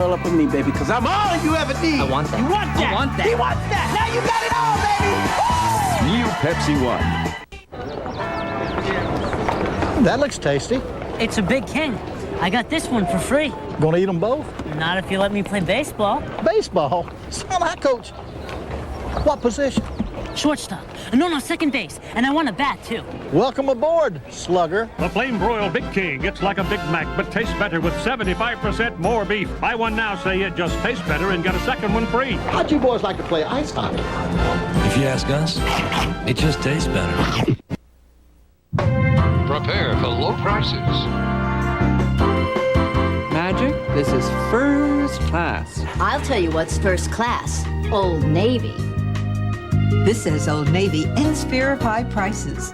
Curl up with me, baby, because I'm all you ever need. I want that. You want that. I want that. He wants that. Now you got it all, baby. New Pepsi One. That looks tasty. It's a Big King. I got this one for free. Gonna eat them both? Not if you let me play baseball. Baseball? Son, I coach. What position? Shortstop. No, second base. And I want a bat, too. Welcome aboard, slugger. The Flame Broiled Big King. It's like a Big Mac, but tastes better with 75% more beef. Buy one now, say it just tastes better, and get a second one free. How'd you boys like to play ice hockey? If you ask us, it just tastes better. Prepare for low prices. Magic, this is first class. I'll tell you what's first class. Old Navy. This says Old Navy in sphere of high prices.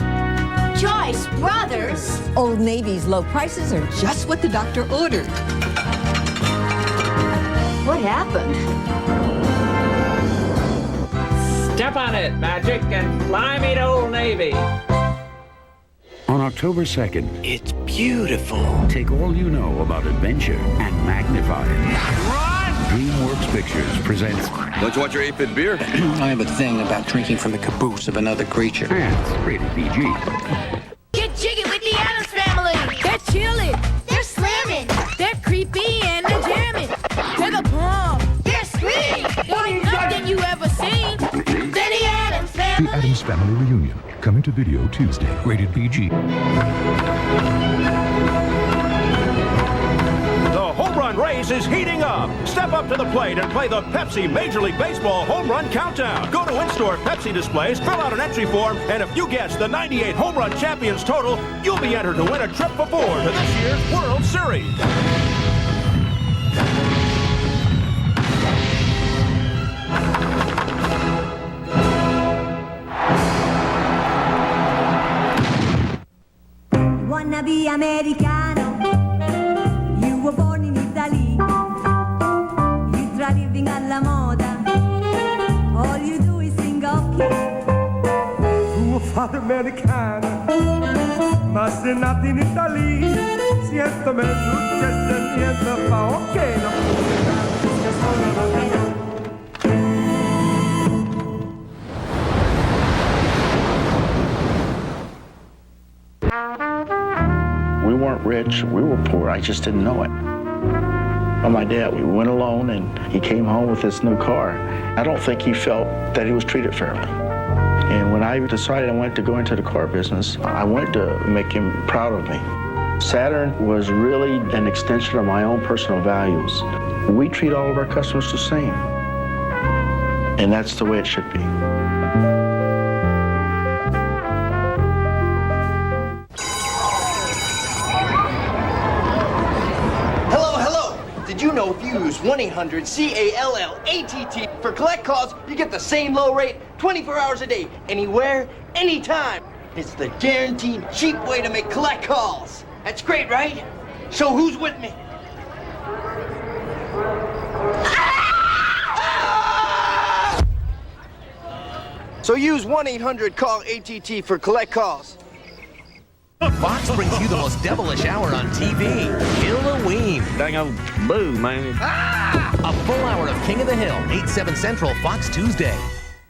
Joyce Brothers. Old Navy's low prices are just what the doctor ordered. What happened? Step on it, Magic, and fly me to Old Navy. On October 2nd, It's beautiful. take all you know about adventure and magnify it. DreamWorks Pictures presents Don't you want your 8-bit beer? I have a thing about drinking from the caboose of another creature. and rated PG. Get jiggy with the Addams Family. They're chilling. They're slamming. They're creepy and they're jamming. They're the bomb. They're screaming. There ain't nothing you ever seen. They're the Addams Family. The Addams Family Reunion, coming to video Tuesday, rated PG. The home run race is heating up. Step up to the plate and play the Pepsi Major League Baseball Home Run Countdown. Go to in-store Pepsi displays, fill out an entry form, and if you guess the 98 home run champions total, you'll be entered to win a trip for 4 to this year's World Series. Wanna be Americano. You were born in Italy. You try living alla moda. All you do is sing of key. Tuo fare americano, ma se nati in Italia, siento me successo niente fa ok, no. We weren't rich, we were poor, I just didn't know it. Well, my dad, we went alone and he came home with this new car. I don't think he felt that he was treated fairly. And when I decided I wanted to go into the car business, I wanted to make him proud of me. Saturn was really an extension of my own personal values. We treat all of our customers the same. And that's the way it should be. Did you know if you use 1-800-CALL-ATT for collect calls, you get the same low rate 24 hours a day, anywhere, anytime. It's the guaranteed cheap way to make collect calls. That's great, right? So who's with me? So use 1-800-CALL-ATT for collect calls. Fox brings you the most devilish hour on TV, Halloween. Dang old boo, man. A full hour of King of the Hill, 8/7 Central, Fox Tuesday.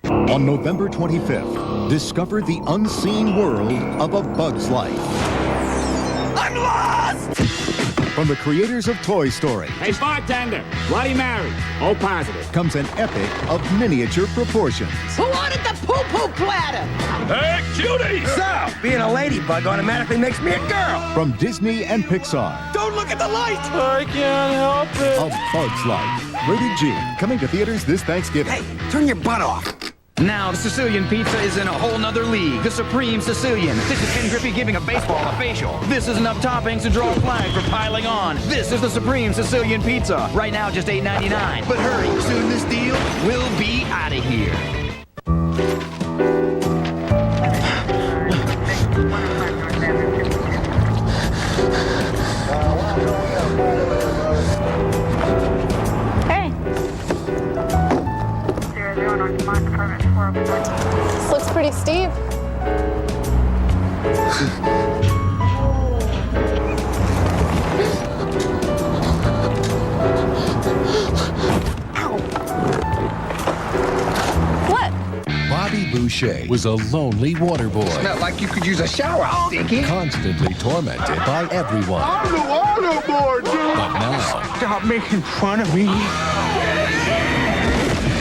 On November 25th, discover the unseen world of A Bug's Life. I'm lost! From the creators of Toy Story Hey, bartender, Bloody Mary, O positive. comes an epic of miniature proportions. Who wanted the poo-poo platter? Hey, cutie! So, being a ladybug automatically makes me a girl. From Disney and Pixar, Don't look at the light! I can't help it. A Bug's Life. Rated G. Coming to theaters this Thanksgiving. Hey, turn your butt off. Now, the Sicilian pizza is in a whole nother league. The Supreme Sicilian. This is Ken Griffey giving a baseball a facial. This is enough toppings to draw a flag for piling on. This is the Supreme Sicilian pizza. Right now, just $8.99. But hurry, soon this deal will be out of here. Hey. This looks pretty steep. Boucher was a lonely water boy. Smelled like you could use a shower, Stinky. Constantly tormented by everyone. I'm the water boy, dude. But now, Stop making fun of me.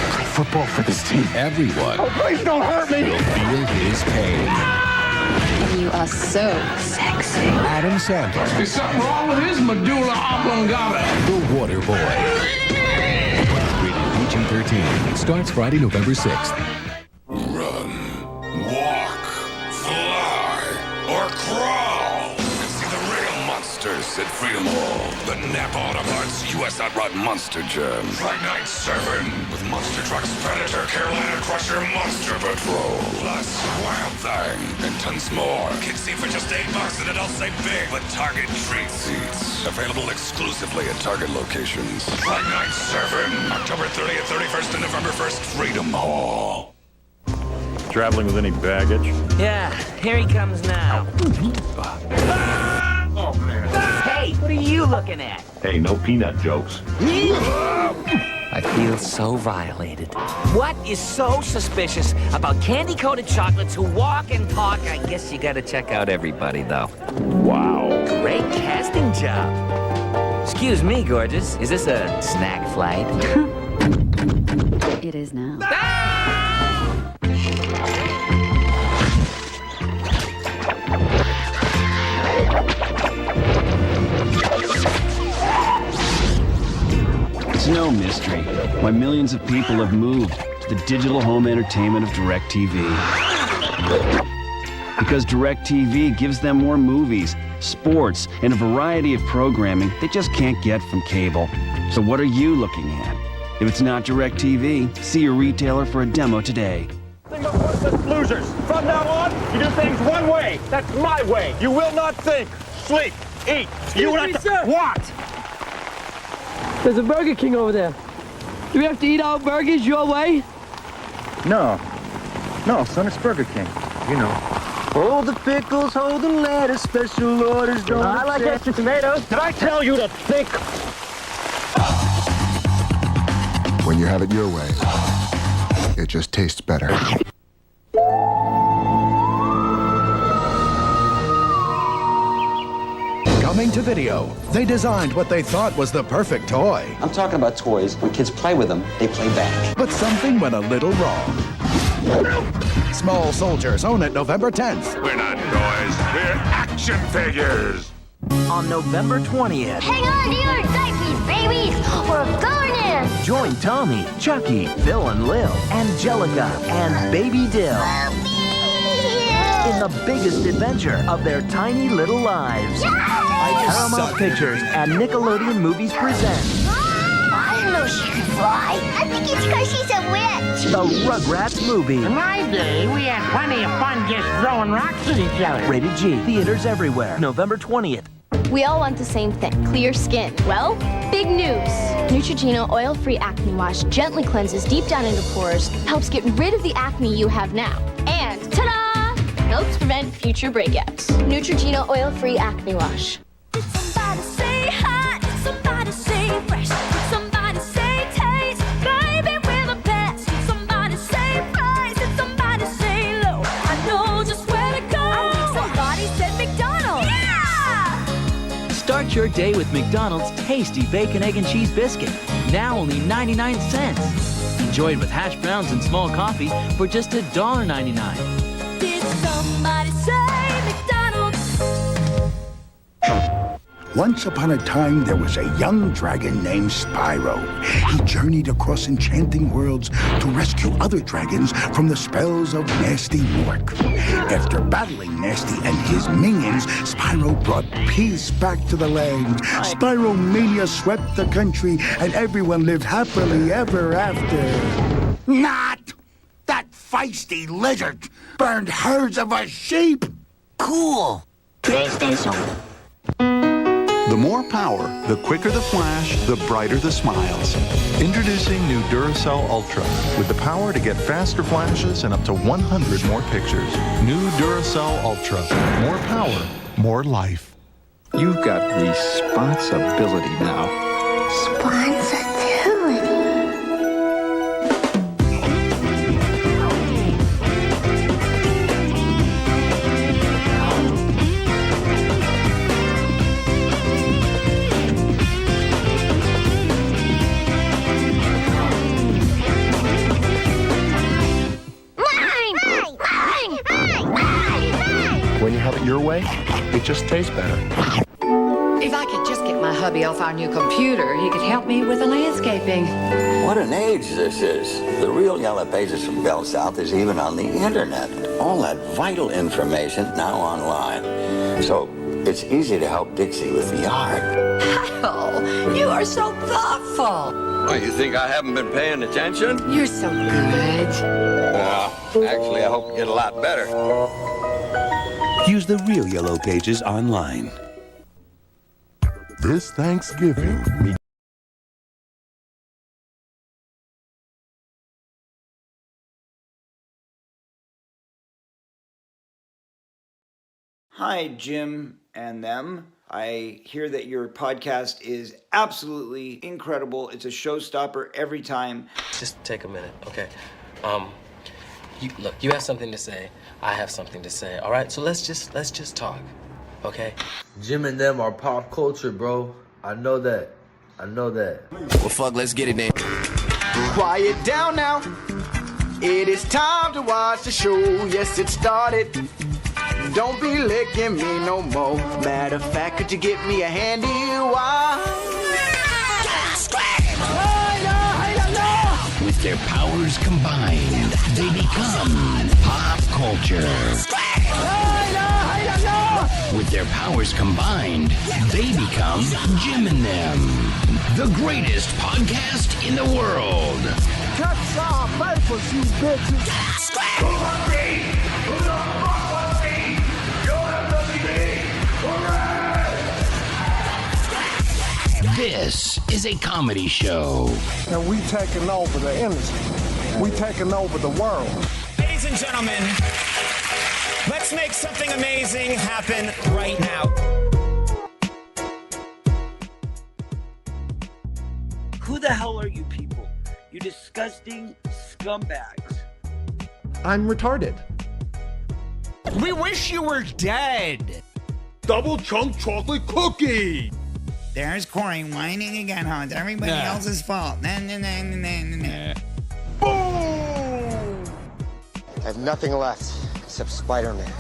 Play football for this team. everyone Oh, please don't hurt me. will feel his pain. You are so sexy. Adam Sandler, There's something wrong with his medulla oblongata. the water boy. Rated PG-13. Starts Friday, November 6th. Run, walk, fly, or crawl. And see the real monsters at Freedom Hall. The Napa Auto Parts U.S. Outrun Monster Jam. Friday Night 7 with Monster Trucks, Predator, Carolina Crusher, Monster Patrol. Plus Wild Thing and tons more. Kids see for just $8 and adults say big with Target treat seats. Available exclusively at Target locations. Friday Night 7, October 30th, 31st, and November 1st, Freedom Hall. Traveling with any baggage? Yeah, here he comes now. Oh, man. Hey, what are you looking at? Hey, no peanut jokes. I feel so violated. What is so suspicious about candy-coated chocolates who walk and talk? I guess you gotta check out everybody, though. Wow. Great casting job. Excuse me, gorgeous. Is this a snack flight? It is now. It's no mystery why millions of people have moved to the digital home entertainment of DirecTV. Because DirecTV gives them more movies, sports, and a variety of programming they just can't get from cable. So what are you looking at? If it's not DirecTV, see your retailer for a demo today. Losers. From now on, you do things one way. That's my way. You will not think, sleep, eat. You will not. What? There's a Burger King over there. Do we have to eat our burgers your way? No, son, it's Burger King. You know. Hold the pickles, hold the lettuce, special orders, don't I like extra tomatoes. Did I tell you to think? When you have it your way, it just tastes better. Coming to video, they designed what they thought was the perfect toy. I'm talking about toys. When kids play with them, they play back. But something went a little wrong. Small Soldiers own it November 10th. We're not toys, we're action figures. On November 20th, Hang on to your diapers, babies! We're going in! join Tommy, Chucky, Phil and Lil, Angelica, and Baby Dill in the biggest adventure of their tiny little lives. Paramount Pictures and Nickelodeon Movies present I didn't know she could fly. I think it's because she's a witch. the Rugrats movie. In my day, we had plenty of fun just throwing rocks at each other. Rated G. Theaters everywhere. November 20th. We all want the same thing, clear skin. Well, big news. Neutrogena Oil-Free Acne Wash gently cleanses deep down into pores, helps get rid of the acne you have now. And ta-da! Helps prevent future breakouts. Neutrogena Oil-Free Acne Wash. Did somebody say hot? Did somebody say fresh? Did somebody say taste? Baby with a pass. Did somebody say price? Did somebody say low? I know just where to go. I think somebody said McDonald's. Yeah! Start your day with McDonald's tasty bacon, egg, and cheese biscuit. Now only 99 cents. Enjoyed with hash browns and small coffee for just $1.99. Did somebody say McDonald's? Once upon a time, there was a young dragon named Spyro. He journeyed across enchanting worlds to rescue other dragons from the spells of Nasty Mork. After battling Nasty and his minions, Spyro brought peace back to the land. Spyro mania swept the country, and everyone lived happily ever after. Not! That feisty lizard burned herds of our sheep! Cool. PlayStation. The more power, the quicker the flash, the brighter the smiles. Introducing new Duracell Ultra with the power to get faster flashes and up to 100 more pictures. New Duracell Ultra. More power, more life. You've got responsibility now. Responsibility. It just tastes better. If I could just get my hubby off our new computer, he could help me with the landscaping. What an age this is. The real Yellow Pages from Bell South is even on the internet. All that vital information now online. So it's easy to help Dixie with the yard. Oh, you are so thoughtful. Well, you think I haven't been paying attention? You're so good. Actually, I hope you get a lot better. Use the real Yellow Pages online. This Thanksgiving, Hi, Jim and them. I hear that your podcast is absolutely incredible. It's a showstopper every time. Just take a minute, okay? You have something to say. I have something to say. All right, so let's just talk, okay? Jim and them are pop culture, bro. I know that. Well, fuck, let's get it then. Quiet down now. It is time to watch the show. Yes, it started. Don't be licking me no more. Matter of fact, could you get me a handy wire? With their powers combined, they become pop culture. With their powers combined, they become Jim and Them, the greatest podcast in the world. Touch our papers, you bitches. This is a comedy show. And we taking over the industry. We taking over the world. Ladies and gentlemen, let's make something amazing happen right now. Who the hell are you people? You disgusting scumbags. I'm retarded. We wish you were dead. Double chunk chocolate cookie. There's Corey whining again, huh? It's everybody else's fault. Boom! I have nothing left except Spider-Man.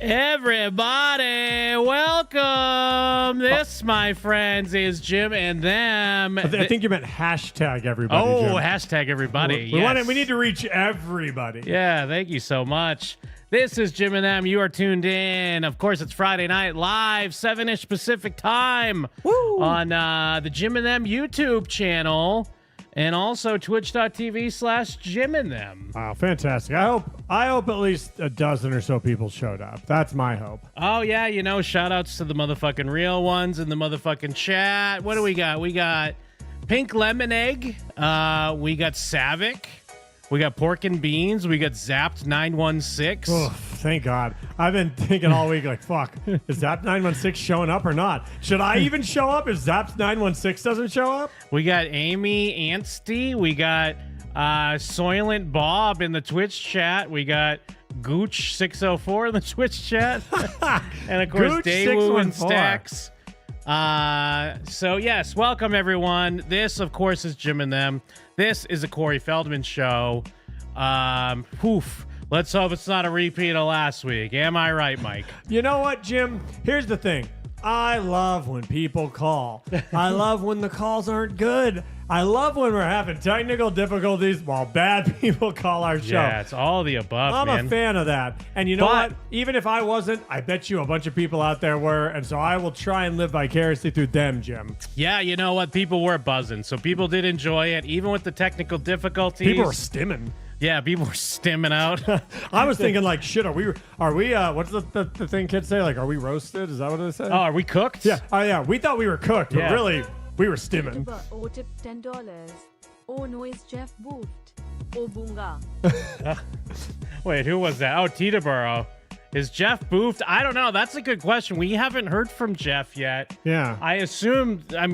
Everybody, welcome. This, my friends, is Jim and Them. I think you meant hashtag everybody. Oh, Jim. hashtag everybody. We need to reach everybody. Yeah, thank you so much. This is Jim and Them. You are tuned in. Of course, it's Friday night live, 7-ish Pacific time. Woo. On the Jim and Them YouTube channel. And also twitch.tv/Jim and Them. Wow, fantastic. I hope at least a dozen or so people showed up. That's my hope. Oh, yeah, shout outs to the motherfucking real ones in the motherfucking chat. What do we got? We got Pink Lemon Egg. We got Savick. We got Pork and Beans. We got Zapped 916. Oh, thank God. I've been thinking all week, like, fuck, is Zapped 916 showing up or not? Should I even show up if Zapped 916 doesn't show up? We got Amy Ansty. We got Soylent Bob in the Twitch chat. We got Gooch 604 in the Twitch chat. And, of course, Daewoo and Stacks. So, yes, welcome, everyone. This, of course, is Jim and Them. This is a Corey Feldman show. Let's hope it's not a repeat of last week. Am I right, Mike? You know what, Jim? Here's the thing. I love when people call. I love when the calls aren't good. I love when we're having technical difficulties while bad people call our show. Yeah, it's all the above, man. I'm a fan of that. And you know what? Even if I wasn't, I bet you a bunch of people out there were. And so I will try and live vicariously through them, Jim. Yeah, you know what? People were buzzing. So people did enjoy it, even with the technical difficulties. People were stimming. Yeah, people were stimming out. I was thinking, like, shit, are we, what's the thing kids say? Like, are we roasted? Is that what they say? Oh, are we cooked? Yeah. Oh, yeah. We thought we were cooked, but really, we were stimming. Or tip $10. Oh, no, it's Jeff Booth. Oh, Bunga. Wait, who was that? Oh, Teterboro. Is Jeff boofed? I don't know. That's a good question. We haven't heard from Jeff yet. Yeah. I assumed, I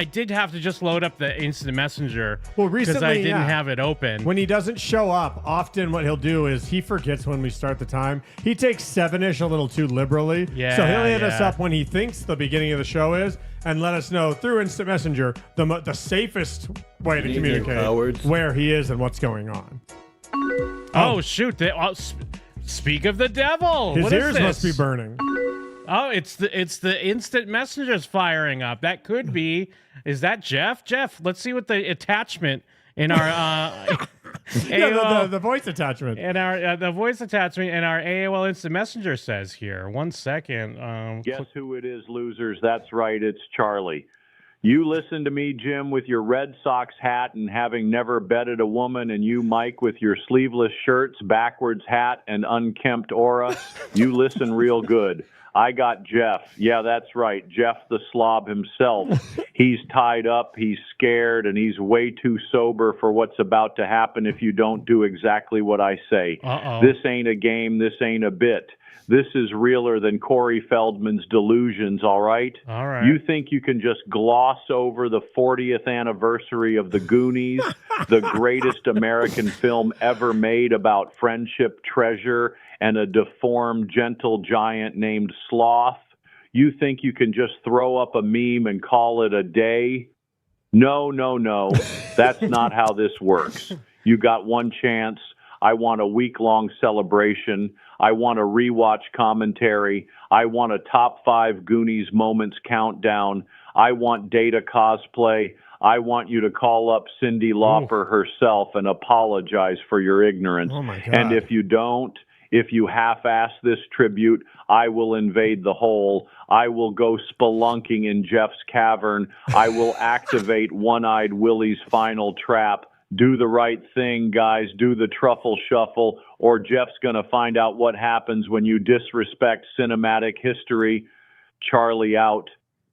did have to just load up the instant messenger. Well, recently, because I didn't have it open. When he doesn't show up, often what he'll do is he forgets when we start the time. He takes 7-ish a little too liberally. Yeah. So he'll hit us up when he thinks the beginning of the show is. and let us know through Instant Messenger the safest way to communicate where he is and what's going on. Oh, shoot. Speak of the devil. His what is ears this? must be burning. Oh, it's the Instant Messenger's firing up. That could be. Is that Jeff? Jeff, let's see what the attachment in our AOL, the voice attachment. And our the voice attachment in our AOL Instant Messenger says here. 1 second. Guess who it is, losers? That's right, it's Charlie. You listen to me, Jim, with your Red Sox hat and having never betted a woman, and you, Mike, with your sleeveless shirts, backwards hat, and unkempt aura. You listen real good. I got Jeff. Yeah, that's right. Jeff the slob himself. He's tied up, he's scared, and he's way too sober for what's about to happen if you don't do exactly what I say. Uh-oh. This ain't a game. This ain't a bit. This is realer than Corey Feldman's delusions, all right? All right. You think you can just gloss over the 40th anniversary of the Goonies, the greatest American film ever made about friendship, treasure, and a deformed, gentle giant named Sloth? You think you can just throw up a meme and call it a day? No, no, no. That's not how this works. You got one chance. I want a week-long celebration. I want a rewatch commentary. I want a top 5 Goonies moments countdown. I want data cosplay. I want you to call up Cyndi Lauper herself and apologize for your ignorance. Oh, my God. And if you don't, if you half-ass this tribute, I will invade the hole. I will go spelunking in Jeff's cavern. I will activate One-Eyed Willie's final trap. Do the right thing, guys. Do the truffle shuffle, or Jeff's going to find out what happens when you disrespect cinematic history. Charlie out.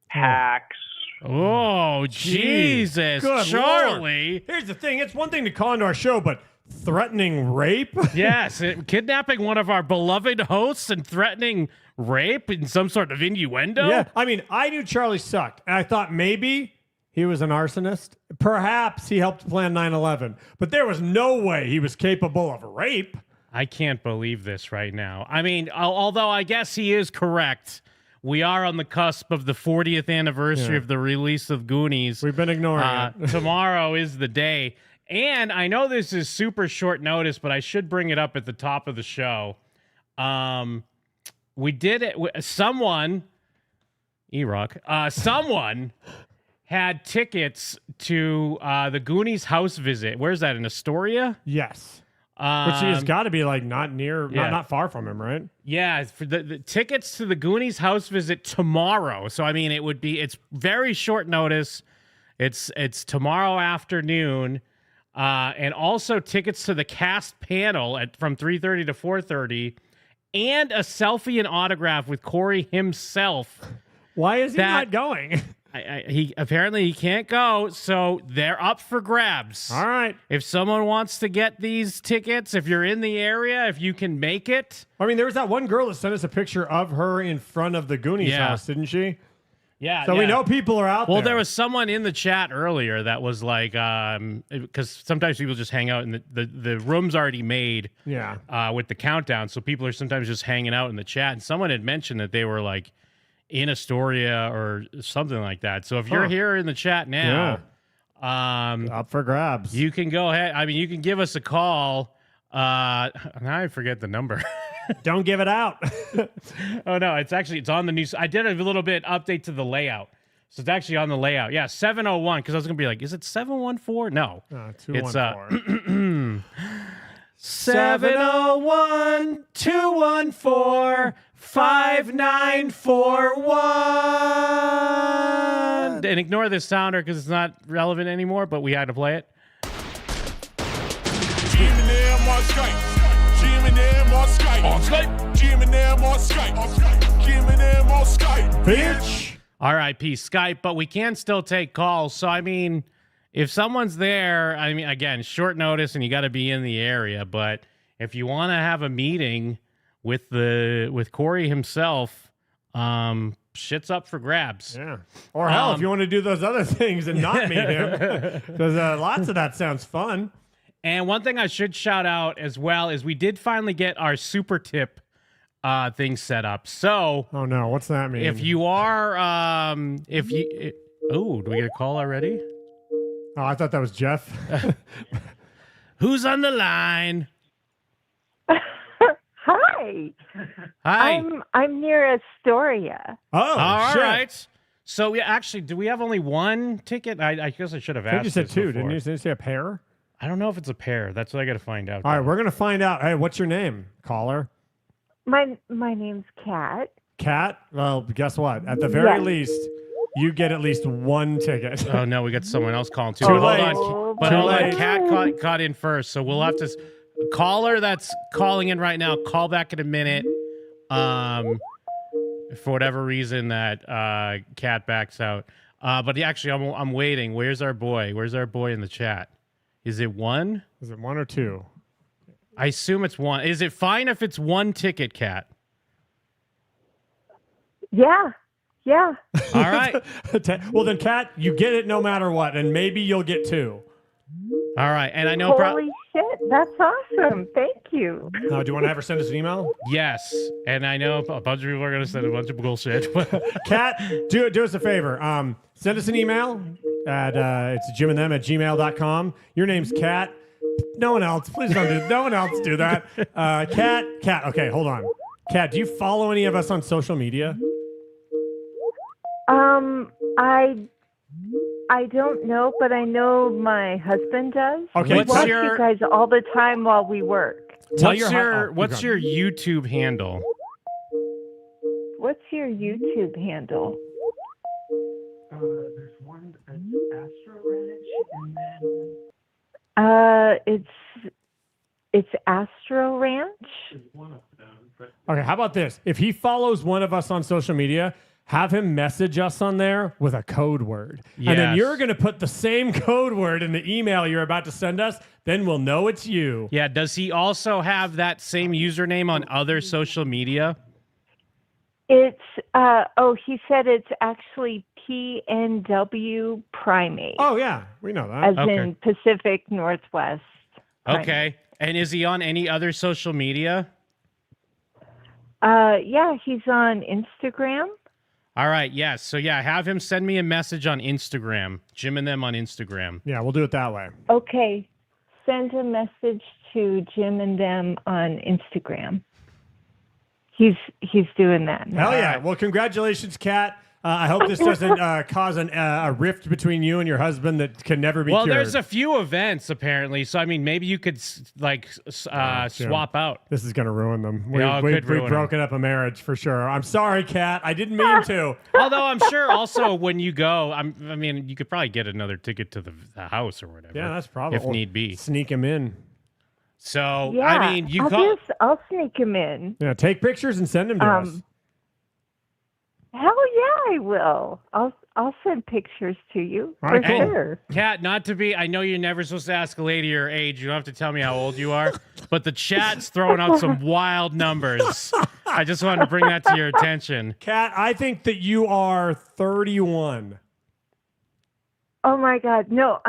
Hacks. Oh, Jesus, Good Charlie. Lord. Here's the thing. It's one thing to call into our show, but threatening rape? Yes, kidnapping one of our beloved hosts and threatening rape in some sort of innuendo? Yeah. I mean, I knew Charlie sucked, and I thought maybe he was an arsonist. Perhaps he helped plan 9/11, but there was no way he was capable of rape. I can't believe this right now. I mean, although I guess he is correct. We are on the cusp of the 40th anniversary of the release of Goonies. We've been ignoring it. Tomorrow is the day. And I know this is super short notice, but I should bring it up at the top of the show. We did it. Someone had tickets to the Goonies house visit. Where's that, in Astoria? Yes. Which has got to be like not far from him, right? Yeah, for the tickets to the Goonies house visit tomorrow. So I mean, it's very short notice. It's tomorrow afternoon, and also tickets to the cast panel from 3:30 to 4:30, and a selfie and autograph with Corey himself. Why is he not going? He apparently can't go, so they're up for grabs. All right. If someone wants to get these tickets, if you're in the area, if you can make it. I mean, there was that one girl that sent us a picture of her in front of the Goonies house, didn't she? Yeah. So we know people are out there. Well, there was someone in the chat earlier that was like, because sometimes people just hang out and the room's already made. Yeah. With the countdown, so people are sometimes just hanging out in the chat. And someone had mentioned that they were like in Astoria or something like that. So if you're here in the chat now, up for grabs. You can go ahead. I mean, you can give us a call. Now I forget the number. Don't give it out. Oh no, it's on the news. I did a little bit update to the layout. So it's actually on the layout. Yeah, 701, because I was going to be like, is it 714? No. 214. It's 701-214-5941. And ignore this sounder because it's not relevant anymore, but we had to play it. Jim and them on Skype. Jim and them on Skype. On Skype. Jim and them on Skype. On Skype. Jim and them on Skype. Bitch. R.I.P. Skype, but we can still take calls. So, I mean, if someone's there, I mean, again, short notice and you got to be in the area. But if you want to have a meeting with Corey himself, shit's up for grabs. Yeah. Or hell, if you want to do those other things and not meet him, because lots of that sounds fun. And one thing I should shout out as well is we did finally get our super tip thing set up. So, oh no, what's that mean? If you are, do we get a call already? Oh, I thought that was Jeff. Who's on the line? Hi. Hi. I'm near Astoria. Oh, all shit. right. So we actually, do we have only one ticket? I guess I should have I asked. think you said this two, before. didn't you? Didn't you say a pair? I don't know if it's a pair. That's what I got to find out. All right, we're gonna find out. Hey, what's your name, caller? My name's Kat. Kat? Well, guess what? At the very Yes. least, you get at least one ticket. Oh no, we got someone else calling too. Too Hold late. on, but Too hold on. late. Kat caught in first, so we'll have to caller that's calling in right now. Call back in a minute. For whatever reason that Kat backs out. But actually, I'm waiting. Where's our boy? Where's our boy in the chat? Is it one? Is it one or two? I assume it's one. Is it fine if it's one ticket, Kat? Yeah. Yeah. All right. Well, then, Kat, you get it no matter what, and maybe you'll get two. All right. And I know. Holy shit. That's awesome. Thank you. Do you want to have her send us an email? Yes. And I know a bunch of people are going to send a bunch of bullshit. Kat, do us a favor. Send us an email at it's jimandthem@gmail.com. Your name's Kat. No one else. Please don't do. No one else do that. Kat. Okay, hold on. Kat, do you follow any of us on social media? I don't know, but I know my husband does. Okay, we watch you guys all the time while we work. What's your YouTube handle? What's your YouTube handle? There's one that's Astro Ranch, and then It's Astro Ranch. one of them. But Okay, how about this? If he follows one of us on social media, have him message us on there with a code word. And then Yes. you're going to put the same code word in the email you're about to send us. Then we'll know it's you. Yeah. Does he also have that same username on other social media? It's he said it's actually PNW Primate. Oh, yeah. We know that. As Okay. in Pacific Northwest. Primate. Okay. And is he on any other social media? Yeah, he's on Instagram. All right. Yes. So yeah, have him send me a message on Instagram. Jim and them on Instagram. Yeah, we'll do it that way. Okay. Send a message to Jim and them on Instagram. He's doing that now. Hell yeah. Well, congratulations, Kat. I hope this doesn't cause a rift between you and your husband that can never be Well, cured. there's a few events apparently, so I mean, maybe you could swap out. This is going to ruin them. Yeah, it We've could ruin broken up a marriage for sure. I'm sorry, Kat. I didn't mean to. Although I'm sure also when you go, I mean, you could probably get another ticket to the house or whatever. Yeah, that's probably if need be. Sneak him in. So Yeah, I mean, I'll sneak him in. Yeah, take pictures and send them to us. Hell yeah, I will. I'll send pictures to you All for right, cool. sure. Kat, not to be, I know you're never supposed to ask a lady her age. You don't have to tell me how old you are, but the chat's throwing out some wild numbers. I just wanted to bring that to your attention. Kat, I think that you are 31. Oh my God, no,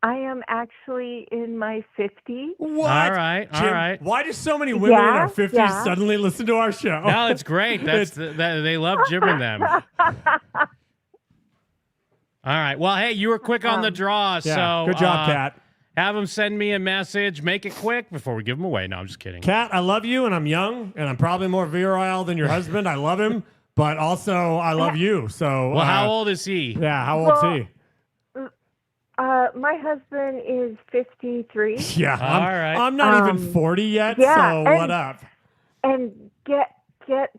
I am actually in my 50s. What? All right. Jim, why do so many women in our 50s suddenly listen to our show? No, it's great. They love Jim and them. All right. Well, hey, you were quick on the draw, yeah, so good job, Kat. Have them send me a message. Make it quick before we give them away. No, I'm just kidding. Kat, I love you, and I'm young, and I'm probably more virile than your husband. I love him, but also I love you. So, Well, how old is he? Yeah, how old's he? My husband is 53. Yeah, I'm not even 40 yet. Yeah, so and- what up? And get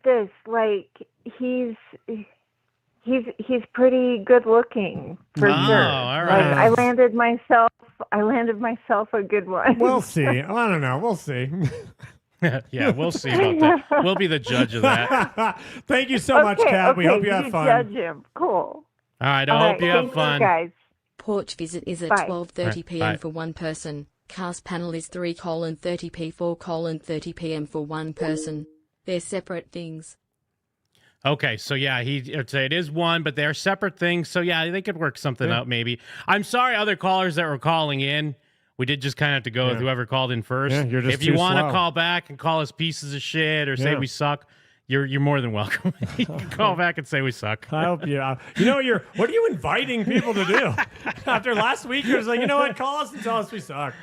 this, like he's pretty good looking for Oh, sure. all Like, right. I landed myself a good one. We'll see. I don't know. We'll see. Yeah, we'll see about that. We'll be the judge of that. Thank you so much, Kat. We hope you have fun. Judge him. Cool. All right. All I hope right, you have thank fun. guys. Porch visit is at Bye. 12:30 p.m. Bye. for one person. Cast panel is 3:30 p. 4:30 p.m. for one person. They're separate things. Okay, so yeah, it is one, but they're separate things. So yeah, they could work something out maybe. I'm sorry, other callers that were calling in. We did just kind of have to go with whoever called in first. Yeah, you're just if you too want to slow. call back and call us pieces of shit or say Yeah. we suck, you're more than welcome. You can call back and say we suck. I hope you. What are you inviting people to do? After last week, you're just like, you know what? Call us and tell us we suck.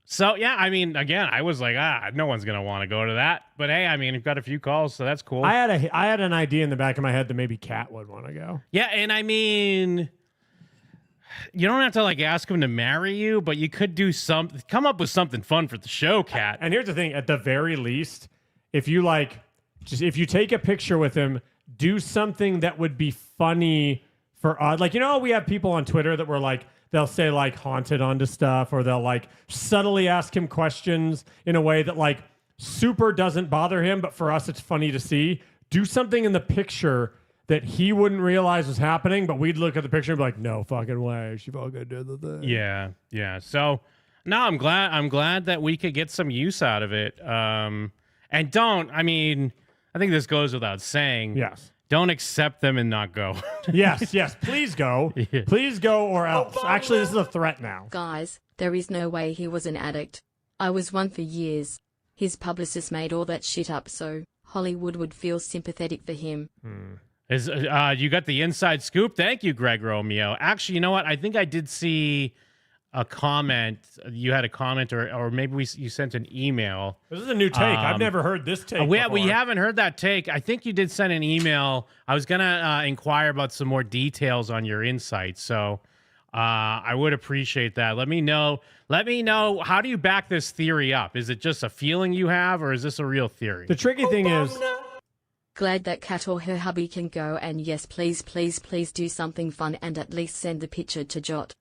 So yeah, I mean, again, I was like, no one's gonna want to go to that. But hey, I mean, we've got a few calls, so that's cool. I had an idea in the back of my head that maybe Kat would want to go. Yeah, and I mean, you don't have to like ask him to marry you, but you could do come up with something fun for the show, Kat. And here's the thing: at the very least, if you if you take a picture with him, do something that would be funny for us. Like, we have people on Twitter that were like, they'll say like haunted onto stuff, or they'll like subtly ask him questions in a way that like super doesn't bother him, but for us it's funny to see. Do something in the picture that he wouldn't realize was happening, but we'd look at the picture and be like, no fucking way, she fucking did the thing. Yeah. So no, I'm glad that we could get some use out of it. And I think this goes without saying. Yes. Don't accept them and not go. Yes. Please go. Yeah. Please go or else. Actually, this is a threat now. Guys, there is no way he was an addict. I was one for years. His publicist made all that shit up, so Hollywood would feel sympathetic for him. You got the inside scoop? Thank you, Greg Romeo. Actually, you know what? I think I did see a comment. You had a comment, or maybe you sent an email. This is a new take. I've never heard this take we before. haven't heard that take. I think you did send an email. I was going to inquire about some more details on your insights, so I would appreciate that. Let me know. How do you back this theory up? Is it just a feeling you have, or is this a real theory? The tricky thing is... Glad that Kat or her hubby can go, and yes, please do something fun and at least send the picture to Jot.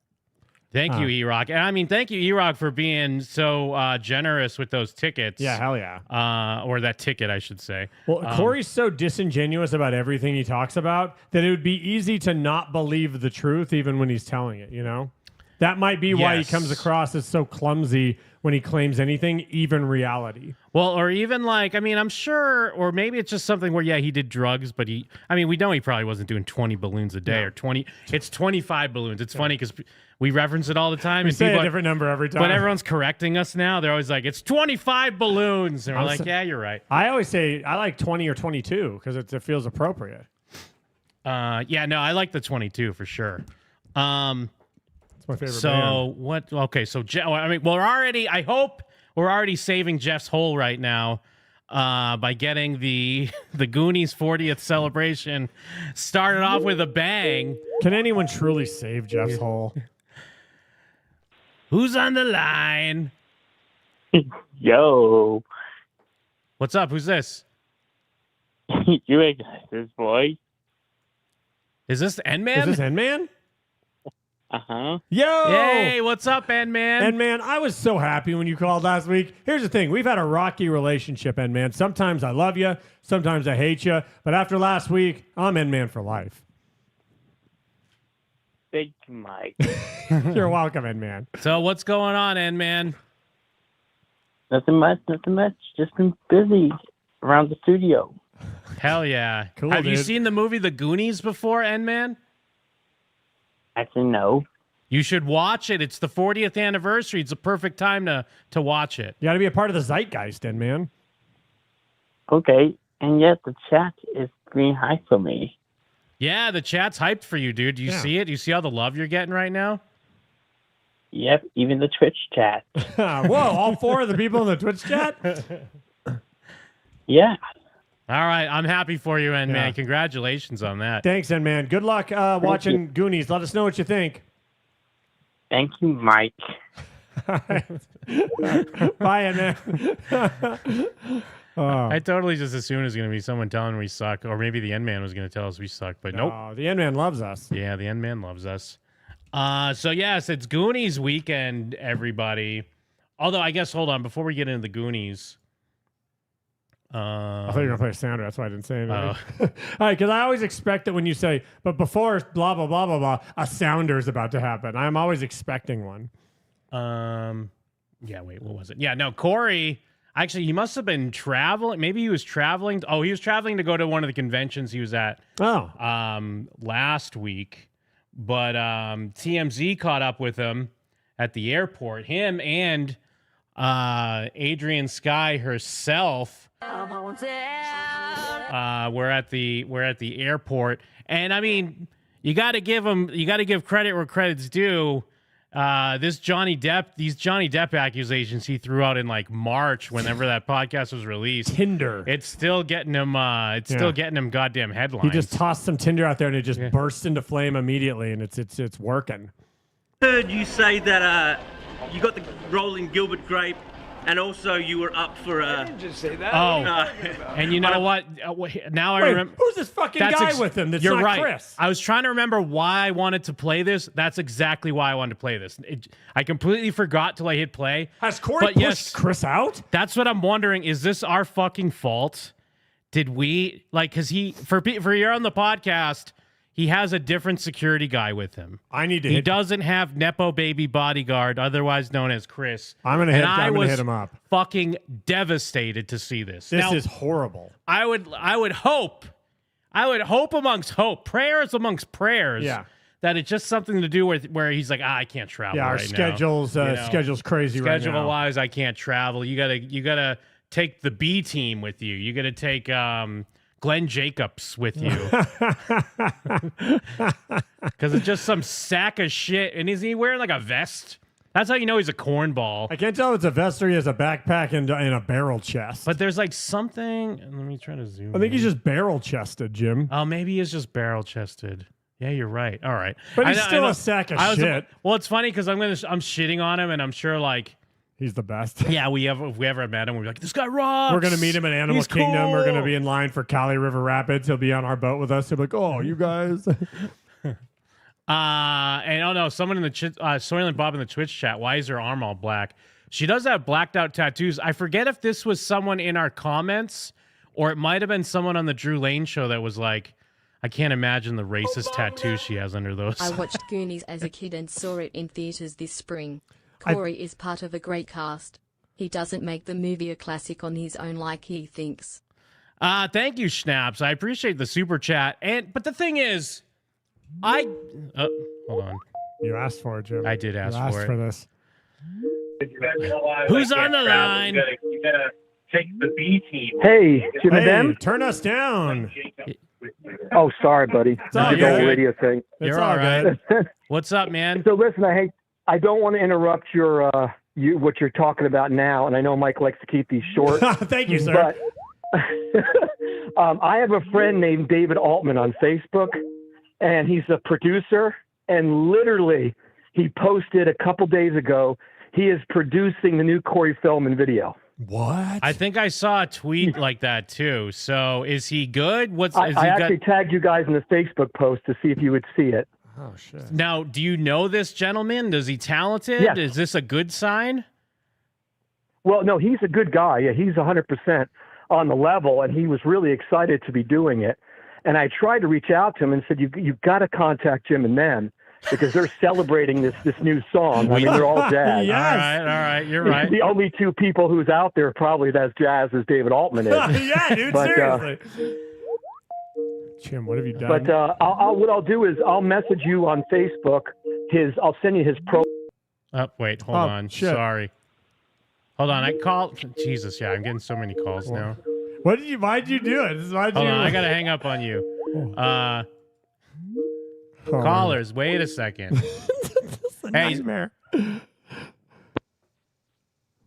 Thank you, E-Rock. And I mean, thank you, E-Rock, for being so generous with those tickets. Yeah, hell yeah. Or that ticket, I should say. Well, Corey's so disingenuous about everything he talks about that it would be easy to not believe the truth even when he's telling it, That might be why he comes across as so clumsy when he claims anything, even reality. Well, or even I'm sure, or maybe it's just something where, he did drugs, but we know he probably wasn't doing 20 balloons a day or 20. It's 25 balloons. It's funny because we reference it all the time. We and say people a different number every time. But everyone's correcting us now. They're always like, it's 25 balloons. And we're like, yeah, you're right. I always say I like 20 or 22 because it feels appropriate. I like the 22 for sure. It's my favorite so band. what? Okay, so I hope we're already saving Jeff's hole right now by getting the Goonies 40th celebration started off with a bang. Can anyone truly save Jeff's hole? Who's on the line? Yo. What's up? Who's this? You recognize this voice? Is this N-Man? Is this N-Man? Uh-huh. Yo! Hey, what's up, N-Man? N-Man, I was so happy when you called last week. Here's the thing. We've had a rocky relationship, N-Man. Sometimes I love you. Sometimes I hate you. But after last week, I'm N-Man for life. Thank you, Mike. You're welcome, N-Man. So what's going on, N-Man? Nothing much. Just been busy around the studio. Hell yeah. Cool, Have you dude. seen the movie The Goonies before, N-Man? Actually, no. You should watch it. It's the 40th anniversary. It's a perfect time to watch it. You got to be a part of the zeitgeist, N-Man. Okay, and yet the chat is green high for me. Yeah, the chat's hyped for you, dude. Do you see it? Do you see all the love you're getting right now? Yep, even the Twitch chat. Whoa, all four of the people in the Twitch chat? Yeah. All right, I'm happy for you, N-Man. Yeah. Congratulations on that. Thanks, N-Man. Good luck watching Goonies. Let us know what you think. Thank you, Mike. Bye, N-Man. I totally just assumed it was going to be someone telling we suck, or maybe the N-Man was going to tell us we suck, but nope. Oh, the N-Man loves us. Yeah, the N-Man loves us. So yes, it's Goonies weekend, everybody. Although, I guess, hold on, before we get into the Goonies. I thought you were going to play a sounder. That's why I didn't say anything. All right, because I always expect that when you say, but before blah, blah, blah, blah, blah, a sounder is about to happen. I'm always expecting one. Yeah, wait, what was it? Yeah, no, Corey, actually, he must have been traveling. Maybe he was traveling. Oh, he was traveling to go to one of the conventions he was at last week. But TMZ caught up with him at the airport. Him and Adrian Skye herself we're at the airport, and I mean, you got to give credit where credit's due. These Johnny Depp accusations he threw out in like March, whenever that podcast was released. Tinder. It's still getting him. Still getting him goddamn headlines. He just tossed some Tinder out there and it just burst into flame immediately, and it's working. Heard you say that you got the role in Gilbert Grape, and also you were up for I didn't just say that. Oh, and you know what? Now I remember. Who's this fucking guy with him? That's you're not right. Chris. I was trying to remember why I wanted to play this. That's exactly why I wanted to play this. I completely forgot till I hit play. Has Corey pushed Chris out? That's what I'm wondering. Is this our fucking fault? Did we because for you're on the podcast? He has a different security guy with him. He doesn't have Nepo baby bodyguard, otherwise known as Chris. I'm gonna hit him up. Fucking devastated to see this. This is horrible. I would hope amongst hope, prayers amongst prayers. Yeah. That it's just something to do with where he's like, I can't travel. Yeah, our right schedule's now. schedule's crazy right now. Schedule wise, I can't travel. You gotta take the B team with you. You gotta take Glenn Jacobs with you. Because it's just some sack of shit. And is he wearing like a vest? That's how you know he's a cornball. I can't tell if it's a vest or he has a backpack and a barrel chest. But there's like something. Let me try to zoom I think he's just barrel chested, Jim. Oh, maybe he is just barrel chested. Yeah, you're right. All right. But he's still a sack of shit. Well, it's funny because I'm shitting on him, and I'm sure like he's the best. Yeah, if we ever met him, we'd be like, this guy rocks. We're gonna meet him at Animal Kingdom. Cool. We're gonna be in line for Kali River Rapids. He'll be on our boat with us. He'll be like, oh, you guys. And someone in the Soylent Bob in the Twitch chat. Why is her arm all black? She does have blacked out tattoos. I forget if this was someone in our comments or it might have been someone on the Drew Lane show that was like, I can't imagine the racist tattoos she has under those. I watched Goonies as a kid and saw it in theaters this spring. Corey is part of a great cast. He doesn't make the movie a classic on his own like he thinks. Thank you, Schnaps. I appreciate the super chat. But the thing is, hold on. You asked for it, Jim. I did ask you asked for it. for this. Who's on the line? You gotta take the B team. Hey, Jim and Hey, them? turn us down. Oh, sorry, buddy. It's all This is good. old radio thing. You're all right. What's up, man? So listen, I don't want to interrupt your what you're talking about now, and I know Mike likes to keep these short. Thank you, sir. But I have a friend named David Altman on Facebook, and he's a producer. And literally, he posted a couple days ago, he is producing the new Corey film and video. What? I think I saw a tweet like that too. So is he good? I actually tagged you guys in the Facebook post to see if you would see it. Oh, shit. Now, do you know this gentleman? Is he talented? Yes. Is this a good sign? Well, no, he's a good guy. Yeah, he's 100% on the level, and he was really excited to be doing it. And I tried to reach out to him and said, you've got to contact Jim and them because they're celebrating this new song. I mean, they're all jazz. Yes. All right. You're right. The only two people who's out there probably that's jazz as David Altman is. Yeah, dude, seriously. Jim, what have you done? But what I'll do is I'll message you on Facebook. I'll send you his pro. Oh, wait, hold on. shit. Sorry. Hold on. I called. Jesus, yeah, I'm getting so many calls now. Why'd you do it? Hold on, I gotta hang up on you. Callers, wait a second. Nightmare.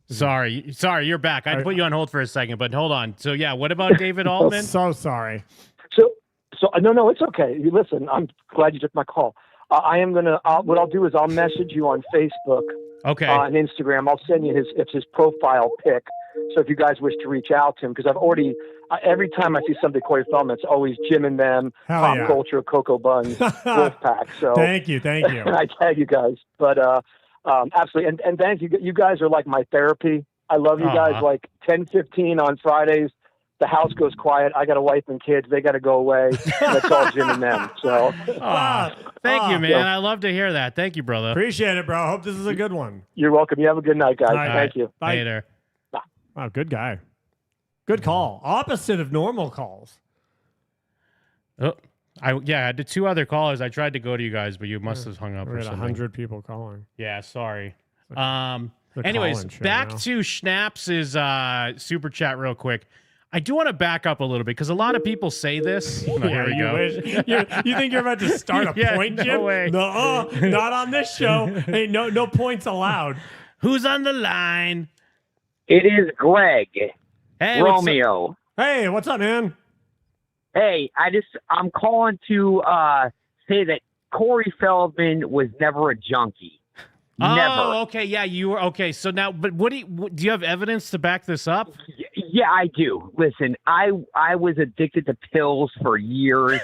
Sorry, you're back. I had to put you on hold for a second, but hold on. So yeah, what about David Altman? So sorry. So no, it's okay. Listen, I'm glad you took my call. I am gonna. What I'll do is I'll message you on Facebook. Okay. And Instagram. I'll send you his profile pic. So if you guys wish to reach out to him, because I've already every time I see something Corey Feldman, it's always Jim and them, Hell Pop yeah. Culture, Cocoa Buns, Wolfpack. So Thank you. and I tag you guys, but absolutely, and thank you. You guys are like my therapy. I love you guys. Like 10:15 on Fridays, the house goes quiet. I got a wife and kids. They got to go away. That's all Jim and them. So thank you, man. I love to hear that. Thank you, brother. Appreciate it, bro. Hope this is a good one. You're welcome. You have a good night, guys. All right. Thank you. Bye. Later. Wow, good guy. Good call. Opposite of normal calls. Oh, I had the two other callers. I tried to go to you guys, but you must have hung up We or had something. 100 people calling. Yeah, sorry. The Anyways, call-in show back now. to Schnapps's super chat real quick. I do want to back up a little bit because a lot of people say this. Oh, here we go. You think you're about to start a Yeah, point, no Jim? way. No, not on this show. Hey, no points allowed. Who's on the line? It is Greg. Hey, Romeo. Hey, what's up, man? Hey, I'm calling to say that Corey Feldman was never a junkie. Never. Oh, okay. Yeah, you were okay. So now, but do you have evidence to back this up? Yeah, I do. Listen, I was addicted to pills for years.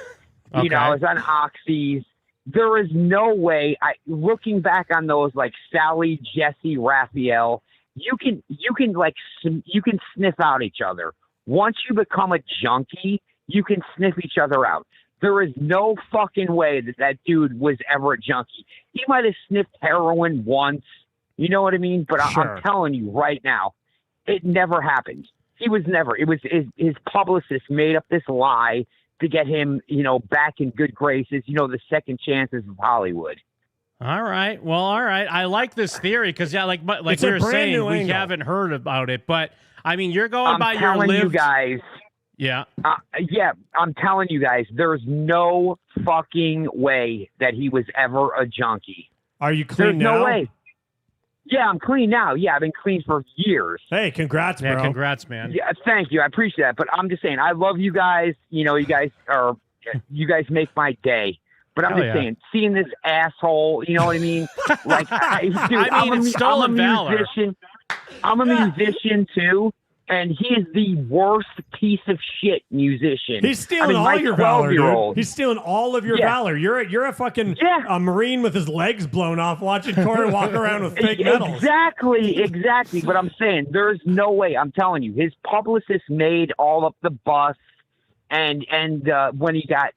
You know, I was on oxys. There is no way. Looking back on those, like Sally, Jesse, Raphael, you can sniff out each other. Once you become a junkie, you can sniff each other out. There is no fucking way that dude was ever a junkie. He might have sniffed heroin once. You know what I mean? But Sure. I'm telling you right now, it never happened. He was never. It was his publicist made up this lie to get him, back in good graces. The second chances of Hollywood. All right. Well, all right. I like this theory because, like It's we a were brand saying, new we angle. haven't heard about it. But, I mean, you're going I'm by your telling you lived... guys. Yeah. I'm telling you guys, there's no fucking way that he was ever a junkie. Are you clean There's now? no way. Yeah, I'm clean now. Yeah, I've been clean for years. Hey, congrats, bro. Yeah, congrats, man. Yeah, thank you. I appreciate that. But I'm just saying, I love you guys. You guys make my day. But I'm Hell just yeah. saying, seeing this asshole, you know what I mean? Like, dude, I mean, it's stolen valor. musician. I'm a musician too. And he is the worst piece of shit musician. He's stealing all your valor, dude. He's stealing all of your Yeah. valor. You're a fucking a Marine with his legs blown off watching Corey walk around with fake medals. Exactly. But I'm saying there's no way. I'm telling you, his publicist made all up the bus, and when he got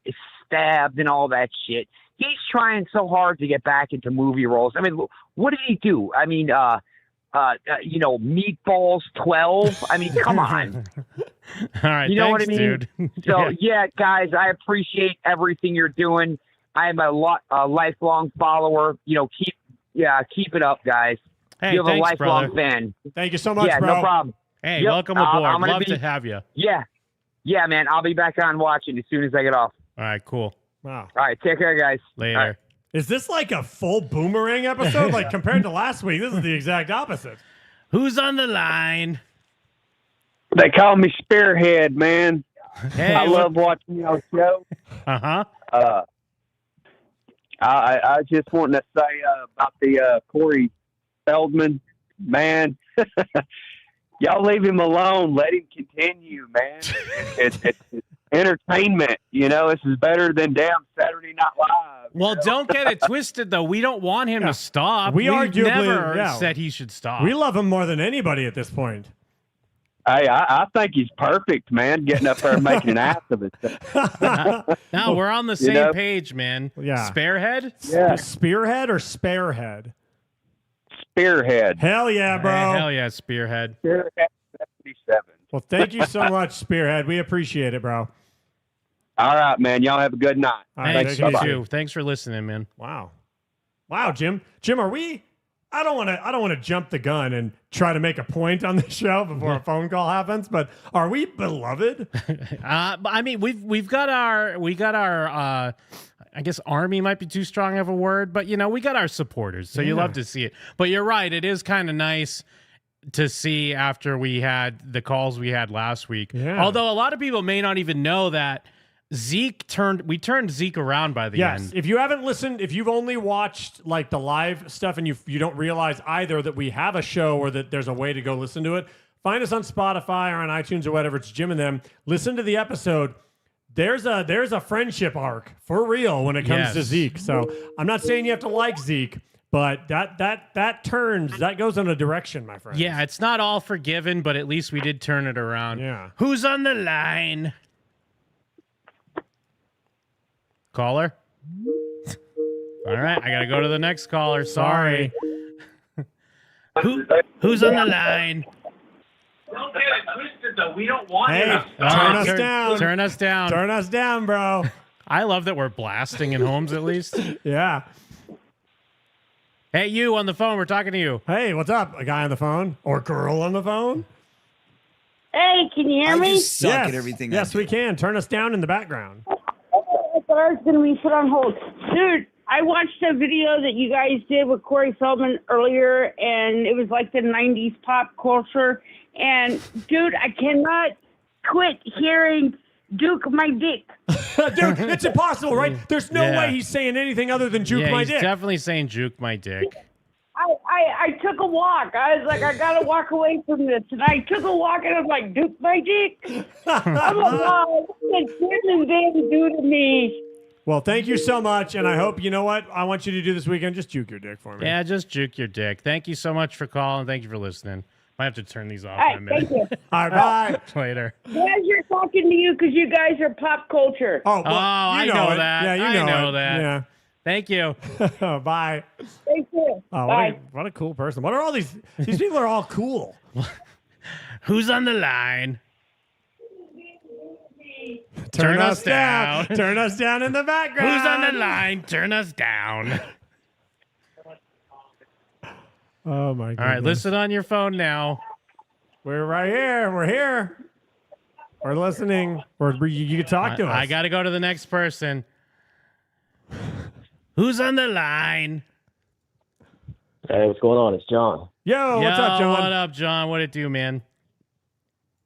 stabbed and all that shit, he's trying so hard to get back into movie roles. I mean, what did he do? I mean, Meatballs 12. I mean, come on. All right. You know what I thanks, mean? dude. So yeah, guys, I appreciate everything you're doing. I am a lifelong follower. Keep it up, guys. Hey, you have thanks, a lifelong brother. fan. Thank you so much, yeah, bro. no problem. Hey, Yep, welcome aboard. I'm gonna Love to have you. Yeah, man. I'll be back on watching as soon as I get off. All right, cool. Wow. All right, take care, guys. Later. All right. Is this like a full boomerang episode? Like compared to last week, this is the exact opposite. Who's on the line? They call me Spearhead, man. Hey, I love watching your show. Uh-huh. I just want to say about the Corey Feldman, man. Y'all leave him alone. Let him continue, man. It's entertainment. This is better than damn Saturday Night Live. Well, don't get it twisted, though. We don't want him to stop. We We've arguably never said he should stop. We love him more than anybody at this point. Hey, I think he's perfect, man, getting up there and making an ass of it. No, we're on the same page, man. Yeah. Sparehead? Yeah. Spearhead or Sparehead? Spearhead. Hell yeah, bro. Hey, hell yeah, Spearhead. Spearhead 77. Well, thank you so much, Spearhead. We appreciate it, bro. All right, man. Y'all have a good night. Thanks, you Bye-bye. too. Thanks for listening, man. Wow, Jim. Jim, are we? I don't want to jump the gun and try to make a point on the show before a phone call happens. But are we beloved? I mean, we got our. I guess army might be too strong of a word, but we got our supporters, so you love to see it. But you're right; it is kind of nice to see after we had the calls we had last week. Yeah. Although a lot of people may not even know that we turned Zeke around by the end. Yes. If you haven't listened, if you've only watched like the live stuff and you don't realize either that we have a show or that there's a way to go listen to it, find us on Spotify or on iTunes or whatever. It's Jim and them. Listen to the episode. There's a friendship arc for real when it comes to Zeke. So I'm not saying you have to like Zeke, but that goes in a direction, my friend. Yeah, it's not all forgiven, but at least we did turn it around. Yeah. Who's on the line? Caller? All right, I got to go to the next caller. Sorry. Who's on the line? Don't get it twisted, though. We don't want Hey, him. turn us down. Turn us down. Turn us down, bro. I love that we're blasting in homes at least. Yeah. Hey, you on the phone. We're talking to you. Hey, what's up? A guy on the phone or girl on the phone? Hey, can you hear me? Yes, yes, we can. Turn us down in the background. I thought I was going to be put on hold. Dude, I watched a video that you guys did with Corey Feldman earlier, and it was like the 90s pop culture. And, dude, I cannot quit hearing Duke my dick. Dude, it's impossible, right? There's no way he's saying anything other than juke my he's dick. definitely saying juke my dick. I took a walk. I was like, I got to walk away from this. And I took a walk, and I was like, Duke my dick? I'm like, wow, what did Jim and Dan do to me? Well, thank you so much, and I hope, you know what, I want you to do this weekend. Just juke your dick for me. Yeah, just juke your dick. Thank you so much for calling. Thank you for listening. Might have to turn these off All in a right, minute. thank you. All right, bye. Later. Pleasure talking to you because you guys are pop culture. Oh, well, I know that. Yeah, you I know it. that. Yeah. Thank you. Bye. Thank you. Oh, Bye. what a cool person. What are all these? These people are all cool. Who's on the line? Turn us down. Turn us down in the background. Who's on the line? Turn us down. Oh, my goodness. All right, listen on your phone now. We're right here. We're here. We're listening. You can talk to us. I got to go to the next person. Who's on the line? Hey, what's going on? It's John. Yo, what's up, John? What up, John? What it do, man?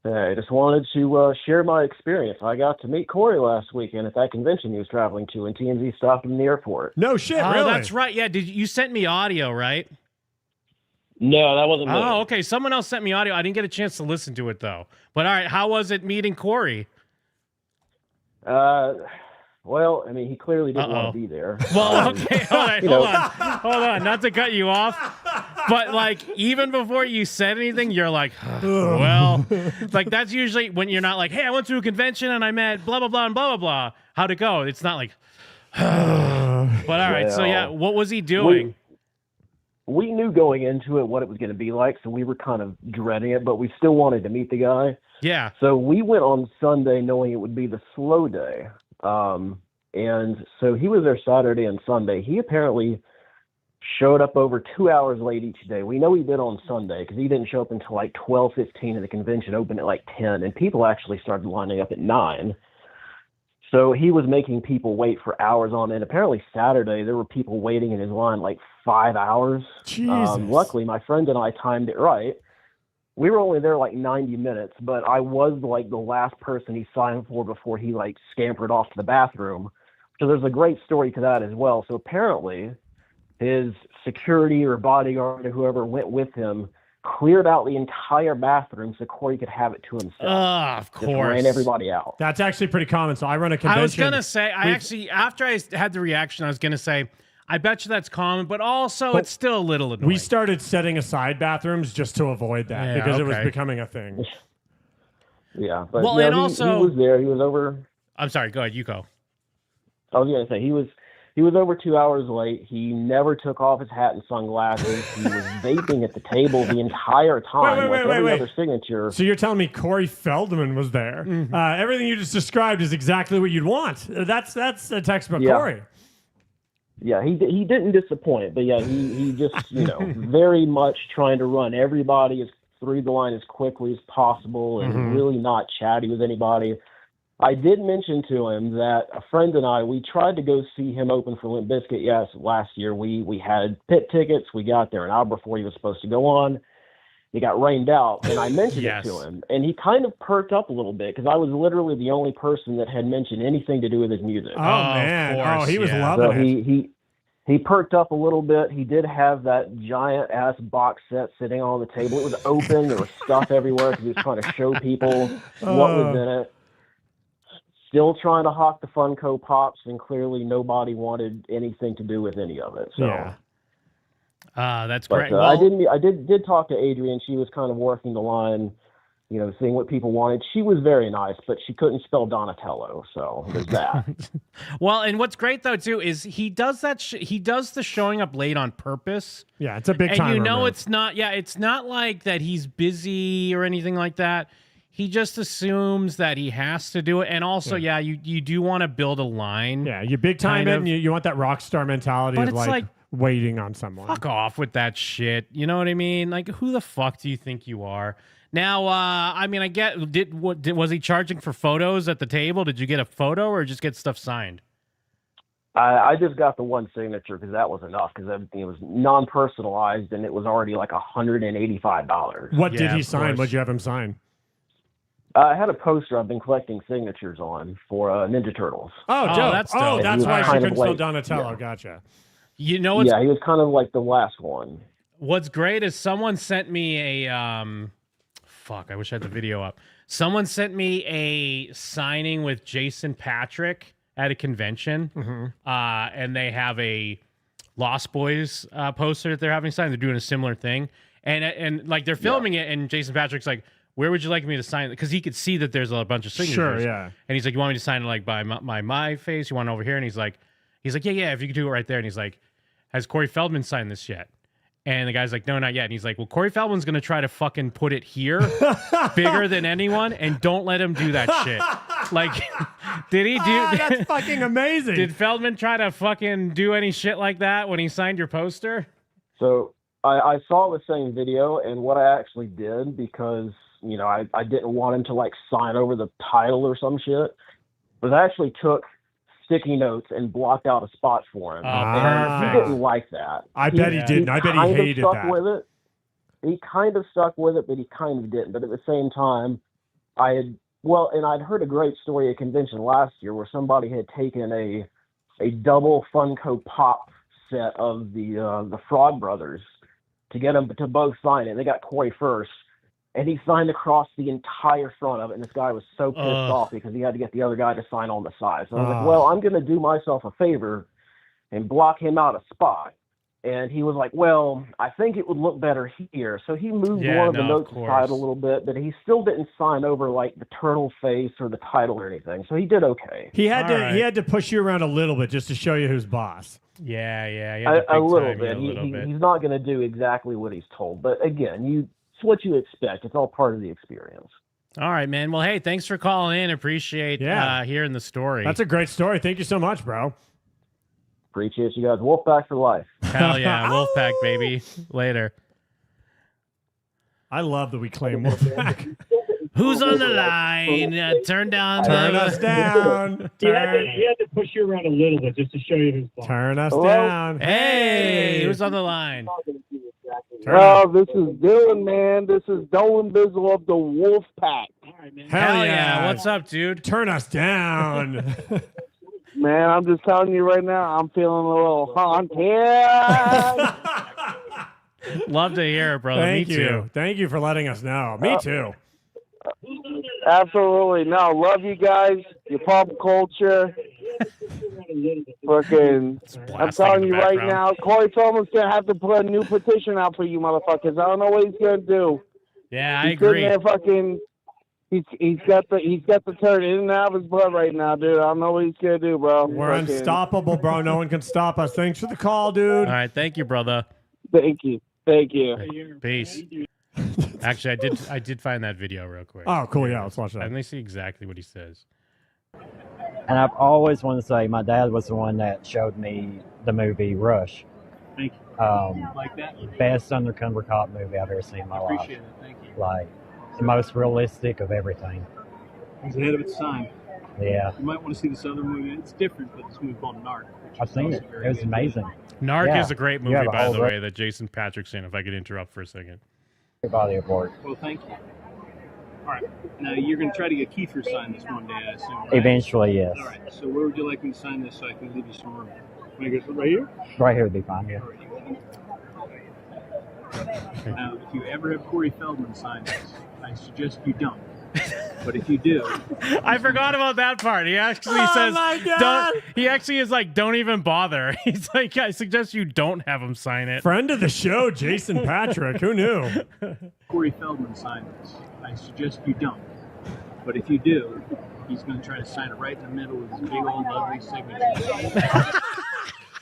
Hey, I just wanted to share my experience. I got to meet Corey last weekend at that convention he was traveling to, and TMZ stopped him in the airport. No shit, Oh, really? that's right. Yeah, you sent me audio, right? No, that wasn't me. Oh, okay. Someone else sent me audio. I didn't get a chance to listen to it, though. But all right, how was it meeting Corey? Well, I mean, he clearly didn't want to be there. Well, okay, hold on. Not to cut you off, but like even before you said anything, you're like, well, like that's usually when you're not like, hey, I went to a convention and I met blah blah blah and blah blah blah. How'd it go? It's not like, but all right. So yeah, what was he doing? We knew going into it what it was going to be like, so we were kind of dreading it, but we still wanted to meet the guy. Yeah. So we went on Sunday knowing it would be the slow day. And so he was there Saturday and Sunday. He apparently showed up over 2 hours late each day. We know he did on Sunday because he didn't show up until like 12:15 and the convention opened at like 10, and people actually started lining up at 9. So he was making people wait for hours on end. Apparently Saturday there were people waiting in his line like 5 hours. Jesus. Luckily my friend and I timed it right. We were only there like 90 minutes, but I was like the last person he signed for before he like scampered off to the bathroom. So there's a great story to that as well. So apparently his security or bodyguard or whoever went with him cleared out the entire bathroom so Corey could have it to himself. Of Just course. ran everybody out. That's actually pretty common. So I run a convention. I was gonna say, after I had the reaction, I was gonna say, I bet you that's common, but also it's still a little annoying. We started setting aside bathrooms just to avoid that because it was becoming a thing. Yeah, but well, no, and he also was there. He was over. I'm sorry. Go ahead. You go. I was going to say he was over 2 hours late. He never took off his hat and sunglasses. He was vaping at the table the entire time. Every other signature. So you're telling me Corey Feldman was there? Mm-hmm. Everything you just described is exactly what you'd want. That's a textbook Corey. Yeah, he didn't disappoint, but yeah, he just very much trying to run everybody through the line as quickly as possible and really not chatty with anybody. I did mention to him that a friend and I, we tried to go see him open for Limp Bizkit. Yes, last year we had pit tickets. We got there an hour before he was supposed to go on. He got rained out, and I mentioned it to him, and he kind of perked up a little bit because I was literally the only person that had mentioned anything to do with his music. Oh man! He was loving it. He perked up a little bit. He did have that giant ass box set sitting on the table. It was open. There was stuff everywhere because he was trying to show people what was in it. Still trying to hawk the Funko Pops, and clearly nobody wanted anything to do with any of it. So. Yeah. That's But, great. I did talk to Adrienne. She was kind of working the line, seeing what people wanted. She was very nice, but she couldn't spell Donatello, so there's that. Well, and what's great though too is he does that. He does the showing up late on purpose. Yeah, it's a big time. And it's not. Yeah, it's not like that he's busy or anything like that. he just assumes that he has to do it. And also, you do want to build a line. Yeah, you big time it, and you want that rock star mentality But of it's like waiting on someone. Fuck off with that shit. You know what I mean? Like, who the fuck do you think you are? Now, I mean, I get, was he charging for photos at the table? Did you get a photo or just get stuff signed? I just got the one signature because that was enough because everything was non-personalized and it was already like $185. What did he sign? What'd you have him sign? I had a poster I've been collecting signatures on for Ninja Turtles. Oh, dope. That's dope. Oh, that's why she couldn't like, spell Donatello. Gotcha. You know what's... Yeah, he was kind of like the last one. What's great is someone sent me a... Fuck, I wish I had the video up. Someone sent me a signing with Jason Patrick at a convention, and they have a Lost Boys poster that they're having signed. They're doing a similar thing, and like they're filming it, and Jason Patrick's like, "Where would you like me to sign it?" Because he could see that there's a bunch of signatures. Sure, yeah. And he's like, "You want me to sign it like by my face? You want it over here?" And he's like, "Yeah, if you could do it right there." And he's like, "Has Corey Feldman signed this yet?" And the guy's like, "No, not yet." And he's like, "Well, Corey Feldman's going to try to fucking put it here bigger than anyone, and don't let him do that shit." Like, did he do... that's fucking amazing. Did Feldman try to fucking do any shit like that when he signed your poster? So I saw the same video, and what I actually did, because, you know, I didn't want him to, like, sign over the title or some shit, was I actually took sticky notes and blocked out a spot for him. And he didn't like that. I bet he didn't. I bet he hated stuck that. With it. He kind of stuck with it, but he kind of didn't. But at the same time, I'd heard a great story at a convention last year where somebody had taken a double Funko Pop set of the Frog Brothers to get them to both sign it. They got Corey first, and he signed across the entire front of it, and this guy was so pissed off because he had to get the other guy to sign on the side. So I was like, well, I'm going to do myself a favor and block him out a spot. And he was like, well, I think it would look better here. So he moved one of the notes aside a little bit, but he still didn't sign over like the turtle face or the title or anything. So he did okay. He had to push you around a little bit just to show you who's boss. Yeah. A little bit. He's not going to do exactly what he's told. But again, it's what you expect. It's all part of the experience. All right, man. Well, hey, thanks for calling in. Appreciate hearing the story. That's a great story. Thank you so much, bro. Appreciate you guys. Wolfpack for life. Hell yeah. Wolfpack, baby. Later. I love that we claim Wolfpack. Who's on the line? Turn us down. He had to push you around a little bit just to show you who's boss. Turn us down. Hey, who's on the line? This is Dylan, man. This is Dolan Bizzle of the Wolfpack. Hell yeah. What's up, dude? Turn us down. Man, I'm just telling you right now, I'm feeling a little haunted. Love to hear it, brother. Thank Me you. too. Thank you for letting us know. Me too. Absolutely. No, love you guys. Your pop culture. Fucking, I'm telling you right now, Corey Feldman's going to have to put a new petition out for you motherfuckers. I don't know what he's going to do. Yeah, I agree. There fucking... He's got the turd in and out of his blood right now, dude. I don't know what he's gonna do, bro. We're unstoppable, bro. No one can stop us. Thanks for the call, dude. All right, thank you, brother. Thank you. Peace. Actually, I did find that video real quick. Oh, cool. Yeah, let's watch that. Let me see exactly what he says. And I've always wanted to say my dad was the one that showed me the movie Rush. Thank you. Like that? Best undercover cop movie I've ever seen in my life. Appreciate it. Thank you. Like, the most realistic of everything. He's ahead of its time. Yeah. You might want to see this other movie. It's different, but this movie called Narc. I've seen it. It was amazing. Narc is a great movie, by the way, that Jason Patrick's in, if I could interrupt for a second. Body of work. Well, thank you. All right. Now, you're going to try to get Kiefer signed this one day, I assume, right? Eventually, yes. All right. So where would you like me to sign this so I can leave you some room? Can I get it right here? Right here would be fine, yeah. Now, if you ever have Corey Feldman sign this, I suggest you don't. But if you do, I forgot about that part. He actually says, "Don't." He actually is like, "Don't even bother." He's like, "I suggest you don't have him sign it." Friend of the show, Jason Patrick. Who knew? Corey Feldman signed this. I suggest you don't. But if you do, he's going to try to sign it right in the middle with his big old lovely signature.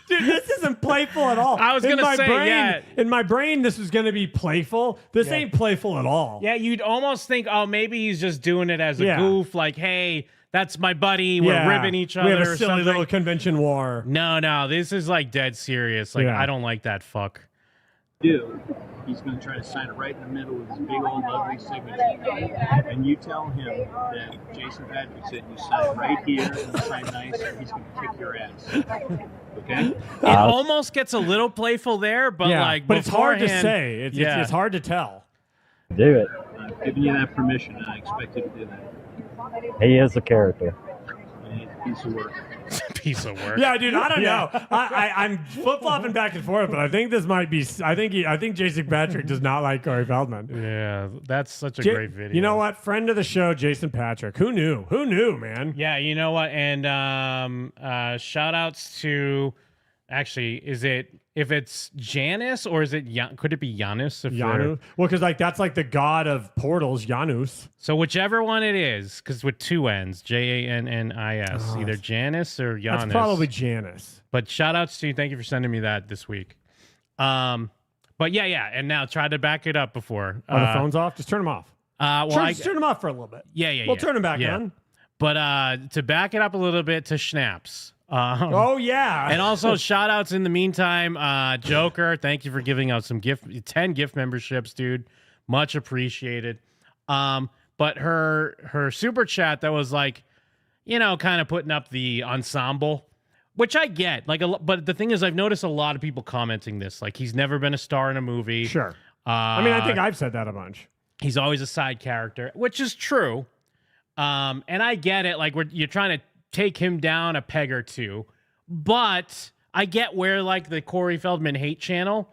Dude, Dude, this isn't playful at all. I was going to say, yeah. In my brain, this was going to be playful. This ain't playful at all. Yeah, you'd almost think, oh, maybe he's just doing it as a goof. Like, hey, that's my buddy. We're ribbing each other. We have a or silly something. little convention war. No, this is like dead serious. Like, I don't like that fuck. Do. He's going to try to sign it right in the middle with his big old lovely signature. And you tell him that Jason Patrick said you sign right here and sign nice, or he's going to kick your ass. Okay? It almost gets a little playful there, but but it's hard to say. It's hard to tell. Do it. I've given you that permission, and I expect you to do that. He is a character. Piece of work. Piece of work. Yeah, dude. I don't know. I'm flip flopping back and forth, but I think this might be. I think Jason Patrick does not like Corey Feldman. Yeah, that's such a great video. You know what? Friend of the show, Jason Patrick. Who knew? Who knew, man? Yeah, you know what? And shout outs to. Actually, if it's Janus or is it could it be Janus? Janus. Well, because that's like the god of portals, Janus. So whichever one it is, because with two N's, Jannis, either Janus or Janus. That's probably Janus. But shout outs to you. Thank you for sending me that this week. But yeah. And now try to back it up before. Are the phones off? Just turn them off. Just turn them off for a little bit. Yeah. We'll turn them back on. But to back it up a little bit to Schnapps. Oh yeah, and also shout outs in the meantime, Joker. Thank you for giving out some 10 gift memberships, dude. Much appreciated. But her super chat that was like, kind of putting up the ensemble, which I get. But the thing is, I've noticed a lot of people commenting this. Like, he's never been a star in a movie. Sure. I mean, I think I've said that a bunch. He's always a side character, which is true. And I get it. Like, you're trying to take him down a peg or two, but I get where the Corey Feldman hate channel.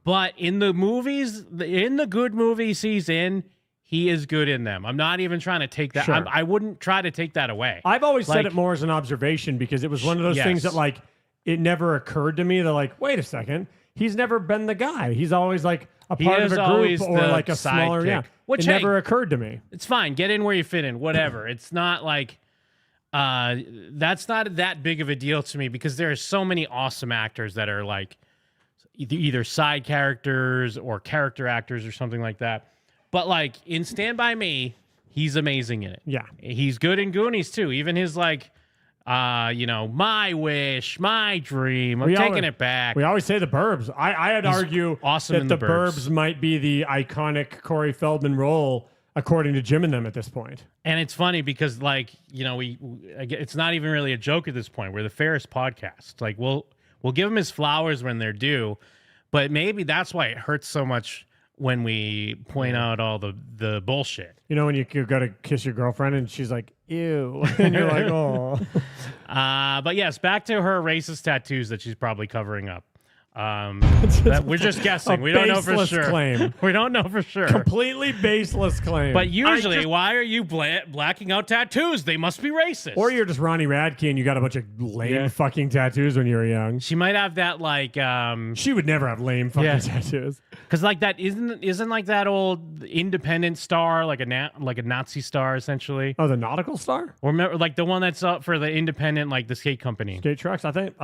But in the movies, in the good movies he's in, he is good in them. I'm not even trying to take that. Sure. I wouldn't try to take that away. I've always said it more as an observation because it was one of those things that it never occurred to me that wait a second, he's never been the guy. He's always a part of a group or a smaller. Yeah, which never occurred to me. It's fine. Get in where you fit in. Whatever. It's not that's not that big of a deal to me because there are so many awesome actors that are either side characters or character actors or something like that. But in Stand By Me, he's amazing in it. Yeah. He's good in Goonies too. Even his my wish, my dream. I'm taking it back. We always say The Burbs. I'd argue awesome that The Burbs might be the iconic Corey Feldman role according to Jim and them at this point. And it's funny because it's not even really a joke at this point. We're the fairest podcast. We'll give him his flowers when they're due, but maybe that's why it hurts so much when we point out all the bullshit. When you go to kiss your girlfriend and she's like, ew. And you're like, oh. But yes, back to her racist tattoos that she's probably covering up. We're just guessing. We don't know for sure. Claim. We don't know for sure. Completely baseless claim. But usually, why are you blacking out tattoos? They must be racist. Or you're just Ronnie Radke and you got a bunch of lame fucking tattoos when you were young. She might have that She would never have lame fucking tattoos. Because that isn't that old independent star like a Nazi star essentially. Oh, the nautical star? Or remember the one that's up for the independent the skate company. Skate trucks, I think.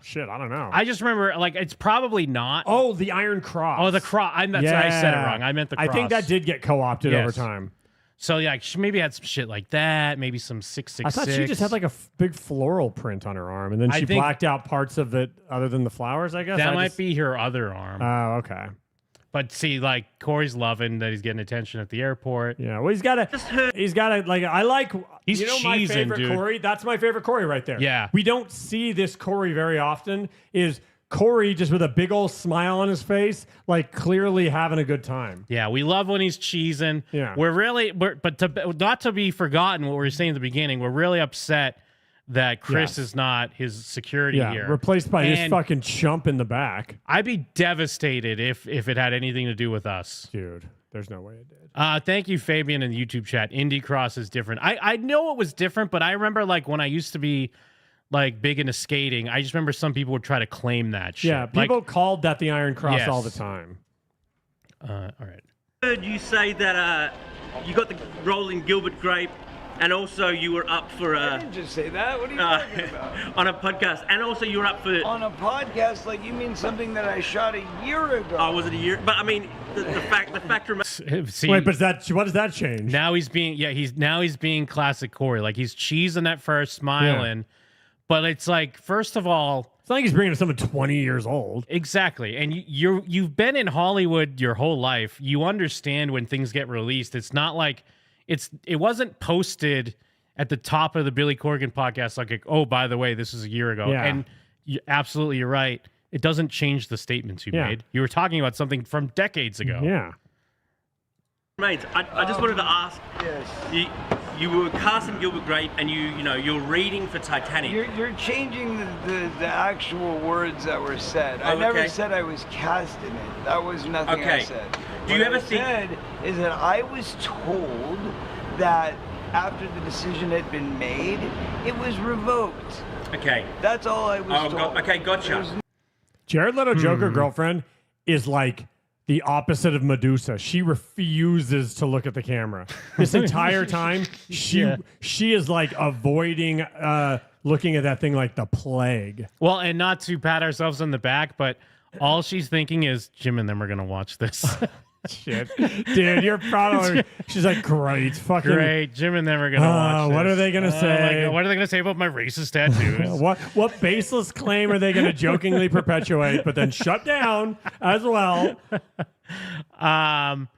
Shit, I don't know. I just remember it's probably not. Oh, the Iron Cross. Oh, the cross. I said it wrong. I meant the cross. I think that did get co-opted over time. So she maybe had some shit like that. Maybe some 666. I thought she just had a big floral print on her arm, and then she blacked out parts of it other than the flowers. I guess that might be her other arm. Oh, okay. But see, Corey's loving that he's getting attention at the airport. Yeah, well, he's got to. I like. He's my cheesing, favorite dude. Corey. That's my favorite Corey right there. Yeah, we don't see this Corey very often. Is Corey just with a big old smile on his face, clearly having a good time. Yeah, we love when he's cheesing. Yeah, not to be forgotten what we were saying at the beginning, we're really upset that Chris is not his security here. Replaced by his fucking chump in the back. I'd be devastated if it had anything to do with us. Dude, there's no way it did. Thank you, Fabian, in the YouTube chat. Indy Cross is different. I know it was different, but I remember when I used to be big into skating, I just remember some people would try to claim that shit. Yeah, people called that the Iron Cross all the time. All right. I heard you say that you got the role in Gilbert Grape and also you were up for I didn't just say that. What are you talking about? on a podcast, and also you were up for On a podcast, like you mean something that I shot a year ago. Oh, was it a year? But I mean, the fact remains. See, Wait, but what does that change? Now he's being classic Corey. Like he's cheesing at first, smiling, but it's like, first of all, it's not like he's bringing someone 20 years old. Exactly, and you've been in Hollywood your whole life. You understand when things get released. It's not like it wasn't posted at the top of the Billy Corgan podcast like, oh, by the way, this is a year ago. Yeah. And you're right. It doesn't change the statements you made. You were talking about something from decades ago. Yeah. Remains. I just wanted to ask. Yes. You were casting Gilbert Grape, and you're reading for Titanic. You're changing the actual words that were said. I never said I was cast in it. That was nothing I said. Do you ever think? What I said is that I was told that after the decision had been made, it was revoked. Okay. That's all I was told. Okay, gotcha. Jared Leto Joker girlfriend is like the opposite of Medusa. She refuses to look at the camera. This entire time, she is like avoiding looking at that thing like the plague. Well, and not to pat ourselves on the back, but all she's thinking is, Jim and them are going to watch this. Shit. Dude, you're probably... She's like, great. Fucking... Great. Jim and them are going to watch this. What are they going to say? What are they going to say about my racist tattoos? What baseless claim are they going to jokingly perpetuate, but then shut down as well? And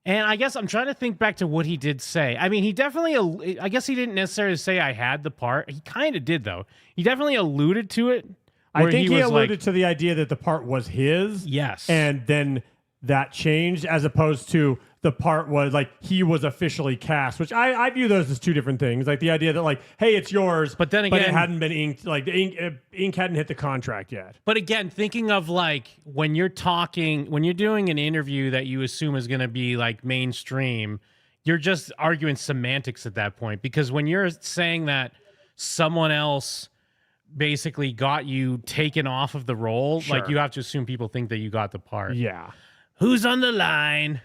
I guess I'm trying to think back to what he did say. I mean, he definitely... I guess he didn't necessarily say I had the part. He kind of did, though. He definitely alluded to it. I think he alluded to the idea that the part was his. Yes. And then that changed, as opposed to the part was like he was officially cast, which I view those as two different things. Like the idea that like, hey, it's yours, but then again, but it hadn't been inked. Like the ink hadn't hit the contract yet. But again, thinking of like when you're doing an interview that you assume is going to be like mainstream, you're just arguing semantics at that point. Because when you're saying that someone else basically got you taken off of the role, like you have to assume people think that you got the part. Yeah. Who's on the line?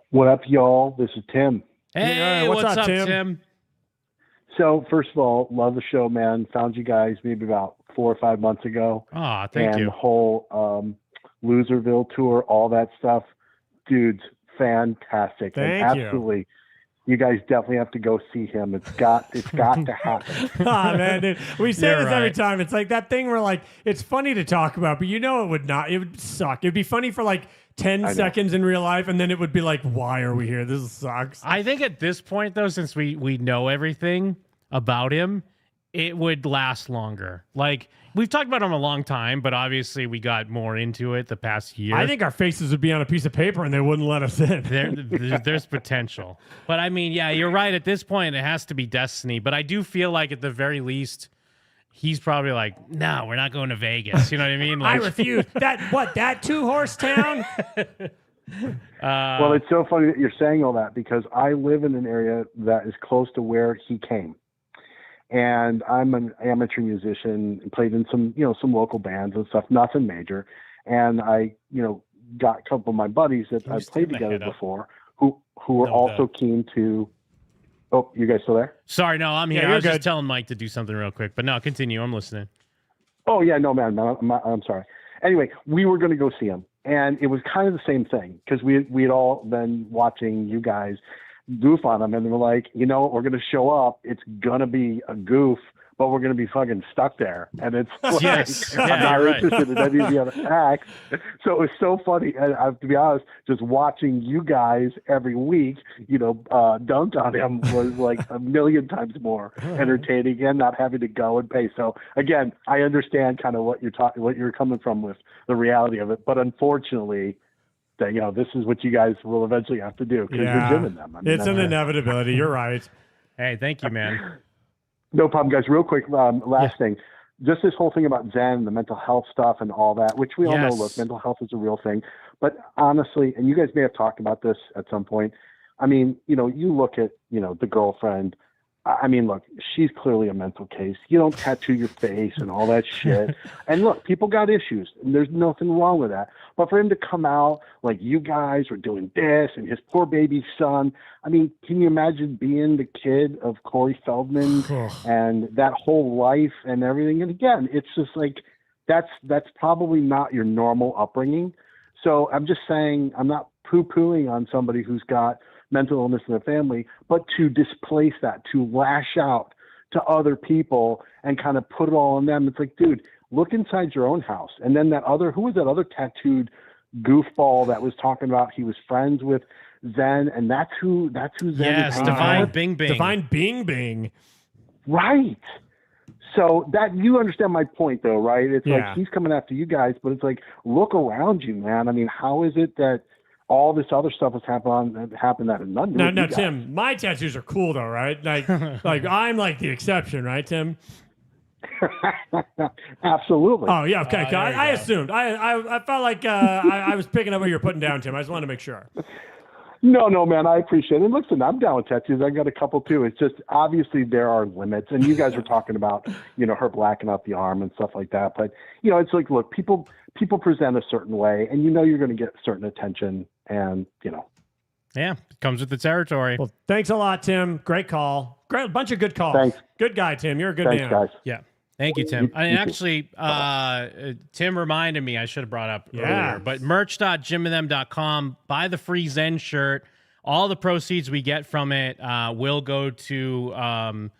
What up, y'all? This is Tim. Hey, what's up, Tim? So, first of all, love the show, man. Found you guys maybe about 4 or 5 months ago. Ah, thank you. And the whole Loserville tour, all that stuff. Dude's fantastic. Thank you. Absolutely. You guys definitely have to go see him. It's got to happen. Man, dude, we say this every time. It's like that thing where like it's funny to talk about, but you know it would suck. It'd be funny for like 10 seconds in real life, and then it would be like, why are we here? This sucks. I think at this point, though, since we know everything about him, it would last longer. Like, we've talked about him a long time, but obviously we got more into it the past year. I think our faces would be on a piece of paper and they wouldn't let us in. There's potential. But I mean, yeah, you're right. At this point, it has to be destiny. But I do feel like at the very least, he's probably like, no, we're not going to Vegas. You know what I mean? Like, I refuse. That two-horse town? Well, it's so funny that you're saying all that because I live in an area that is close to where he came. And I'm an amateur musician and played in some local bands and stuff, nothing major. And I, got a couple of my buddies that I've played together before who were also keen to. Oh, you guys still there? Sorry, no, I'm here. Yeah, I was good. just telling Mike to do something real quick, but no, continue. I'm listening. Oh yeah, no man, I'm sorry. Anyway, we were going to go see him, and it was kind of the same thing because we had all been watching you guys goof on him, and they were like, we're going to show up. It's going to be a goof, but we're going to be fucking stuck there. And it's like, I'm not interested in any of the other acts. So it was so funny. And to be honest, just watching you guys every week, dunk on him was like a million times more entertaining and not having to go and pay. So again, I understand kind of what you're coming from with the reality of it. But unfortunately, that this is what you guys will eventually have to do because you're Jim and them. I mean, it's an inevitability. You're right. Hey, thank you, man. No problem, guys. Real quick, last thing. Just this whole thing about Zen, the mental health stuff and all that, which we all know, look, mental health is a real thing. But honestly, and you guys may have talked about this at some point, I mean, you look at, the girlfriend, I mean, look, she's clearly a mental case. You don't tattoo your face and all that shit. And look, people got issues, and there's nothing wrong with that. But for him to come out like you guys were doing this and his poor baby son, I mean, can you imagine being the kid of Corey Feldman and that whole life and everything? And again, it's just like that's probably not your normal upbringing. So I'm just saying, I'm not poo-pooing on somebody who's got mental illness in their family, but to displace that, to lash out to other people and kind of put it all on them. It's like, dude, look inside your own house. And then who was that other tattooed goofball that was talking about he was friends with Zen, and that's who Zen Yes, is. Divine Bing Bing. Divine Bing Bing. Right. So that you understand my point though, right? It's Yeah. like he's coming after you guys, but it's like, look around you, man. I mean, how is it that all this other stuff has happened that had nothing to do with No, you guys? Tim, my tattoos are cool though, right? Like I'm like the exception, right, Tim? Absolutely. Oh yeah, okay. there I you assumed. I felt like I was picking up what you were putting down, Tim. I just wanted to make sure. No, man, I appreciate it. And listen, I'm down with tattoos. I got a couple too. It's just obviously there are limits, and you guys were talking about, her blacking out the arm and stuff like that. But it's like, look, people present a certain way, and you're going to get certain attention, and Yeah, comes with the territory. Well, thanks a lot, Tim. Great call. Great, bunch of good calls. Thanks. Good guy, Tim. You're a good Thanks, man. guys. Yeah. Thank you, Tim. And actually, Tim reminded me, I should have brought up earlier, but merch.jimandthem.com, buy the free Zen shirt. All the proceeds we get from it will go to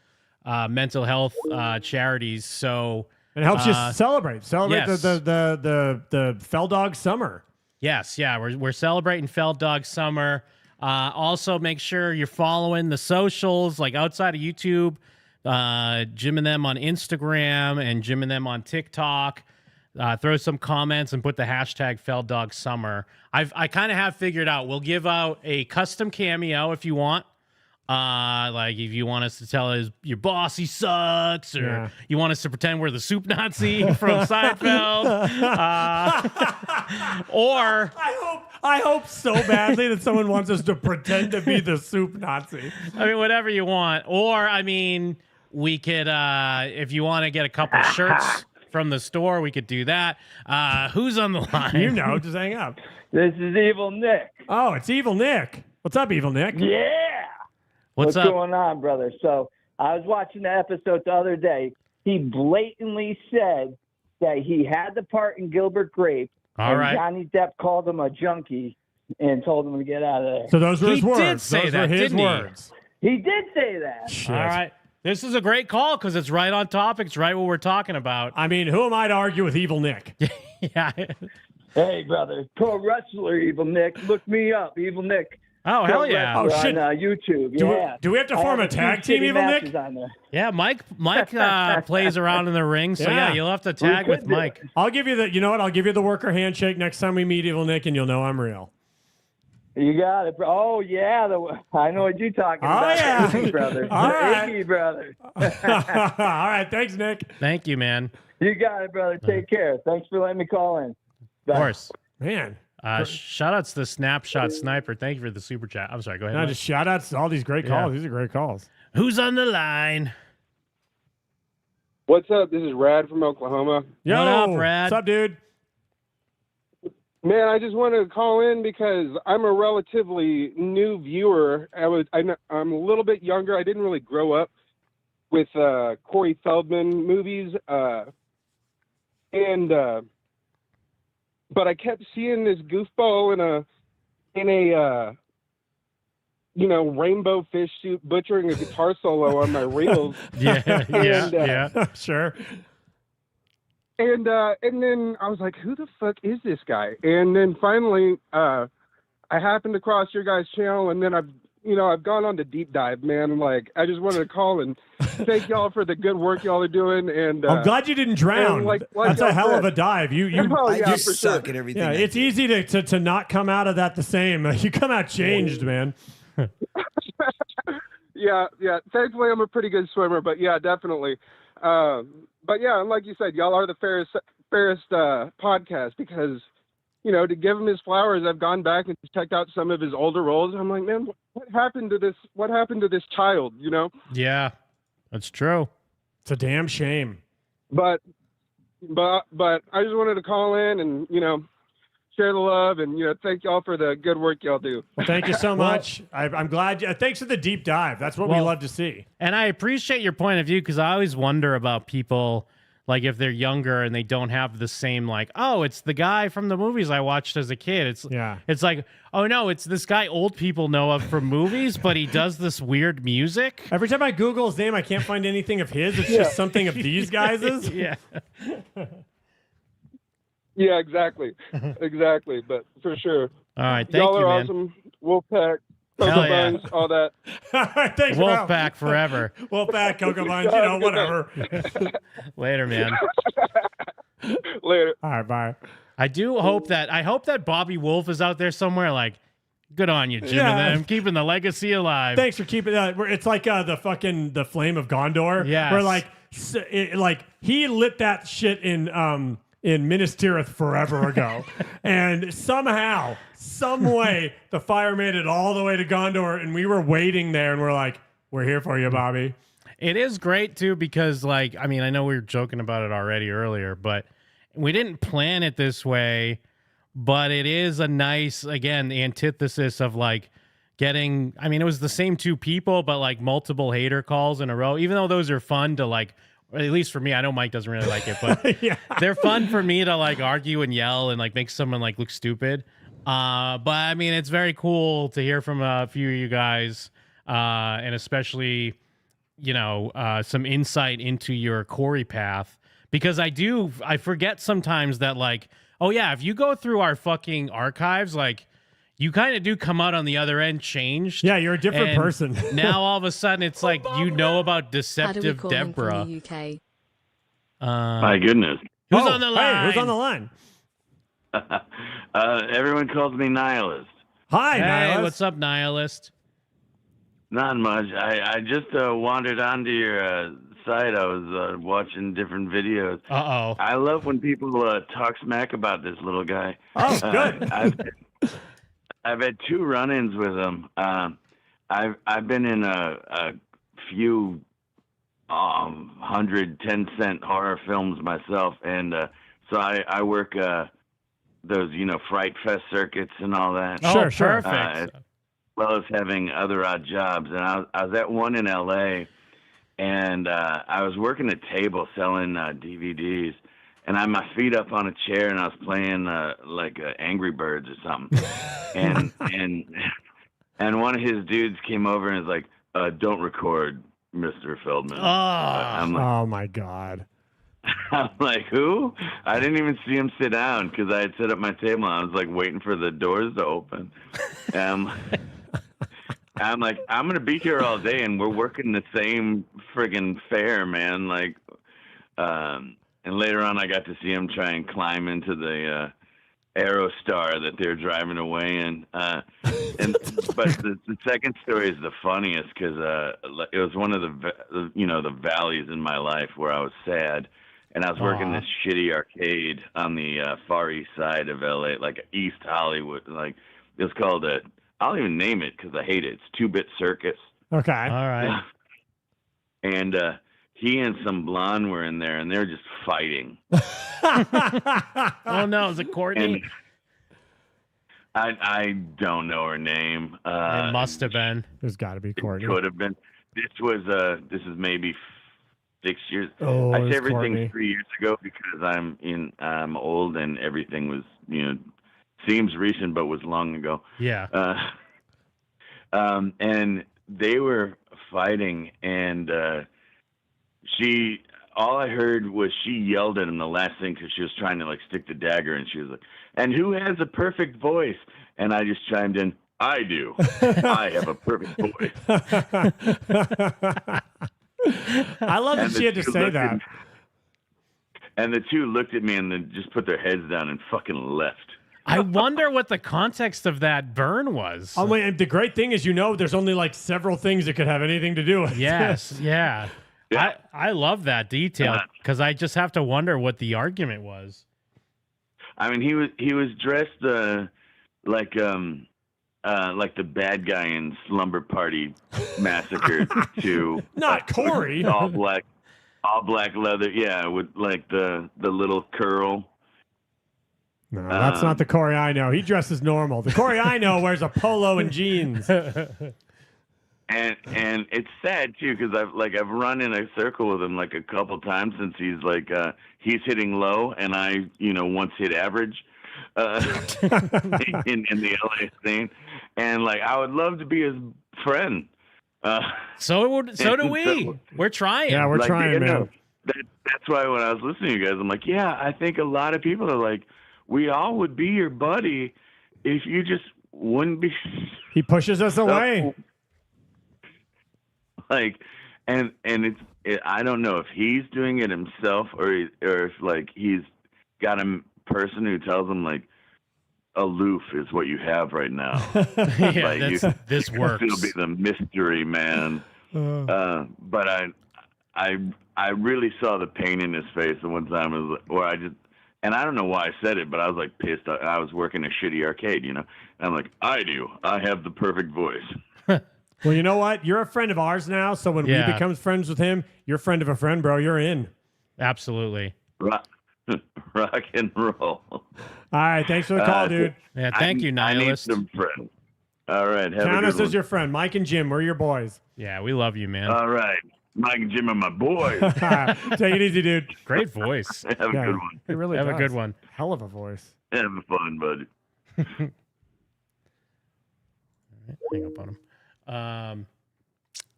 mental health charities. So It helps you celebrate yes. the Fell Dog Summer. Yes, yeah, we're celebrating Fell Dog Summer. Also, make sure you're following the socials, like outside of YouTube. Jim and Them on Instagram and Jim and Them on TikTok. Throw some comments and put the hashtag FeldDogSummer. I kind of have figured out. We'll give out a custom cameo if you want. Like if you want us to tell your boss he sucks, or you want us to pretend we're the soup Nazi from Seinfeld, or I hope so badly that someone wants us to pretend to be the soup Nazi. I mean, whatever you want. Or I mean, we could if you want to get a couple shirts from the store, we could do that. Who's on the line? Just hang up. This is Evil Nick. Oh, it's Evil Nick. What's up, Evil Nick? Yeah. What's up? Going on, brother? So I was watching the episode the other day. He blatantly said that he had the part in Gilbert Grape, All right. Johnny Depp called him a junkie and told him to get out of there. So those were his words. He did say that, didn't he? He did say that. Shit. All right. This is a great call because it's right on topic. It's right what we're talking about. I mean, who am I to argue with Evil Nick? Yeah. Hey, brother, pro wrestler, Evil Nick. Look me up, Evil Nick. Oh, hell yeah. Oh, shit. On YouTube, Do we have to form a tag team, Evil Nick? Yeah, Mike plays around in the ring, so yeah, you'll have to tag with Mike. I'll give you I'll give you the worker handshake next time we meet Evil Nick, and you'll know I'm real. You got it, bro. Oh, yeah. I know what you're talking about. Yeah. Iggy brother. All right. Iggy brother. All right. Thanks, Nick. Thank you, man. You got it, brother. Take care. Thanks for letting me call in. Of course. Man. Shout outs to Snapshot Sniper. Thank you for the super chat. I'm sorry. Go ahead. No, Mike. just shout outs to all these great calls. Yeah. These are great calls. Who's on the line? What's up? This is Rad from Oklahoma. Yo, what up, Rad? What's up, dude? Man, I just wanted to call in because I'm a relatively new viewer. I'm a little bit younger. I didn't really grow up with Corey Feldman movies, but I kept seeing this goofball in a rainbow fish suit butchering a guitar solo on my reels. Yeah, sure. And then I was like, who the fuck is this guy? And then finally, I happened across your guys' channel, and then I've gone on to deep dive, man. Like, I just wanted to call and thank y'all for the good work y'all are doing. And I'm glad you didn't drown. That's a hell of a dive. I suck at everything. Yeah, I it's do. easy to not come out of that the same. You come out changed, man. Yeah. Thankfully, I'm a pretty good swimmer, but yeah, definitely. But yeah, and like you said, y'all are the fairest podcast because to give him his flowers, I've gone back and checked out some of his older roles. I'm like, man, what happened to this? What happened to this child? Yeah, that's true. It's a damn shame. But I just wanted to call in and share the love and thank y'all for the good work y'all do. Well, thank you so much. I'm glad. Thanks for the deep dive. That's what we love to see. And I appreciate your point of view because I always wonder about people, like if they're younger and they don't have the same it's the guy from the movies I watched as a kid. It's like, oh no, it's this guy old people know of from movies, but he does this weird music. Every time I Google his name, I can't find anything of his. It's just something of these guys'. Yeah. Yeah, exactly. But for sure. All right, thank y'all you, are man. awesome. Wolfpack, Cocoa Hell yeah. Buns, all that. Thanks, Wolfpack forever. Wolfpack, Cocoa Buns, whatever. Later, man. Later. All right, bye. I hope that Bobby Wolf is out there somewhere. Good on you, Jim and them, keeping the legacy alive. Thanks for keeping that. It's like the flame of Gondor. Yes. Where he lit that shit in Minas Tirith forever ago, and somehow, some way, the fire made it all the way to Gondor, and we were waiting there, and we're here for you, Bobby. It is great too because, I know we were joking about it already earlier, but we didn't plan it this way. But it is a nice, again, antithesis of getting. It was the same two people, but multiple hater calls in a row. Even though those are fun to at least for me, I know Mike doesn't really like it, but they're fun for me to argue and yell and make someone look stupid. But it's very cool to hear from a few of you guys, and especially, some insight into your Corey path, because I forget sometimes that oh yeah, if you go through our fucking archives, you kind of do come out on the other end changed. Yeah, you're a different person. Now all of a sudden it's about How do we deceptive call him Deborah. from the UK? My goodness. Who's on the line? Hey, who's on the line? Everyone calls me Nihilist. Hi, Hey, Nihilist. what's up, Nihilist? Not much. I just wandered onto your site. I was watching different videos. Uh-oh. I love when people talk smack about this little guy. Oh, good. I've had 2 run-ins with him. I've been in a few 110-cent horror films myself, and so I work those Fright Fest circuits and all that. Oh, sure. Perfect. As well as having other odd jobs, and I was at one in L.A. and I was working a table selling DVDs, and I had my feet up on a chair, and I was playing Angry Birds or something, and one of his dudes came over and was like, "Don't record, Mr. Feldman." Oh my God. I'm like, who? I didn't even see him sit down because I had set up my table. I was waiting for the doors to open. I'm like, I'm going to be here all day, and we're working the same friggin' fair, man. And later on, I got to see him try and climb into the Aerostar that they're driving away in. But the second story is the funniest because it was one of the valleys in my life where I was sad. And I was working this shitty arcade on the far east side of LA, East Hollywood. It was called I'll even name it because I hate it. It's 2-Bit Circus. Okay. All right. And he and some blonde were in there, and they were just fighting. Oh no, is it Courtney? And I don't know her name. It must have been. There's got to be Courtney. Could have been. This is maybe 6 years. Oh, I it's say everything Courtney. 3 years ago because I'm old and everything was seems recent but was long ago. Yeah. And they were fighting, and all I heard was she yelled at him the last thing because she was trying to stick the dagger, and she was like, "And who has a perfect voice?" And I just chimed in, "I do. I have a perfect voice." I love that she had to say that. And the two looked at me and then just put their heads down and fucking left. I wonder what the context of that burn was. Oh, wait, the great thing is, there's only several things that could have anything to do with Yes, this. yeah. I love that detail because I just have to wonder what the argument was. I mean, he was dressed like the bad guy in Slumber Party Massacre to Not Corey. all black leather. Yeah, with like the little curl. No, that's not the Corey I know. He dresses normal. The Corey I know wears a polo and jeans. And it's sad too because I've run in a circle with him like a couple times since he's hitting low and I once hit average in the LA scene, and like I would love to be his friend. So do we. We're trying. Yeah, we're trying, man. That's why when I was listening to you guys, I'm like, yeah, I think a lot of people are like, we all would be your buddy if you just wouldn't be. He pushes us away. Like, and I don't know if he's doing it himself or if like he's got a person who tells him like aloof is what you have right now. Yeah, like this works. It'll be the mystery man. But I really saw the pain in his face the one time and I don't know why I said it, but I was like pissed. I was working a shitty arcade, and I'm like, I have the perfect voice. Well, you know what? You're a friend of ours now, so when we become friends with him, you're a friend of a friend, bro. You're in. Absolutely. Rock and roll. All right, thanks for the call, dude. Yeah, thank you, Nihilist. I need some friends. All right, have Count a us good as one. your friend. Mike and Jim, we're your boys. Yeah, we love you, man. All right. Mike and Jim are my boys. Take it easy, dude. Great voice. Have a good one. He really Have does. a good one. Hell of a voice. Have fun, buddy. Hang up on him.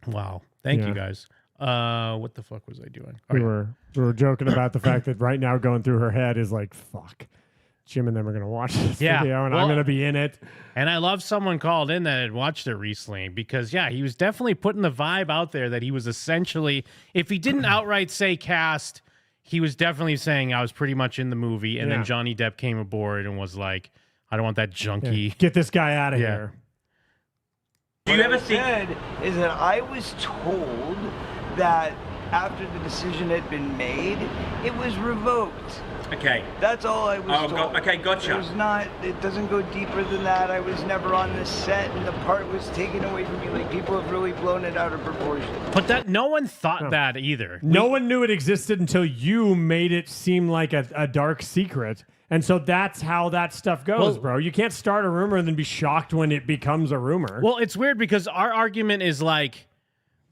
Wow. Thank you guys. What the fuck was I doing? We were joking about the fact that right now going through her head is like, fuck. Jim and them are going to watch this video, and I'm going to be in it. And I love someone called in that had watched it recently because, he was definitely putting the vibe out there that he was essentially, if he didn't outright say cast, he was definitely saying I was pretty much in the movie. And then Johnny Depp came aboard and was like, I don't want that junkie. Yeah. Get this guy out of here. Do you ever said is that I was told that after the decision had been made, it was revoked. Okay. That's all I was told. Okay, gotcha. It doesn't go deeper than that. I was never on the set, and the part was taken away from me. Like, people have really blown it out of proportion. But no one thought that either. No one knew it existed until you made it seem like a dark secret. And so that's how that stuff goes, bro. You can't start a rumor and then be shocked when it becomes a rumor. Well, it's weird because our argument is like,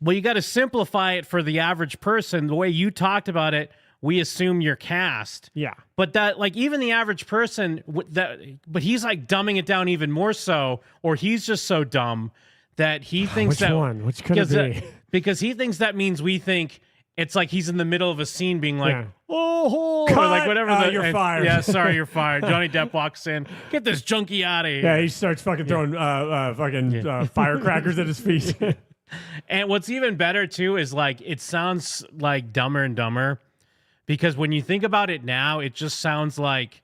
well, you got to simplify it for the average person. The way you talked about it, we assume you're cast. Yeah. But that, like, even the average person, but he's like dumbing it down even more so, or he's just so dumb that he thinks Which one? Which could it be? Because he thinks that means we think it's like he's in the middle of a scene being like, oh, Cut! or like whatever. You're fired. Yeah, sorry, you're fired. Johnny Depp walks in, get this junkie out of here. Yeah, he starts fucking throwing firecrackers at his feet. And what's even better too is like it sounds like Dumber and Dumber, because when you think about it now, it just sounds like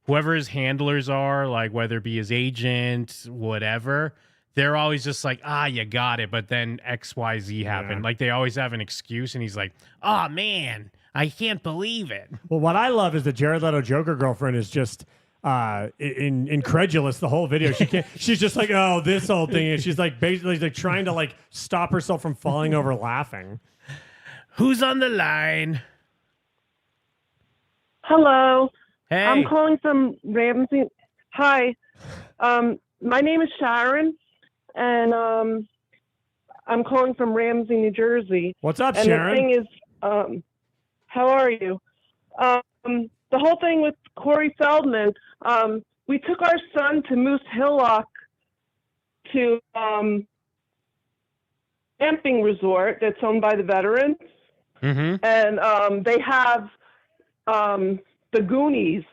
whoever his handlers are, like whether it be his agent, whatever, they're always just like, you got it. But then XYZ happened. Like they always have an excuse, and he's like, oh man, I can't believe it. Well, what I love is the Jared Leto Joker girlfriend is just incredulous the whole video. She can't. She's just like, oh, this whole thing, and she's like basically like trying to like stop herself from falling over laughing. Who's on the line? Hello. Hey. I'm calling from Ramsey. Hi. My name is Sharon, and I'm calling from Ramsey, New Jersey. What's up, and Sharon? The thing is, how are you? The whole thing with Corey Feldman, we took our son to Moose Hillock to camping resort that's owned by the veterans. Mm-hmm. And they have the Goonies,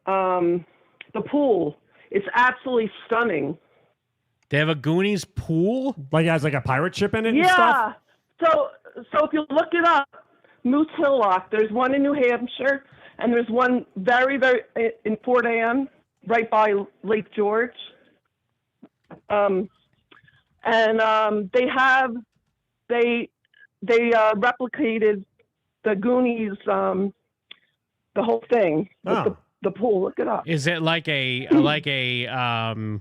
the pool. It's absolutely stunning. They have a Goonies pool? Like it has like a pirate ship in it and stuff? So if you look it up, Moose Hillock, there's one in New Hampshire, and there's one very, very in Fort Anne, right by Lake George. They replicated the Goonies, the whole thing, with the pool. Look it up. Is it like a like a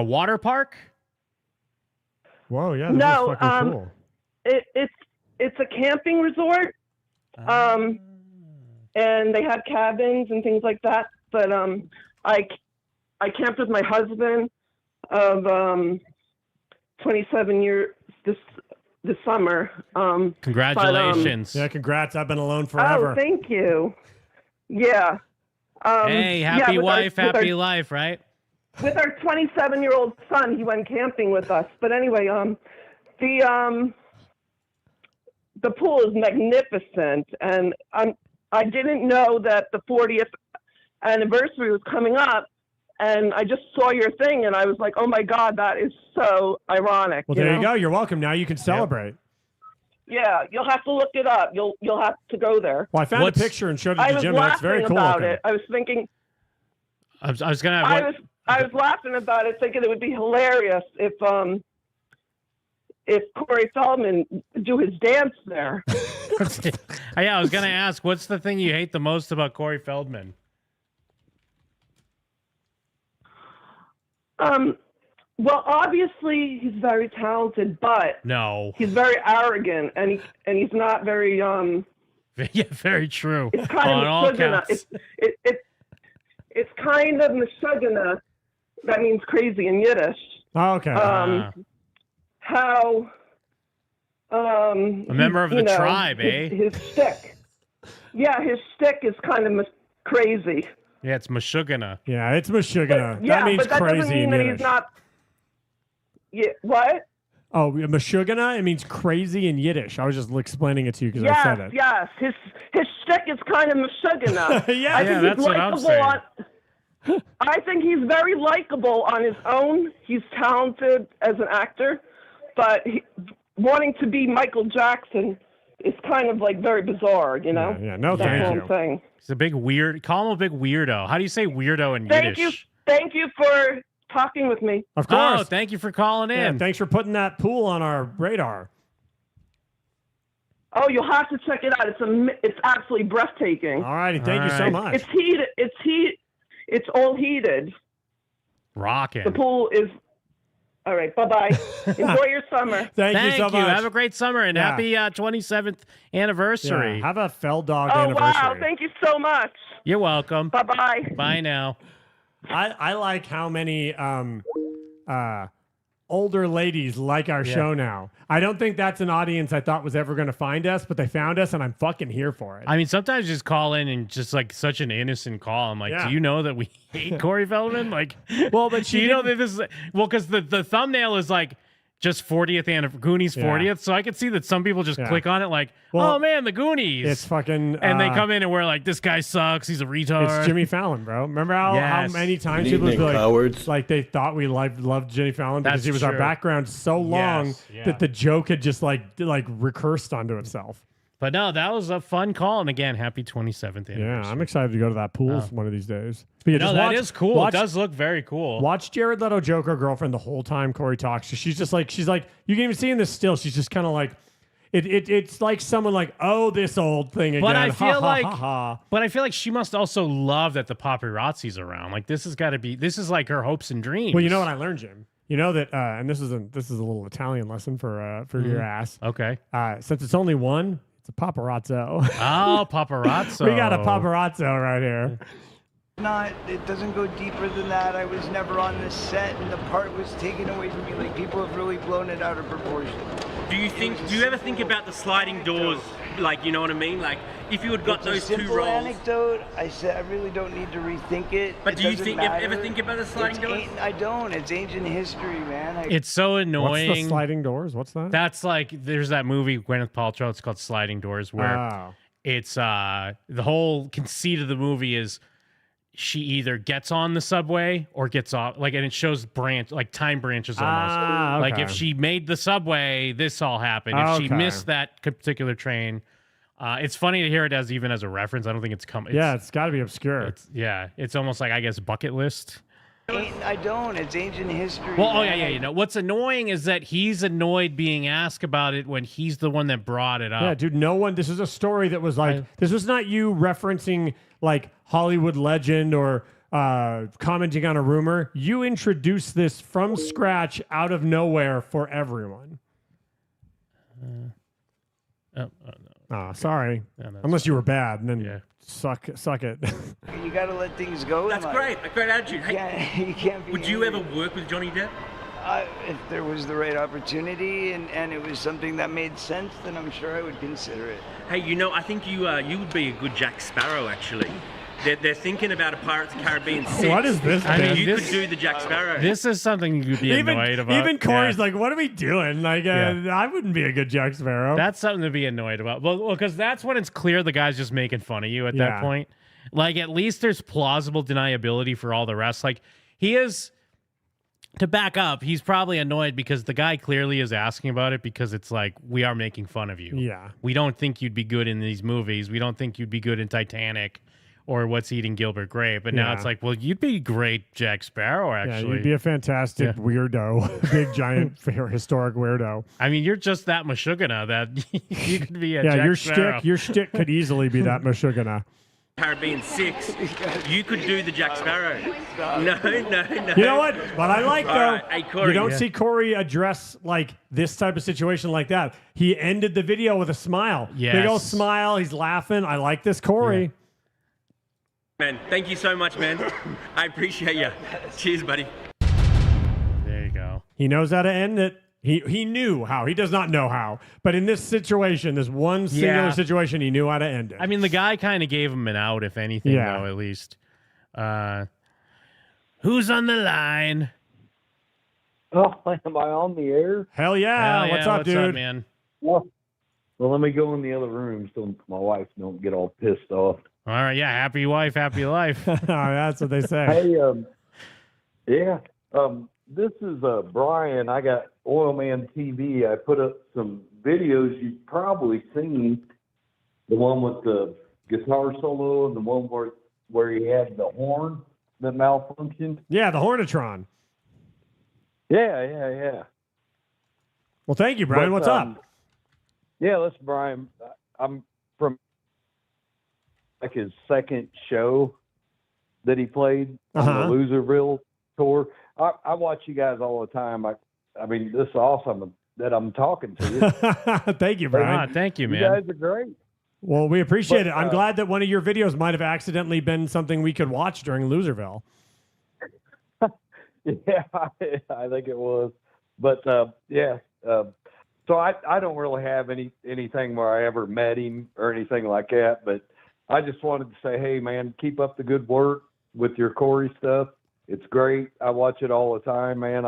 water park? Whoa, yeah, this No, is fucking cool. It's a camping resort. And they have cabins and things like that. But I camped with my husband of 27 years this summer. Congratulations. Yeah, congrats. I've been alone forever. Oh, thank you. Yeah. Hey, happy with wife, with happy life, right? With our 27-year-old son, he went camping with us. But anyway, the pool is magnificent, and I didn't know that the 40th anniversary was coming up, and I just saw your thing, and I was like, oh my God, that is so ironic. Well, there you go. You're welcome. Now you can celebrate. Yeah, you'll have to look it up. You'll have to go there. Well, I found a picture and showed it to Jim. That's very cool. About it. I was thinking. I was gonna. I was laughing about it, thinking it would be hilarious if Corey Feldman do his dance there. Yeah, I was gonna ask, what's the thing you hate the most about Corey Feldman? Well, obviously he's very talented, but no, he's very arrogant, and he's not very Yeah, very true. It's kind on of all mashugana. counts. It's kind of mashugana. That means crazy in Yiddish. Oh, okay. How a member of the tribe, his stick. Yeah, his stick is kind of crazy. Yeah, it's Meshuggah. Yeah, it's Meshuggah. Yeah, that means but that crazy doesn't mean in that Yiddish. he's not. Yeah, what? Oh, Meshuggah? It means crazy in Yiddish. I was just explaining it to you because I Yes, said it. yes. His stick is kind of mashugana. Yeah, I think that's he's what I'm likable saying. I think he's very likable on his own. He's talented as an actor, but wanting to be Michael Jackson is kind of like very bizarre, you know? Yeah, no, That's thank the you. whole thing. He's a big weird. Call him a big weirdo. How do you say weirdo in Yiddish? Thank you for talking with me. Of course. Oh, thank you for calling in. Yeah, thanks for putting that pool on our radar. Oh, you'll have to check it out. It's absolutely breathtaking. All righty, thank you so much. It's heated. It's all heated. Rocking. The pool is. All right. Bye-bye. Enjoy your summer. Thank you so much. Have a great summer and Yeah. happy 27th anniversary. Yeah, have a Fell Dog Oh, anniversary. wow. Thank you so much. You're welcome. Bye-bye. Bye now. I like how many older ladies like our Yeah. show now. I don't think that's an audience I thought was ever going to find us, but they found us, and I'm fucking here for it. I mean, sometimes just call in and just like such an innocent call. I'm like, Yeah. do you know that we hate Corey Feldman? Like, well, but do you know that this is because the thumbnail is like just 40th and Goonies Yeah. 40th. So I could see that some people just Yeah. click on it like, Well, oh man, the Goonies. It's fucking. and they come in and we're like, this guy sucks. He's a retard. It's Jimmy Fallon, bro. Remember how Yes. many times Good people would be evening, like, cowards. like they thought we loved Jimmy Fallon because That's he was our true. background so long Yes, yeah. that the joke had just like recursed onto itself. But no, that was a fun call. And again, happy 27th anniversary. Yeah, I'm excited to go to that pool Oh. one of these days. But yeah, No, just that watch- is cool. watch- It does look very cool. Watch Jared Leto joke her girlfriend the whole time Corey talks. She's just like, you can even see in this still. She's just kind of like, it's like someone like, oh, this old thing again. But I Ha, feel ha, like, ha, ha. but I feel like she must also love that the paparazzi's around. Like this is like her hopes and dreams. Well, you know what I learned, Jim. You know that, and this is a little Italian lesson for your ass. Okay. Since it's only one, it's a paparazzo. Oh, paparazzo. We got a paparazzo right here. It doesn't go deeper than that. I was never on this set, and the part was taken away from me. Like, people have really blown it out of proportion. Do you ever think about the sliding doors? Like, you know what I mean? Like, if you had got It's those a two simple roles. anecdote. I said I really don't need to rethink it. But It do you doesn't ever matter. think about the sliding doors? I don't. It's ancient history, man. It's so annoying. What's the sliding doors? What's that? That's like there's that movie Gwyneth Paltrow. It's called Sliding Doors, where Oh. it's the whole conceit of the movie is she either gets on the subway or gets off. Like, and it shows time branches almost. Like okay. if she made the subway, this all happened. If she Okay. missed that particular train, it's funny to hear it as even as a reference. I don't think it's Yeah, it's got to be obscure. It's almost like, I guess, bucket list. I don't. It's ancient history. Well, oh man. yeah. You know what's annoying is that he's annoyed being asked about it when he's the one that brought it up. Yeah, dude, no one. This is a story that was like, this was not you referencing like Hollywood legend or commenting on a rumor. You introduced this from scratch out of nowhere for everyone. Oh, sorry. Unless you were bad, and then suck it. You got to let things go. That's great. A great attitude. You can't be Would you ever work with Johnny Depp? If there was the right opportunity and it was something that made sense, then I'm sure I would consider it. Hey, you know, I think you would be a good Jack Sparrow, actually. They're thinking about a Pirates of the Caribbean 6. What is this? I mean, you could do the Jack Sparrow. This is something you could be annoyed about. Even Corey's like, what are we doing? Like, I wouldn't be a good Jack Sparrow. That's something to be annoyed about. Well, because that's when it's clear the guy's just making fun of you at that point. Like, at least there's plausible deniability for all the rest. Like, he is, to back up, he's probably annoyed because the guy clearly is asking about it because it's like, we are making fun of you. Yeah. We don't think you'd be good in these movies. We don't think you'd be good in Titanic or What's Eating Gilbert Grape. But now it's like, well, you'd be great Jack Sparrow, actually. Yeah, you'd be a fantastic weirdo. Big, giant, historic weirdo. I mean, you're just that Meshuggah that you could be a Jack Sparrow. Your shtick could easily be that Meshuggah. Caribbean 6, you could do the Jack Sparrow. No. You know what? What I like, All though, right. Hey, Corey. you don't see Corey address like this type of situation like that. He ended the video with a smile. Yes. Big old smile. He's laughing. I like this Corey. Man, thank you so much, man. I appreciate you. Cheers, buddy. There you go. He knows how to end it. He knew how. He does not know how. But in this situation, this one singular situation, he knew how to end it. I mean, the guy kind of gave him an out, if anything, though, at least. Who's on the line? Oh, am I on the air? Hell yeah. What's up, dude? Up, man? Well, let me go in the other room so my wife don't get all pissed off. All right, yeah. Happy wife, happy life. That's what they say. Hey, this is Brian. I got Oil Man TV. I put up some videos you've probably seen. The one with the guitar solo and the one where he had the horn that malfunctioned. Yeah, the Hornetron. Yeah. Well, thank you, Brian. What's up? Yeah, that's Brian. I'm from like his second show that he played on the Loserville tour. I watch you guys all the time. I mean, this is awesome that I'm talking to you. Thank you, Brian. Thank you, man. You guys are great. Well, we appreciate it. I'm glad that one of your videos might have accidentally been something we could watch during Loserville. Yeah, I think it was. But, so I don't really have anything where I ever met him or anything like that. But I just wanted to say, hey, man, keep up the good work with your Corey stuff. It's great. I watch it all the time, man.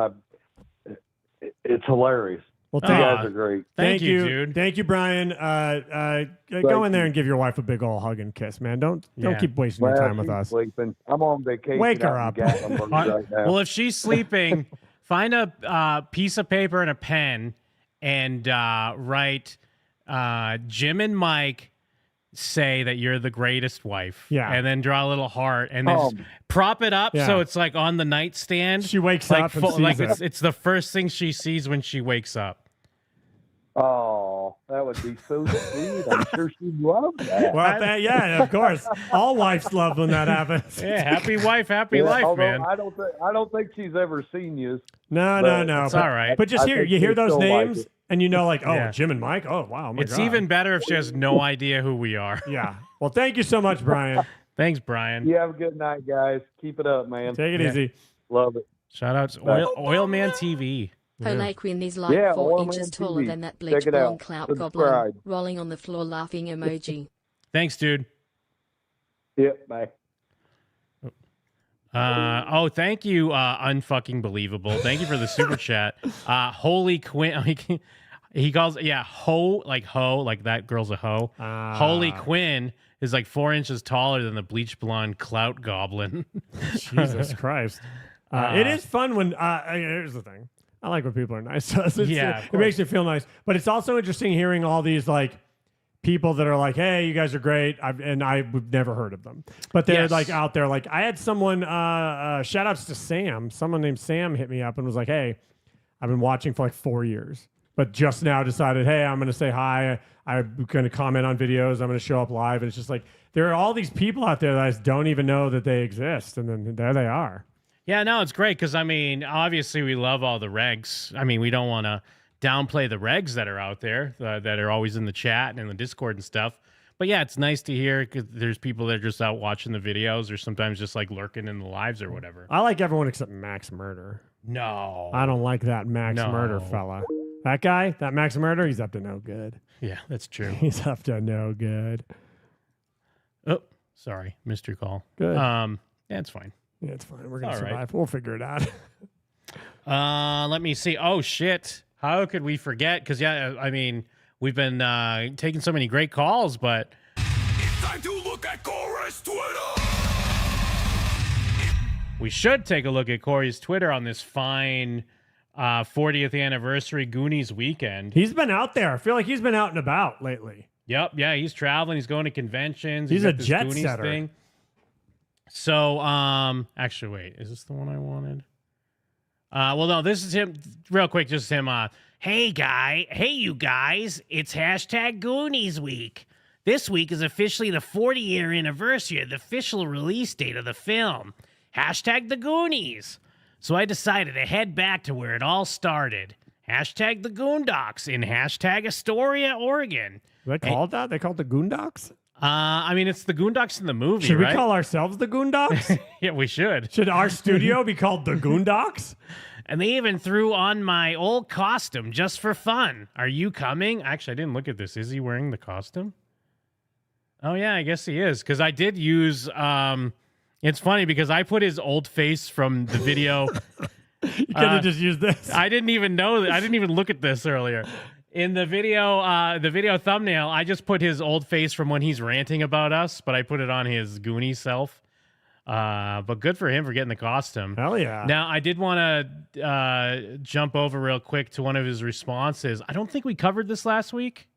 It's hilarious. Well, you guys are great. Thank you, dude. Thank you, Brian. Go in there and give your wife a big old hug and kiss, man. Don't keep wasting your time with us. Sleeping. I'm on vacation. Wake her up. Right now. Well, if she's sleeping, find a piece of paper and a pen and write Jim and Mike say that you're the greatest wife. Yeah. And then draw a little heart and then prop it up so it's like on the nightstand. She wakes up and sees it. It's the first thing she sees when she wakes up. Oh, that would be so sweet. I'm sure she'd love that. Well, yeah, of course. All wives love when that happens. Yeah, happy wife, happy life, man. I don't think she's ever seen you. No. It's all right. But just you hear those names, like and you know, like, Jim and Mike. Oh, wow. Oh my it's God. even better if she has no idea who we are. Yeah. Well, thank you so much, Brian. Thanks, Brian. You have a good night, guys. Keep it up, man. Take it easy. Love it. Shout out to Oil Man TV. Quinn is like 4 inches taller than that bleach blonde clout goblin, rolling on the floor laughing emoji. Thanks, dude. Yep, bye. Thank you, unfucking believable. Thank you for the super chat. Holy Quinn, he calls hoe, like that girl's a hoe. Holy Quinn is like 4 inches taller than the bleach blonde clout goblin. Jesus Christ. It is fun when, here's the thing. I like when people are nice. It makes me feel nice. But it's also interesting hearing all these like people that are like, hey, you guys are great. We've never heard of them. But they're like out there. Like I had someone, shout outs to Sam. Someone named Sam hit me up and was like, hey, I've been watching for like 4 years, but just now decided, hey, I'm going to say hi. I'm going to comment on videos. I'm going to show up live. And it's just like, there are all these people out there that I just don't even know that they exist. And then there they are. Yeah, no, it's great because, I mean, obviously we love all the regs. I mean, we don't want to downplay the regs that are out there that are always in the chat and in the Discord and stuff. But yeah, it's nice to hear because there's people that are just out watching the videos or sometimes just like lurking in the lives or whatever. I like everyone except Max Murder. No. I don't like that Max Murder fella. That guy, that Max Murder, he's up to no good. Yeah, that's true. He's up to no good. Oh, sorry. Missed your call. Good. Yeah, it's fine. Yeah, it's fine. We're going to All survive. right. We'll figure it out. Let me see. Oh, shit. How could we forget? Because, yeah, I mean, we've been taking so many great calls, but... It's time to look at Corey's Twitter! We should take a look at Corey's Twitter on this fine 40th anniversary Goonies weekend. He's been out there. I feel like he's been out and about lately. Yep, yeah, he's traveling. He's going to conventions. He's got a this jet Goonies setter. thing. So, actually, wait, is this the one I wanted? Well, no, this is him. Real quick, just him. Hey, you guys, it's hashtag Goonies Week. This week is officially the 40-year anniversary of the official release date of the film. Hashtag the Goonies. So I decided to head back to where it all started. Hashtag the Goondocks in hashtag Astoria, Oregon. They call it that? They call it the Goondocks? I mean, it's the Goondocks in the movie, Should we right? call ourselves the Goondocks? Yeah, we should. Should our studio be called the Goondocks? And they even threw on my old costume just for fun. Are you coming? Actually, I didn't look at this. Is he wearing the costume? Oh, yeah, I guess he is. Because I did use... it's funny because I put his old face from the video. You could have just used this. I didn't even know that. I didn't even look at this earlier. In the video thumbnail, I just put his old face from when he's ranting about us, but I put it on his Goonie self. But good for him for getting the costume. Hell yeah. Now, I did want to jump over real quick to one of his responses. I don't think we covered this last week.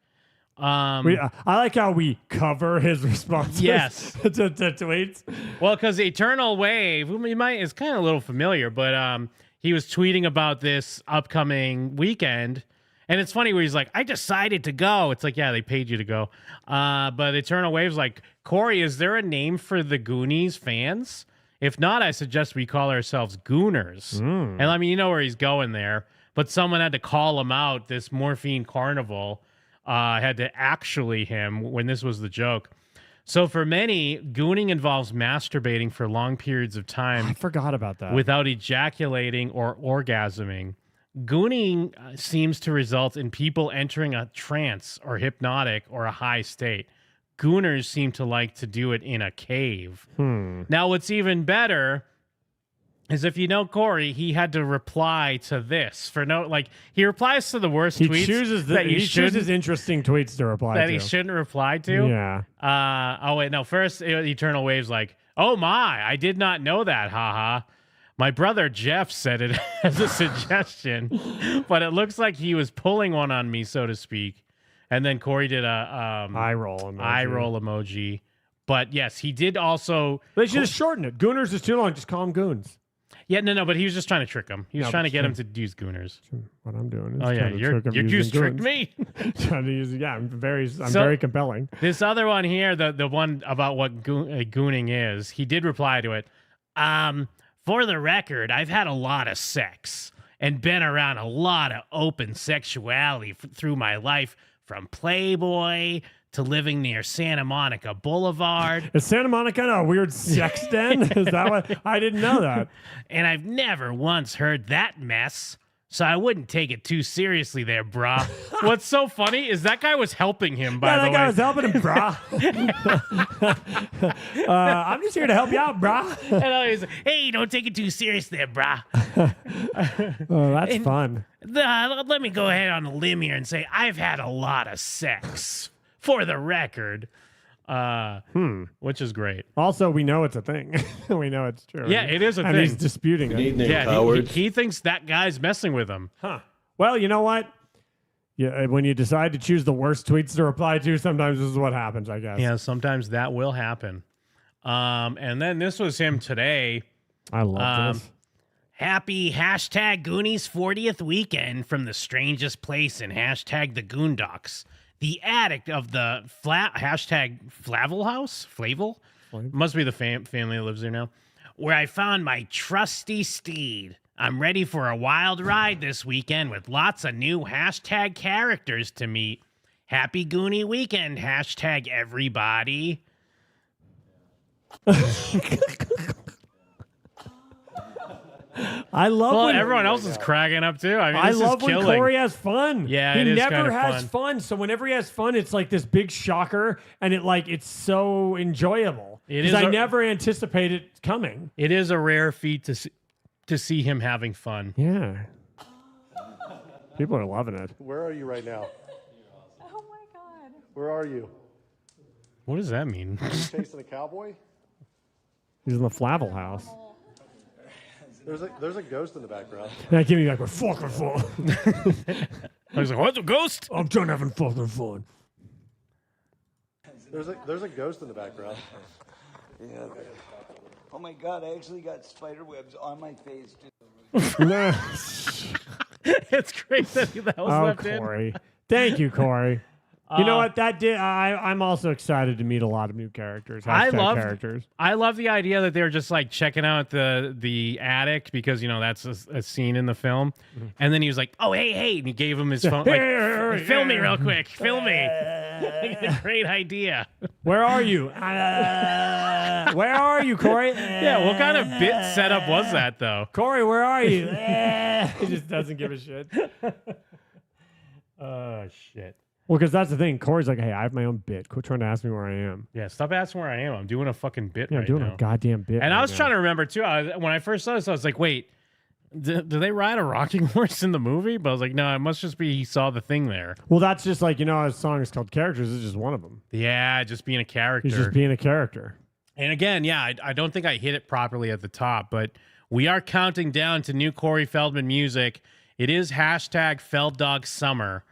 I like how we cover his responses. Yes. to tweets. Well, because Eternal Wave, whom you might is kind of a little familiar, but he was tweeting about this upcoming weekend. And it's funny where he's like, I decided to go. It's like, yeah, they paid you to go. But Eternal Wave's like, Corey, is there a name for the Goonies fans? If not, I suggest we call ourselves Gooners. And I mean, you know where he's going there. But someone had to call him out. This Morphine Carnival had to actually him when this was the joke. So for many, gooning involves masturbating for long periods of time. I forgot about that. Without ejaculating or orgasming. Gooning seems to result in people entering a trance or hypnotic or a high state. Gooners seem to like to do it in a cave. Now, what's even better is if you know Corey, he had to reply to this for no, like he replies to the worst He tweets chooses that you he chooses interesting tweets to reply that to. he shouldn't reply to. Yeah. Oh wait, no. First, Eternal Wave's like, oh my, I did not know that. Haha. My brother Jeff said it as a suggestion, but it looks like he was pulling one on me, so to speak. And then Corey did a eye roll emoji. But yes, he did also. They should just shorten it. Gooners is too long. Just call them goons. Yeah, no, but he was just trying to trick him. He was trying to get him to use Gooners. What I'm doing is oh yeah, you just tricked me. Trying to use I'm very compelling. This other one here, the one about what gooning is, he did reply to it. For the record, I've had a lot of sex and been around a lot of open sexuality through my life, from Playboy to living near Santa Monica Boulevard. Is Santa Monica a weird sex den? Is that what? I didn't know that. And I've never once heard that mess, so I wouldn't take it too seriously there, brah. What's so funny is that guy was helping him, by the way. That guy was helping him, brah. I'm just here to help you out, brah. And he's like, hey, don't take it too serious there, brah. Oh, that's fun. Let me go ahead on a limb here and say I've had a lot of sex, for the record. Which is great. Also, we know it's a thing. We know it's true. Yeah, it is a thing. And he's disputing it. Yeah, he thinks that guy's messing with him. Huh. Well, you know what? Yeah, when you decide to choose the worst tweets to reply to, sometimes this is what happens, I guess. Yeah, sometimes that will happen. And then this was him today. I love this. Happy hashtag Goonies 40th weekend from the strangest place in hashtag the Goondocks. The addict of the hashtag Flavel House? Flavel? Must be the family that lives there now. Where I found my trusty steed. I'm ready for a wild ride this weekend with lots of new hashtag characters to meet. Happy Goonie weekend, hashtag everybody. I love when everyone else is cracking up too. I mean, I this love is when killing. Corey has fun. Yeah, he it is never kind of has fun. So whenever he has fun, it's like this big shocker, and it's so enjoyable. It Because is I a- never anticipate it coming. It is a rare feat to see him having fun. Yeah, people are loving it. Where are you right now? Oh my God. Where are you? What does that mean? Are you chasing a cowboy? He's in the Flavel House. There's a ghost in the background. And I give me like, we're fucking fun. I was like, what's a ghost? I'm done having fucking fun. There's a ghost in the background. Yeah. Oh my God! I actually got spider webs on my face. It's great that that was left Corey. in. Thank you, Corey. You know what? That did. I'm also excited to meet a lot of new characters. Characters. I love the idea that they were just like checking out the addict because that's a scene in the film, and then he was like, "Oh hey," and he gave him his phone, like, "Film me real quick, film me." Great idea. Where are you? Where are you, Corey? Yeah, what kind of bit setup was that though? Corey, where are you? He just doesn't give a shit. Oh shit. Well, because that's the thing. Corey's like, hey, I have my own bit. Quit trying to ask me where I am. Yeah, stop asking where I am. I'm doing a fucking bit Yeah, right I'm doing now. a goddamn bit. And I right was now. trying to remember too. When I first saw this, I was like, wait, do they ride a rocking horse in the movie? But I was like, no, it must just be he saw the thing there. Well, that's just like, a song is called Characters. It's just one of them. Yeah, just being a character. He's just being a character. And again, yeah, I don't think I hit it properly at the top, but we are counting down to new Corey Feldman music. It is hashtag Felddog Summer.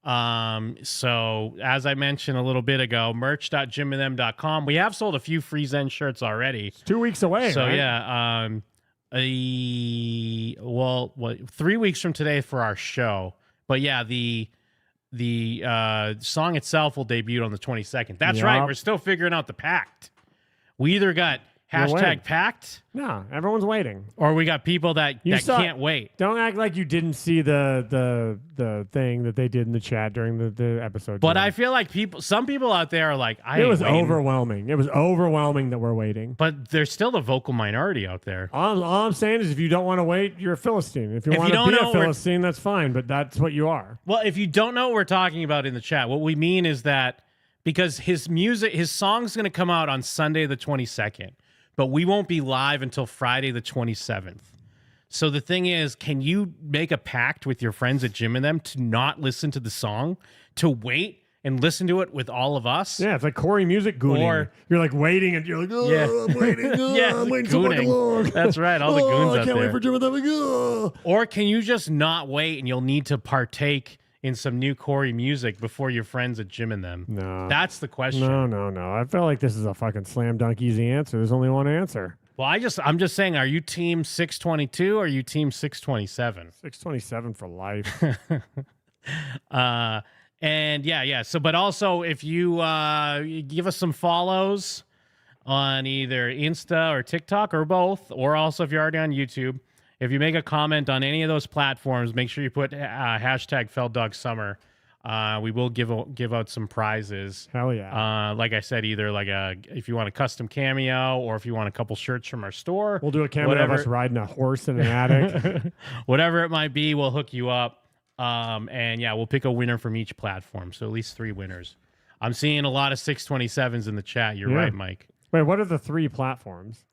So as I mentioned a little bit ago, merch.jimandthem.com. We have sold a few Free Zen shirts already. It's 2 weeks away. So right? yeah, 3 weeks from today for our show. But yeah, the song itself will debut on the 22nd. That's right. We're still figuring out the pact. We either got hashtag pact. No, everyone's waiting. Or we got people that can't wait. Don't act like you didn't see the thing that they did in the chat during the episode. But I feel like some people out there are like, it was overwhelming. It was overwhelming that we're waiting. But there's still the vocal minority out there. All I'm saying is if you don't want to wait, you're a Philistine. If you want to be a Philistine, that's fine, but that's what you are. Well, if you don't know what we're talking about in the chat, what we mean is that because his song's going to come out on Sunday the 22nd. But we won't be live until Friday the 27th. So the thing is, can you make a pact with your friends at Jim and Them to not listen to the song, to wait and listen to it with all of us? Yeah, it's like Corey music gooning. Or you're like waiting and you're like, oh, Yeah. I'm waiting. Oh, Yeah, I'm it's waiting so fucking gooning. long. That's right, all the goons I out can't there. wait for Jim and Them. Oh. Or can you just not wait and you'll need to partake in some new Corey music before your friends at Jim and Them? No. That's the question. No. I feel like this is a fucking slam dunk easy answer. There's only one answer. Well, I'm just saying, are you team 622 or are you team 627? 627 for life. And yeah. So, but also if you give us some follows on either Insta or TikTok or both, or also if you're already on YouTube, if you make a comment on any of those platforms, make sure you put hashtag Felddog Summer. We will give out some prizes. Hell yeah. Like I said, either like if you want a custom cameo or if you want a couple shirts from our store. We'll do a cameo of us riding a horse in an attic. Whatever it might be, we'll hook you up. And yeah, we'll pick a winner from each platform. So at least 3 winners. I'm seeing a lot of 627s in the chat. You're right, Mike. Wait, what are the 3 platforms?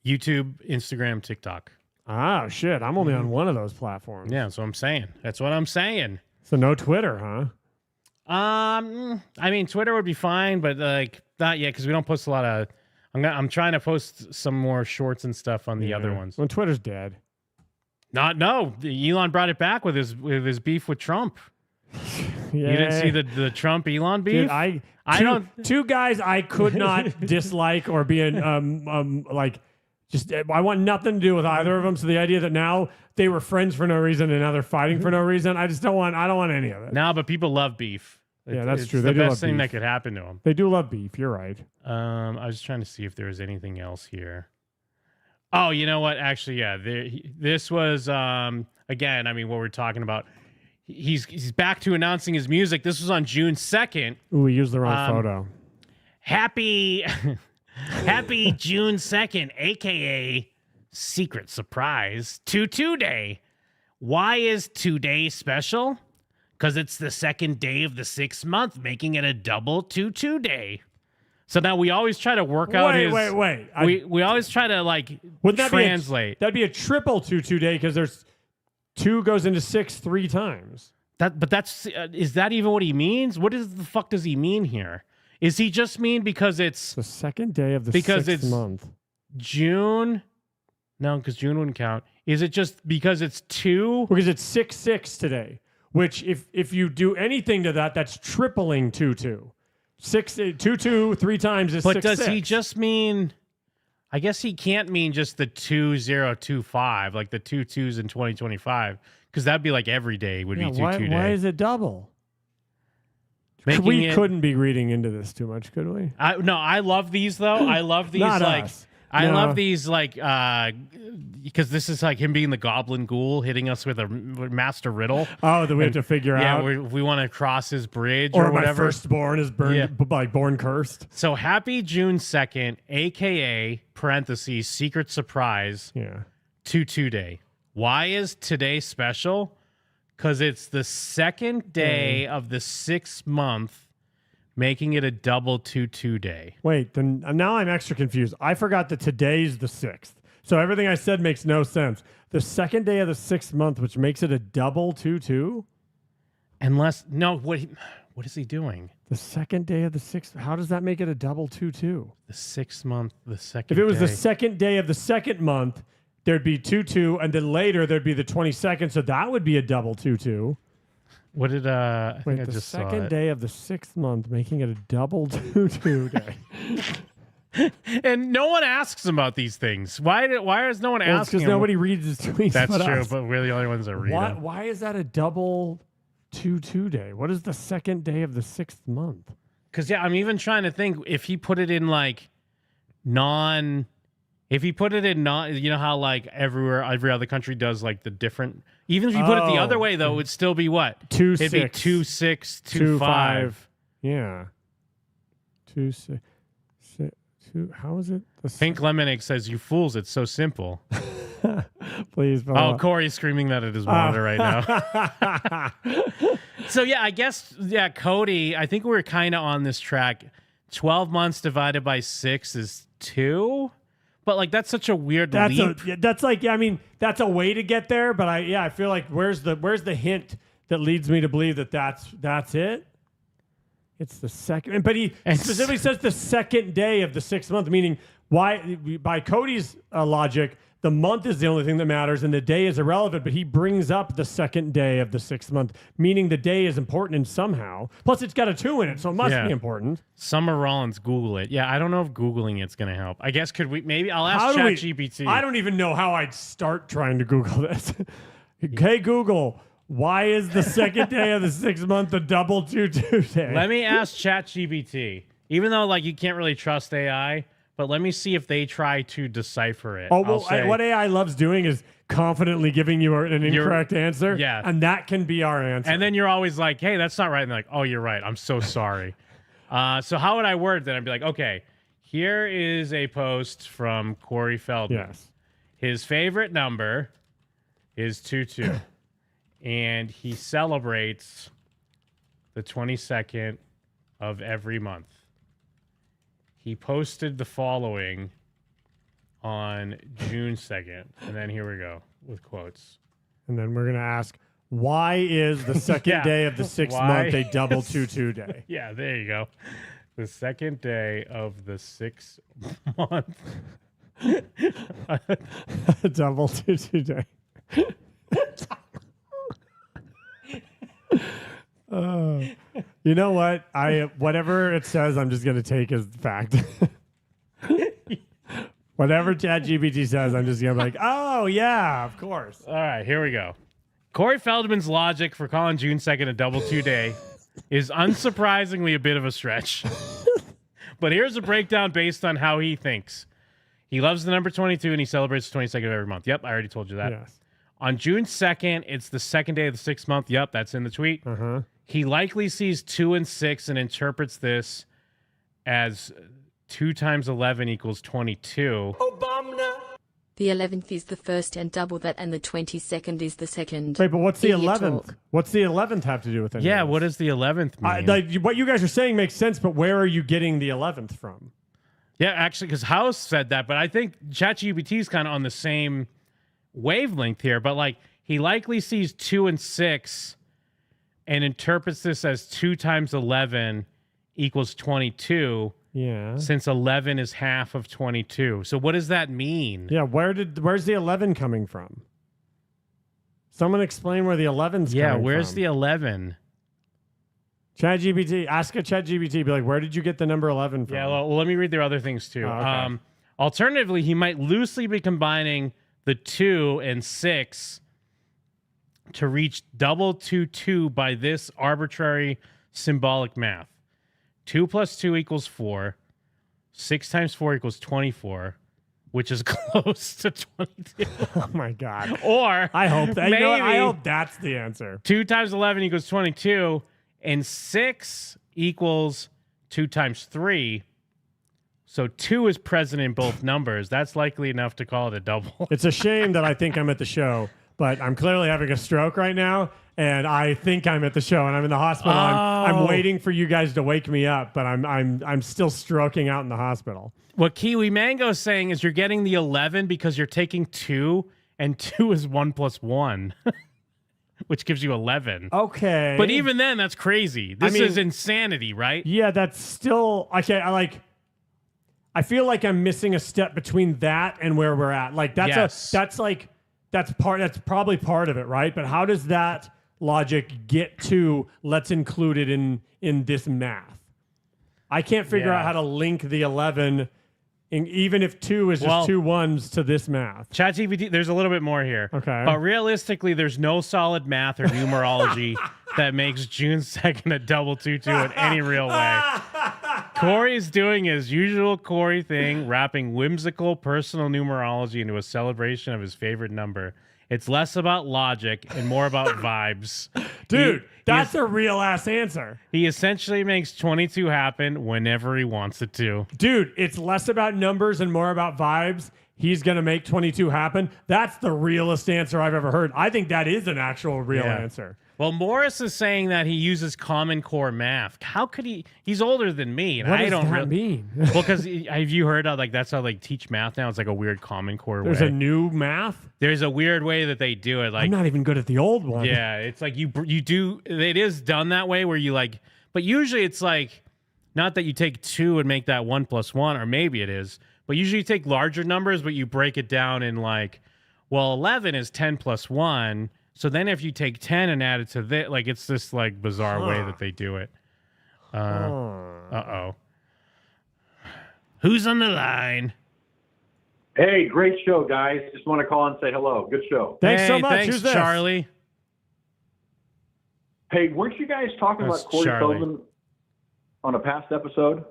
YouTube, Instagram, TikTok. Ah, shit. I'm only on one of those platforms. Yeah, that's what I'm saying. That's what I'm saying. So no Twitter, huh? I mean, Twitter would be fine, but like not yet because we don't post a lot of. I'm trying to post some more shorts and stuff on the other ones. When Twitter's dead. No. Elon brought it back with his beef with Trump. You didn't see the Trump Elon beef? Dude, I don't. don't. Two guys I could not dislike or be in just I want nothing to do with either of them. So the idea that now they were friends for no reason and now they're fighting for no reason, I don't want any of it. No, but people love beef. Yeah, that's it's true. The They do best love thing beef. that could happen to them. They do love beef. You're right. I was trying to see if there was anything else here. Oh, you know what? Actually, yeah. This was again. I mean, what we're talking about. He's back to announcing his music. This was on June 2nd. Ooh, we used the wrong photo. Happy June 2nd, aka Secret Surprise 2-2 Day. Why is today special? Because it's the second day of the 6th month, making it a double 2-2 day. So now we always try to work out his... Wait. We always try to, like, translate. That'd be a triple 2-2 day because there's 2 goes into 6 3 times. But that's... is that even what he means? What the fuck does he mean here? Is he just mean because it's... The second day of the 6th month. June... No, because June wouldn't count. Is it just because it's 2? Because it's 6-6 today. Which, if you do anything to that, that's tripling 2-2. 2-2 3 times is 6-6. But does he just mean? I guess he can't mean just the 2025, like the 2 2s in 2025, because that'd be like every day would be 2-2 day. Why is it double? Making couldn't be reading into this too much, could we? No, I love these though. I love these Not like. us. I No. love these like because this is like him being the goblin ghoul hitting us with a master riddle. Oh, that we have to figure out. Yeah, we want to cross his bridge Or or whatever. my firstborn is born cursed. So happy June 2nd, aka parentheses secret surprise. Yeah. 2-2 day. Why is today special? Because it's the second day of the 6th month, making it a double 2-2 day. Wait, then now I'm extra confused. I forgot that today's the 6th. So everything I said makes no sense. The second day of the 6th month, which makes it a double 2-2? Unless, no, what is he doing? The second day of the 6th, how does that make it a double 2-2? The 6th month, the second If it was day. the second day of the 2nd month, there'd be 2-2, and then later there'd be the 22nd, so that would be a double 2-2. What did I think I the just saw second it. day of the 6th month, making it a double 2-2 day. And no one asks him about these things. Why is no one asking Because him? nobody reads his tweets. That's but true, us. but we're the only ones that read them. Why is that a double 2-2 day? What is the second day of the 6th month? Because, yeah, I'm even trying to think if he put it in, like, if he put it in you know how, like, every other country does, like, the different... Even if you put it the other way, though, it would still be what? 2-6. It'd be 2-6, 2-5. Yeah. 2-6. How is it? Pink Lemonade says, "You fools, it's so simple." Please. Oh, Corey's screaming that at his monitor right now. So, yeah, I guess, Cody, I think we're kind of on this track. 12 months divided by 6 is 2. But, like, that's such a weird leap. That's like, I mean, that's a way to get there. But I feel like where's the hint that leads me to believe that that's it? It's the second, but he specifically says the second day of the 6th month, meaning by Cody's logic, the month is the only thing that matters and the day is irrelevant, but he brings up the second day of the 6th month, meaning the day is important in somehow. Plus it's got a 2 in it, so it must be important. Summer Rollins, Google it. Yeah, I don't know if Googling it's going to help. I guess I'll ask ChatGPT. I don't even know how I'd start trying to Google this. Hey, Google, why is the second day of the 6th month a double 2-2 day? Let me ask ChatGPT. Even though, like, you can't really trust AI, but let me see if they try to decipher it. Oh, well, what AI loves doing is confidently giving you an incorrect answer. Yeah. And that can be our answer. And then you're always like, hey, that's not right. And they're like, oh, you're right. I'm so sorry. So how would I word that? I'd be like, okay, here is a post from Corey Feldman. Yes. His favorite number is 2-2. And he celebrates the 22nd of every month. He posted the following on June 2nd. And then here we go with quotes. And then we're going to ask, why is the second day of the 6th month a double 2-2 day? Yeah, there you go. The second day of the 6th month. Double 2-2 day. You know what? Whatever it says, I'm just gonna take as fact. Whatever ChatGPT says, I'm just gonna be like, oh yeah, of course. All right, here we go. Corey Feldman's logic for calling June 2nd a double 2 day is unsurprisingly a bit of a stretch. But here's a breakdown based on how he thinks. He loves the number 22 and he celebrates the 22nd of every month. Yep, I already told you that. Yes. On June 2nd, it's the second day of the 6th month. Yep, that's in the tweet. He likely sees 2 and 6 and interprets this as 2 times 11 equals 22. The 11th is the first and double that, and the 22nd is the second. Wait, but what's the Idiot 11th? talk. What's the 11th have to do with it? Yeah, what does the 11th mean? Like, what you guys are saying makes sense, but where are you getting the 11th from? Yeah, actually, because House said that, but I think ChatGPT is kind of on the same wavelength here. But like, he likely sees 2 and 6 and interprets this as 2 times 11 equals 22. Yeah. Since 11 is half of 22. So what does that mean? Yeah, where's the 11 coming from? Someone explain where the 11's coming from. Yeah, where's the 11? ChatGPT, ask a ChatGPT, be like, where did you get the number 11 from? Yeah, well, let me read their other things too. Oh, okay. Alternatively, he might loosely be combining the 2 and 6 to reach double 2 by this arbitrary symbolic math. 2 plus 2 equals 4. 6 times 4 equals 24, which is close to 22. Oh my God. Or I hope that, maybe I hope that's the answer. 2 times 11 equals 22, and 6 equals 2 times 3. So 2 is present in both numbers. That's likely enough to call it a double. It's a shame that I think I'm at the show, but I'm clearly having a stroke right now. And I think I'm at the show, and I'm in the hospital. I'm waiting for you guys to wake me up, but I'm still stroking out in the hospital. What Kiwi Mango's saying is you're getting the 11 because you're taking 2, and 2 is 1 plus 1, which gives you 11. Okay, but even then, that's crazy. This is insanity, right? Yeah, that's still okay. I feel like I'm missing a step between that and where we're at. Like that's that's probably part of it, right? But how does that logic get to let's include it in this math? I can't figure out how to link the 11, even if 2 is just 2 ones to this math. ChatGPT, there's a little bit more here. Okay. But realistically, there's no solid math or numerology that makes June 2nd a double 2-2 in any real way. Corey's doing his usual Corey thing, wrapping whimsical personal numerology into a celebration of his favorite number. It's less about logic and more about vibes. Dude, that's a real-ass answer. He essentially makes 22 happen whenever he wants it to. Dude, it's less about numbers and more about vibes. He's going to make 22 happen. That's the realest answer I've ever heard. I think that is an actual real answer. Well, Morris is saying that he uses Common Core math. How could he? He's older than me, and what I don't does that mean? Well, because have you heard of that's how they teach math now? It's like a weird Common Core There's way. a new math? There's a weird way that they do it. Like, I'm not even good at the old one. Yeah, it's like you do. It is done that way where you but usually it's like not that you take 2 and make that 1 plus 1, or maybe it is, but usually you take larger numbers, but you break it down in 11 is 10 plus 1. So then if you take 10 and add it to this, it's this bizarre way that they do it. Uh-oh. Who's on the line? Hey, great show, guys. Just want to call and say hello. Good show. Thanks so much. Thanks, Who's this? Charlie. Hey, weren't you guys talking That's about Corey Charlie. Feldman on a past episode?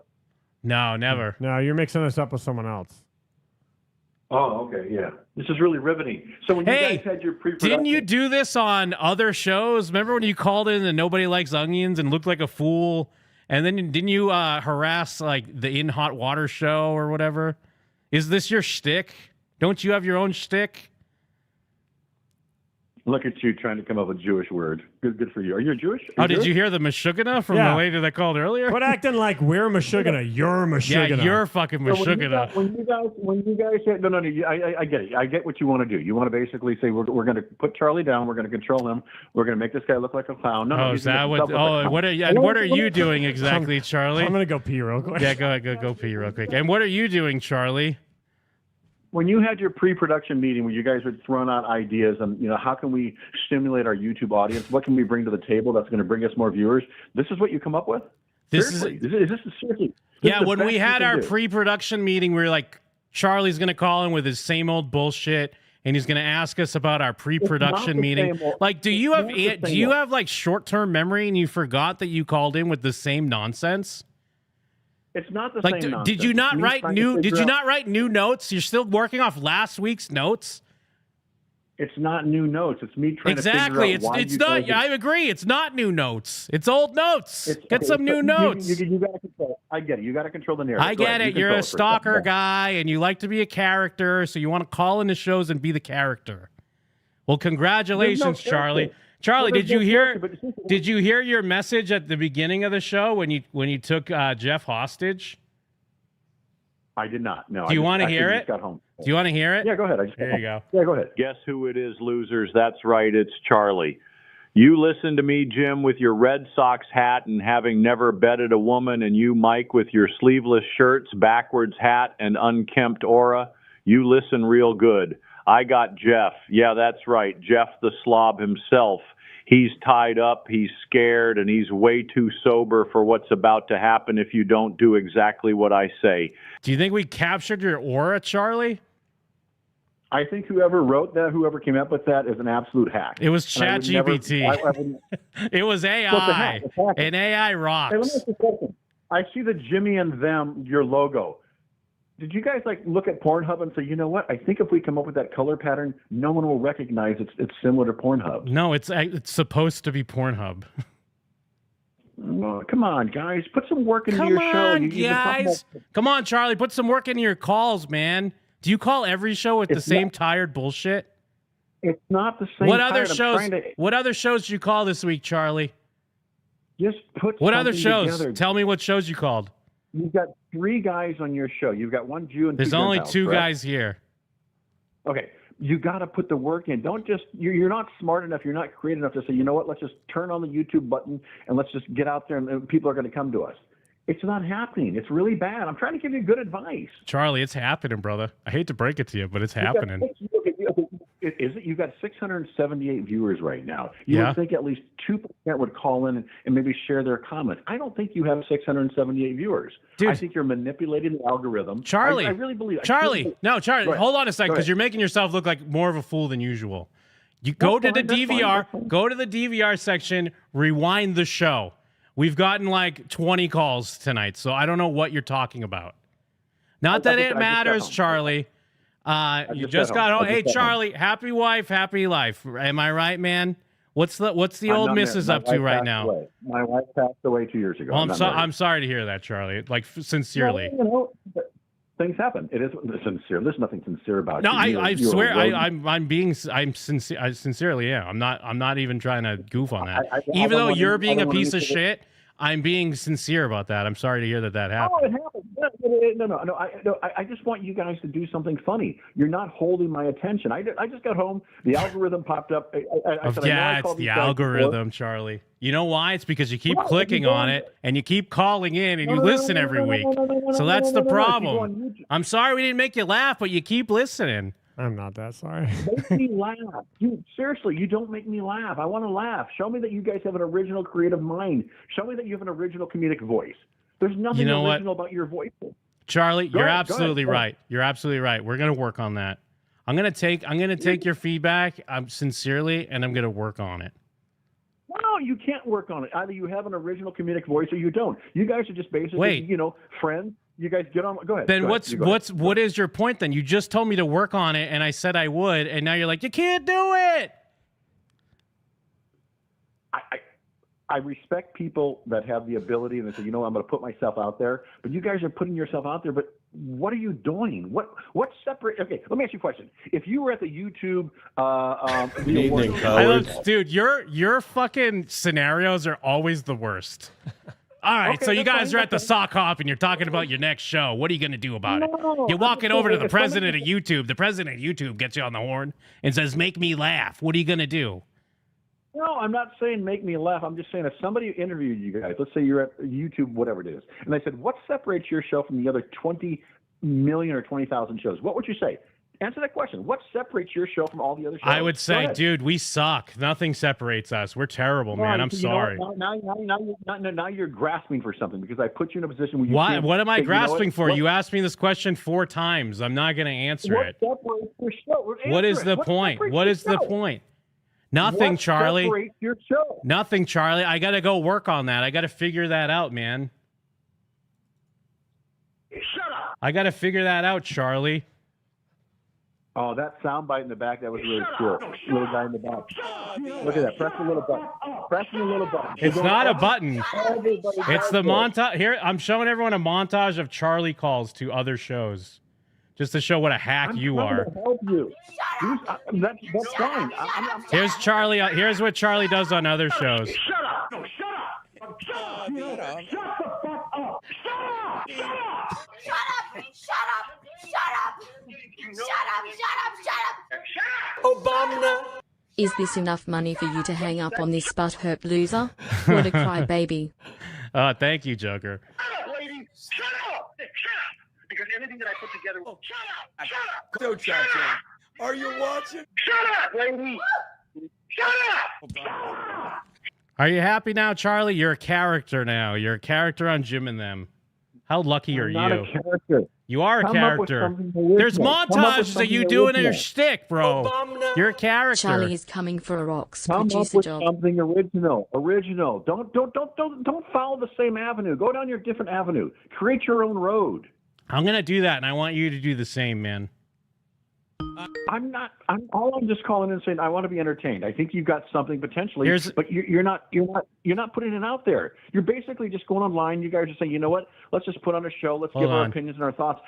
No, never. No, you're mixing us up with someone else. Oh, okay, yeah. This is really riveting. So when you guys had your pre-production... Didn't you do this on other shows? Remember when you called in and Nobody Likes Onions and looked like a fool? And then didn't you harass the In Hot Water show or whatever? Is this your shtick? Don't you have your own shtick? Look at you trying to come up with a Jewish word. Good for you. Are you Jewish? Did you hear the Meshuggah from the lady that called earlier? Quit acting like we're Meshuggah. You're Meshuggah. Yeah, you're fucking Meshuggah. When you guys said, no, I get it. I get what you want to do. You want to basically say, we're going to put Charlie down. We're going to control him. We're going to make this guy look like a clown. No, is that what? What are you doing exactly, Charlie? I'm going to go pee real quick. Yeah, go pee real quick. And what are you doing, Charlie? when you had your pre-production meeting where you guys were throwing out ideas on, how can we stimulate our YouTube audience? What can we bring to the table that's going to bring us more viewers? This is what you come up with? Seriously? Seriously? Yeah, when we had our pre-production meeting, we were like, Charlie's going to call in with his same old bullshit, and he's going to ask us about our pre-production meeting. Like, do you have like short-term memory and you forgot that you called in with the same nonsense? It's not the like, same nonsense. Did you not write new notes? You're still working off last week's notes? It's not new notes. It's me trying to figure out why it's not. I agree. It's not new notes. It's old notes. Get some new notes. You got to control. I get it. You got to control the narrative. I get it. You're a stalker guy, and you like to be a character, so you want to call into shows and be the character. Well, congratulations, Charlie. Charlie, did you hear your message at the beginning of the show when you took Jeff hostage? I did not. No. Do you want to hear it? Got home. Do you want to hear it? Yeah, go ahead. There you go. Yeah, go ahead. Guess who it is, losers? That's right. It's Charlie. You listen to me, Jim, with your Red Sox hat and having never betted a woman, and you, Mike, with your sleeveless shirts, backwards hat, and unkempt aura. You listen real good. I got Jeff. Yeah, that's right. Jeff the slob himself. He's tied up, he's scared, and he's way too sober for what's about to happen if you don't do exactly what I say. Do you think we captured your aura, Charlie? I think whoever wrote that, whoever came up with that, is an absolute hack. It was ChatGPT. It was AI. And AI rocks. Hey, let me ask you a question. I see the Jimmy and Them, your logo. Did you guys look at Pornhub and say, you know what? I think if we come up with that color pattern, no one will recognize it's similar to Pornhub. No, it's supposed to be Pornhub. Oh, come on, guys. Put some work into your show. Come on, guys. Come on, Charlie. Put some work into your calls, man. Do you call every show with the same tired bullshit? It's not the same. What other shows? What other shows did you call this week, Charlie? Just put. What other shows? Together. Tell me what shows you called. You've got 3 guys on your show. You've got 1 Jew and 2 There's only Gentiles, 2 correct? guys here. Okay. You got to put the work in. Don't just, you're not smart enough, you're not creative enough to say, you know what, let's just turn on the YouTube button and let's just get out there and people are going to come to us. It's not happening. It's really bad. I'm trying to give you good advice. Charlie, it's happening, brother. I hate to break it to you, but it's happening. Is it? You've got 678 viewers right now. You would think at least 2% would call in and maybe share their comments. I don't think you have 678 viewers. Dude. I think you're manipulating the algorithm. Charlie, I really believe. Charlie, hold on a second, because you're making yourself look like more of a fool than usual. You go to the DVR, go to the DVR section, rewind the show. We've gotten like 20 calls tonight, so I don't know what you're talking about. Not that it matters, Charlie. You just got home. Hey, Charlie, happy wife, happy life. Am I right, man? What's the old missus up to right now? Away. My wife passed away 2 years ago. Well, I'm sorry to hear that, Charlie. Like, sincerely. No, things happen. It is sincere. There's nothing sincere about it. No, I swear, I'm sincere. I sincerely am. I'm not even trying to goof on that. Even though you're being a piece of shit, I'm being sincere about that. I'm sorry to hear that happened. Oh, it happened. No. I just want you guys to do something funny. You're not holding my attention. I just got home. The algorithm popped up. It's the algorithm, Charlie. You know why? It's because you keep clicking on it and you keep calling in and you listen every week. So that's the problem. I'm sorry we didn't make you laugh, but you keep listening. I'm not that sorry. Make me laugh. Seriously, you don't make me laugh. I want to laugh. Show me that you guys have an original creative mind. Show me that you have an original comedic voice. There's nothing original about your voice. Charlie, you're absolutely right. You're absolutely right. We're gonna work on that. I'm gonna take your feedback. Sincerely, and I'm gonna work on it. No, you can't work on it. Either you have an original comedic voice or you don't. You guys are just basically, friends. You guys get on. Go ahead. Then what is your point then? You just told me to work on it, and I said I would, and now you're like, you can't do it. I respect people that have the ability and they say, I'm going to put myself out there. But you guys are putting yourself out there. But what are you doing? What's separate? Okay, let me ask you a question. If you were at the YouTube, dude, your fucking scenarios are always the worst. All right, okay, so you guys are at the sock hop and you're talking about your next show. What are you going to do about it? You're walking over to the president of YouTube. The president of YouTube gets you on the horn and says, make me laugh. What are you going to do? No, I'm not saying make me laugh. I'm just saying if somebody interviewed you guys, let's say you're at YouTube, whatever it is, and they said, what separates your show from the other 20 million or 20,000 shows? What would you say? Answer that question. What separates your show from all the other shows? I would Go say, ahead. dude, we suck. Nothing separates us. We're terrible, man. No, I'm you know what? sorry. Now you're grasping for something because I put you in a position where you Why? can't What am I say, you know grasping for? What- You asked me this question 4 times. I'm not going to answer What it. separates your show? What is Answer the it. What point? separates What your is the show? point? Nothing, What Charlie. separates your show? Nothing, Charlie. I got to go work on that. I got to figure that out, man. Shut up. I got to figure that out, Charlie. Oh, that soundbite in the back, that was really cool. Little guy in the back. Look at that. Press the little button. Press the little button. It's not a button. Everybody It's does the this. montage. Here, I'm showing everyone a montage of Charlie calls to other shows, just to show what a hack you I'm are. trying to help you. That's fine. I'm Here's Charlie. Here's what Charlie does on other shows. Shut up! No, shut up! Shut the fuck up! Shut up! Shut up! Shut up! Shut up! Obama. Is this enough money for you to hang up on this butthurt loser? What a crybaby. Thank you, Joker. Shut up, lady! Shut up! Shut up! Because anything that I put together. Shut up! Shut up! Don't shout, John. Are you watching? Shut up, lady! Shut up! Are you happy now, Charlie? You're a character now. You're a character on Jim and Them. How lucky are I'm not you? a character. You are a Come up with character. something original. There's Come up with montages of something you doing your original. shtick, bro. You're a character. Charlie is coming for a rocks. Come up Producer with job. something original. Original. Don't follow the same avenue. Go down your different avenue. Create your own road. I'm gonna do that, and I want you to do the same, man. I'm just calling and saying I want to be entertained. I think you've got something potentially, Here's- but you're not putting it out there. You're basically just going online. You guys are saying, you know what? Let's just put on a show. Let's Hold give our on. opinions and our thoughts.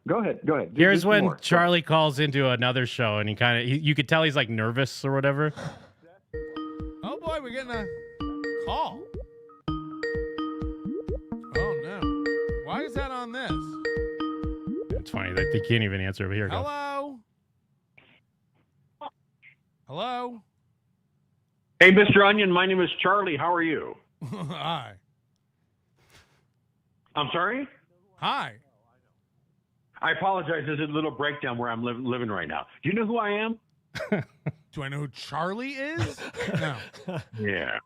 Go ahead. Do Here's when more. Charlie calls into another show, and you could tell he's like nervous or whatever. Oh boy, we're getting a call. Oh no. Why is that on this? It's funny that they can't even answer over here. Go. Hello? Hello? Hey, Mr. Onion, my name is Charlie. How are you? Hi. I'm sorry? Hi. I apologize. There's a little breakdown where I'm living right now. Do you know who I am? Do I know who Charlie is? No. Yeah.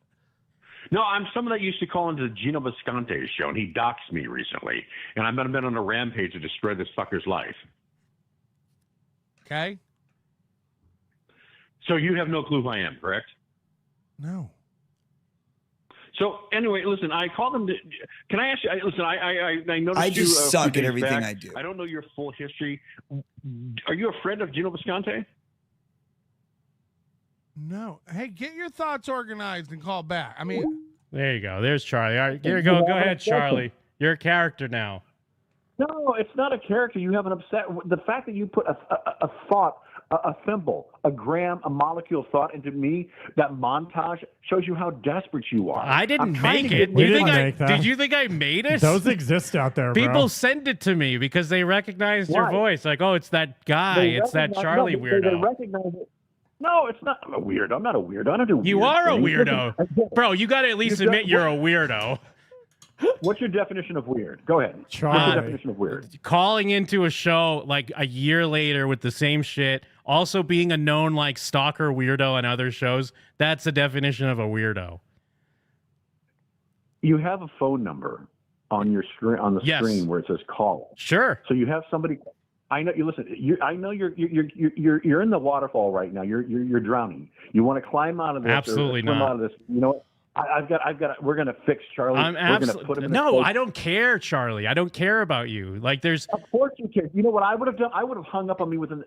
No, I'm someone that used to call into the Gino Visconti's show, and he doxed me recently. And I've been on a rampage to destroy this fucker's life. Okay. So you have no clue who I am, correct? No. So anyway, listen, I called him. Can I ask you? Listen, I noticed I just you, a suck few at days everything back. I do. I don't know your full history. Are you a friend of Gino Visconti? No. Hey, get your thoughts organized and call back. I mean, There you go. There's Charlie. All right, here you go. Go ahead, Charlie. You're a character now. No, it's not a character. You have an upset. The fact that you put a thought, a thimble, a gram, a molecule thought into me, that montage shows you how desperate you are. I didn't I'm trying make to it. get rid You of think my- I did? You think I made it? Those exist out there, bro. People send it to me because they recognized your Why? voice. Like, oh, it's that guy. They It's that recognize- Charlie no, weirdo. They recognize it. No, it's not. I'm a weirdo. I'm not a weirdo. I don't do You weird are a things. weirdo. Listen, Bro, you got to at least You've admit done- you're a weirdo. What's your definition of weird? Go ahead. What's your definition of weird? Calling into a show like a year later with the same shit, also being a known like stalker weirdo on other shows, that's the definition of a weirdo. You have a phone number on your screen on the Yes. screen where it says call. Sure. So you have somebody. I know you listen. I know you're in the waterfall right now. You're drowning. You want to climb out of this. Absolutely or swim not. Out of this. You know what? I've got. We're gonna fix Charlie. I'm We're gonna put absolutely him in a no. place. I don't care, Charlie. I don't care about you. Like, there's Of course you can. You know what I would have done? I would have hung up on me within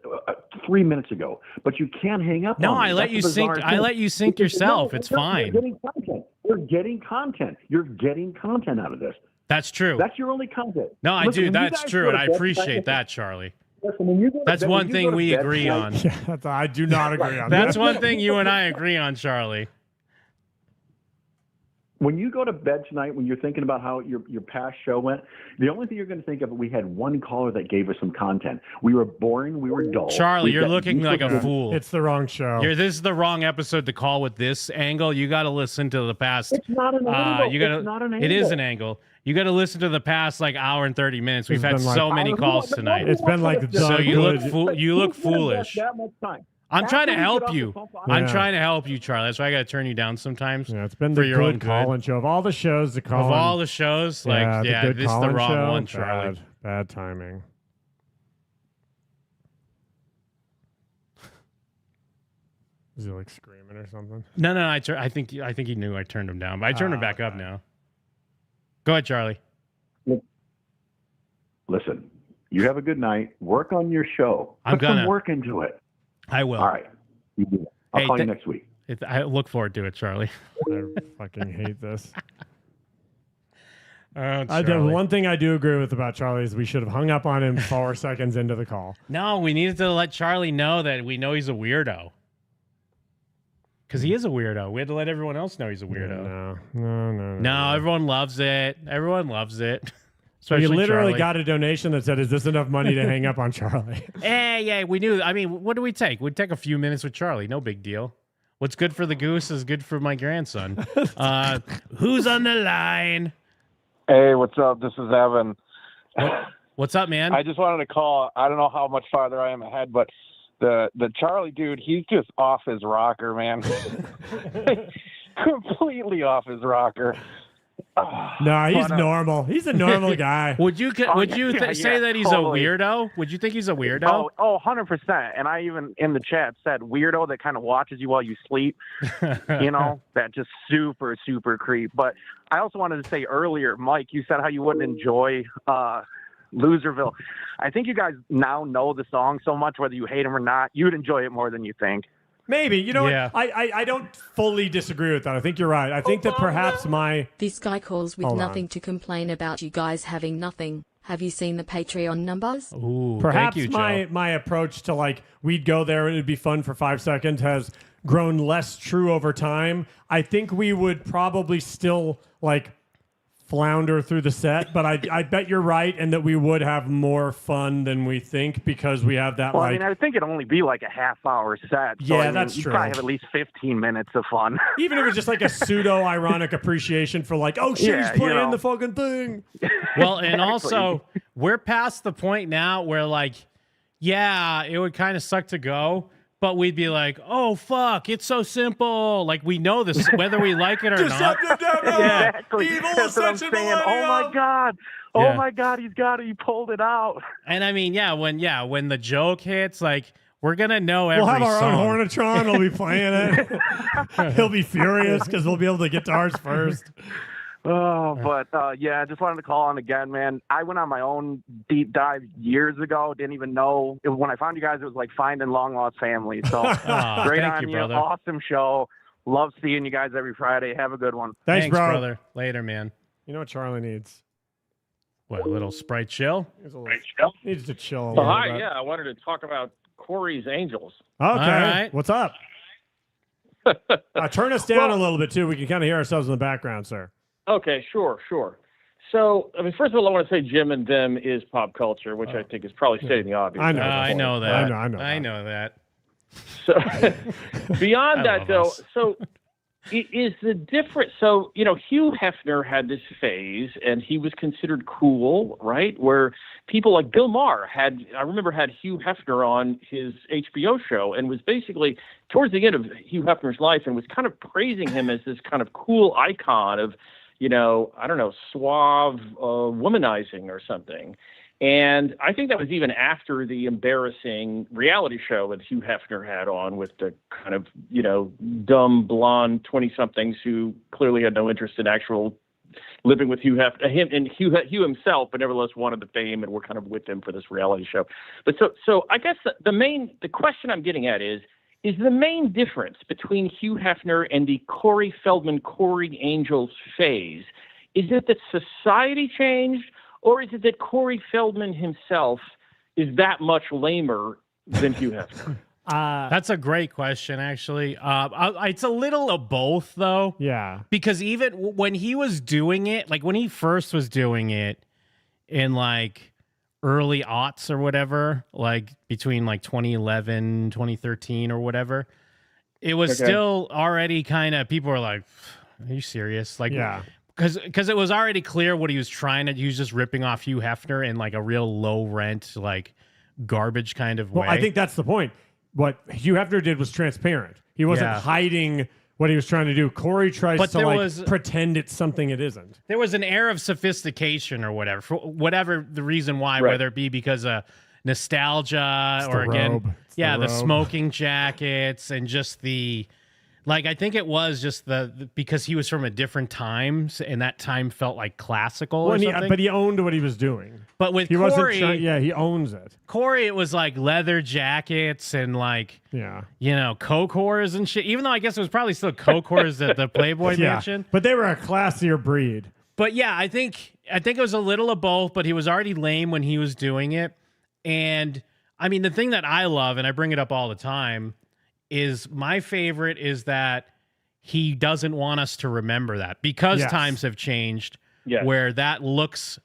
3 minutes ago. But you can't hang up. no. on me. I let That's you the sync. bizarre I thing. let you sync Because- yourself. no, It's no, fine. You're getting content. You're getting content. You're getting content out of this. That's true. That's your only content. No, I Listen, do. when you That's guys true, go and to I bed appreciate tonight- that, Charlie. Listen, when you go to That's bed- one when you thing go to we bed agree tonight- on. Yeah, I do not agree on That's that. one thing you and I agree on, Charlie. When you go to bed tonight, when you're thinking about how your past show went, the only thing you're going to think of, we had one caller that gave us some content. We were boring. We were dull. Charlie, you're looking like a fool. It's the wrong show. This is the wrong episode to call with this angle. You got to listen to the past. It's not an angle. It's not an angle. It is an angle. You got to listen to the past like hour and 30 minutes. We've had so many calls tonight. It's been like so you look Who foolish. that much time? I'm trying to After we get help off you. the phone, I'm trying to help you, Charlie. That's why I got to turn you down sometimes. Yeah, it's been for the your own good good. call-in show. Of all the shows to call Of all the shows, like, yeah, the good this is the call-in wrong show, one, Charlie. Bad timing. Is he like screaming or something? No. I think he knew I turned him down, but I turned him back up now. Go ahead, Charlie. Listen, you have a good night. Work on your show. I'm Put some gonna. work into it. I will. All right. You do it. I'll call you next week. I look forward to it, Charlie. I fucking hate this. Oh, One thing I do agree with about Charlie is we should have hung up on him 4 seconds into the call. No, we needed to let Charlie know that we know he's a weirdo. Because he is a weirdo. We had to let everyone else know he's a weirdo. No, everyone loves it. Everyone loves it. So you Especially literally Charlie. got a donation that said, "Is this enough money to hang up on Charlie?" Yeah, we knew. I mean, what do we take? We'd take a few minutes with Charlie. No big deal. What's good for the goose is good for my grandson. Who's on the line? Hey, what's up? This is Evan. What's up, man? I just wanted to call. I don't know how much farther I am ahead, but the Charlie dude, he's just off his rocker, man. Completely off his rocker. No, he's normal. He's a normal guy. Would you say that he's totally. a weirdo? Would you think he's a weirdo? Oh, 100%. And I even in the chat said weirdo that kind of watches you while you sleep. That just super, super creep. But I also wanted to say earlier, Mike, you said how you wouldn't enjoy Loserville. I think you guys now know the song so much, whether you hate him or not, you'd enjoy it more than you think. Maybe. You know what? I don't fully disagree with that. I think you're right. I think that perhaps This guy calls with Hold nothing to complain about you guys having nothing. Have you seen the Patreon numbers? Ooh, perhaps thank you, Joe. my approach to like we'd go there and it'd be fun for 5 seconds has grown less true over time. I think we would probably still like flounder through the set, but I bet you're right, and that we would have more fun than we think because we have that. Well, I mean, I think it'd only be like a half-hour set. So, Yeah, I mean, that's you'd true. probably have at least 15 minutes of fun. even if it's just like a pseudo-ironic appreciation for like, oh shit, Yeah, he's playing you know. the fucking thing. Well, and also, we're past the point now where, like, yeah, it would kind of suck to go, but we'd be like, oh, fuck, it's so simple. Like, we know this, whether we like it or not. Exactly. Evil That's what I'm ascension saying. Oh, millennium. my God. Yeah. Oh, my God, he pulled it out. And I mean, when the joke hits, like, we're going to know every We'll have our song. own Hornetron. We'll be playing it. He'll be furious because we'll be able to get to ours first. Oh, but yeah, I just wanted to call on again, man. I went on my own deep dive years ago. Didn't even know when I found you guys, it was like finding long lost family. So great thank on you, you, brother. awesome show. Love seeing you guys every Friday. Have a good one. Thanks, bro. brother. Later, man. You know what Charlie needs? What, a little Sprite chill? Needs to chill a Oh, little hi, bit. yeah. I wanted to talk about Corey's Angels. Okay. All right. What's up? Turn us down a little bit, too. We can kind of hear ourselves in the background, sir. Okay, sure. So, I mean, first of all, I want to say Jim and them is pop culture, which I think is probably stating the obvious. I know. I know that. I know that. So, beyond I that, love though, us. so is the difference? So, Hugh Hefner had this phase, and he was considered cool, right? Where people like Bill Maher had Hugh Hefner on his HBO show, and was basically towards the end of Hugh Hefner's life, and was kind of praising him as this kind of cool icon of, I don't know, suave womanizing or something. And I think that was even after the embarrassing reality show that Hugh Hefner had on with the kind of, dumb, blonde 20-somethings who clearly had no interest in actual living with Hugh Hefner, Hugh himself, but nevertheless wanted the fame and were kind of with him for this reality show. But so I guess the question I'm getting at is the main difference between Hugh Hefner and the Corey Feldman, Corey Angels phase, is it that society changed, or is it that Corey Feldman himself is that much lamer than Hugh Hefner? That's a great question, actually. It's a little of both, though. Yeah. Because even when he was doing it, like when he first was doing it in like early aughts or whatever, like between like 2011, 2013 or whatever, it was still already kind of, people were like, are you serious? Like, Yeah. Because it was already clear what he was trying to, he was just ripping off Hugh Hefner in like a real low rent, like garbage kind of way. Well, I think that's the point. What Hugh Hefner did was transparent. He wasn't hiding what he was trying to do. Corey tries to like pretend it's something it isn't. There was an air of sophistication or whatever, for whatever the reason why, whether it be because of nostalgia It's or the again, robe. It's the robe. smoking jackets and just the, like, I think it was just the because he was from a different time and that time felt like classical or something. But he owned what he was doing. But with he Corey, wasn't trying, he owns it. Corey, it was like leather jackets and like, Coke whores and shit. Even though I guess it was probably still Coke whores at the Playboy Mansion. But they were a classier breed. But yeah, I think it was a little of both, but he was already lame when he was doing it. And I mean, the thing that I love, and I bring it up all the time, is my favorite is that he doesn't want us to remember that because times have changed where that looks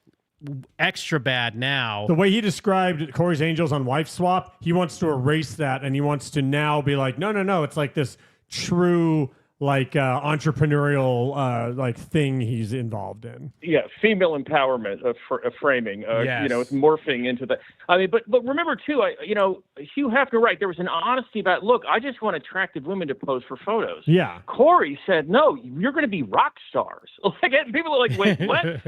extra bad now. The way he described Corey's Angels on Wife Swap, he wants to erase that and he wants to now be like, no, it's like this true like entrepreneurial like thing he's involved in. Yeah, female empowerment of framing. It's morphing into that. I mean, but remember too, Hugh Hefner, right? There was an honesty about, look, I just want attractive women to pose for photos. Yeah. Corey said, no, you're going to be rock stars. Like, people are like, wait, what?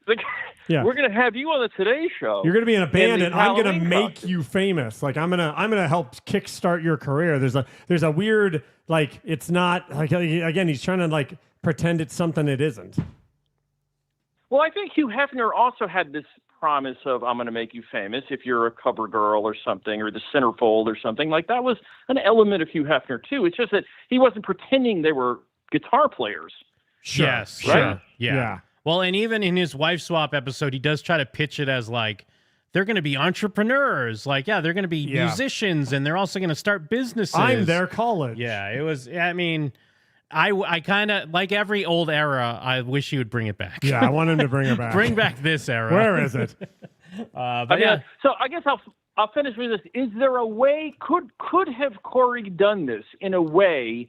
We're going to have you on the Today Show. You're going to be in a band, and I'm going to make you famous. Like I'm gonna help kickstart your career. There's a weird, like, it's not like, again, he's trying to like pretend it's something it isn't. Well, I think Hugh Hefner also had this promise of, I'm going to make you famous if you're a cover girl or something, or the centerfold or something. Like, that was an element of Hugh Hefner too. It's just that he wasn't pretending they were guitar players. Sure. Yes. Right? Sure. Yeah. Well, and even in his Wife Swap episode, he does try to pitch it as like, they're going to be entrepreneurs. Like, they're going to be musicians, and they're also going to start businesses. I'm their college. Yeah, it was, I mean, I kind of, like every old era, I wish he would bring it back. Yeah, I want him to bring it back. Bring back this era. Where is it? So I guess I'll finish with this. Is there a way, could have Corey done this in a way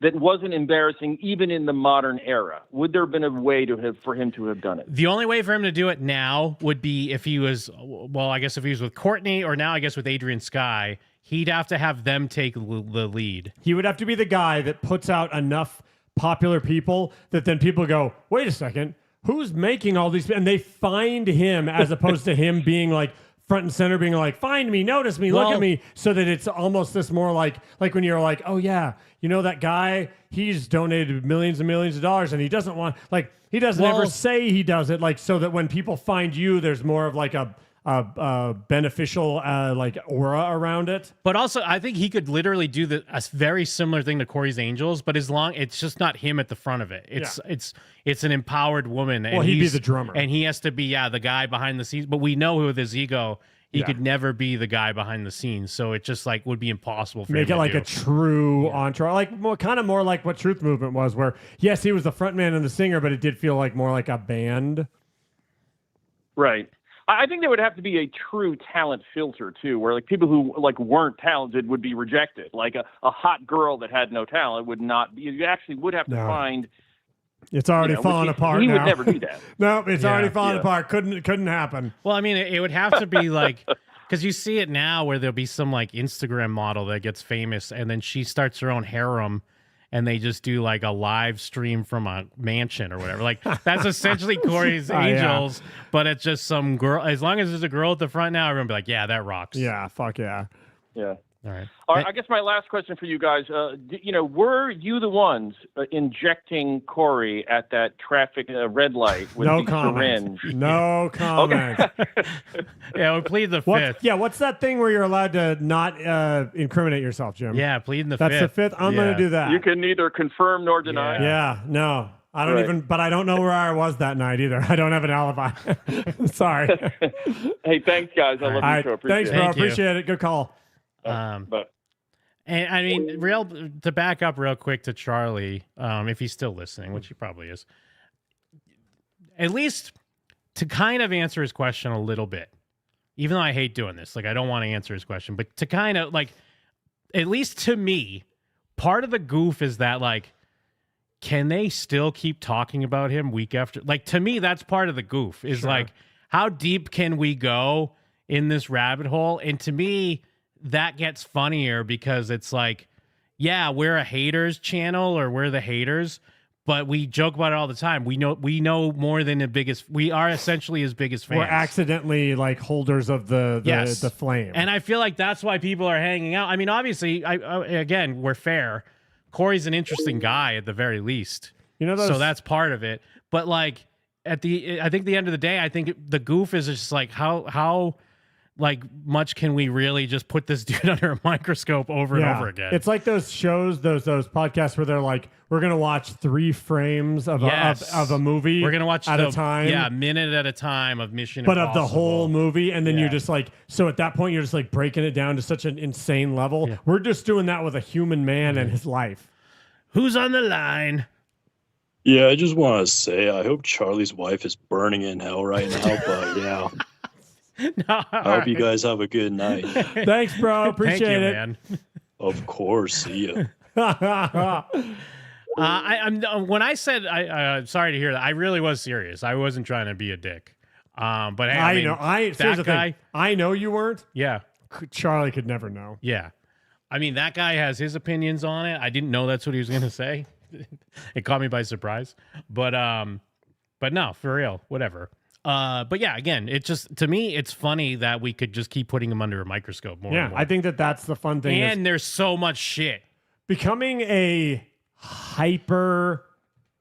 that wasn't embarrassing even in the modern era? Would there have been a way for him to have done it? The only way for him to do it now would be if he was, well, I guess if he was with Courtney, or now I guess with Adrian Skye, he'd have to have them take the lead. He would have to be the guy that puts out enough popular people that then people go, wait a second, who's making all these? And they find him, as opposed to him being like front and center, being like, find me, notice me, look at me, so that it's almost this more like when you're like, oh yeah, you know that guy, he's donated millions and millions of dollars, and he doesn't want, like, he doesn't ever say he does it, like, so that when people find you, there's more of like a beneficial like aura around it. But also, I think he could literally do a very similar thing to Corey's Angels, but it's just not him at the front of it. It's an empowered woman. And he'd be the drummer, and he has to be the guy behind the scenes. But we know with his ego, he could never be the guy behind the scenes. So it just like would be impossible for him make it like do. a true entourage, like kind of more like what Truth Movement was, where yes, he was the front man and the singer, but it did feel like more like a band. Right. I think there would have to be a true talent filter too, where like people who like weren't talented would be rejected. Like a hot girl that had no talent would not be. You actually would have to find. It's already falling apart. He now. would never do that. No, it's already falling apart. Couldn't happen. Well, I mean, it would have to be like, because you see it now where there'll be some like Instagram model that gets famous, and then she starts her own harem. And they just do like a live stream from a mansion or whatever. Like that's essentially Corey's Angels, but it's just some girl. As long as there's a girl at the front now, everyone be like, yeah, that rocks. Yeah, fuck yeah. Yeah. All right. I guess my last question for you guys, were you the ones injecting Corey at that traffic red light with the syringe? No comment. Yeah, we plead the fifth. What's that thing where you're allowed to not incriminate yourself, Jim? Yeah, pleading the fifth. That's the fifth? I'm going to do that. You can neither confirm nor deny. Yeah, no. I don't but I don't know where I was that night either. I don't have an alibi. Sorry. Hey, thanks, guys. I love your show. Thanks, bro. Appreciate it. Good call. But And I mean, to back up real quick to Charlie, if he's still listening, which he probably is, at least to kind of answer his question a little bit, even though I hate doing this, like I don't want to answer his question, but to kind of like, at least to me, part of the goof is that like, can they still keep talking about him week after? Like, to me, that's part of the goof is like, how deep can we go in this rabbit hole? And to me, that gets funnier because it's like, yeah, we're a haters channel or we're the haters, but we joke about it all the time. We know more than the biggest. We are essentially as big as fans. We're accidentally like holders of the flame. And I feel like that's why people are hanging out. I mean, obviously, again, we're fair. Corey's an interesting guy at the very least. So that's part of it. But like I think the end of the day, I think the goof is just like how like much can we really just put this dude under a microscope over and over again? It's like those shows, those podcasts where they're like, we're gonna watch 3 frames of a movie. We're gonna watch at a time. Yeah, a minute at a time of Mission But Impossible. of the whole movie, and then you're just like, so at that point you're just like breaking it down to such an insane level. Yeah. We're just doing that with a human man and his life. Who's on the line? Yeah, I just want to say I hope Charlie's wife is burning in hell right now, but yeah. I hope you guys have a good night. Thanks, bro. Appreciate Thank you, it. man. Of course. See ya. I'm when I said sorry to hear that, I really was serious. I wasn't trying to be a dick. But hey, I mean, here's that the guy. thing. I know you weren't. Yeah. Charlie could never know. Yeah. I mean, that guy has his opinions on it. I didn't know that's what he was going to say. It caught me by surprise. But no, for real, whatever. But yeah, again, it just, to me, it's funny that we could just keep putting him under a microscope more and more. I think that's the fun thing. And there's so much shit. Becoming a hyper,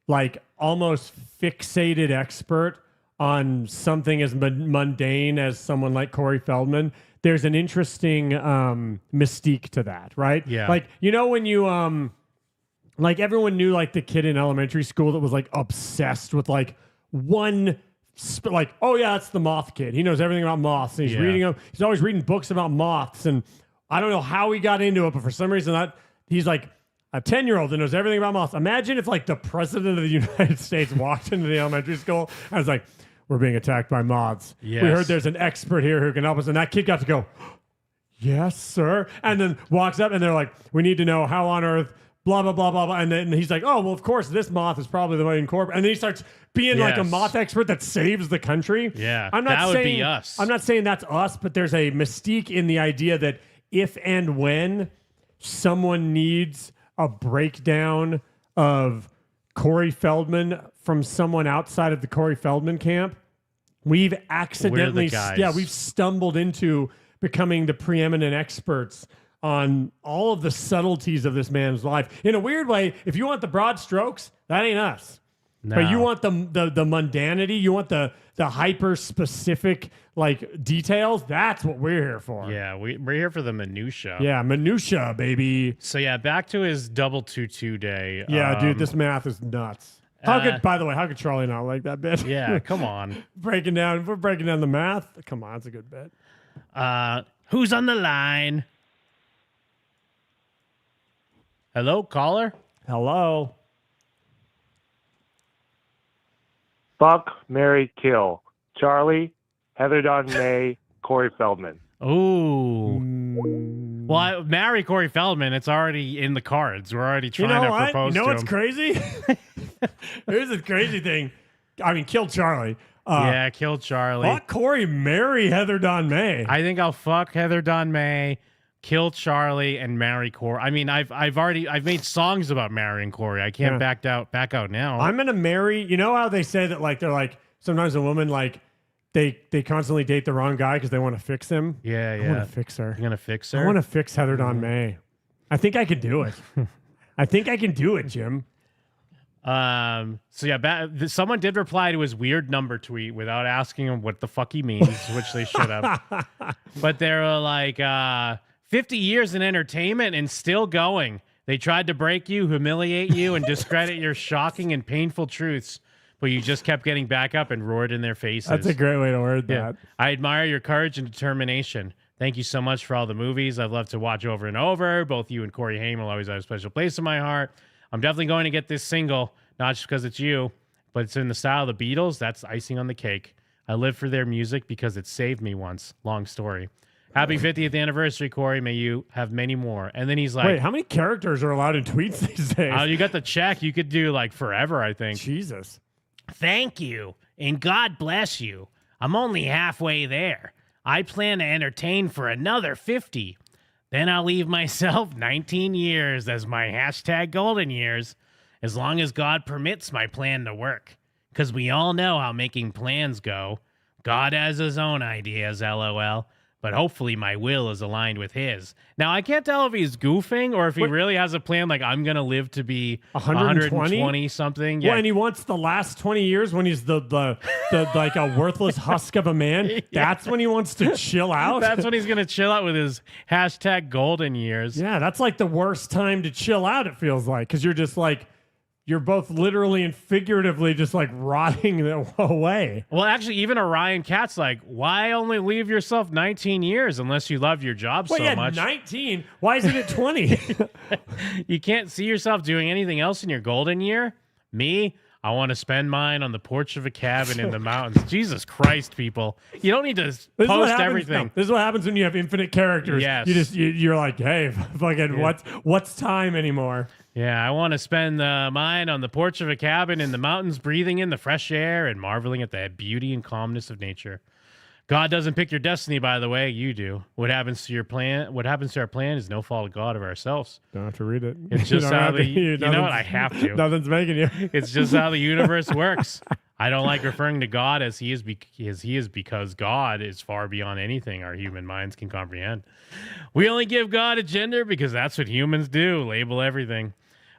like almost fixated expert on something as mundane as someone like Corey Feldman, there's an interesting mystique to that, right? Yeah. Like, when you, like everyone knew like the kid in elementary school that was like obsessed with like one like, oh yeah, that's the moth kid. He knows everything about moths. And he's reading them. He's always reading books about moths. And I don't know how he got into it, but for some reason he's like a 10-year-old that knows everything about moths. Imagine if like the president of the United States walked into the elementary school and was like, we're being attacked by moths. Yes. We heard there's an expert here who can help us. And that kid got to go, yes, sir. And then walks up and they're like, we need to know how on earth blah, blah, blah, blah, blah. And then he's like, oh, well, of course, this moth is probably the one in corp. And then he starts being like a moth expert that saves the country. Yeah, I'm not that saying, would be us. I'm not saying that's us, but there's a mystique in the idea that if and when someone needs a breakdown of Corey Feldman from someone outside of the Corey Feldman camp, we've accidentally, we've stumbled into becoming the preeminent experts on all of the subtleties of this man's life. In a weird way, if you want the broad strokes, that ain't us. No. But you want the mundanity, you want the hyper specific like details. That's what we're here for. Yeah, we're here for the minutia. Yeah, minutia, baby. So yeah, back to his double 2-2 day. Yeah, dude, this math is nuts. How could Charlie not like that bit? Yeah, come on. We're breaking down the math. Come on, it's a good bit. Who's on the line? Hello, caller? Hello. Fuck, marry, kill. Charlie, Heather Dawn May, Corey Feldman. Ooh. Well, marry Corey Feldman. It's already in the cards. We're already trying to propose to him. You know what's crazy? Here's the crazy thing. I mean, kill Charlie. Yeah, kill Charlie. Fuck Corey, marry Heather Dawn May. I think I'll fuck Heather Dawn May, kill Charlie, and marry Corey. I mean, I've made songs about marrying Corey. I can't back out now. I'm gonna marry. You know how they say that like they're like sometimes a woman like they constantly date the wrong guy because they want to fix him. Yeah. I want to fix her. You're gonna fix her? I want to fix Heather Dawn May. I think I can do it. I think I can do it, Jim. So yeah, someone did reply to his weird number tweet without asking him what the fuck he means, which they should have. But they were like, 50 years in entertainment and still going. They tried to break you, humiliate you, and discredit your shocking and painful truths, but you just kept getting back up and roared in their faces. That's a great way to word that. I admire your courage and determination. Thank you so much for all the movies I've loved to watch over and over. Both you and Corey Haim will always have a special place in my heart. I'm definitely going to get this single, not just because it's you, but it's in the style of the Beatles. That's icing on the cake. I live for their music because it saved me once. Long story. Happy 50th anniversary, Corey. May you have many more. And then he's like, wait, how many characters are allowed in tweets these days? oh, you got the check. You could do like forever, I think. Jesus. Thank you, and God bless you. I'm only halfway there. I plan to entertain for another 50. Then I'll leave myself 19 years as my hashtag golden years, as long as God permits my plan to work. Because we all know how making plans go. God has his own ideas, LOL. But hopefully my will is aligned with his. Now, I can't tell if he's goofing or if he really has a plan, like, I'm going to live to be 120 something. Yeah. Well, and he wants the last 20 years when he's the like a worthless husk of a man. Yeah. That's when he wants to chill out. That's when he's going to chill out with his hashtag golden years. Yeah, that's like the worst time to chill out, it feels like, because you're just like, you're both literally and figuratively just like rotting away. Well, actually, even Orion Cat's like, why only leave yourself 19 years unless you love your job so much? 19? Why isn't it 20? You can't see yourself doing anything else in your golden year? Me? I want to spend mine on the porch of a cabin in the mountains. Jesus Christ, people. You don't need to post everything. No, this is what happens when you have infinite characters. Yes. You're like, hey, fucking what's time anymore? Yeah, I want to spend mine on the porch of a cabin in the mountains, breathing in the fresh air and marveling at the beauty and calmness of nature. God doesn't pick your destiny, by the way. You do. What happens to your plan? What happens to our plan is no fault of God of ourselves. Don't have to read it. It's just how the you know what? I have to. Nothing's making you. It's just how the universe works. I don't like referring to God as he is because God is far beyond anything our human minds can comprehend. We only give God a gender because that's what humans do. Label everything.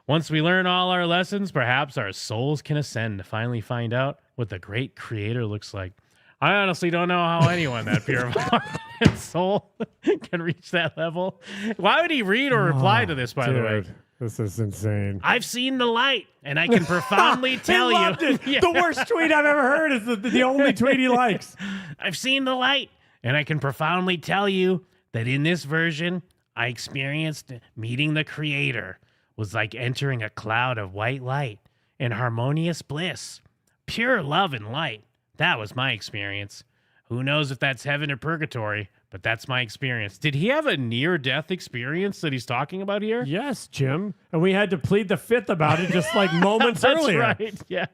Once we learn all our lessons, perhaps our souls can ascend to finally find out what the great creator looks like. I honestly don't know how anyone that pure of heart and soul can reach that level. Why would he read or reply to this, by the way? This is insane. I've seen the light, and I can profoundly tell you. Loved it. Yeah. The worst tweet I've ever heard is the only tweet he likes. I've seen the light, and I can profoundly tell you that in this version, I experienced meeting the creator was like entering a cloud of white light and harmonious bliss. Pure love and light. That was my experience. Who knows if that's heaven or purgatory, but that's my experience. Did he have a near-death experience that he's talking about here? Yes, Jim. And we had to plead the fifth about it just like moments earlier. That's right, yeah.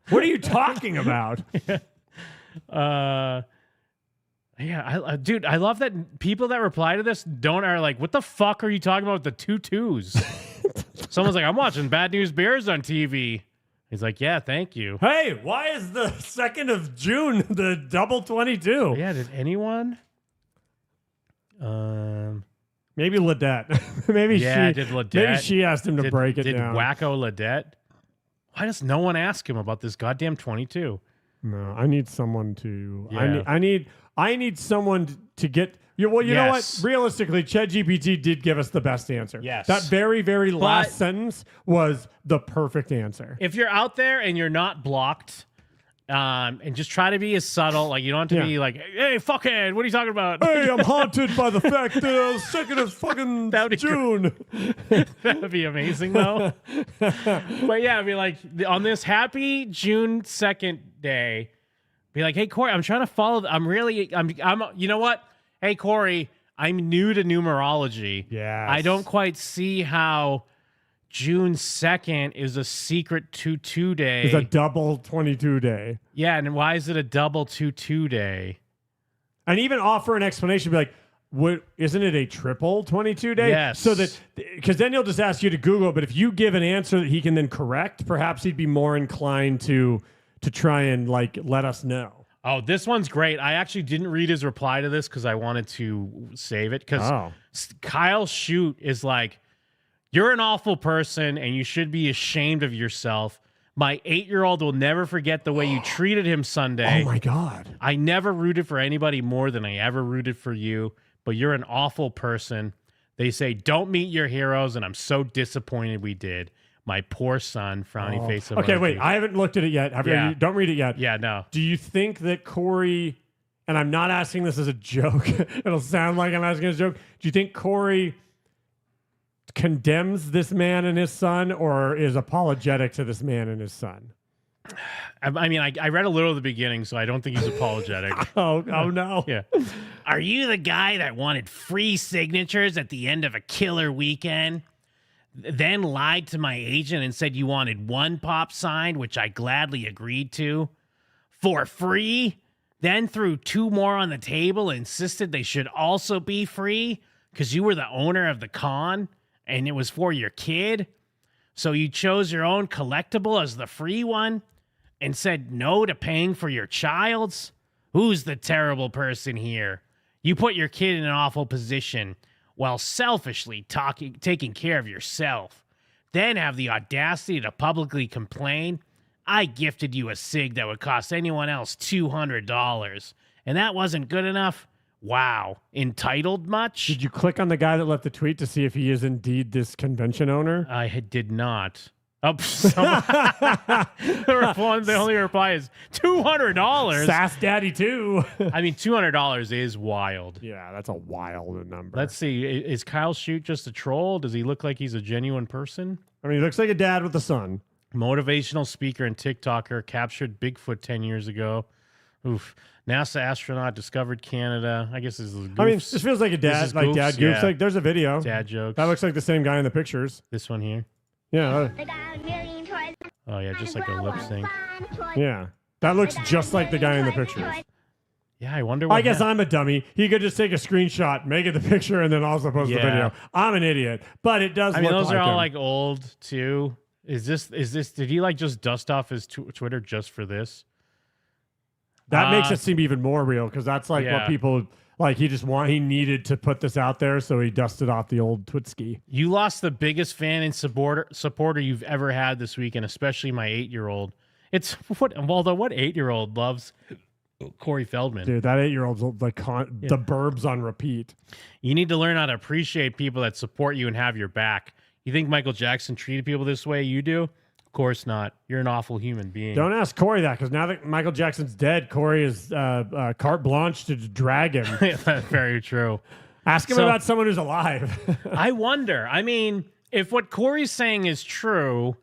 What are you talking about? Dude, I love that people that reply to this are like, what the fuck are you talking about with the 2 twos? Someone's like, I'm watching Bad News Bears on TV. He's like, yeah, thank you. Hey, why is the 2nd of June the double 22? Yeah, did anyone? Maybe Ledette. Did Ledette? Maybe she asked him to break it down. Did Wacko Ledette? Why does no one ask him about this goddamn 22? No, I need someone to. Yeah. I need someone to get. Well, you know what? Realistically, ChatGPT did give us the best answer. Yes. That very, very last sentence was the perfect answer. If you're out there and you're not blocked, and just try to be as subtle, like you don't have to be like, "Hey, fuckhead, what are you talking about?" Hey, I'm haunted by the fact that I was 2nd of fucking June. That would be amazing, though. But yeah, I'd be like, on this happy June 2nd day, be like, "Hey, Corey, I'm trying to follow. I'm you know what? Hey, Corey, I'm new to numerology. Yeah, I don't quite see how June 2nd is a secret 2-2 day. It's a double 22 day. Yeah, and why is it a double 2-2 day? And even offer an explanation, be like, isn't it a triple 22 day? Yes. So that, because then he'll just ask you to Google, but if you give an answer that he can then correct, perhaps he'd be more inclined to try and like let us know. Oh, this one's great. I actually didn't read his reply to this because I wanted to save it. Because Kyle Shute is like, you're an awful person and you should be ashamed of yourself. My 8-year-old will never forget the way you treated him Sunday. Oh, my God. I never rooted for anybody more than I ever rooted for you, but you're an awful person. They say, don't meet your heroes, and I'm so disappointed we did. My poor son, frowny face. Okay, wait. I haven't looked at it yet. Don't read it yet. Yeah, no. Do you think that Corey and I'm not asking this as a joke. It'll sound like I'm asking as a joke. Do you think Corey condemns this man and his son, or is apologetic to this man and his son? I mean, I read a little of the beginning, so I don't think he's apologetic. Oh no. Yeah. Are you the guy that wanted free signatures at the end of a killer weekend? Then lied to my agent and said you wanted one pop signed, which I gladly agreed to for free. Then threw two more on the table and insisted they should also be free because you were the owner of the con and it was for your kid. So you chose your own collectible as the free one and said no to paying for your child's? Who's the terrible person here? You put your kid in an awful position while selfishly taking care of yourself. Then have the audacity to publicly complain. I gifted you a cig that would cost anyone else $200, and that wasn't good enough? Wow. Entitled much? Did you click on the guy that left the tweet to see if he is indeed this convention owner? I did not. Oh, the only reply is $200. Sass Daddy too. I mean, $200 is wild. Yeah, that's a wild number. Let's see. Is Kyle Shute just a troll? Does he look like he's a genuine person? I mean, he looks like a dad with a son. Motivational speaker and TikToker captured Bigfoot 10 years ago. Oof. NASA astronaut discovered Canada. I guess this is goofs. I mean, this feels like a dad, like dad goofs. Yeah. Like, there's a video. Dad jokes. That looks like the same guy in the pictures. This one here. Yeah. Oh, yeah, just like a lip sync. Yeah. That looks just like the guy in the pictures. Yeah, I wonder what I guess I'm a dummy. He could just take a screenshot, make it the picture, and then also post the video. I'm an idiot. But it does I mean, look those like are all him. like old, too. Is this, did he like just dust off his Twitter just for this? That makes it seem even more real because that's like what people like. He needed to put this out there, so he dusted off the old Twitski. You lost the biggest fan and supporter you've ever had this week, and especially my 8-year-old. It's what 8-year-old loves Corey Feldman. Dude, that 8-year-old's like the Burbs on repeat. You need to learn how to appreciate people that support you and have your back. You think Michael Jackson treated people this way? You do? Of course not. You're an awful human being. Don't ask Corey that because now that Michael Jackson's dead, Corey is carte blanche to drag him. That's very true. Ask him about someone who's alive. I wonder. I mean, if what Corey's saying is true,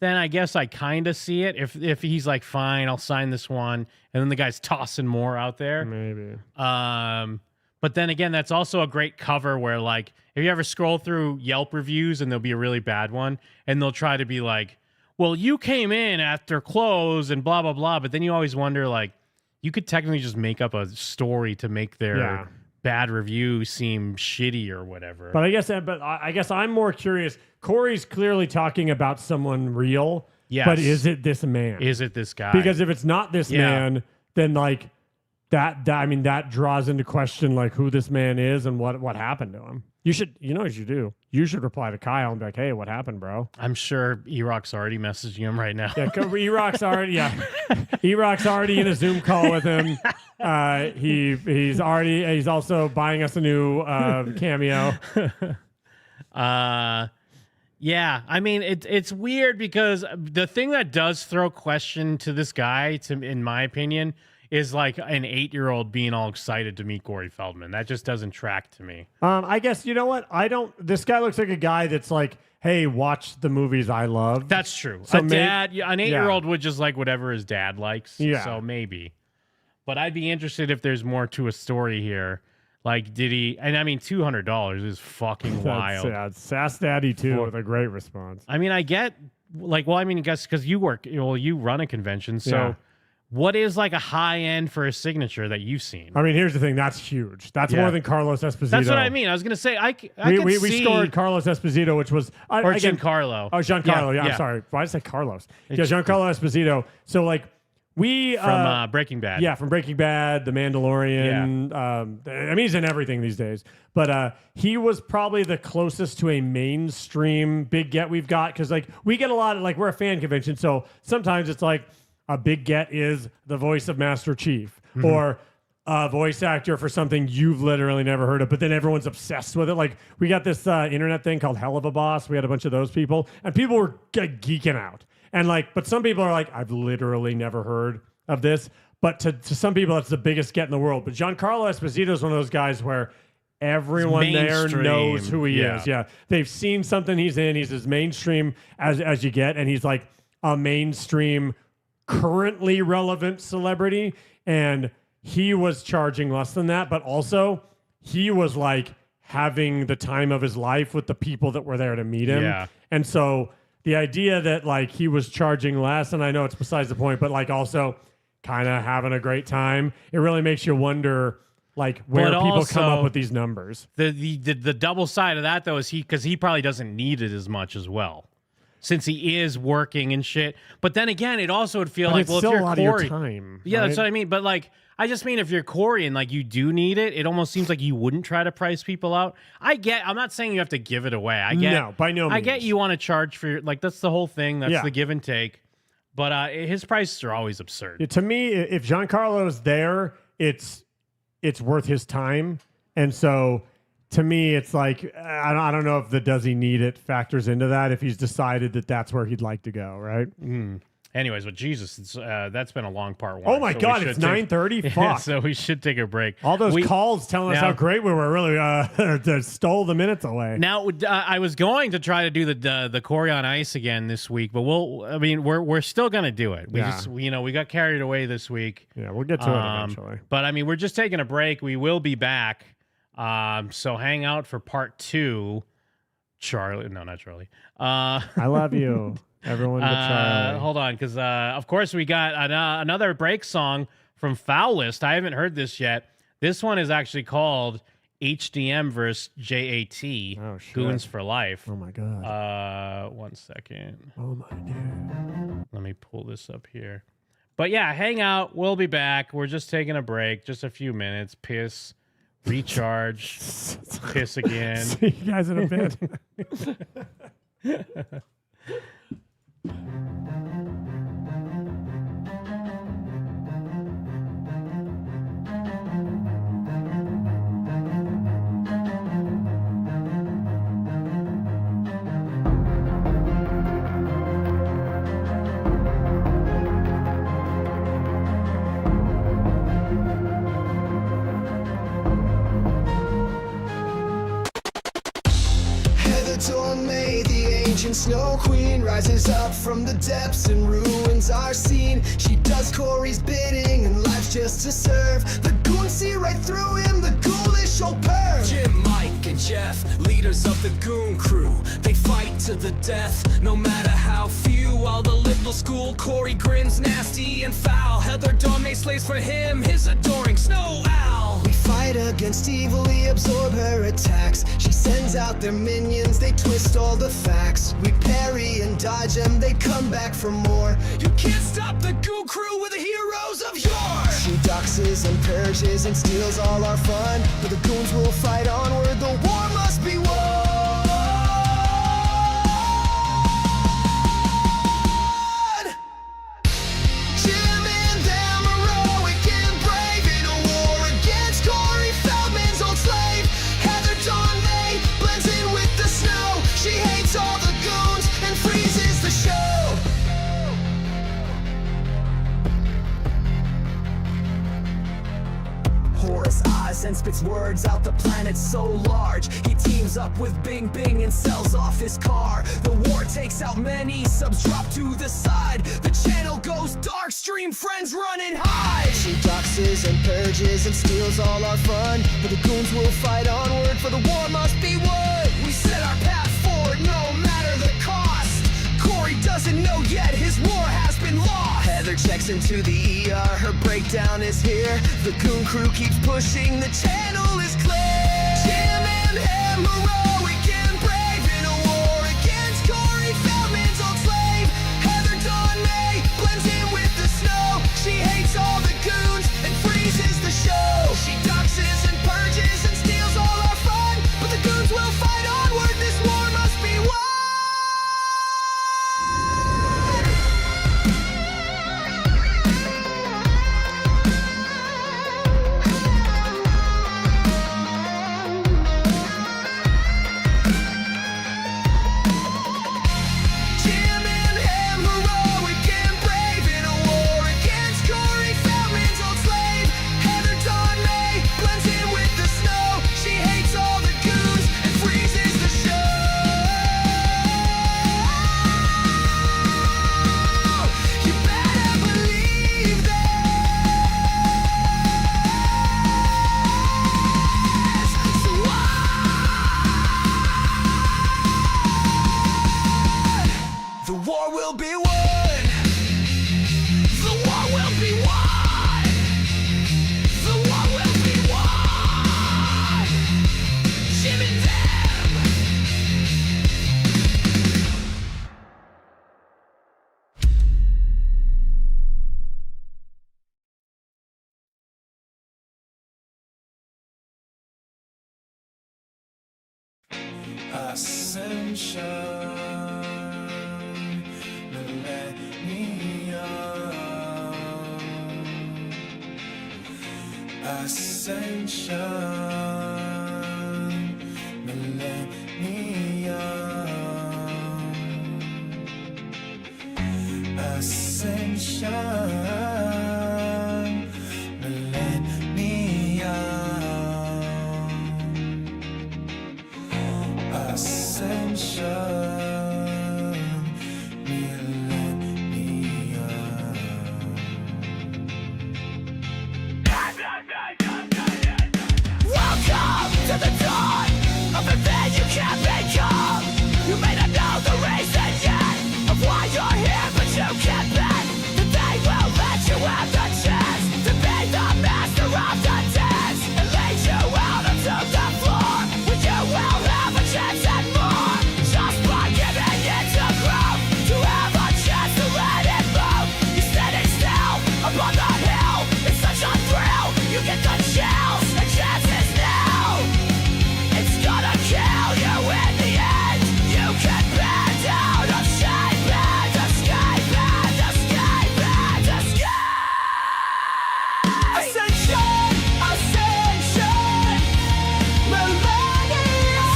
then I guess I kind of see it. If he's like, fine, I'll sign this one, and then the guy's tossing more out there. Maybe. But then again, that's also a great cover where, like, if you ever scroll through Yelp reviews and there'll be a really bad one, and they'll try to be like, well, you came in after close and blah, blah, blah. But then you always wonder, like, you could technically just make up a story to make their bad review seem shitty or whatever. But I guess I'm more curious. Corey's clearly talking about someone real. Yes. But is it this man? Is it this guy? Because if it's not this man, then like that draws into question like who this man is and what happened to him. You know what you do? You should reply to Kyle and be like, hey, what happened, bro? I'm sure E-Rock's already messaging him right now. Yeah, E-Rock's already E-Rock's already in a Zoom call with him. He's also buying us a new cameo. Yeah, I mean it's weird because the thing that does throw question to this guy, in my opinion, is like an 8-year-old being all excited to meet Corey Feldman. That just doesn't track to me. I guess, you know what? This guy looks like a guy that's like, hey, watch the movies I love. That's true. So an 8-year-old would just like whatever his dad likes. Yeah. So maybe. But I'd be interested if there's more to a story here. Like, did he? And I mean, $200 is fucking wild. Yeah, Sass Daddy too with a great response. I mean, I get like, well, I mean, I guess because you run a convention, so. Yeah. What is like a high end for a signature that you've seen? I mean, here's the thing. That's huge. That's more than Carlos Esposito. That's what I mean. I was going to say, we scored Carlos Esposito, which was... Giancarlo. Oh, Giancarlo. Yeah, I'm sorry. Why did I say Carlos? Giancarlo Esposito. So, like, we... From Breaking Bad. Yeah, from Breaking Bad, The Mandalorian. I mean, he's in everything these days. But he was probably the closest to a mainstream big get we've got. Because, like, we get a lot of... Like, we're a fan convention, so sometimes it's like... A big get is the voice of Master Chief or a voice actor for something you've literally never heard of, but then everyone's obsessed with it. Like we got this internet thing called Hell of a Boss. We had a bunch of those people and people were geeking out. And like, but some people are like, I've literally never heard of this. But to some people, that's the biggest get in the world. But Giancarlo Esposito is one of those guys where everyone there knows who he is. Yeah. They've seen something he's in. He's as mainstream as you get. And he's like a mainstream, currently relevant celebrity. And he was charging less than that. But also, he was like having the time of his life with the people that were there to meet him. Yeah. And so the idea that like he was charging less, and I know it's besides the point, but like also kind of having a great time, it really makes you wonder like where But people come also, up with these numbers. The double side of that though is because he probably doesn't need it as much as well, since he is working and shit. But then again, it also would feel But like, it's well, still if you're a lot Corey, of your time. yeah, right? that's what I mean. But like, I just mean if you're Corey and like you do need it, it almost seems like you wouldn't try to price people out. I'm not saying you have to give it away. No, by no I get means. you want to charge for like that's the whole thing. That's Yeah. the give and take. But his prices are always absurd. Yeah, to me, if Giancarlo is there, it's worth his time. And so to me, it's like, I don't know if the does he need it factors into that if he's decided that that's where he'd like to go, right? Anyways, but Jesus, that's been a long part one. Oh my so we God, should it's take- 9:30? Yeah, Fuck. so we should take a break. All those calls telling us now- how great we were really stole the minutes away. Now, I was going to try to do the Corey on Ice again this week, but we're still gonna do it. We Yeah. just we got carried away this week. Yeah, we'll get to it eventually. But I mean, we're just taking a break. We will be back. So hang out for part 2. Charlie, no, not Charlie. I love you, everyone but Charlie. Hold on, because of course we got another break song from Foulest. I haven't heard this yet. This one is actually called HDM versus JAT. Oh, shit. Goons for Life. Oh my God. 1 second. Oh my dude. Let me pull this up here. But yeah, hang out. We'll be back. We're just taking a break, just a few minutes. Piss, recharge, piss again. See you guys in a bit. Heather Dawn May, the ancient snow queen, rises up from the depths and ruins our scene. She does Corey's bidding and life's just to serve. The goons see right through him, the ghoulish old perv. Jim, Mike, and Jeff, leaders of the goon crew. They fight to the death, no matter how few. While the little school Corey grins nasty and foul. Heather Dawn May slays for him, his adoring snow owl. We fight against evil, we absorb her attacks. She sends out their minions, they twist all the facts. We parry and dodge them, they come back for more. You can't stop the goon crew with the heroes of yore. She doxes and purges and steals all our fun, but the goons will fight onward, the war must be won. Jim and them heroic and brave in a war against Corey Feldman's old slave. Heather Dawn May blends in with the snow. She hates all the goons and freezes the show. Horus eyes and spits words out the planet so large. He teams up with Bing Bing and sells off his car. The war takes out many, subs drop to the side. The channel goes dark, stream friends run and hide. She doxes and purges and steals all our fun, but the goons will fight onward, for the war must be won. We set our path forward no matter the cost. Corey doesn't know yet his war has been lost. Heather checks into the ER, her breakdown is here. The goon crew keeps pushing, the channel is clear. Jim and him heroic and brave in a war against Corey Feldman's old slave. Heather Dawn May blends in with the snow. She hates all the goons and freezes the show. She doxes and purges and steals all our fun, but the goons will fight onward, this war must be won. Ascension, millennium. Ascension, millennium. Ascension, millennium. Ascension, welcome to the dawn of the thing you can't become. You may not know the reason yet of why you're here, but you can bet that they will let you have the chance to be the master of the dance and lead you out onto the floor where you will have a chance and more. Just by giving it to groove, to have a chance to let it move. You're standing still upon the hill. It's such a thrill. You get the chills. The chance is new. It's gonna kill you in the end. You can bend out of shape and escape and escape and escape. Ascension, ascension, millennium.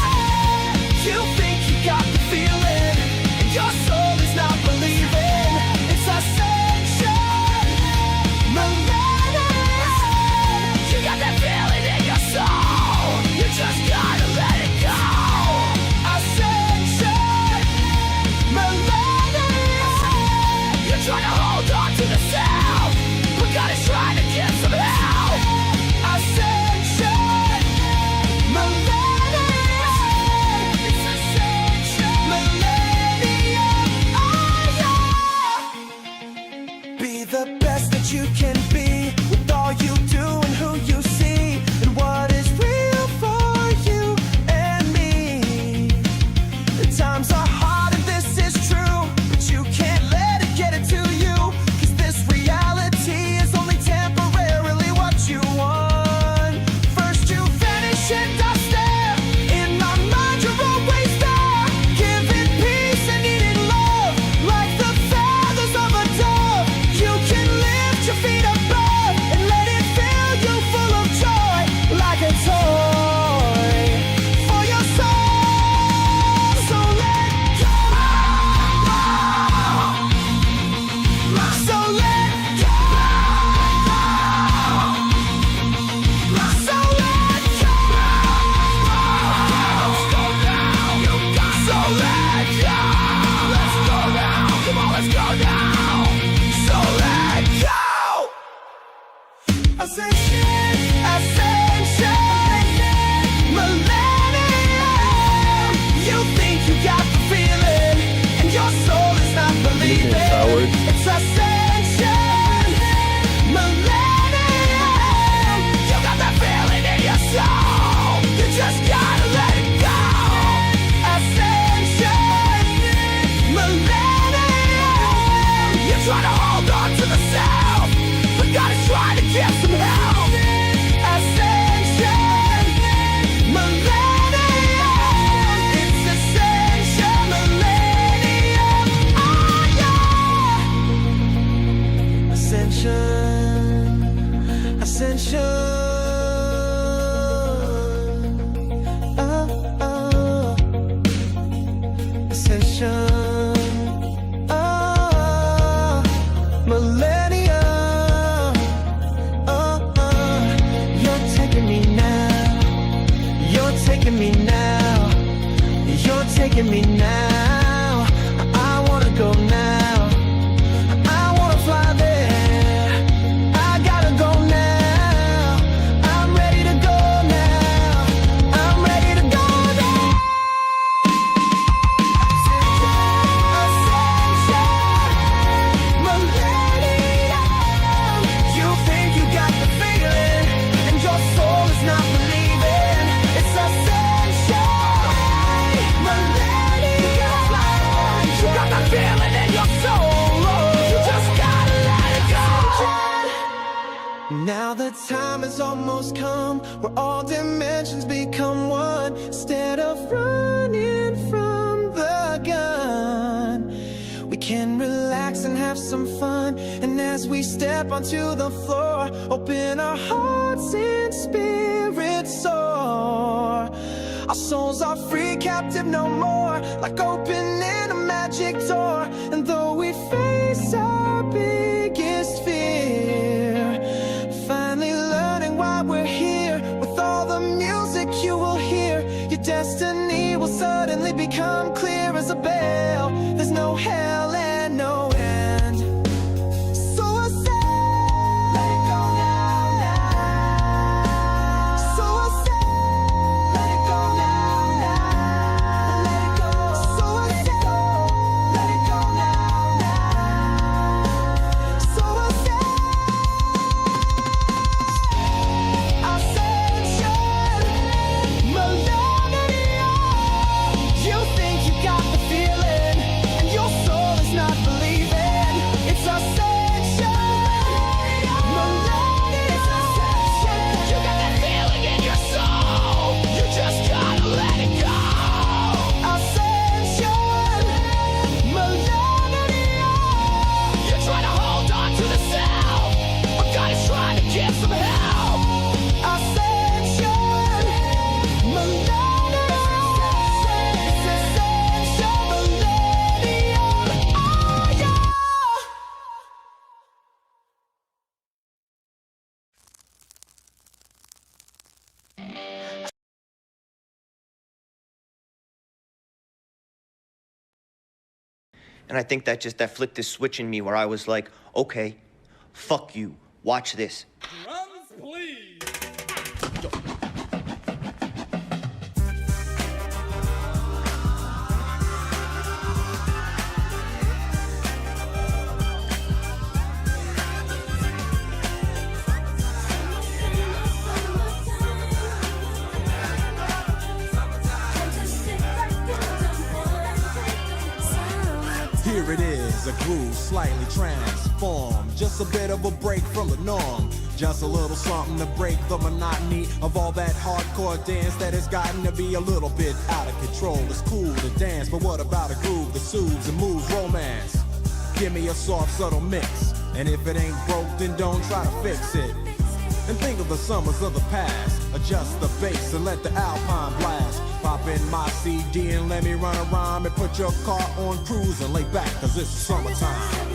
You think you got the feeling, and your soul is not believing. It's ascension, millennium. You got that feeling in your soul. You just gotta let it go. Ascension, millennium. You're trying to hold on to the sound, but God is trying to give some help. Ascension, millennium. It's ascension, millennium. Oh yeah. Be the best that you can be with all you do and who you see and what is real for you and me. The times are hard and this is true, but you can't let it get it to you, 'cause this reality is only temporarily what you want. First you vanish and I stare. In my mind you're always there, giving peace and needing love like the feathers of a dove. You can lift your feet above and let it fill you full of joy like a toy for your soul. So let go. So let go. So let go. Let's go now. You got so let go. Let's go now. Come on, let's go now. So let go. Ascension, ascension, millennium. You think you got the feeling, and your soul is not believing. Howard. It's ascension, millennium. You got that feeling in your soul. You just gotta let it go. Ascension, millennium. You're trying to hold on to the sound, but God is trying to give some help. Ascension, millennium. It's ascension, millennium. Oh yeah. Ascension, ascension. Oh, oh. Ascension. Oh, millennium. Oh, you're taking me now. You're taking me now. You're taking me now. I wanna go now. I wanna fly there. I gotta go now. I'm ready to go now. I'm ready to go now. Ascension, millennium. You think you got the feeling, and your soul is not believing. It's ascension, millennium. You got that feeling in your soul. You just gotta let it go. Now the time has almost come where all dimensions become one. Instead of running from some fun. And as we step onto the floor, open our hearts and spirits soar. Our souls are free, captive no more, like opening a magic door. And though we face our biggest fear, finally learning why we're here. With all the music you will hear, your destiny will suddenly become clear as a bell. There's no hell and no end. So I say, let it go now, now. So I say, let it go now, now. Let it go. So I say, let it go now, now. So I say, ascension, millennium. You think you got the feeling, and your soul is not believing. It's ascension, millennium. It's ascension. You got that feeling in your soul. You just gotta let it go. Ascension, millennium. You're trying to hold on to the self, but God is trying to give some help. Ascension, millennium. It's ascension, millennium. Oh yeah. And I think that flipped this switch in me where I was like, okay, fuck you, watch this. Drums, please. Here it is, a groove slightly transformed. Just a bit of a break from the norm. Just a little something to break the monotony of all that hardcore dance that has gotten to be a little bit out of control. It's cool to dance, but what about a groove that soothes and moves romance? Give me a soft, subtle mix. And if it ain't broke, then don't try to fix it. And think of the summers of the past. Adjust the bass and let the alpine blast. Pop in my CD and let me run a rhyme and put your car on cruise and lay back, cause it's summertime.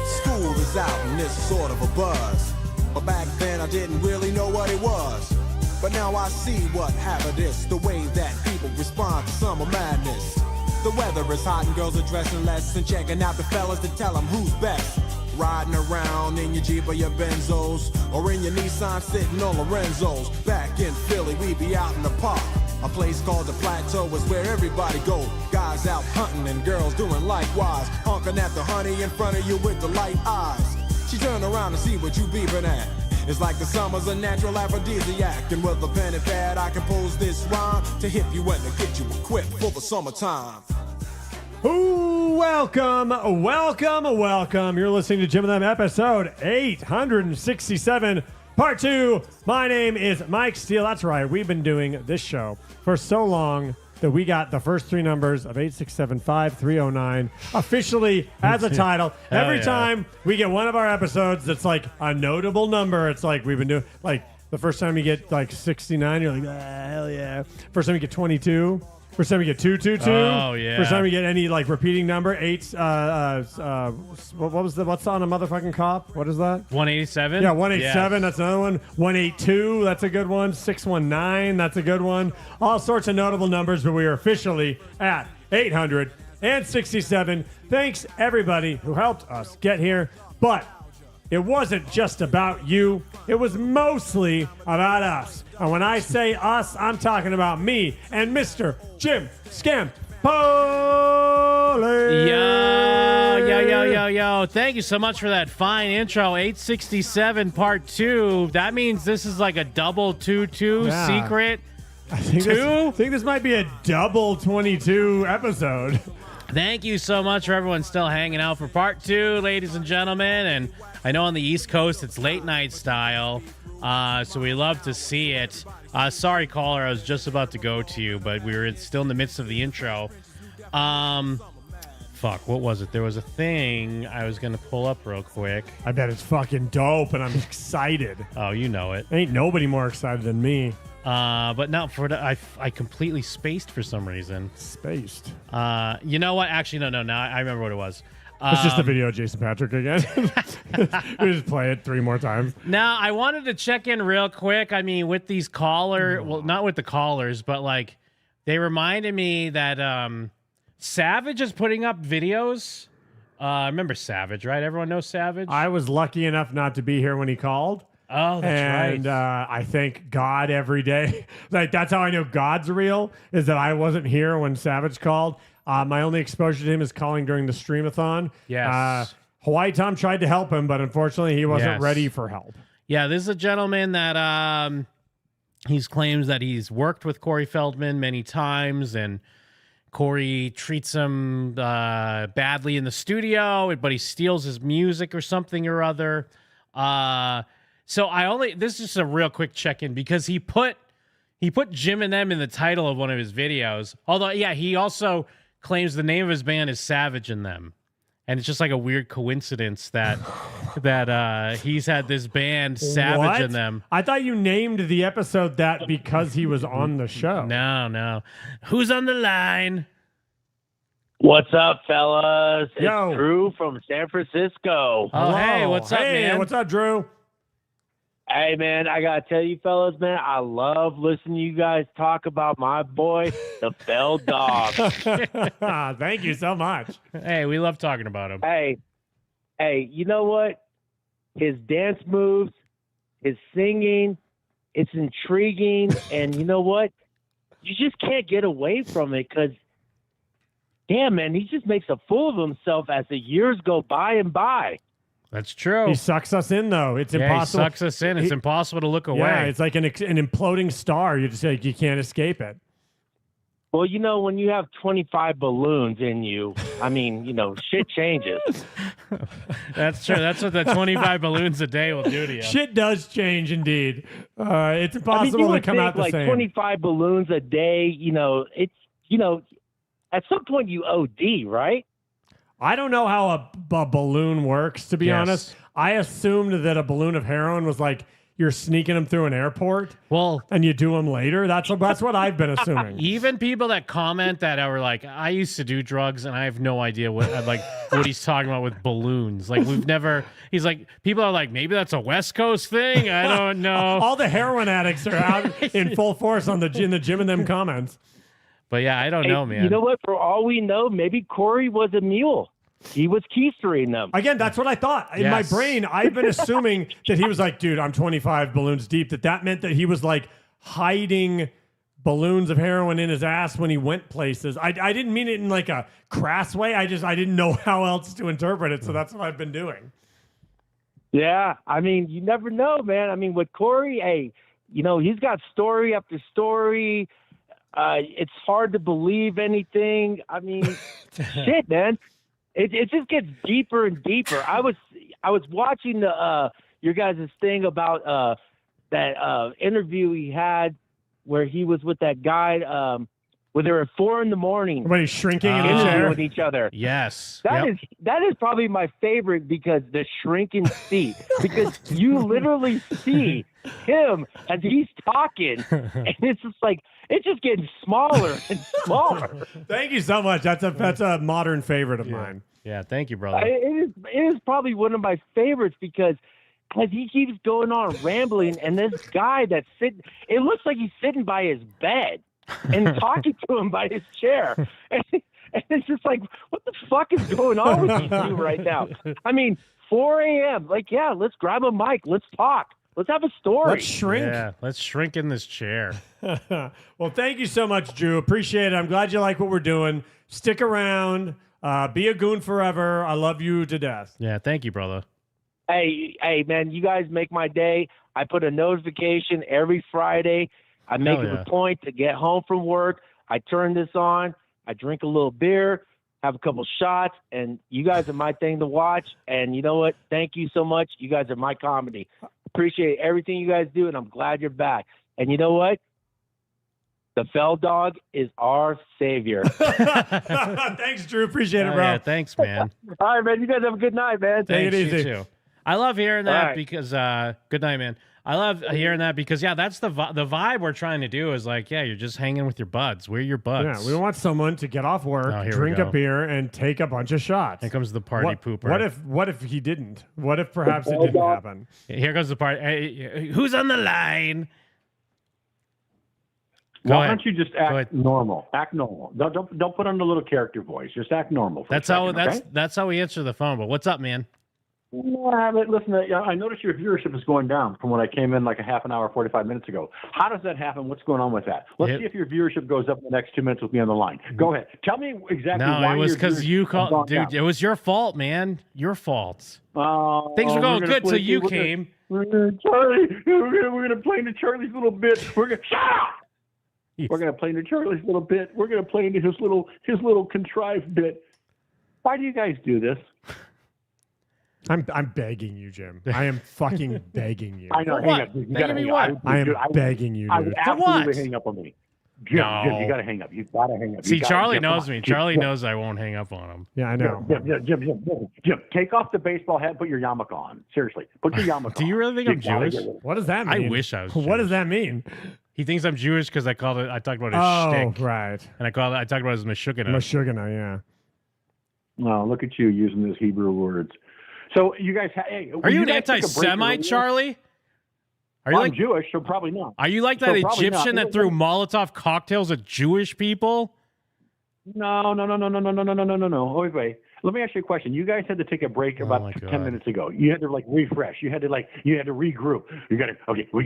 School is out and it's sort of a buzz. But back then I didn't really know what it was. But now I see what happened is the way that people respond to summer madness. The weather is hot and girls are dressing less and checking out the fellas to tell them who's best. Riding around in your Jeep or your Benzos, or in your Nissan sitting on Lorenzo's. Back in Philly, we be out in the park. A place called the Plateau is where everybody go. Guys out hunting and girls doing likewise. Honking at the honey in front of you with the light eyes. She turn around and see what you beeping at. It's like the summer's a natural aphrodisiac. And with a pen and pad I compose this rhyme to hip you and to get you equipped for the summertime. Ooh, welcome. You're listening to Jim and Them episode 867, part 2. My name is Mike Steele. That's right. We've been doing this show for so long that we got the first three numbers of 8675309 officially as a title. Every time we get one of our episodes that's like a notable number, it's like we've been doing, like the first time you get like 69, you're like, hell yeah. First time you get 22. First time you get 222. Oh, yeah. First time you get any like repeating number, what's on a motherfucking cop? What is that? 187? Yeah, 187. That's another one. 182. That's a good one. 619. That's a good one. All sorts of notable numbers, but we are officially at 867. Thanks everybody who helped us get here. But it wasn't just about you. It was mostly about us. And when I say us, I'm talking about me and Mr. Jim Scampoli. Yo. Thank you so much for that fine intro. 867 part 2. That means this is like a double 2-2 secret. I think this might be a double 22 episode. Thank you so much for everyone still hanging out for part 2, ladies and gentlemen. And I know on the East Coast it's late night style, so we love to see it. Sorry, caller, I was just about to go to you, but we were still in the midst of the intro. Fuck, what was it? There was a thing I was going to pull up real quick. I bet it's fucking dope, and I'm excited. Oh, you know it. Ain't nobody more excited than me. But no, I completely spaced for some reason. Spaced. You know what? Actually, no. Now I remember what it was. It's just the video of Jason Patrick again. We just play it 3 more times. Now, I wanted to check in real quick. I mean, with these well, not with the callers, but like they reminded me that Savage is putting up videos. Remember Savage, right? Everyone knows Savage? I was lucky enough not to be here when he called. Oh, that's right. And I thank God every day. Like, that's how I know God's real, is that I wasn't here when Savage called. My only exposure to him is calling during the Streamathon. Yes. Hawaii Tom tried to help him, but unfortunately he wasn't ready for help. Yeah, this is a gentleman that he claims that he's worked with Corey Feldman many times, and Corey treats him badly in the studio, but he steals his music or something or other. So this is just a real quick check-in because he put Jim and Them in the title of one of his videos. Although, yeah, he also claims the name of his band is Savage and Them. And it's just like a weird coincidence that he's had this band Savage and Them. I thought you named the episode that because he was on the show. No. Who's on the line? What's up, fellas? Yo. It's Drew from San Francisco. Oh, hey, what's up, man? What's up, Drew? Hey, man, I got to tell you, fellas, man, I love listening to you guys talk about my boy, the Bell Dog. Thank you so much. Hey, we love talking about him. Hey, you know what? His dance moves, his singing, it's intriguing. And you know what? You just can't get away from it because, damn, man, he just makes a fool of himself as the years go by and by. That's true. He sucks us in, though. It's impossible. He sucks us in. It's impossible to look away. Yeah, it's like an imploding star. You just like you can't escape it. Well, you know, when you have 25 balloons in you, I mean, you know, shit changes. That's true. That's what the 25 balloons a day will do to you. Shit does change, indeed. It's impossible to come out the like same. 25 balloons a day, you know, it's, you know, at some point you OD, right? I don't know how a balloon works, to be honest. I assumed that a balloon of heroin was like you're sneaking them through an airport. Well, and you do them later. That's what I've been assuming. Even people that comment that are like, I used to do drugs and I have no idea what he's talking about with balloons. Like he's like, people are like, maybe that's a West Coast thing. I don't know. All the heroin addicts are out in full force in the Jim and Them comments. But yeah, I don't know, man. You know what? For all we know, maybe Corey was a mule. He was keystering them. Again, that's what I thought. In my brain, I've been assuming that he was like, dude, I'm 25 balloons deep. That meant that he was like hiding balloons of heroin in his ass when he went places. I didn't mean it in like a crass way. I didn't know how else to interpret it. So that's what I've been doing. Yeah. I mean, you never know, man. I mean, with Corey, hey, you know, he's got story after story. It's hard to believe anything. I mean, shit, man. It just gets deeper and deeper. I was watching your guys' thing about that interview he had where he was with that guy where they were at 4 a.m. When he's shrinking in the chair with each other. Yes, that is probably my favorite because the shrinking seat because you literally see him as he's talking and it's just like it's just getting smaller and smaller. Thank you so much. That's a modern favorite of mine. Yeah, thank you, brother. It is probably one of my favorites because he keeps going on rambling, and this guy that's sitting, it looks like he's sitting by his bed and talking to him by his chair. And it's just like, what the fuck is going on with these two right now? I mean, 4 a.m. Like, yeah, let's grab a mic. Let's talk. Let's have a story. Let's shrink. Yeah, let's shrink in this chair. Well, thank you so much, Drew. Appreciate it. I'm glad you like what we're doing. Stick around. Be a goon forever. I love you to death. Yeah, thank you, brother. Hey, man, you guys make my day. I put a notification every Friday. I make it a point to get home from work. I turn this on. I drink a little beer. have a couple shots, and you guys are my thing to watch. And you know what? Thank you so much. You guys are my comedy. Appreciate everything you guys do, and I'm glad you're back. And you know what? The Fell Dog is our savior. Thanks, Drew. Appreciate it, bro. Yeah, thanks, man. All right, man. You guys have a good night, man. Thanks, it easy. you too. I love hearing All that right. because good night, man. I love hearing that because yeah, that's the vibe we're trying to do is like, yeah, you're just hanging with your buds. We're your buds. Yeah, we want someone to get off work, Oh, here we drink go. a beer, and take a bunch of shots. Here comes the party pooper. What if he didn't? What if perhaps it didn't happen? Here goes the party. Hey, who's on the line? Go Why ahead. don't you just act normal? Act normal. Don't put on the little character voice. Just act normal. That's how that's how we answer the phone. But what's up, man? Listen, I noticed your viewership is going down from when I came in like a half an hour, 45 minutes ago. How does that happen? What's going on with that? Let's see if your viewership goes up in the next 2 minutes with me on the line. Go ahead. Tell me exactly why. No, it was your because you viewership has called, gone dude. down. It was your fault, man. Your fault. Things were we're going gonna good play- till you we're gonna- came. We're gonna play into Charlie's little bit. We're gonna shut up. We're gonna play into Charlie's little bit. We're gonna play into his little contrived bit. Why do you guys do this? I'm begging you, Jim. I am fucking begging you. I know. Hang up. You gotta hang up. I am begging you, I dude. would For absolutely what? hang up on me. Jim, No. you gotta hang up. You gotta hang up. See, You gotta- Charlie Jim, knows come me. on. Charlie Jim, knows I won't hang up on him. Yeah, I know. Jim, take off the baseball hat. Put your yarmulke on. Seriously, put your yarmulke on. Do you really think I'm gotta Jewish? get rid of it. What does that I mean? wish I was. What does that mean? He thinks I'm Jewish because I talked about his Oh, shtick, right. and I talked about his meshugana. Mashugana, yeah. Oh, look at you using those Hebrew words. So you guys, hey, Are you an guys took a break anti-Semite, earlier? Charlie? Are you I'm like Jewish, so probably not. Are you like So that probably Egyptian not. that threw Molotov cocktails at Jewish people? No. Oh, wait. Let me ask you a question. You guys had to take a break my about God. 10 minutes ago. You had to refresh. You had to regroup. We got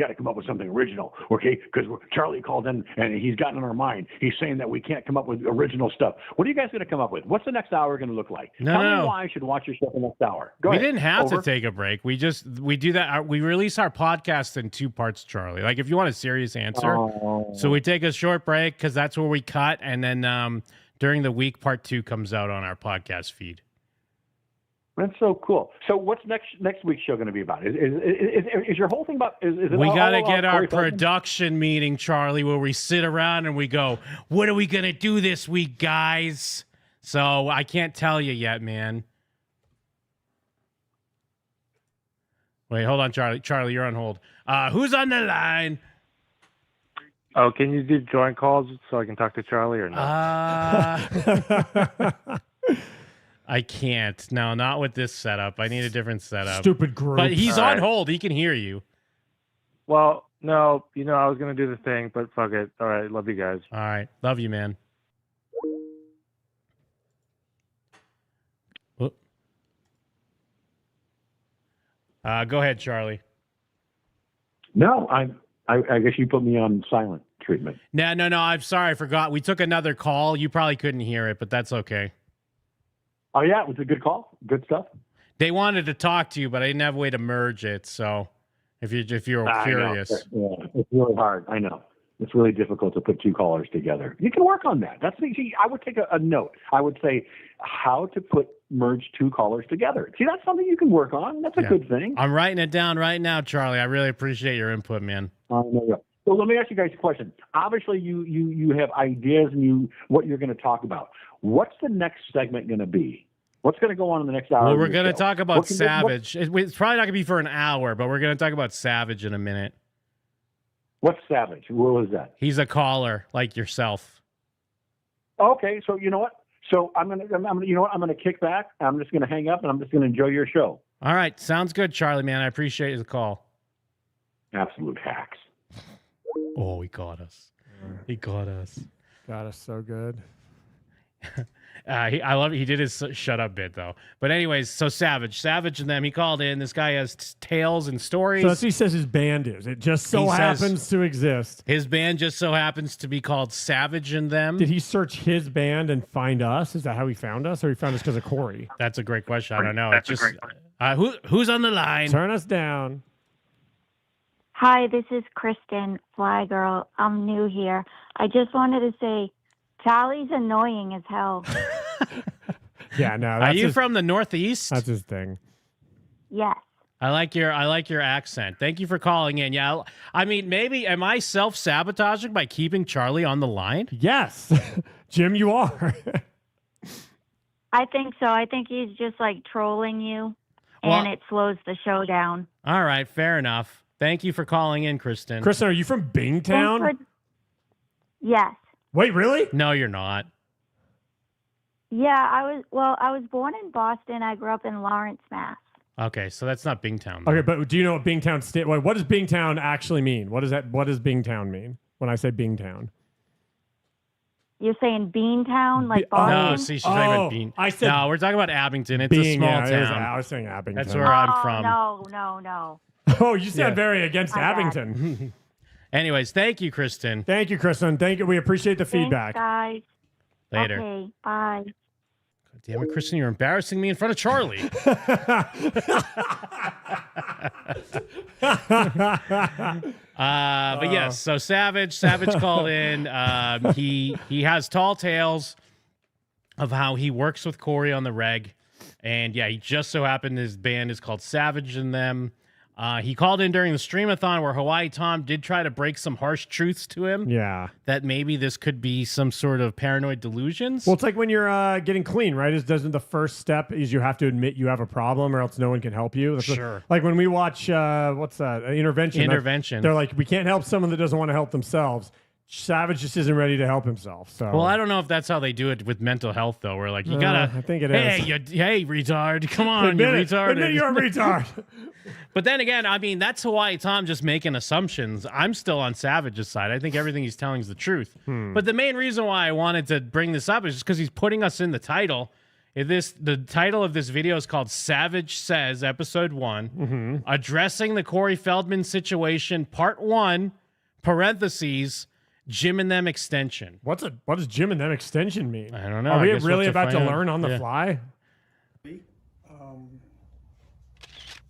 to come up with something original, okay? Because Charlie called in and he's gotten on our mind. He's saying that we can't come up with original stuff. What are you guys going to come up with? What's the next hour going to look like? Tell me why I should watch your stuff the next hour. Go We ahead. didn't have Over. to take a break. We do that. We release our podcast in 2 parts, Charlie. Like if you want a serious answer, so we take a short break because that's where we cut, and then during the week, part 2 comes out on our podcast feed. That's so cool. So what's next week's show going to be about? Is your whole thing about? Is it We all got to about get our Corey Feldman? production meeting, Charlie, where we sit around and we go, what are we going to do this week, guys? So I can't tell you yet, man. Wait, hold on, Charlie. Charlie, you're on hold. Who's on the line? Oh, can you do joint calls so I can talk to Charlie or not? I can't. No, not with this setup. I need a different setup. Stupid group. But he's All on right. hold. He can hear you. Well, no, I was going to do the thing, but fuck it. All right, love you guys. All right. Love you, man. Whoop. Go ahead, Charlie. No, I guess you put me on silent treatment. No. I'm sorry. I forgot. We took another call. You probably couldn't hear it, but that's okay. Oh yeah, it was a good call. Good stuff. They wanted to talk to you, but I didn't have a way to merge it. So if you're I know. curious. Yeah, it's really hard. I know. It's really difficult to put 2 callers together. You can work on that. See, I would take a note. I would say how to merge 2 callers together. See, that's something you can work on. That's a good thing. I'm writing it down right now, Charlie. I really appreciate your input, man. So let me ask you guys a question. Obviously, you have ideas and what you're going to talk about. What's the next segment going to be? What's going to go on in the next hour? Well, of we're your going to show? talk about What can- what- Savage. It's probably not going to be for an hour, but we're going to talk about Savage in a minute. What's Savage? What was that? He's a caller like yourself. Okay, so you know what? So I'm gonna kick back. I'm just gonna hang up and I'm just gonna enjoy your show. All right. Sounds good, Charlie, man. I appreciate the call. Absolute hacks. Oh, he got us. He got us. Got us so good. I love it. He did his shut up bit though. But anyways, so Savage and them. He called in. This guy has tales and stories. So that's what he says his band is. It just so He says happens to exist. His band just so happens to be called Savage and Them. Did he search his band and find us? Is that how he found us, or he found us because of Corey? That's a great question. I don't know. It's just who's on the line? Turn us down. Hi, this is Kristen, Fly Girl. I'm new here. I just wanted to say, Charlie's annoying as hell. Yeah, no. Are That's you his, from the Northeast? That's his thing. Yes. I like your accent. Thank you for calling in. Yeah, I mean, maybe am I self-sabotaging by keeping Charlie on the line? Yes, Jim, you are. I think so. I think he's just like trolling you, Well- and it slows the show down. All right, fair enough. Thank you for calling in, Kristen. Kristen, are you from Bingtown? Thanks for- Yes. Wait, really? No, you're not. Yeah, I was born in Boston. I grew up in Lawrence, Mass. Okay, so that's not Bingtown. Though. Okay, but do you know what Bingtown what does Bingtown actually mean? What does Bingtown mean when I say Bingtown? You're saying Beantown, like Boston? No, see, she's talking about Bean. I said no, we're talking about Abington. It's a Bing, small yeah, it is. town. I was saying Abington. That's where I'm from. No. Oh, you sound Yeah. very against My bad. Abington. Anyways, thank you, Kristen. Thank you, Kristen. Thank you. We appreciate the feedback. Thanks, guys. Later. Okay, bye. Damn it, Kristen, you're embarrassing me in front of Charlie. But yes, so Savage called in. He has tall tales of how he works with Corey on the reg, and yeah, he just so happened his band is called Savage and Them. He called in during the Streamathon where Hawaii Tom did try to break some harsh truths to him. Yeah. That maybe this could be some sort of paranoid delusions. Well, it's like when you're getting clean, right? Doesn't the first step is you have to admit you have a problem, or else no one can help you? That's Sure. like when we watch what's that? Intervention. Intervention. They're like, we can't help someone that doesn't want to help themselves. Savage just isn't ready to help himself. So. Well, I don't know if that's how they do it with mental health, though. Where like you gotta, I think it hey, is. hey, retard, come on, you Admit it. retard. Admit you're a retard. But then again, I mean, that's Hawaii Tom just making assumptions. I'm still on Savage's side. I think everything he's telling is the truth. But the main reason why I wanted to bring this up is just because he's putting us in the title. The title of this video is called Savage Says, Episode 1, Addressing the Corey Feldman Situation, Part 1, parentheses, Jim and Them Extension. What does Jim and Them Extension mean? I don't know. Are I we guess we'll really have to about to find out. learn on the Yeah. fly?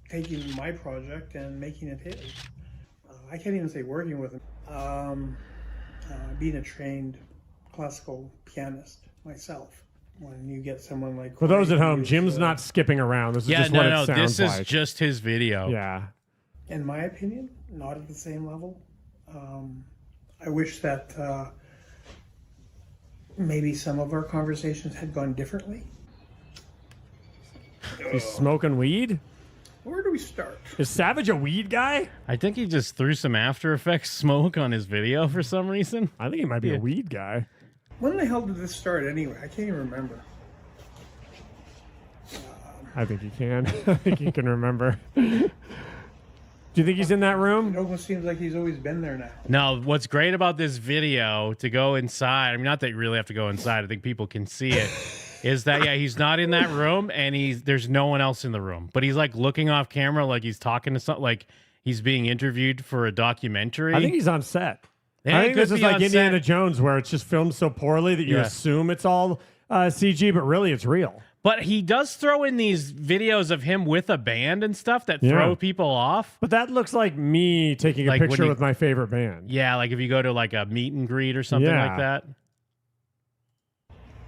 Taking my project and making it his. I can't even say working with him. Being a trained classical pianist myself, when you get someone like For those at Corey home, who's, Jim's not skipping around. This is Yeah, just what no, it sounds this like. is just his video. Yeah. in my opinion, not at the same level. I wish that maybe some of our conversations had gone differently. He's smoking weed? Where do we start? Is Savage a weed guy? I think he just threw some After Effects smoke on his video for some reason. I think he might be a weed guy. When the hell did this start anyway? I can't even remember. I think he can. I think he can remember. Do you think he's in that room? It almost seems like he's always been there now. No, what's great about this video to go inside, I mean, not that you really have to go inside, I think people can see it, is that, yeah, he's not in that room and there's no one else in the room. But he's like looking off camera like he's talking to something, like he's being interviewed for a documentary. I think he's on set. Yeah, I he think could this is be like on Indiana set. Jones, where it's just filmed so poorly that you Yeah. assume it's all CG, but really it's real. But he does throw in these videos of him with a band and stuff that Yeah. throw people off. But that looks like me taking a Like when picture you- with my favorite band. Yeah, like if you go to like a meet and greet or something Yeah. like that.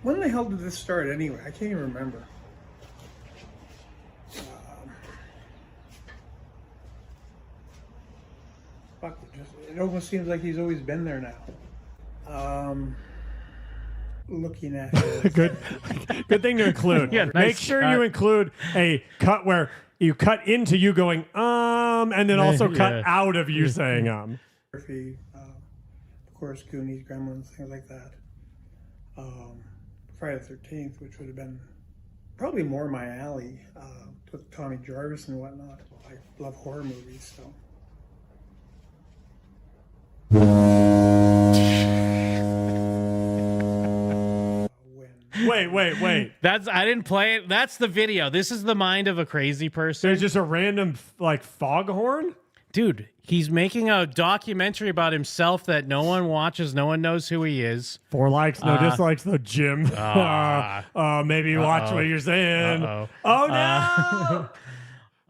When the hell did this start anyway? I can't even remember. Fuck, it almost seems like he's always been there now. Looking at his, Good thing to include. Yeah, Make nice sure cut. you include a cut where you cut into you going, and then also cut Yeah. out of you saying, of course, Goonies, Gremlins, things like that. Friday the 13th, which would have been probably more my alley, with Tommy Jarvis and whatnot. I love horror movies, so. Wait. I didn't play it. That's the video. This is the mind of a crazy person. There's just a random like foghorn? Dude, he's making a documentary about himself that no one watches, no one knows who he is. 4 likes, no dislikes, though, Jim. Maybe watch what you're saying. Oh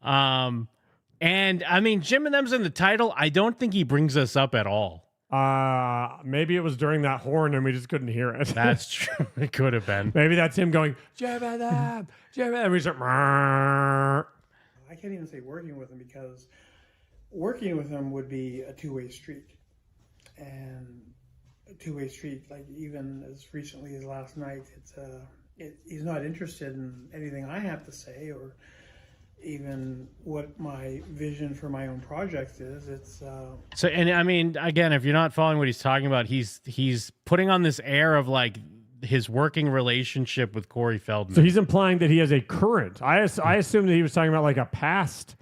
no! And I mean, Jim and Them's in the title. I don't think he brings us up at all. Maybe it was during that horn and we just couldn't hear it. That's true. It could have been. Maybe that's him going, Jabba, and we start. I can't even say working with him because working with him would be a two-way street. And a two-way street, like even as recently as last night, he's not interested in anything I have to say or even what my vision for my own project is. So, and I mean, again, if you're not following what he's talking about, he's putting on this air of like his working relationship with Corey Feldman. So he's implying that he has a current. I assume that he was talking about like a past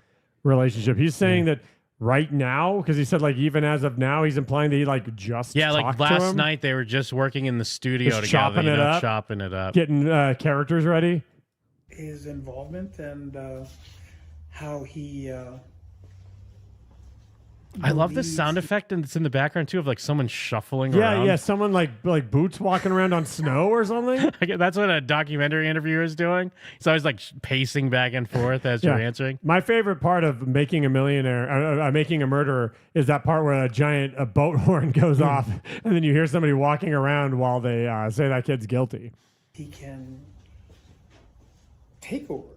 relationship. He's saying that right now, because he said like even as of now, he's implying that he like just like talked to last him, night they were just working in the studio just together, chopping it up, getting characters ready. His involvement and how he. I love the sound effect and it's in the background too of like someone shuffling around. Yeah, someone like boots walking around on snow or something. That's what a documentary interviewer is doing. He's always like pacing back and forth as you're answering. My favorite part of Making a Millionaire, Making a Murderer, is that part where a giant boat horn goes off and then you hear somebody walking around while they say that kid's guilty. He can take over.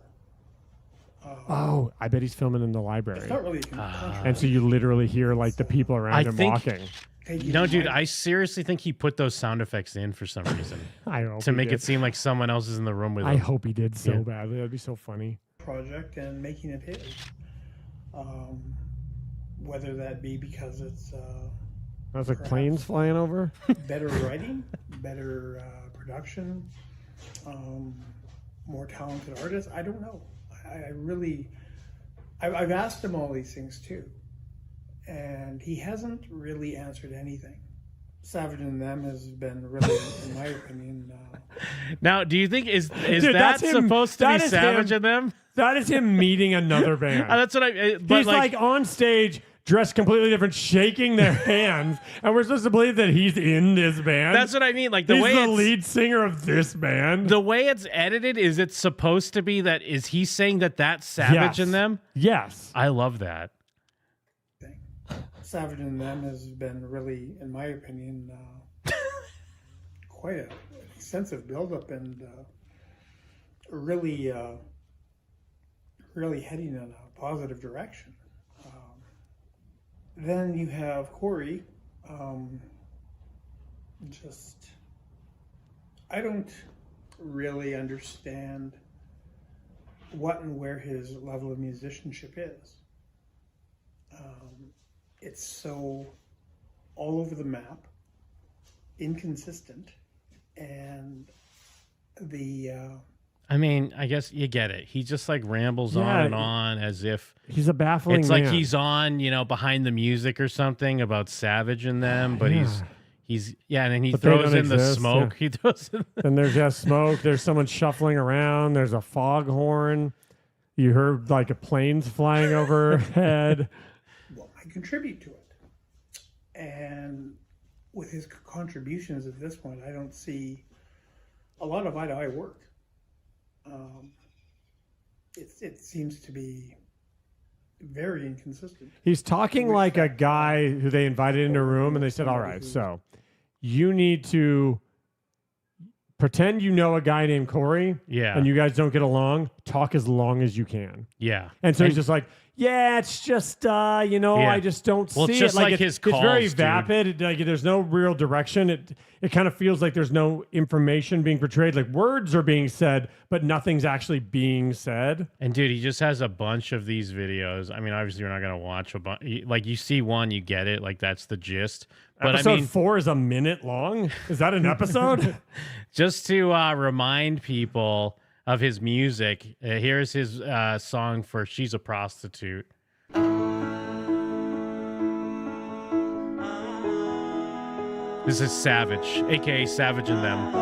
I bet he's filming in the library. It's not really a contract. And so you literally hear like the people around him walking. No, dude, I seriously think he put those sound effects in for some reason. I hope to he make did. it seem like someone else is in the room with him. I hope he did so badly. That'd be so funny. Project and making it his. Whether that be because it's That's like planes flying over. better writing, better production, more talented artists. I don't know. I've asked him all these things too, and he hasn't really answered anything. Savage and Them has been really, in my opinion. Now, do you think is Dude, that that's him. supposed to That be is Savage him. and Them? That is him meeting another band. That's what I. But He's like on stage, dressed completely different, shaking their hands, and we're supposed to believe that he's in this band. That's what I mean. Like he's the lead singer of this band. The way it's edited is it's supposed to be that is he saying that that's Savage and Them? Yes. I love that. Savage and Them has been really, in my opinion, quite an extensive build-up and really heading in a positive direction. Then you have Corey. I don't really understand what and where his level of musicianship is. It's so all over the map, inconsistent, and I mean, I guess you get it. He just like rambles on and on as if he's a baffling It's man. like he's on, behind the music or something about Savage and Them, but he's and then he But they throws don't in the exist, smoke. yeah. He throws in And there's just smoke. There's someone shuffling around. There's a foghorn. You heard like a planes flying overhead. well, I contribute to it, and with his contributions at this point, I don't see a lot of eye-to-eye work. It seems to be very inconsistent. He's talking like a guy who they invited into a room and they said, all right, so you need to pretend you know a guy named Corey. Yeah. And you guys don't get along. Talk as long as you can. Yeah. And so he's just like, yeah, it's just, I just don't Well, see it's just it. like his it's very calls, dude. vapid. There's no real direction. It kind of feels like there's no information being portrayed. Like words are being said, but nothing's actually being said. And dude, he just has a bunch of these videos. I mean, obviously, we're not gonna watch a bunch. Like you see one, you get it. Like that's the gist. But Episode I mean, 4 is a minute long. Is that an episode? just to remind people of his music, here's his song for "She's a Prostitute." This is Savage, aka Savage and Them.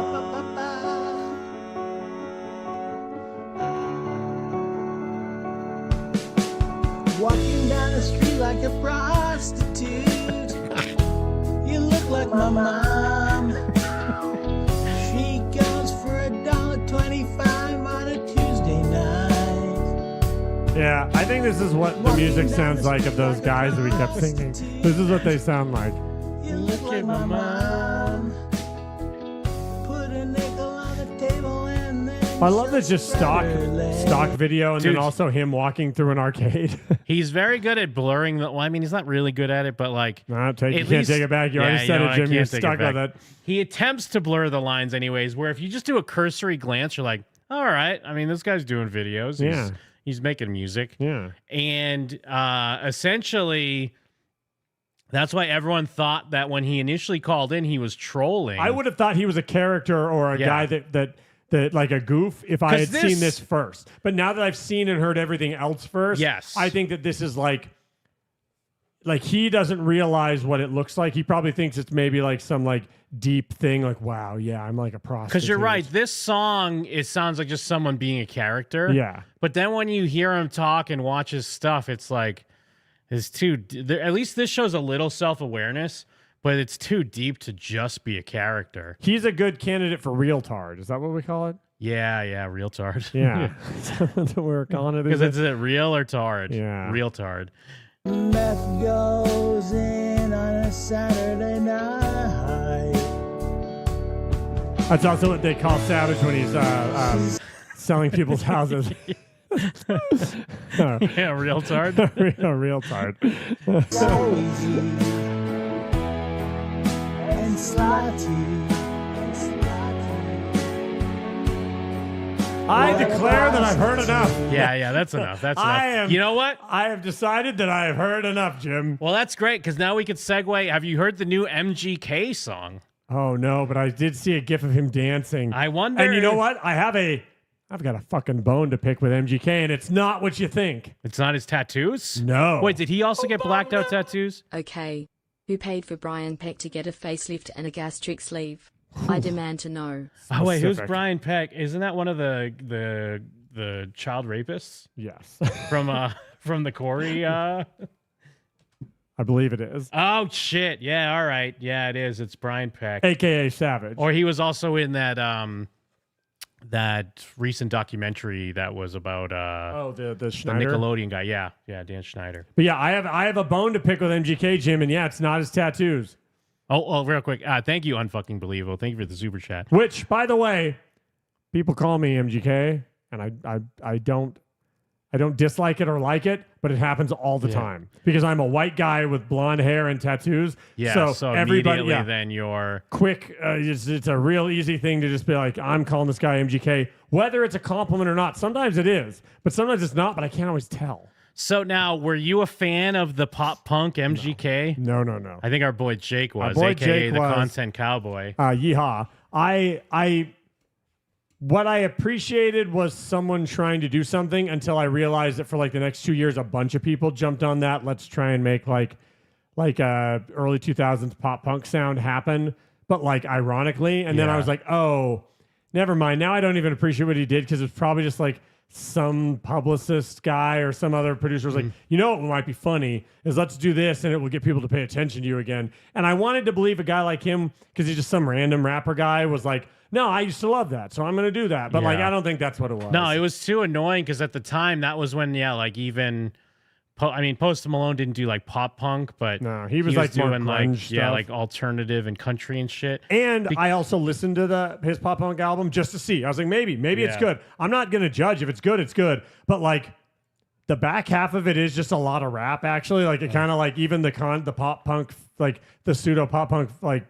Walking down the street like a prostitute. You look like my mom. She goes for $1.25 on a Tuesday night. Yeah, I think this is what the music sounds like of those guys that we kept singing. This is what they sound like. You look like my mom. Put a nickel on the table and then I love this just stock video, and Dude. then also him walking through an arcade. He's very good at blurring the. Well, I mean, he's not really good at it, but like, you at can't least- take it back. You already Yeah, said know it, what, I Jim. You're can't take it stuck with back. it. He attempts to blur the lines, anyways. Where if you just do a cursory glance, you're like, all right. I mean, this guy's doing videos. Yeah. He's making music. Yeah. And essentially, that's why everyone thought that when he initially called in, he was trolling. I would have thought he was a character or a Yeah. guy that like a goof if I 'Cause had seen this first. But now that I've seen and heard everything else first, Yes. I think that this is like he doesn't realize what it looks like. He probably thinks it's maybe like some like deep thing, like, wow, yeah, I'm like a prostitute. Because you're right. This song, it sounds like just someone being a character. Yeah. But then when you hear him talk and watch his stuff, it's like, it's too, at least this shows a little self-awareness, but it's too deep to just be a character. He's a good candidate for real tard. Is that what we call it? Yeah, real tard. Yeah. That's what we're calling it. Because it's real or tard? Yeah. Real tard. meth goes in on a Saturday night. That's also what they call Savage when he's selling people's houses. Yeah, real tard. real tard. So easy and slotty. I declare that I've heard enough. Yeah, that's enough. That's enough. I am. You know what? I have decided that I have heard enough, Jim. Well, that's great because now we could segue. Have you heard the new MGK song? Oh no, but I did see a gif of him dancing. I wonder. And you know what? I've got a fucking bone to pick with MGK, and it's not what you think. It's not his tattoos? No. Wait, did he also get blacked out tattoos? Okay. Who paid for Brian Peck to get a facelift and a gastric sleeve? I demand to know. Oh wait, who's Specific. Brian Peck? Isn't that one of the child rapists Yes. from the Corey? I believe it is. Oh shit! Yeah, all right. Yeah, it is. It's Brian Peck, AKA Savage. or he was also in that that recent documentary that was about the Schneider? Nickelodeon guy. Yeah, Dan Schneider. But yeah, I have a bone to pick with MGK, Jim, and yeah, it's not his tattoos. Oh, real quick. Thank you, Unfucking Believable. Thank you for the super chat. Which, by the way, people call me MGK, and I don't dislike it or like it, but it happens all the time because I'm a white guy with blonde hair and tattoos. Yeah, so everybody, immediately then you're quick. It's a real easy thing to just be like, I'm calling this guy MGK, whether it's a compliment or not. Sometimes it is, but sometimes it's not. But I can't always tell. So now, were you a fan of the pop punk MGK? No. I think our boy Jake was, boy aka Jake the was. Content Cowboy. Yeehaw. What I appreciated was someone trying to do something until I realized that for like the next 2 years, a bunch of people jumped on that. Let's try and make like early 2000s pop punk sound happen, but like ironically. And then I was like, oh, never mind. Now I don't even appreciate what he did because it's probably just like some publicist guy or some other producer was like, you know what might be funny is let's do this and it will get people to pay attention to you again. And I wanted to believe a guy like him, because he's just some random rapper guy, was like, no, I used to love that, so I'm going to do that. But like, I don't think that's what it was. No, it was too annoying because at the time that was when, like even, Post Malone didn't do like pop punk, but no, he was like more doing like grunge stuff. like alternative and country and shit. And I also listened to his pop punk album just to see. I was like, maybe it's good. I'm not going to judge if it's good. It's good, but like the back half of it is just a lot of rap. Actually, like it kind of like even the pop punk, like the pseudo pop punk, like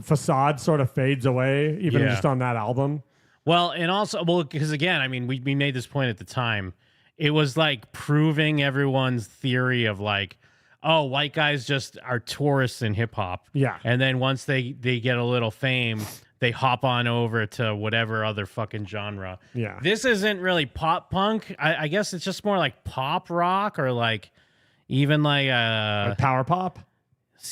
facade sort of fades away, even just on that album. Well, and also, because again, I mean, we made this point at the time. It was like proving everyone's theory of like, oh, white guys just are tourists in hip hop. Yeah. And then once they get a little fame, they hop on over to whatever other fucking genre. Yeah. This isn't really pop punk. I guess it's just more like pop rock or like even like power pop.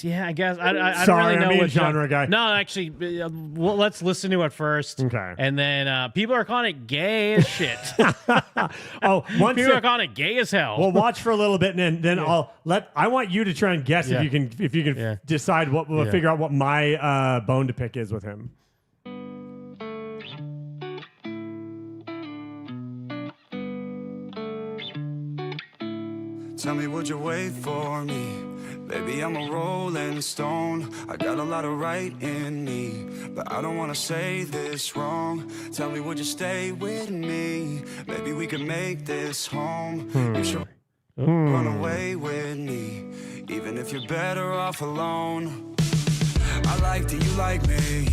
Yeah, I guess I don't Sorry, really know I mean what genre guy. No, actually, well, let's listen to it first. Okay. And then people are calling it gay as shit. Once people are calling it gay as hell. Well, watch for a little bit, and then I want you to try and guess if you can decide figure out what my bone to pick is with him. Tell me, would you wait for me? Baby, I'm a rolling stone. I got a lot of right in me, but I don't wanna say this wrong. Tell me, would you stay with me? Maybe we could make this home. You should run away with me, even if you're better off alone. I like that you like me.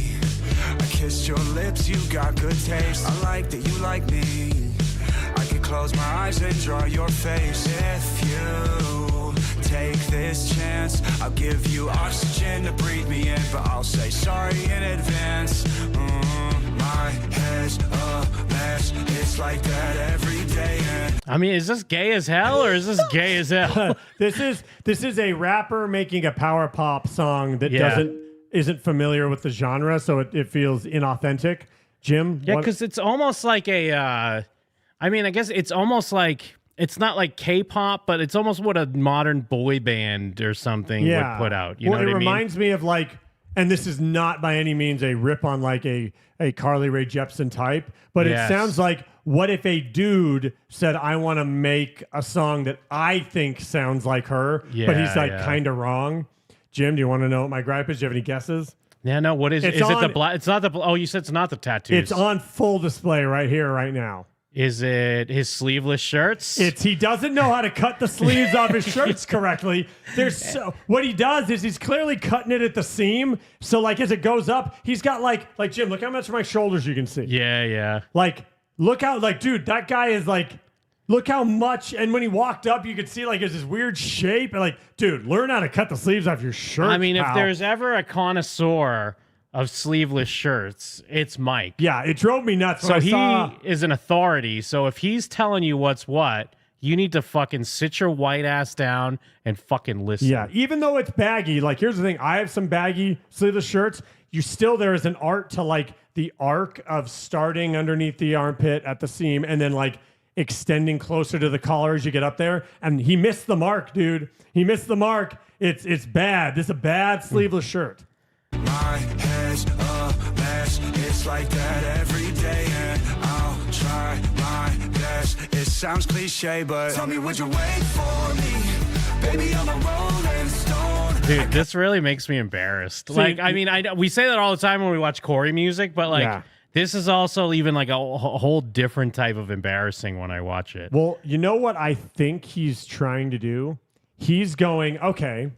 I kissed your lips, you got good taste. I like that you like me. I could close my eyes and draw your face. If you take this chance, I'll give you oxygen to breathe me in, but I'll say sorry in advance. My head's a mess. It's like that every day. And I mean, is this gay as hell or is this gay as hell? This is a rapper making a power pop song that Yeah. isn't familiar with the genre, so it feels inauthentic. Jim? Yeah, what- because it's almost like a. I mean, I guess it's almost like it's not like K-pop, but it's almost what a modern boy band or something would put out. You know what I it mean? reminds me of like, and this is not by any means a rip on like a Carly Rae Jepsen type, but Yes. it sounds like, what if a dude said, I want to make a song that I think sounds like her, but he's Yeah, like yeah. kind of wrong? Jim, do you want to know what my gripe is? Do you have any guesses? Yeah, no. What is? It's Is it the on- black? It's not the. Oh, you said it's not the tattoos. It's on full display right here, right now. Is it his sleeveless shirts? He doesn't know how to cut the sleeves off his shirts correctly. What he does is he's clearly cutting it at the seam. So like as it goes up, he's got like Jim, look how much of my shoulders you can see. Yeah, yeah. Like look how dude, that guy is like, look how much. And when he walked up, you could see like it's this weird shape. And like, dude, learn how to cut the sleeves off your shirt. I mean, if pal. there's ever a connoisseur of sleeveless shirts, it's Mike. Yeah, it drove me nuts. So when I he saw- is an authority. So if he's telling you what's what, you need to fucking sit your white ass down and fucking listen. Yeah, even though it's baggy, like here's the thing, I have some baggy sleeveless shirts. There is an art to like the arc of starting underneath the armpit at the seam and then like extending closer to the collar as you get up there. And he missed the mark, dude. He missed the mark. It's bad. This is a bad sleeveless shirt. my head's a mess. It's like that every day, and I'll try my best. It sounds cliche, but tell me, would you wait for me? Baby, I'm a rolling stone. Dude, this really makes me embarrassed. Like, I mean, we say that all the time when we watch Corey music, but like, Yeah. this is also even like a whole different type of embarrassing when I watch it. Well, you know what I think he's trying to do? He's going, okay,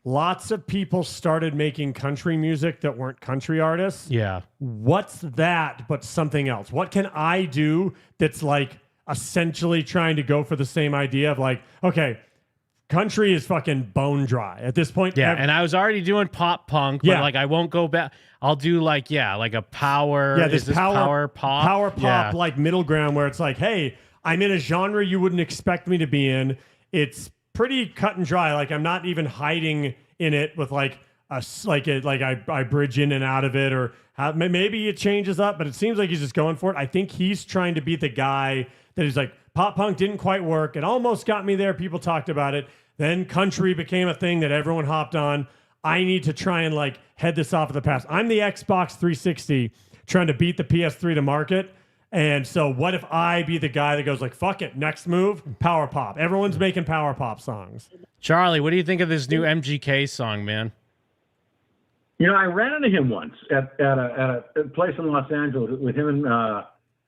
lots of people started making country music that weren't country artists. Yeah. What's that but something else? What can I do that's like essentially trying to go for the same idea of like, okay, country is fucking bone dry at this point. Yeah, and I was already doing pop punk, but Yeah. like I won't go back. I'll do like like a power. Yeah, is this power pop. power pop, Yeah. like middle ground where it's like, hey, I'm in a genre you wouldn't expect me to be in. It's pretty cut and dry. Like I'm not even hiding in it with like I bridge in and out of it, or maybe it changes up, but it seems like he's just going for it. I think he's trying to be the guy that is like, pop punk didn't quite work. It almost got me there. People talked about it. Then country became a thing that everyone hopped on. I need to try and like head this off of the past. I'm the Xbox 360 trying to beat the PS3 to market. And so what if I be the guy that goes like, fuck it, next move, power pop. Everyone's making power pop songs. Charlie, what do you think of this new MGK song, man? You know, I ran into him once at a place in Los Angeles with him and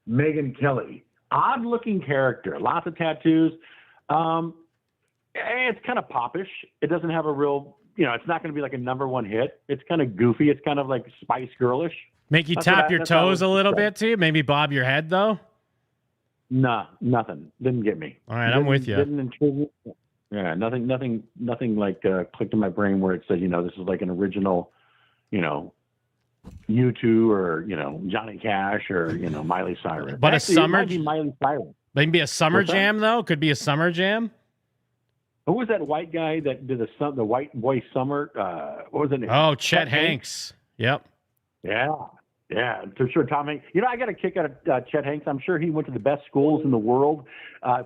Megan Kelly. Odd-looking character, lots of tattoos. It's kind of popish. It doesn't have a real, it's not going to be like a #1 hit. It's kind of goofy. It's kind of like Spice Girlish. Make you That's tap what your that's how I toes a would little describe bit too? Maybe bob your head though? Nah, nothing. Didn't get me. All right, I'm with you. Didn't intrigue me. Yeah, nothing like clicked in my brain where it said, this is like an original, U2 or Johnny Cash or Miley Cyrus. But Actually, a summer, it might be Miley Cyrus. maybe a summer What's that? jam though. Could be a summer jam. Who was that white guy that did the White Boy Summer? What was it? Oh, Chet Hanks. Yep. Yeah, for sure. Tom Hanks. I got a kick out of Chet Hanks. I'm sure he went to the best schools in the world.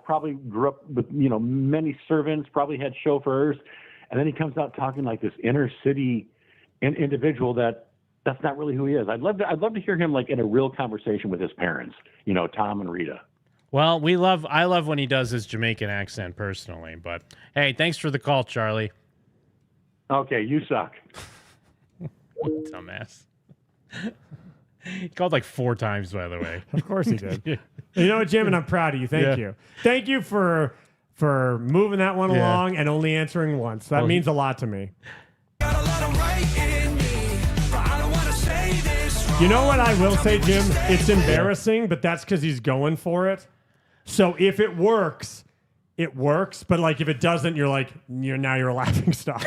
Probably grew up with many servants. Probably had chauffeurs, and then he comes out talking like this inner city individual that's not really who he is. I'd love to hear him like in a real conversation with his parents. Tom and Rita. Well, I love when he does his Jamaican accent personally. But hey, thanks for the call, Charlie. Okay, you suck. Dumbass. He called like 4 times, by the way. Of course he did. You know what, Jim? And I'm proud of you. Thank Yeah. you. Thank you for moving that one Yeah. along and only answering once. That Well, means a lot to me. You know what I will say, Jim? It's embarrassing, but that's because he's going for it. So if it works, it works. But like if it doesn't, you're like you're a laughing stock.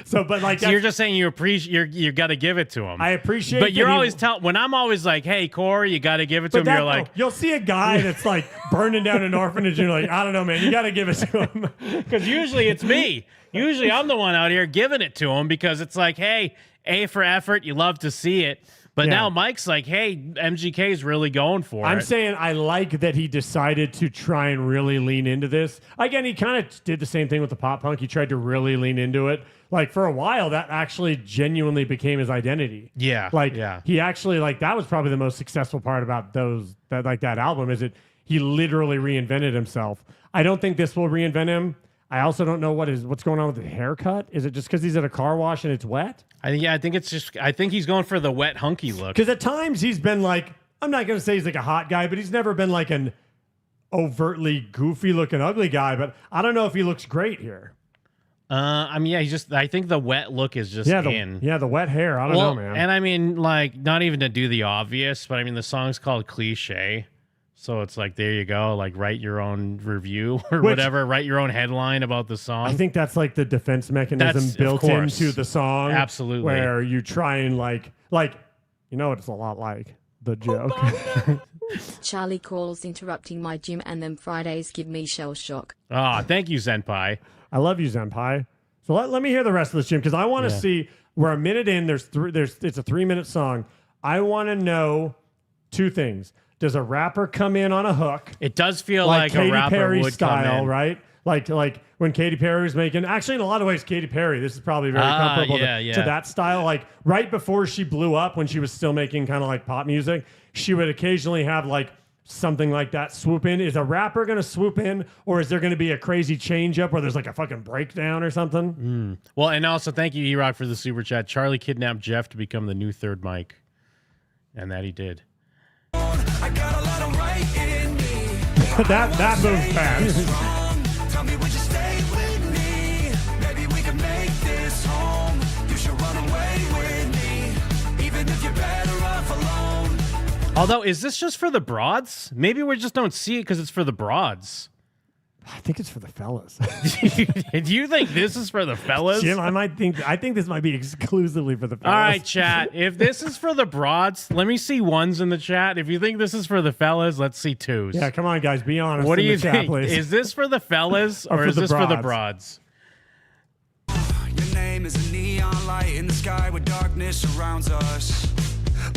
So, but like So you're just saying you got to give it to him. I appreciate. But you're that he- always when I'm always like, "Hey, Corey, you got to give it to him." You're like, you'll see a guy that's like burning down an orphanage, and you're like, I don't know, man, you got to give it to him. because usually it's me. Usually I'm the one out here giving it to him because it's like, hey, A for effort. You love to see it. But Yeah. now Mike's like, hey, MGK's really going for I'm it. saying I like that he decided to try and really lean into this. Again, he kind of did the same thing with the pop punk. He tried to really lean into it. Like for a while, that actually genuinely became his identity. Yeah. Like yeah. he actually that was probably the most successful part about that album is that he literally reinvented himself. I don't think this will reinvent him. I also don't know what's going on with the haircut. Is it just because he's at a car wash and it's wet? I think it's just. I think he's going for the wet hunky look. Because at times he's been like, I'm not going to say he's like a hot guy, but he's never been like an overtly goofy looking ugly guy. But I don't know if he looks great here. I mean, yeah, he's just. I think the wet look is just in. The wet hair. I don't know, man. And I mean, like, not even to do the obvious, but I mean, the song's called Cliche. So it's like, there you go. Like, write your own review or whatever. Write your own headline about the song. I think that's like the defense mechanism That's- of built course. into the song. Absolutely. Where you try and like, you know what it's a lot like? The joke. Charlie calls interrupting my gym and them Fridays give me shell shock. Ah, thank you, Senpai. I love you, Zenpai. So let me hear the rest of this, Jim, because I want to Yeah. see. We're a minute in. It's a 3-minute song. I want to know 2 things. Does a rapper come in on a hook? It does feel like Katy a rapper Perry would style, come in. right? Like when Katy Perry was making. Actually, in a lot of ways, Katy Perry. This is probably very comparable to that style. Like right before she blew up, when she was still making kind of like pop music, she would occasionally have like something like that swoop in. Is a rapper going to swoop in, or is there going to be a crazy change up where there's like a fucking breakdown or something? Well, and also thank you, E-Rock, for the super chat. Charlie kidnapped Jeff to become the new third mic, and that he did. that moves fast. Tell me, would you stay with me? Maybe we could make this home. You should run away with me, even if you're better off alone. Although, is this just for the broads? Maybe we just don't see it because it's for the broads. I think it's for the fellas. Do you think this is for the fellas? Jim, I think this might be exclusively for the fellas. All right, chat. If this is for the broads, let me see ones in the chat. If you think this is for the fellas, let's see twos. Yeah, come on, guys, be honest. What do in you the chat, think? please. Is this for the fellas Or or for is the this for the broads? broads? Your name is a neon light in the sky where darkness surrounds us.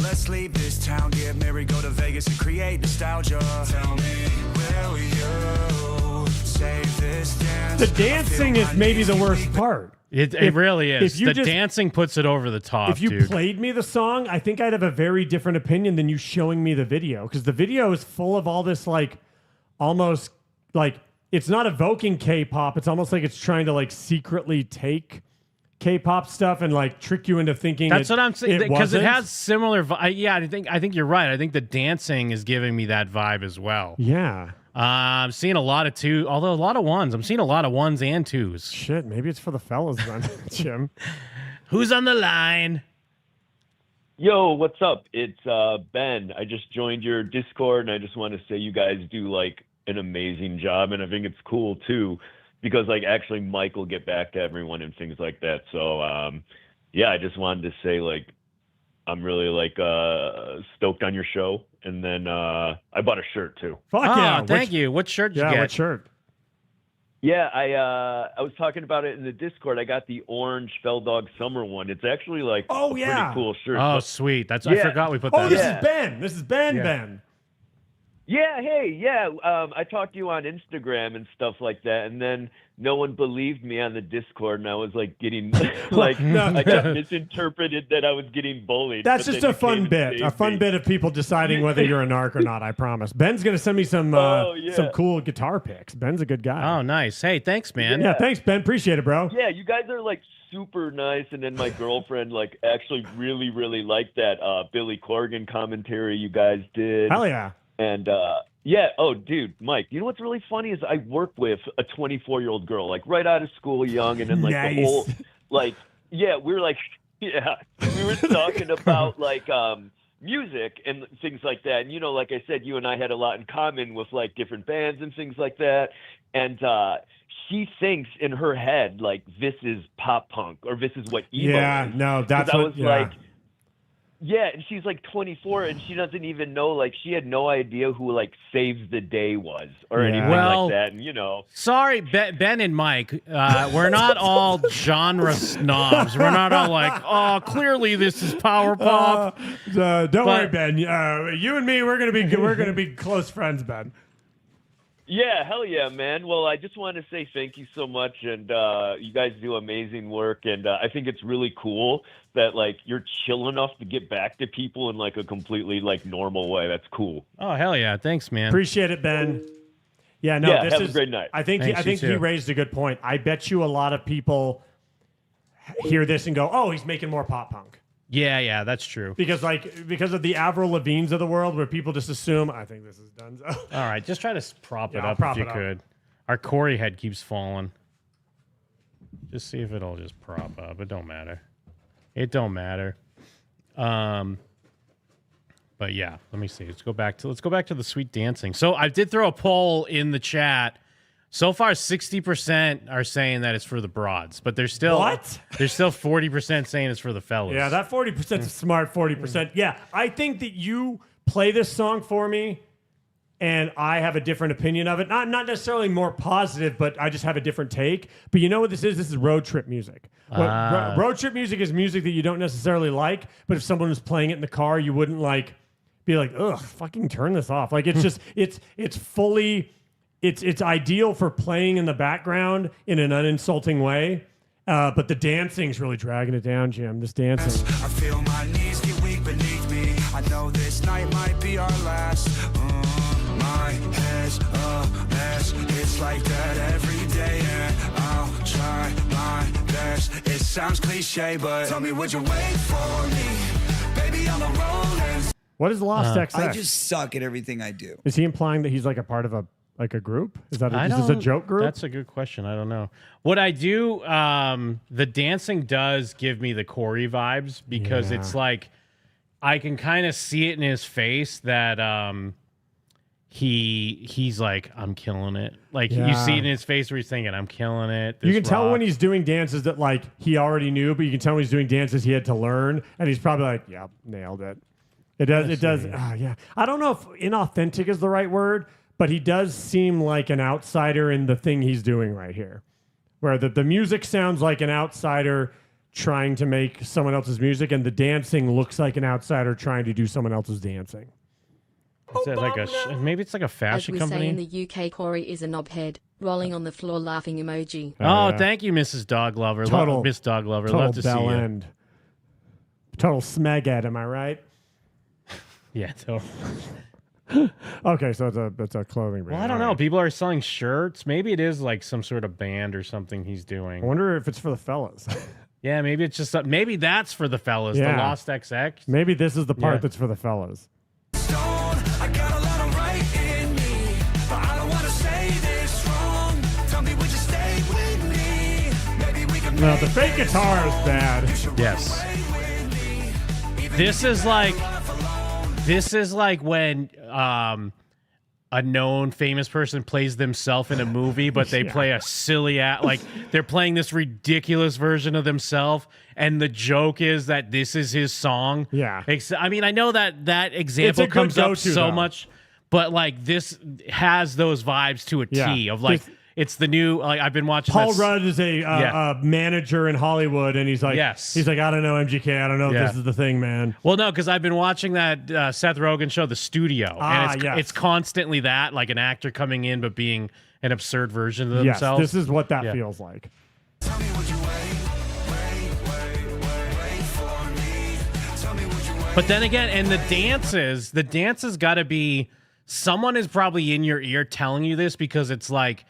Let's leave this town, get married, go to Vegas and create nostalgia. Tell me, will you save this dance? The dancing is maybe the worst part. It really is. If you The just- dancing puts it over the top, If you dude. played me the song, I think I'd have a very different opinion than you showing me the video, because the video is full of all this like almost like it's not evoking K-pop. It's almost like it's trying to like secretly take K-pop stuff and like trick you into thinking That's what I'm saying, because it wasn't. has similar. Yeah, I think you're right. I think the dancing is giving me that vibe as well. Yeah. I'm seeing a lot of two, although a lot of ones. I'm seeing a lot of ones and twos. Shit, maybe it's for the fellas then, Jim. Who's on the line? Yo, what's up? It's Ben. I just joined your Discord, and I just want to say you guys do like an amazing job, and I think it's cool too, because like actually Mike will get back to everyone and things like that. So yeah, I just wanted to say like I'm really like stoked on your show, and then I bought a shirt too. Fuck yeah! Thank you. What shirt did you get? What shirt? Yeah, I was talking about it in the Discord. I got the orange Fell Dog Summer one. It's actually like a pretty cool shirt. Oh, But- sweet. I forgot we put that. Oh, this in. is Ben. This is Ben. Yeah. Ben. Yeah, hey, yeah. I talked to you on Instagram and stuff like that, and then no one believed me on the Discord, and I was like getting like I got misinterpreted that I was getting bullied. That's but just then a you came fun and bit. saved A fun me. bit of people deciding whether you're a narc or not, I promise. Ben's going to send me some yeah. some cool guitar picks. Ben's a good guy. Oh, nice. Hey, thanks, man. Yeah, thanks, Ben. Appreciate it, bro. Yeah, you guys are like super nice. And then my girlfriend like actually really, really liked that Billy Corgan commentary you guys did. Hell yeah. And yeah, oh dude, Mike, you know what's really funny is I work with a 24-year-old girl, like right out of school, young, and then like the whole, like, yeah, we were like, yeah, we were talking about like music and things like that. And, you know, like I said, you and I had a lot in common with like different bands and things like that. And she thinks in her head, like, this is pop punk or this is what emo is. No, that's I what, was like, yeah, and she's like 24 and she doesn't even know, like, she had no idea who like Saves the Day was or anything like that. And, you know. Sorry, Ben and Mike, we're not all genre snobs. We're not all like, oh, clearly this is power pop. Don't worry, Ben. You and me, we're gonna be close friends, Ben. Yeah, hell yeah, man. Well, I just want to say thank you so much, and you guys do amazing work, and I think it's really cool that like you're chill enough to get back to people in like a completely like normal way. That's cool. Oh, hell yeah. Thanks, man. Appreciate it, Ben. Yeah, no, Yeah, this have is a great night. I think Thanks, he you too. raised a good point. I bet you a lot of people hear this and go, "Oh, he's making more pop punk." Yeah, that's true. Because of the Avril Lavignes of the world, where people just assume, I think this is done. All right, just try to prop it I'll up prop if you it up. could. Our Corey head keeps falling. Just see if it'll just prop up. It don't matter. It don't matter. But yeah, let me see. Let's go back to the sweet dancing. So I did throw a poll in the chat. So far, 60% are saying that it's for the broads, but there's still 40% saying it's for the fellas. Yeah, that 40% is smart 40%. Yeah, I think that you play this song for me, and I have a different opinion of it. Not necessarily more positive, but I just have a different take. But you know what this is? This is road trip music. Road trip music is music that you don't necessarily like, but if someone was playing it in the car, you wouldn't like be like, ugh, fucking turn this off. Like it's just it's fully. It's ideal for playing in the background in an uninsulting way, but the dancing's really dragging it down, Jim. This dancing. I feel my knees get weak beneath me. I know this night might be our last. My head's a mess. It's like that every day, and I'll try my best. It sounds cliche, but tell me, would you wait for me? Baby, I'm a rolling. What is Lost XX? I just suck at everything I do. Is he implying that he's like a part of a group? Is this a joke group? That's a good question. I don't know. What I do, the dancing does give me the Corey vibes because it's like I can kind of see it in his face that he's like, I'm killing it. Like you see it in his face where he's thinking, I'm killing it. You can tell when he's doing dances that like he already knew, but you can tell when he's doing dances he had to learn, and he's probably like, "Yep, nailed it." It does. Yeah. I don't know if inauthentic is the right word, but he does seem like an outsider in the thing he's doing right here, where the music sounds like an outsider trying to make someone else's music, and the dancing looks like an outsider trying to do someone else's dancing. Is that like maybe it's like a fashion As we company? say in the UK, Corey is a knobhead, rolling on the floor laughing emoji. Oh, thank you, Mrs. Dog Lover. Miss Dog Lover. Total Love to see bell uh, you. end. Total smeghead, am I right? Yeah, totally. Okay, so it's a clothing brand. Well, I don't know. People are selling shirts. Maybe it is like some sort of band or something he's doing. I wonder if it's for the fellas. Yeah, maybe it's just maybe that's for the fellas. Yeah. The Lost XX. Maybe this is the part Yeah. that's for the fellas. I got a lot of right in me, but I don't want to say this wrong. Tell me, would you stay with me? Maybe we can No, the fake guitar is bad. Yes. This is like when a known famous person plays themselves in a movie, but they play a silly like they're playing this ridiculous version of themselves, and the joke is that this is his song. Yeah. I mean, I know that example good comes up go-to, so though. much, but like this has those vibes to a T Yeah. of like it's the new. Like I've been watching. Paul that Rudd is a manager in Hollywood, and he's like, he's like, I don't know, MGK, I don't know if this is the thing, man. Well, no, because I've been watching that Seth Rogen show, The Studio, and it's constantly that, like an actor coming in but being an absurd version of Yes, themselves. this is what that feels like. But then again, and the dances got to be someone is probably in your ear telling you this because it's like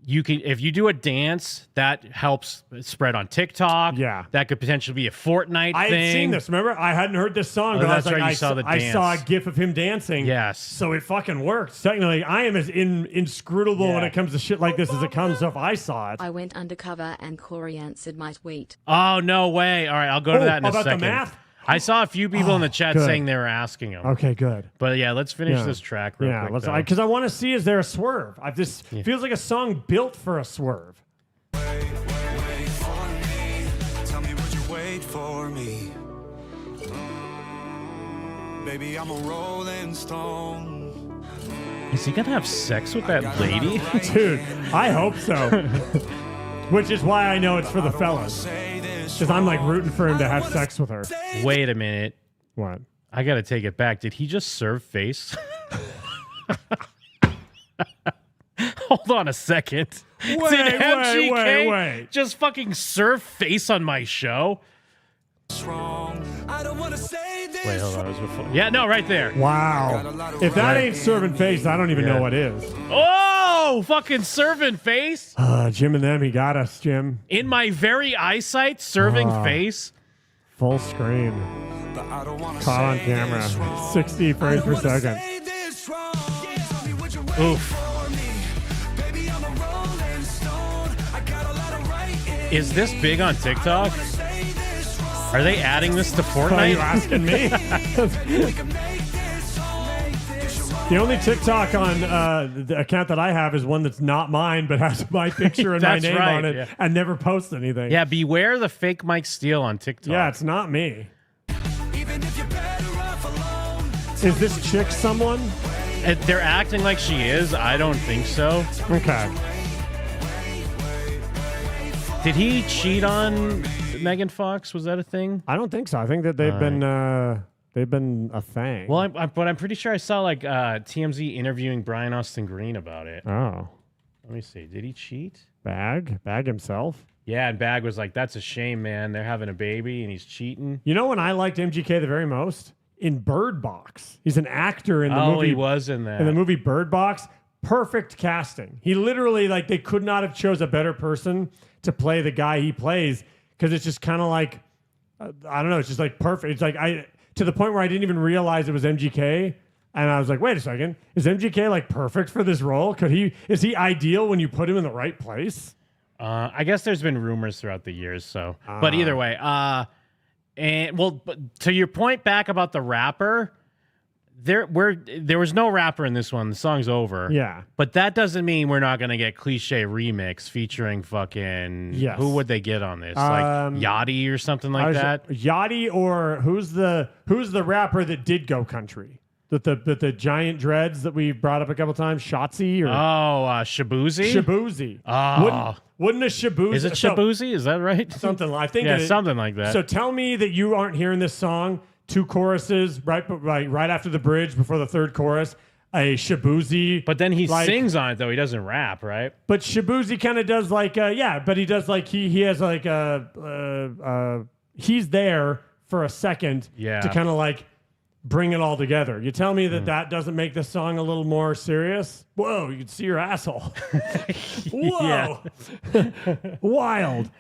you can, if you do a dance, that helps spread on TikTok. Yeah. That could potentially be a Fortnite I thing. had seen this. Remember, I hadn't heard this song, Oh, but I that's was like, right, you saw the I saw a dance. gif of him dancing. Yes. So it fucking works. Technically, I am as inscrutable when it comes to shit like this as it comes. So if I saw it, I went undercover and Corey answered my tweet. Oh, no way. All right, I'll go to that in a about second. the math? I saw a few people in the chat good. saying they were asking him. Okay, good. But yeah, let's finish Yeah. this track real quick. let's though. because I want to see, is there a swerve? This feels like a song built for a swerve. Tell me, would you wait for me? Baby, I'm a rolling stone. Is he gonna have sex with that lady? Dude, I hope so. Which is why I know it's for the fellas. Because I'm like rooting for him to have sex with her. Wait a minute. What? I gotta take it back. Did he just serve face? Hold on a second. Did MGK wait. just fucking serve face on my show? I don't want to say this. Wait, hold on. It was before. Yeah, no, right there. Wow. If that ain't serving face, I don't even know what is. Oh, fucking serving face Jim and them, he got us, Jim. in my very eyesight. Serving face. Full screen. Caught on camera. 60 frames per second. Oof. Is this big on TikTok? Are they adding this to Fortnite? Are you asking me? The only TikTok on the account that I have is one that's not mine, but has my picture and my That's name right, on it, yeah. and never posts anything. Yeah, beware the fake Mike Steele on TikTok. Yeah, it's not me. Is this chick someone? They're acting like she is. I don't think so. Okay. Did he cheat on Megan Fox? Was that a thing? I don't think so. I think that they've been a thing. Well, but I'm pretty sure I saw like TMZ interviewing Brian Austin Green about it. Oh. Let me see. Did he cheat? Bag himself. Yeah, and Bag was like, "That's a shame, man. They're having a baby and he's cheating." You know when I liked MGK the very most? In Bird Box. He's an actor in the movie. Oh, he was in that. In the movie Bird Box. Perfect casting. He literally, like, they could not have chose a better person to play the guy he plays, because it's just kind of like, I don't know, it's just like perfect. It's like, to the point where I didn't even realize it was MGK. And I was like, wait a second, is MGK like perfect for this role? Is he ideal when you put him in the right place? I guess there's been rumors throughout the years, so. But either way, but to your point back about the rapper, there was no rapper in this one. The song's over. Yeah. But that doesn't mean we're not gonna get Cliche Remix featuring fucking who would they get on this? Like Yachty or something like that? Yachty, or who's the rapper that did go country? The giant dreads that we brought up a couple times, Shotzi, or Shabuzi? Shabuzi. Oh. Wouldn't a Shabuzi? Is it Shabuzi? Is that right? Something like, I think yeah, it is. something like that. So tell me that you aren't hearing this song, 2 choruses, right after the bridge, before the 3rd chorus, a Shabuzi. But then he sings on it though. He doesn't rap, right? But Shabuzi kind of does like, but he does like he has like he's there for a second to kind of like bring it all together. You tell me that doesn't make the song a little more serious? Whoa, you can see your asshole. Whoa. Wild.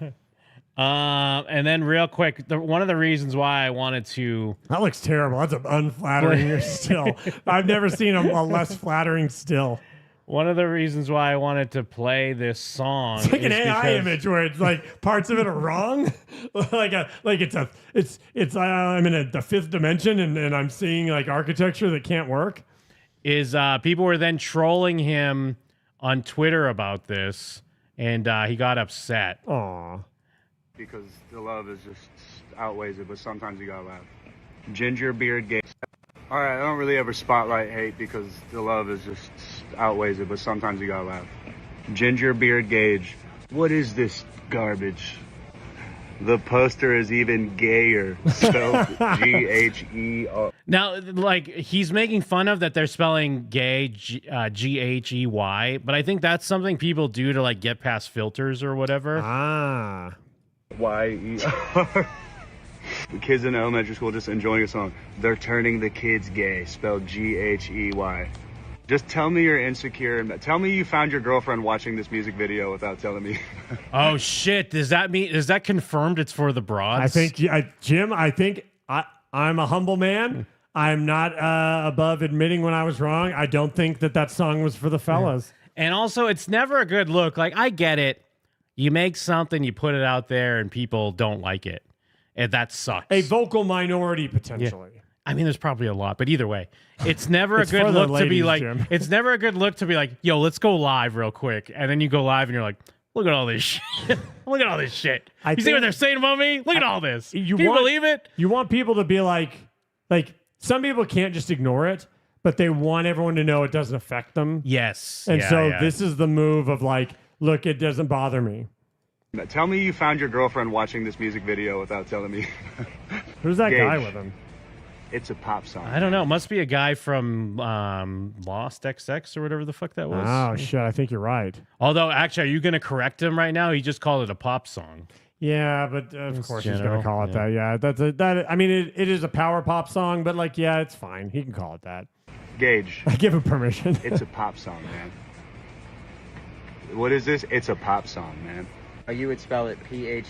And then real quick, one of the reasons why I wanted to... That looks terrible. That's an unflattering still. I've never seen a less flattering still. One of the reasons why I wanted to play this song it's like an AI image where it's like parts of it are wrong. I'm in the 5th dimension and I'm seeing like architecture that can't work. Is people were then trolling him on Twitter about this, and he got upset. Aw. Because the love is just outweighs it, but sometimes you gotta laugh. Ginger beard gay. All right, I don't really ever spotlight hate because the love is just outweighs it, but sometimes you gotta laugh. Ginger beard gauge. What is this garbage? The poster is even gayer. Spelled G-H-E-R. Now, like, he's making fun of that they're spelling gay, G-H-E-Y, but I think that's something people do to, like, get past filters or whatever. Ah. Y-E-R. The kids in elementary school just enjoying a song. They're turning the kids gay. Spelled G-H-E-Y. Just tell me you're insecure and tell me you found your girlfriend watching this music video without telling me. Oh shit! Does that confirmed it's for the broads? I think, Jim. I think I'm a humble man. I'm not above admitting when I was wrong. I don't think that song was for the fellas. And also, it's never a good look. Like, I get it. You make something, you put it out there, and people don't like it, and that sucks. A vocal minority potentially. Yeah. I mean, there's probably a lot, but either way, it's never a It's good for the look to be ladies, like. Jim. It's never a good look to be like, yo, let's go live real quick, and then you go live and you're like, look at all this shit. Look at all this shit. I You see think- what they're saying about me? Look at all this. You Can you want- believe it? You want people to be like some people can't just ignore it, but they want everyone to know it doesn't affect them. Yes. And Yeah, so yeah. this is the move of like, look, it doesn't bother me. Tell me you found your girlfriend watching this music video without telling me. Who's that guy Gage. with him? It's a pop song. I don't know. It must be a guy from Lost XX or whatever the fuck that was. Oh shit, I think you're right. Although, actually, are you going to correct him right now? He just called it a pop song. Yeah, but of course he's general, gonna call it yeah. that. Yeah, that. I mean, it is a power pop song, but like, yeah, it's fine. He can call it that. Gage. I give him permission. It's a pop song, man. What is this? It's a pop song, man. You would spell it P-H.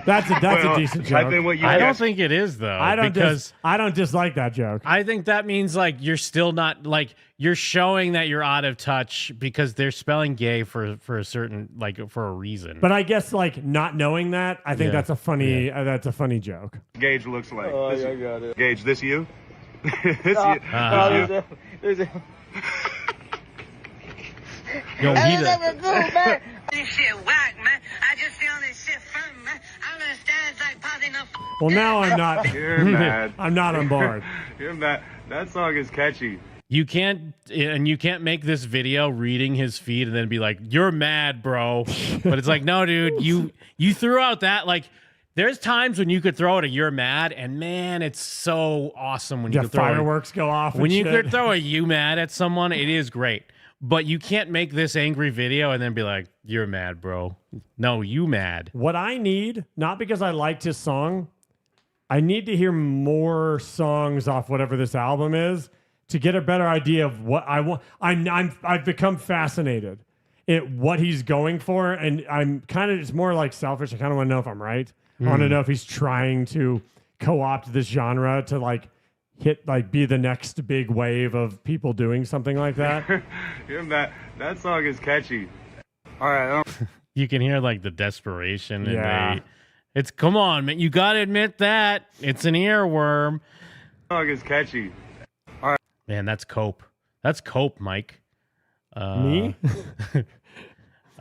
That's a decent joke. I don't think it is though. I don't because I don't dislike that joke. I think that means like you're still not like you're showing that you're out of touch because they're spelling gay for a certain for a reason. But I guess like not knowing that, I think Yeah. that's a funny joke. Gage looks like. Oh, this I got it. Gage, this you? this No, you? no, there's a Yo, I he don't the- ever do, man. This shit whack, man. I just found this shit fun, man. I don't understand. It's like posing a Well, now I'm not. You're mad. I'm not on board. You're mad. That song is catchy. You can't make this video reading his feed and then be like, "You're mad, bro." But it's like, no, dude, you threw out that like. There's times when you could throw out a "you're mad," and man, it's so awesome when you Yeah, could throw fireworks go off. when and you shit. could throw a "you mad" at someone. It is great, but you can't make this angry video and then be like, "You're mad, bro." No, you mad. What I need, not because I liked his song, I need to hear more songs off whatever this album is to get a better idea of what I want. I've become fascinated at what he's going for, and I'm kind of, it's more like selfish. I kind of want to know if I'm right. I want to know if he's trying to co-opt this genre to like be the next big wave of people doing something like that. You're mad. That song is catchy. All right. You can hear like the desperation. Yeah. And it's come on, man. You got to admit that it's an earworm. Song is catchy. All right. Man, that's cope. That's cope, Mike. Me?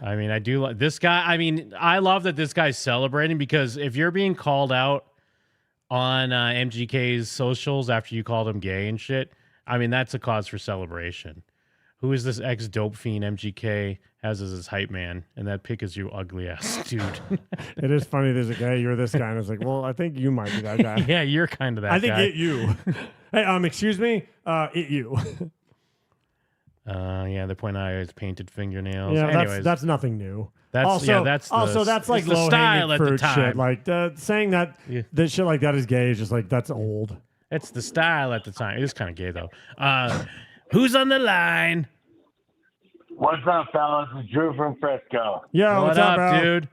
I mean, I do like this guy. I mean, I love that this guy's celebrating because if you're being called out on MGK's socials after you called him gay and shit, I mean, that's a cause for celebration. Who is this ex-dope fiend MGK has as his hype man? And that pic is you ugly ass dude. It is funny. There's a guy, you're this guy. And it's like, well, I think you might be that guy. Yeah, you're kind of that I think guy. it you. Hey, excuse me? It you. Yeah, they're pointing out his painted fingernails. Yeah, Anyways, that's nothing new. That's like the low style hanging at the fruit time. shit. Like saying that shit like that is gay is just like that's old. It's the style at the time. It is kind of gay though. Who's on the line? What's up, fellas? It's Drew from Frisco. Yo, what's up, bro? dude?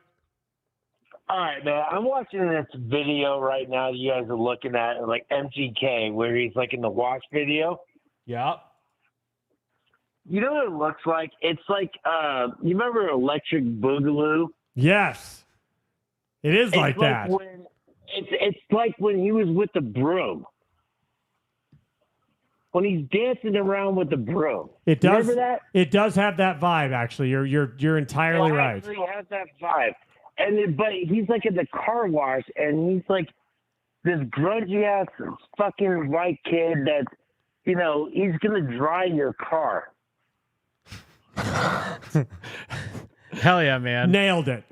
All right, man. I'm watching this video right now that you guys are looking at, like MGK, where he's like in the wash video. Yep. You know what it looks like? It's like, you remember Electric Boogaloo? Yes. It is It's like that. It's like when he was with the broom. When he's dancing around with the broom. It does. Remember that? It does have that vibe. Actually, you're entirely It right. actually has that vibe. But he's like in the car wash, and he's like this grungy ass fucking white kid that, you know, he's gonna dry your car. Hell yeah, man. Nailed it.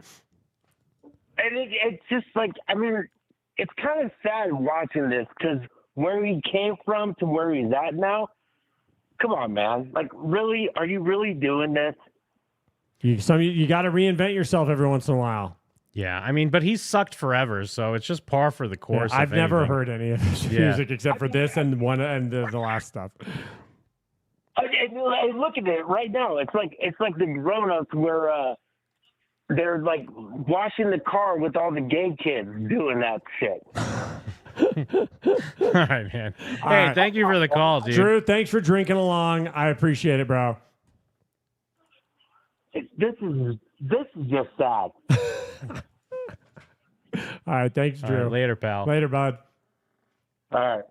And it's just like, I mean, it's kind of sad watching this because where he came from to where he's at now. Come on, man. Like, really? Are you really doing this? You got to reinvent yourself every once in a while. Yeah, I mean, but he's sucked forever, so it's just par for the course. Yeah, I've if never anything. heard any of his Yeah. music except for this and the last stuff. look at it right now. It's like the grown-ups where they're like washing the car with all the gay kids doing that shit. All right, man. All Hey, right. thank you for the call, dude. Drew, thanks for drinking along. I appreciate it, bro. This is just sad. All right, thanks, All Drew. right, later, pal. Later, bud. All right.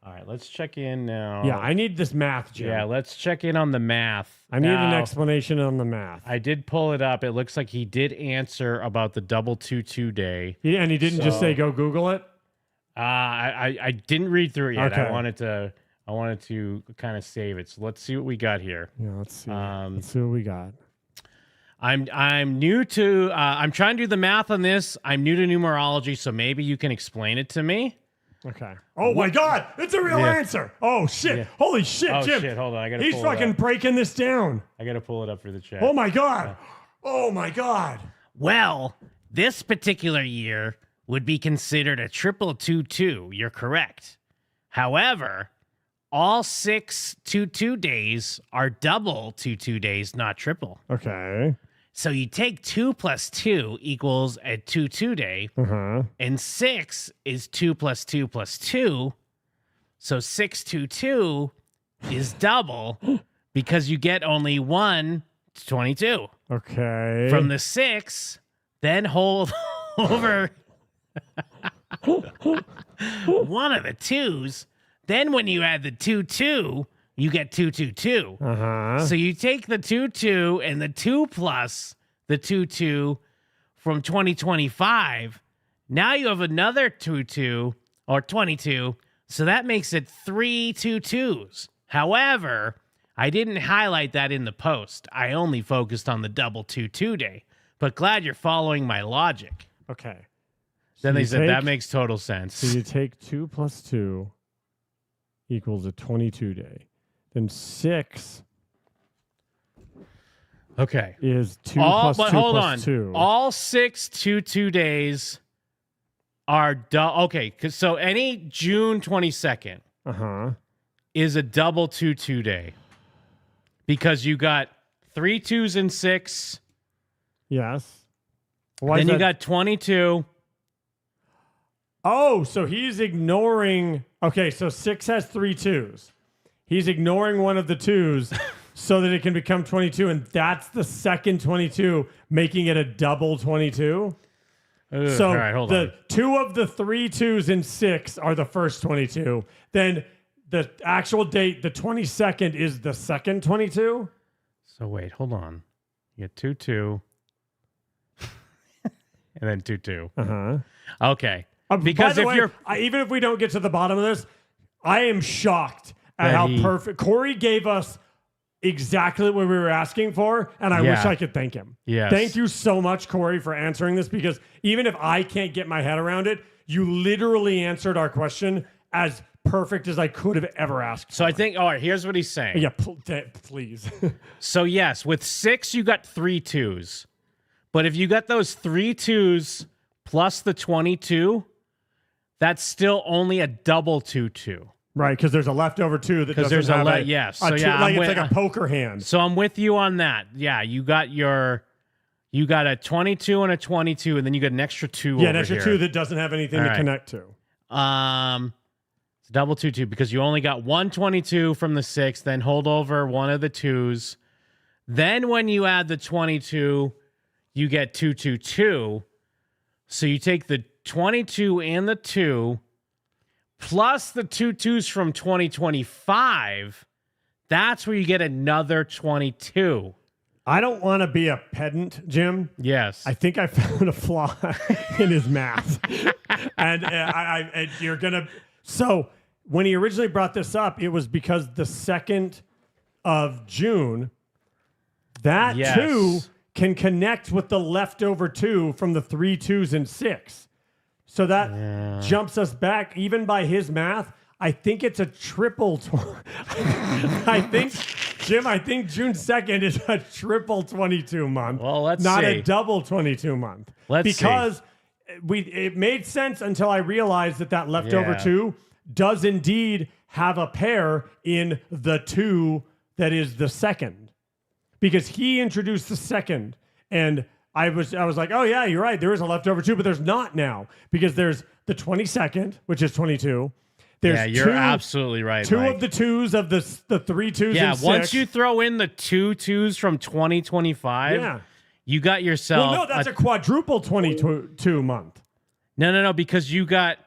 All right, let's check in now. Yeah, I need this math, Jim. Yeah, let's check in on the math. I need an Now, explanation on the math. I did pull it up. It looks like he did answer about the double 2-2 day. And he didn't just say go Google it? I didn't read through it yet. Okay. I wanted to kind of save it. So let's see what we got here. Yeah, let's see. Let's see what we got. I'm new to I'm trying to do the math on this. I'm new to numerology, so maybe you can explain it to me. Okay. Oh my God, it's a real answer. Oh shit! Yeah. Holy shit, Oh, Jim! shit, hold on, I gotta He's pull it fucking up. breaking this down. I gotta pull it up for the chat. Oh my God! Oh my God! Well, this particular year would be considered a triple 2-2. You're correct. However, all 6 2-2 days are double 2-2 days, not triple. Okay. So you take 2 plus 2 equals a 2-2 day, and 6 is 2 plus 2 plus 2. So 6-2-2 is double because you get only 1 22. Okay. From the 6, then hold over one of the 2s. Then when you add the 2-2, you get 2-2-2. So you take the 2-2 and the 2 plus the 2-2 from 2025. Now you have another 2-2 or 22. So that makes it 3 2-2s. However, I didn't highlight that in the post. I only focused on the double 2-2 day. But glad you're following my logic. Okay. Then So they you said that take- makes total sense. So you take 2 plus 2 equals a 22 day. Then 6 Okay. is 2 But plus 2 hold plus on. 2. All 6 2-2 days are okay. So any June 22nd is a double 2-2 day because you got 3 2s and 6. Yes. Then you got 22. Oh, so he's ignoring. Okay, so 6 has 3 2s. He's ignoring one of the 2s so that it can become 22, and that's the second 22, making it a double 22. So all right, hold the on. 2 of the 3 2s and 6 are the first 22. Then the actual date, the 22nd, is the second 22. So wait, hold on. You get 2-2 and then 2-2. Okay. Because By the if way, you're even if we don't get to the bottom of this, I am shocked at That how he- perfect Corey gave us exactly what we were asking for, and I wish Yeah. I could thank him. Yes. Thank you so much, Corey, for answering this, because even if I can't get my head around it, you literally answered our question as perfect as I could have ever asked. So I think, all right, here's what he's saying. Yeah, please. So yes, with 6, you got 3 2s. But if you got those 3 2s plus the 22, that's still only a double 2-2. Right, because there's a leftover 2 that doesn't There's a have yes. a So two, yeah, like I'm it's with- like a poker hand. So I'm with you on that. Yeah, you got a 22 and a 22, and then you got an extra 2 Yeah, over an extra here. 2 that doesn't have anything All to right. connect to. It's double 2-2 because you only got 1 22 from the 6, then hold over one of the 2s. Then when you add the 22, you get 2-2-2. So you take the 22 and the 2 plus the 2 2s from 2025. That's where you get another 22. I don't want to be a pedant, Jim. Yes. I think I found a flaw in his math. And you're going to... So when he originally brought this up, it was because the 2nd of June, that Yes. 2 can connect with the leftover 2 from the 3 2s and 6. So that jumps us back, even by his math. I think it's a triple. I think June 2nd is a triple 22 month. Well, let's not see. a double 22 month. Let's because it made sense until I realized that leftover Yeah. 2 does indeed have a pair in the 2 that is the second, because he introduced the second, and I was like, oh yeah, you're right. There is a leftover 2, but there's not now, because there's the 22nd, which is 22. There's yeah, you're absolutely right. 2 Mike. of the 2s of the 3 2s. Yeah, and 6. once you throw in the 2 2s from 2025, Yeah. you got yourself. Well, no, that's a quadruple 22 month. No, because you got.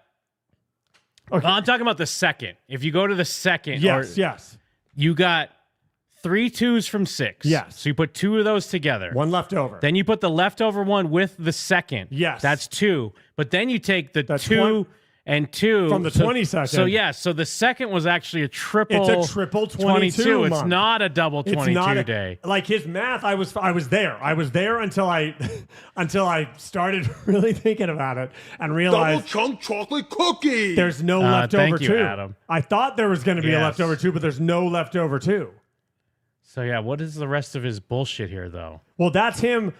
Okay. I'm talking about the second. If you go to the second, Yes. you got 3 2s from 6. Yes. So you put 2 of those together. 1 left over. Then you put the leftover one with the second. Yes. That's 2. But then you take the That's 2 one- and 2 from the 22nd. So yeah, so the second was actually a triple. It's a triple 22 It's month. not a double 22 day. Like his math, I was there. I was there until I started really thinking about it and realized Double chunk chocolate cookie. there's no leftover thank you, 2. Adam. I thought there was going to be a Yes. leftover 2, but there's no leftover 2. So yeah, what is the rest of his bullshit here though? Well, that's him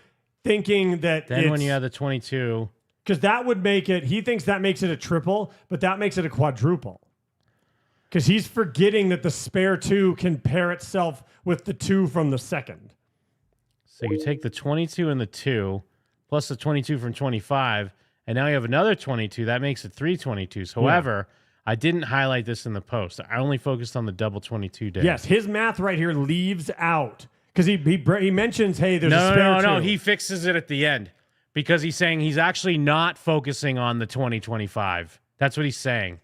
thinking that Then when you add the 22. because that would make it, he thinks that makes it a triple, but that makes it a quadruple. Because he's forgetting that the spare 2 can pair itself with the 2 from the second. So you take the 22 and the 2, plus the 22 from 25, and now you have another 22. That makes it 3 22s. However, I didn't highlight this in the post. I only focused on the double 22 days. Yes, his math right here leaves out. Because he mentions, hey, there's a spare 2. No. He fixes it at the end because he's saying he's actually not focusing on the 2025. That's what he's saying.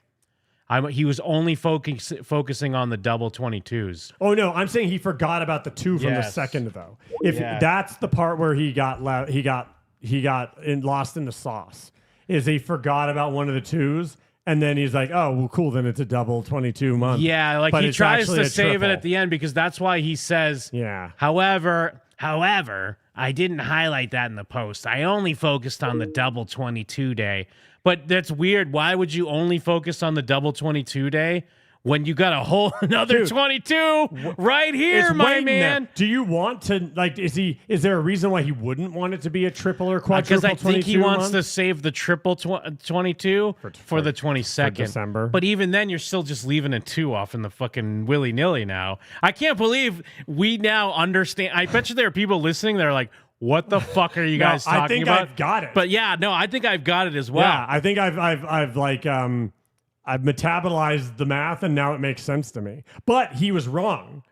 He was only focusing on the double 22s. Oh, no, I'm saying he forgot about the 2 from the second, though. If that's the part where he got lost in the sauce, is he forgot about one of the 2s. And then he's like, oh, well, cool. Then it's a double 22 month. Yeah, like but he it's tries actually to a save it triple. at the end because that's why he says, yeah. However, I didn't highlight that in the post. I only focused on the double 22 day. But that's weird. Why would you only focus on the double 22 day when you got a whole another 22 right here, It's my waiting man? there. Do you want to, like, is there a reason why he wouldn't want it to be a triple or quadruple? Because I think he 22 wants month? to save the triple 22 for the 22nd. for December. But even then, you're still just leaving a 2 off in the fucking willy-nilly now. I can't believe we now understand. I bet you there are people listening that are like, what the fuck are you No, guys talking I think about? I've got it. But yeah, no, I think I've got it as well. Yeah, I think I've metabolized the math and now it makes sense to me. But he was wrong.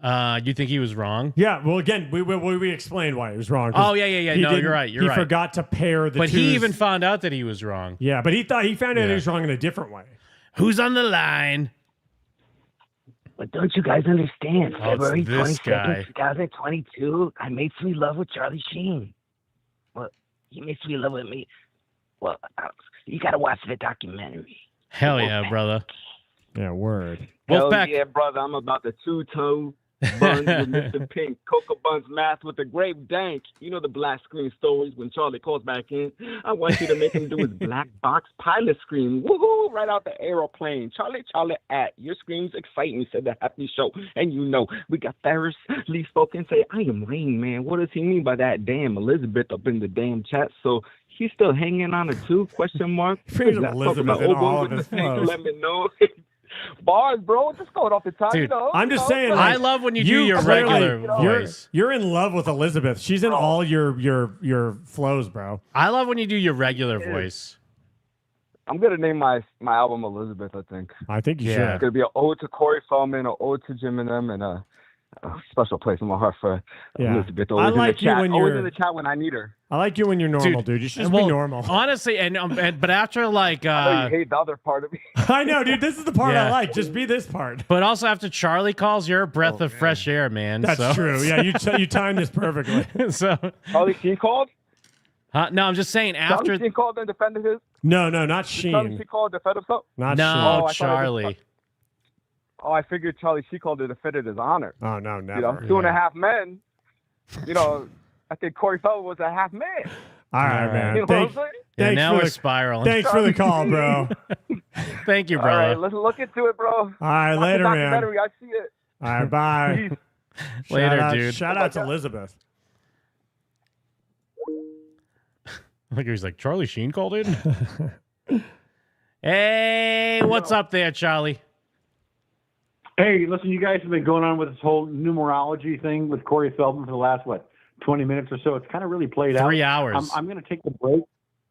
You think he was wrong? Yeah. Well, again, we explained why he was wrong. 'cause Oh, yeah. he No, didn't- you're right. You're he right. forgot to pair the But twos. he even found out that he was wrong. Yeah, but he found out he was wrong in a different way. Who's on the line? But don't you guys understand? Oh, it's February this 22nd, guy. 2022, I made sweet love with Charlie Sheen. Well, he made sweet love with me. Well, you got to watch the documentary. Hell yeah, brother. Yeah, word. Hell Wolfpack. yeah, brother. I'm about the two-toe buns with Mr. Pink. Cocoa Buns math with the grape dank. You know the black screen stories when Charlie calls back in. I want you to make him do his black box pilot scream. Woohoo! Right out the aeroplane. Charlie, at your screams excite me, said the happy show. And you know, we got Ferris Lee spoken say, I am Rain Man. What does he mean by that? Damn Elizabeth up in the damn chat. So he's still hanging on a 2 question mark. Freedom Let's talk Elizabeth about in oboe all with of his the thing. flows. Let me know. Bars, bro. Just going off the top, Dude, you know. I'm just saying. I like, love when you do your clearly- regular voice. You're in love with Elizabeth. She's in all your flows, bro. I love when you do your regular voice. I'm gonna name my album Elizabeth. I think. I think you Yeah. should. It's gonna be an ode to Corey Feldman, an ode to Jim and them, and a special place in my heart for Yeah. Elizabeth. I Always like in the you chat. when Always you're- in the chat when I need her. I like you when you're normal, dude. You should just be normal. Honestly, and but after like, I know you hate the other part of me. I know, dude. This is the part Yeah. I like. Just be this part. but also after Charlie calls, you're a breath of fresh air, man. That's so. true. Yeah, you timed this perfectly. so, Charlie Sheen called. no, I'm just saying after. Charlie Sheen called and defended his. No, not Did Charlie Sheen. Sheen called and defended himself. Not no, Oh, I thought it was- Charlie. Oh, I figured Charlie Sheen called to defend his honor. Oh no, never. You know, 2.5 men. You know, I think Corey Feldman was a half man. All right, man. You know what I'm Thanks, saying? Yeah, thanks now for we're the, spiraling. Thanks for the call, bro. Thank you, All brother. right, let's look into it, bro. All right, Watch the later, man. documentary. I see it. All right, bye. Peace. Later, dude. Shout out to Elizabeth. I think he was like, Charlie Sheen called in? Hey, what's up there, Charlie? Hey, listen, you guys have been going on with this whole numerology thing with Corey Feldman for the last, 20 minutes or so. It's kind of really played out. 3 hours. I'm going to take the break.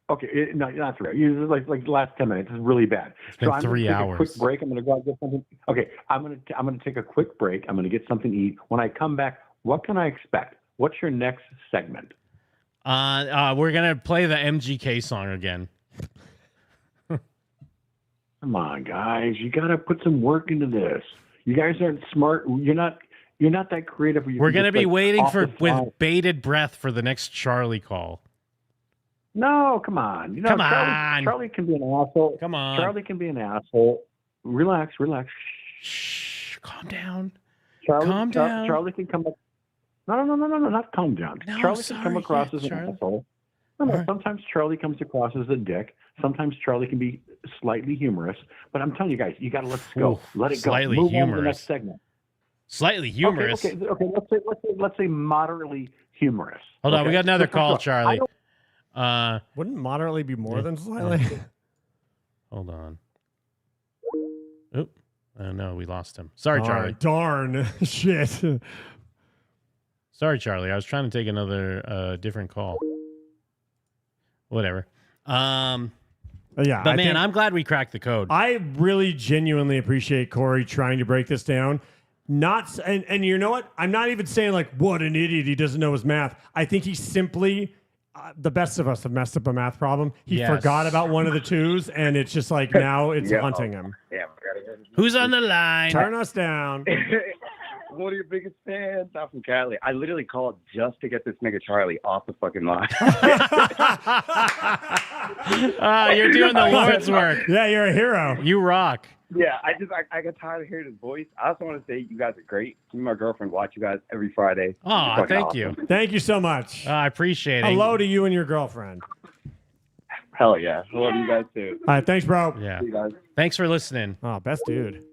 Okay, no, not 3 hours. It's like the last 10 minutes. It's really bad. been I'm 3 gonna take hours. a quick break. I'm going to go out and get something. Okay, I'm going to take a quick break. I'm going to get something to eat. When I come back, what can I expect? What's your next segment? We're gonna play the MGK song again. Come on, guys. You got to put some work into this. You guys aren't smart. You're not that creative. We're gonna be waiting with bated breath for the next Charlie call. No, come on. Come on. Charlie can be an asshole. Come on. Charlie can be an asshole. Relax. Shh. Calm down. Calm down. Charlie can come up. No, not calm down. No, Charlie can come across as an asshole. No, sometimes Charlie comes across as a dick. Sometimes Charlie can be slightly humorous. But I'm telling you guys, you got to let this go. Let it go. Slightly Move on to humorous. the next segment. Slightly humorous. Okay. Let's say moderately humorous. Hold on, Okay? we got another Let's call, go. Charlie. Wouldn't moderately be more than slightly? Hold on. Oop. No, we lost him. Sorry, Charlie. Darn. Shit. Sorry, Charlie. I was trying to take another different call. Whatever. Yeah, But man, I'm glad we cracked the code. I really genuinely appreciate Corey trying to break this down. And you know what? I'm not even saying like, what an idiot, he doesn't know his math. I think he simply, the best of us have messed up a math problem. He Yes. forgot about one of the twos, and it's just like now it's haunting him. Yeah. Who's on the line? Turn us down. One of your biggest fans. I'm from Cali. I literally called just to get this nigga Charlie off the fucking line. You're doing the Lord's work. Yeah, you're a hero. You rock. Yeah, I got tired of hearing his voice. I also want to say you guys are great. Me and my girlfriend watch you guys every Friday. Oh, You're fucking thank awesome. you. Thank you so much. I appreciate it. Hello to you and your girlfriend. Hell yeah. I love you guys too. All right, thanks, bro. Yeah. See you guys. Thanks for listening. Oh, best dude.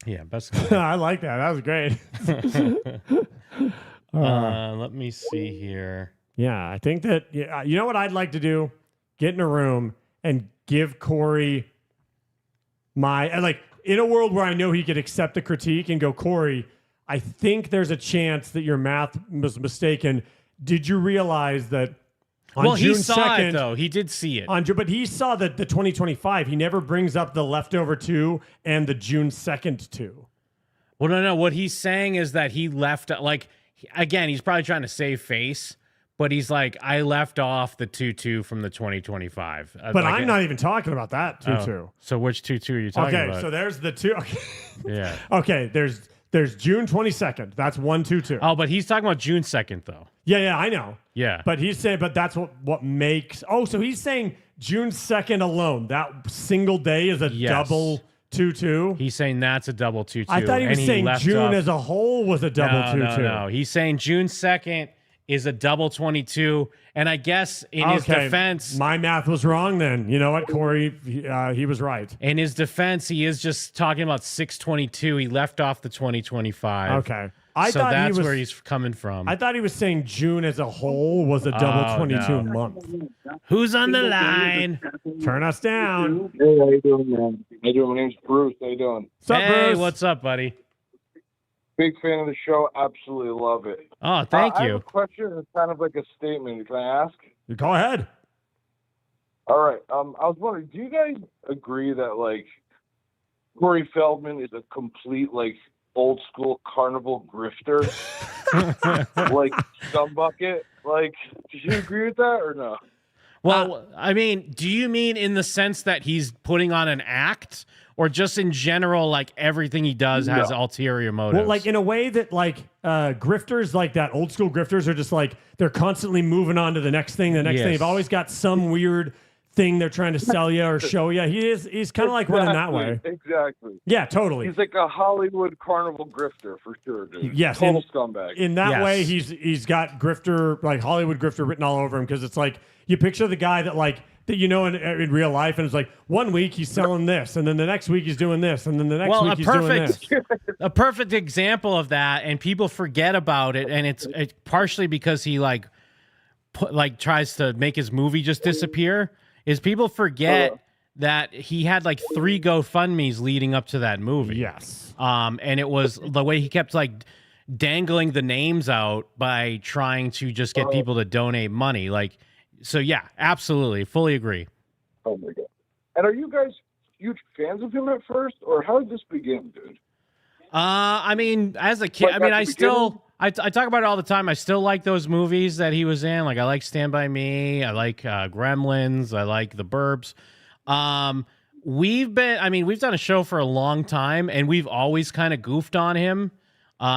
Yeah, best. I like that. That was great. Let me see here. Yeah, I think that, you know what I'd like to do? Get in a room and give Corey in a world where I know he could accept the critique and go, Corey, I think there's a chance that your math was mistaken. Did you realize that on June he saw 2nd, it, though. He did see it. But he saw the 2025. He never brings up the leftover 2 and the June 2nd 2. Well, no. What he's saying is that he left, again, he's probably trying to save face, but he's like, I left off the 2-2 from the 2025. But I'm not even talking about that 2-2. So which 2-2 are you talking about? Okay, so there's the 2. Okay. Yeah. Okay, there's June 22nd. That's 1-2-2. Oh, but he's talking about June 2nd, though. Yeah, I know. Yeah. But he's saying, that's what makes. Oh, so he's saying June 2nd alone, that single day is a double 2-2. He's saying that's a double 2-2. I thought he was saying June as a whole was a double 2-2. No. He's saying June 2nd is a double 22. And I guess in his defense, my math was wrong then. You know what, Corey? He was right. In his defense, he is just talking about 622. He left off the 2025. Okay. So that's where he's coming from. I thought he was saying June as a whole was a double 22 month. Who's on the line? Turn us down. Hey, how you doing, man? How you doing? My name's Bruce. How you doing? What's up, Hey, Bruce? what's up, buddy? Big fan of the show. Absolutely love it. Oh, thank I you. have a question. It's kind of like a statement. Can I ask? Go ahead. All right. I was wondering, do you guys agree that Corey Feldman is a complete old school carnival grifter, scumbucket? Do you agree with that or no? Well, I mean, do you mean in the sense that he's putting on an act, or just in general, everything he does has ulterior motives? Well, in a way that grifters, that old school grifters are just they're constantly moving on to the next thing, the next thing. They've always got some weird thing they're trying to sell you or show you. He's kind of running that way. Exactly. Yeah, totally. He's like a Hollywood carnival grifter for sure, dude. Yes, Total scumbag. In that way, he's got grifter, Hollywood grifter written all over him, because it's you picture the guy that in real life, and it's 1 week he's selling this, and then the next week he's doing this, and then the next week he's doing this. A perfect example of that, and people forget about it, and it's partially because he tries to make his movie just disappear. Is people forget that he had like 3 GoFundMes leading up to that movie. Yes. And it was the way he kept like dangling the names out by trying to just get people to donate money. Like, so yeah, absolutely. Fully agree. Oh my god! And are you guys huge fans of him at first, or how did this begin, dude? I mean, as a kid, Like, I mean, at the I still, I talk about it all the time. I still like those movies that he was in. Like, I like Stand By Me. I like Gremlins. I like The Burbs. We've done a show for a long time, and we've always kind of goofed on him,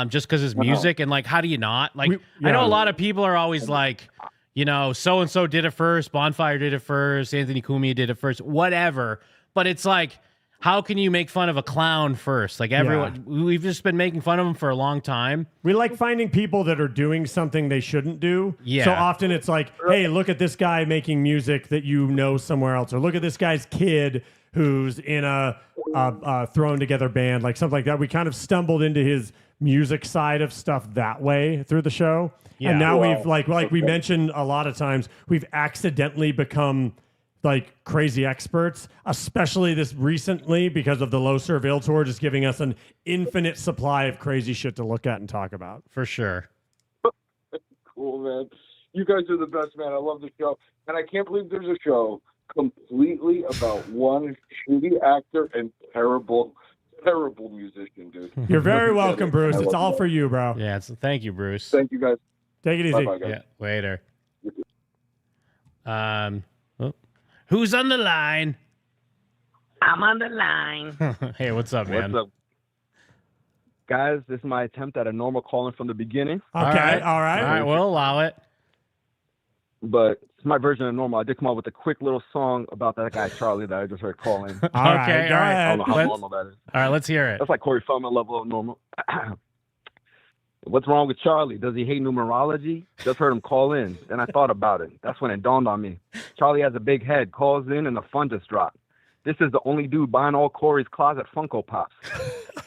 just because his music and like, how do you not? Like, I know a lot of people are always like, you know, so and so did it first, Bonfire did it first, Anthony Cumia did it first, whatever. But it's like, how can you make fun of a clown first? Like everyone, we've just been making fun of him for a long time. We like finding people that are doing something they shouldn't do. Yeah. So often it's like, hey, look at this guy making music that you know somewhere else, or look at this guy's kid who's in a thrown together band, like something like that. We kind of stumbled into his music side of stuff that way through the show. Yeah. And now we've like we mentioned a lot of times, we've accidentally become like crazy experts, especially this recently because of the Low Serville tour, just giving us an infinite supply of crazy shit to look at and talk about. For sure. Cool, man. You guys are the best, man. I love the show, and I can't believe there's a show completely about one shitty actor and terrible musician, dude. You're very welcome, it. Bruce. I It's love all that. for you, bro. Yeah, thank you, Bruce. Thank you, guys. Take it easy. Bye-bye, guys. Yeah, later. Who's on the line? I'm on the line. Hey, what's up, man? What's up? Guys, this is my attempt at a normal calling from the beginning. Okay, all All right, we'll allow it. But it's my version of normal. I did come up with a quick little song about that guy, Charlie, that I just heard calling. Okay, all right. I don't know how Let's- normal that is. All right, let's hear it. That's like Corey Feldman level of normal. What's wrong with Charlie? Does he hate numerology? Just heard him call in. Then I thought about it. That's when it dawned on me. Charlie has a big head, calls in, and the fun just dropped. This is the only dude buying all Corey's closet Funko Pops.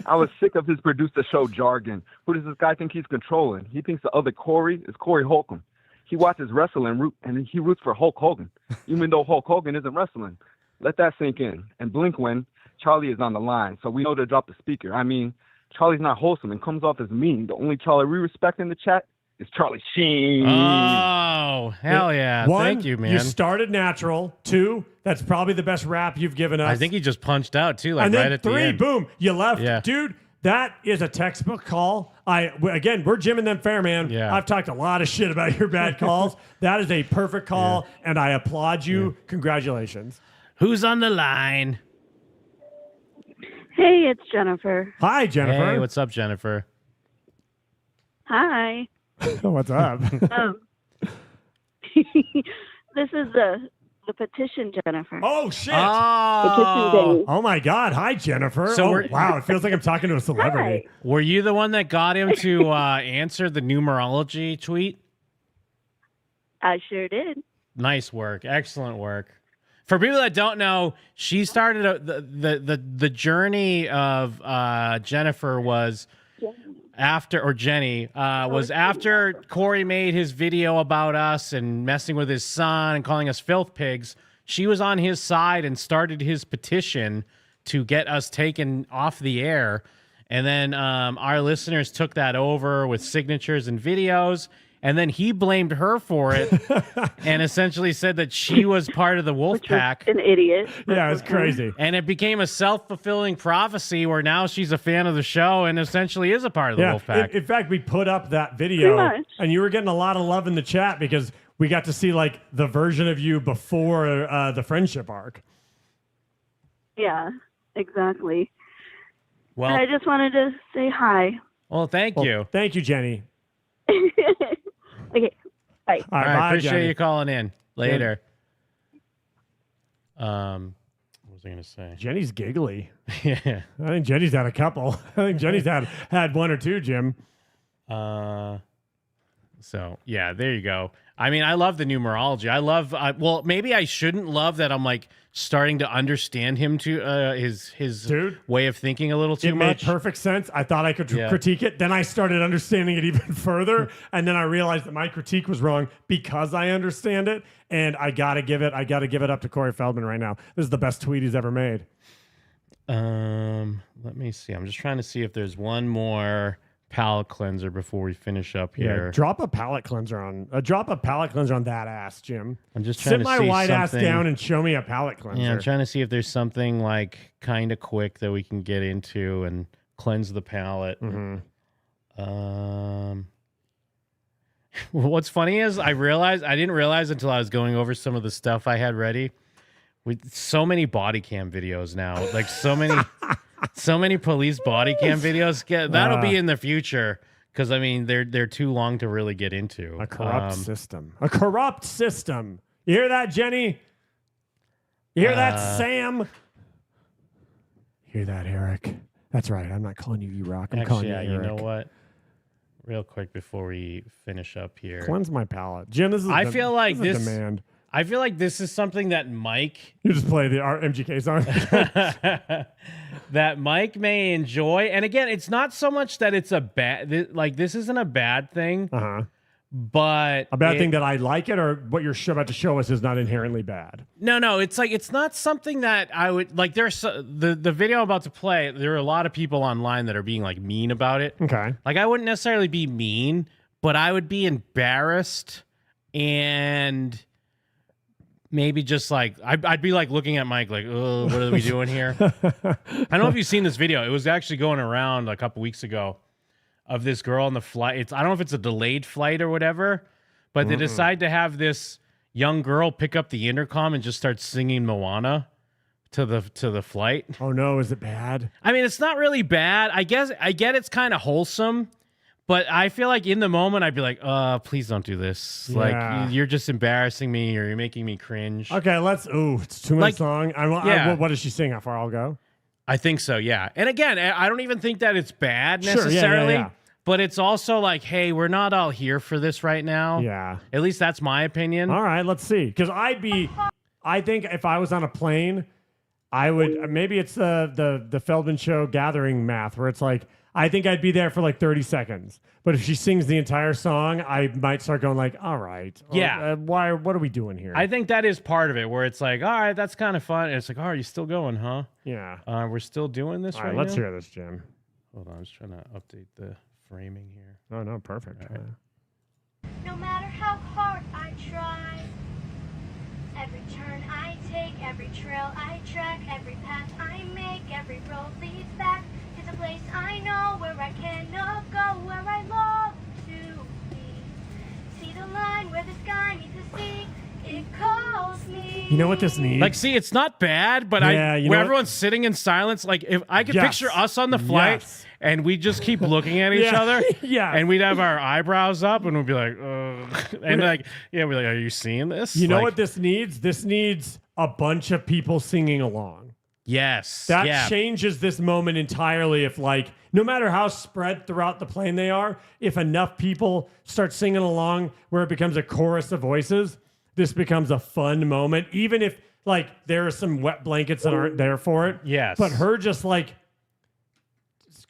I was sick of his producer show jargon. Who does this guy think he's controlling? He thinks the other Corey is Corey Holcomb. He watches wrestling and he roots for Hulk Hogan, even though Hulk Hogan isn't wrestling. Let that sink in. And blink when Charlie is on the line, so we know to drop the speaker. I mean, Charlie's not wholesome and comes off as mean. The only Charlie we respect in the chat is Charlie Sheen. Oh, hell yeah. One, Thank you, man. You started natural. 2, that's probably the best rap you've given us. I think he just punched out, too, like and then right at 3, the end. boom, you left. Yeah. Dude, that is a textbook call. Again, we're Jim and them fair, man. Yeah. I've talked a lot of shit about your bad calls. That is a perfect call, and I applaud you. Congratulations. Who's on the line? Hey, it's Jennifer. Hi, Jennifer. Hey, what's up, Jennifer? Hi. What's up? This is the petition, Jennifer. Oh, shit. Petition day. Oh, my God. Hi, Jennifer. So Oh, we're- wow. It feels like I'm talking to a celebrity. Were you the one that got him to answer the numerology tweet? I sure did. Nice work. Excellent work. For people that don't know, she started the journey of Jennifer was Jenny was after Corey made his video about us and messing with his son and calling us filth pigs. She was on his side and started his petition to get us taken off the air. And then our listeners took that over with signatures and videos. And then he blamed her for it and essentially said that she was part of the wolf pack. An idiot. Yeah, it's crazy. And it became a self-fulfilling prophecy where now she's a fan of the show and essentially is a part of the wolf pack. In fact, we put up that video, Pretty much. and you were getting a lot of love in the chat because we got to see like the version of you before the friendship arc. Yeah, exactly. Well, I just wanted to say hi. Well, thank you. Thank you, Jenny. Okay, bye. All right, bye, appreciate Jenny. you calling in. Later. What was I going to say? Jenny's giggly. Yeah. I think Jenny's had a couple. I think Jenny's had one or two, Jim. So yeah, there you go. I mean, I love the numerology. I love. Well, maybe I shouldn't love that. I'm like starting to understand him to his way of thinking a little too It much. made perfect sense. I thought I could Yeah. critique it. Then I started understanding it even further, and then I realized that my critique was wrong because I understand it. And I gotta give it up to Corey Feldman right now. This is the best tweet he's ever made. Let me see. I'm just trying to see if there's one more palate cleanser before we finish up here. Yeah, drop a palate cleanser on that ass, Jim. I'm just trying sit to my see white ass something- down and show me a palate cleanser. Yeah, I'm trying to see if there's something like kind of quick that we can get into and cleanse the palate. What's funny is I didn't realize until I was going over some of the stuff I had ready. With so many body cam videos now, like so many police body cam videos. That'll be in the future because I mean they're too long to really get into. A corrupt system. A corrupt system. You hear that, Jenny? You hear that, Sam? Hear that, Eric? That's right. I'm not calling you Rock. I'm calling Actually, you you Eric. know what? Real quick before we finish up here, Cleanse my palate, Jim. This is. I feel like this is this a demand. I feel like this is something that Mike You just play the MGK song. that Mike may enjoy. And again, it's not so much that it's a bad like this isn't a bad thing. But A bad thing that I like it, or what you're about to show us is not inherently bad. No, it's like it's not something that I would like. There's the video I'm about to play. There are a lot of people online that are being like mean about it. Okay, like I wouldn't necessarily be mean, but I would be embarrassed and maybe just like I'd be like looking at Mike like, oh, what are we doing here? I don't know if you've seen this video. It was actually going around a couple weeks ago of this girl on the flight. I don't know if it's a delayed flight or whatever, but they decide to have this young girl pick up the intercom and just start singing Moana to the flight. Oh no, is it bad? I mean, it's not really bad. I get it's kind of wholesome, but I feel like in the moment I'd be like, please don't do this. Yeah. Like you're just embarrassing me or you're making me cringe. Okay, let's. Ooh, it's a 2 minute Like, song. yeah. What does she sing? How far I'll go? I think so, yeah. And again, I don't even think that it's bad Sure, yeah, necessarily. yeah. But it's also like, hey, we're not all here for this right now. Yeah. At least that's my opinion. All right, let's see. Because I think if I was on a plane, I would. Maybe it's the Feldman Show gathering math, where it's like I think I'd be there for like 30 seconds. But if she sings the entire song, I might start going like, all right, Yeah. why? What are we doing here? I think that is part of it, where it's like, all right, that's kind of fun. And it's like, oh, are you still going, huh? Yeah. We're still doing this All right right, let's now? hear this, Jim. Hold on, I'm just trying to update the framing here. Oh no, perfect. All right. No matter how hard I try, every turn I take, every trail I track, every path I make, every road leads back to the place I know where I cannot go, where I long to be. See the line where the sky meets the sea, it calls me. You know what this needs? Like, see, it's not bad, but Yeah, you know where what? everyone's sitting in silence. Like, if I could Yes. picture us on the flight Yes. and we just keep looking at each Yeah. other, Yeah. and we'd have our eyebrows up and we'd be like, ugh. And like, yeah, we're like, are you seeing this? You know Like, what this needs? This needs a bunch of people singing along. Yes. That yeah. changes this moment entirely. If like, no matter how spread throughout the plane they are, if enough people start singing along where it becomes a chorus of voices, this becomes a fun moment. Even if like there are some wet blankets that aren't there for it. Yes. But her just like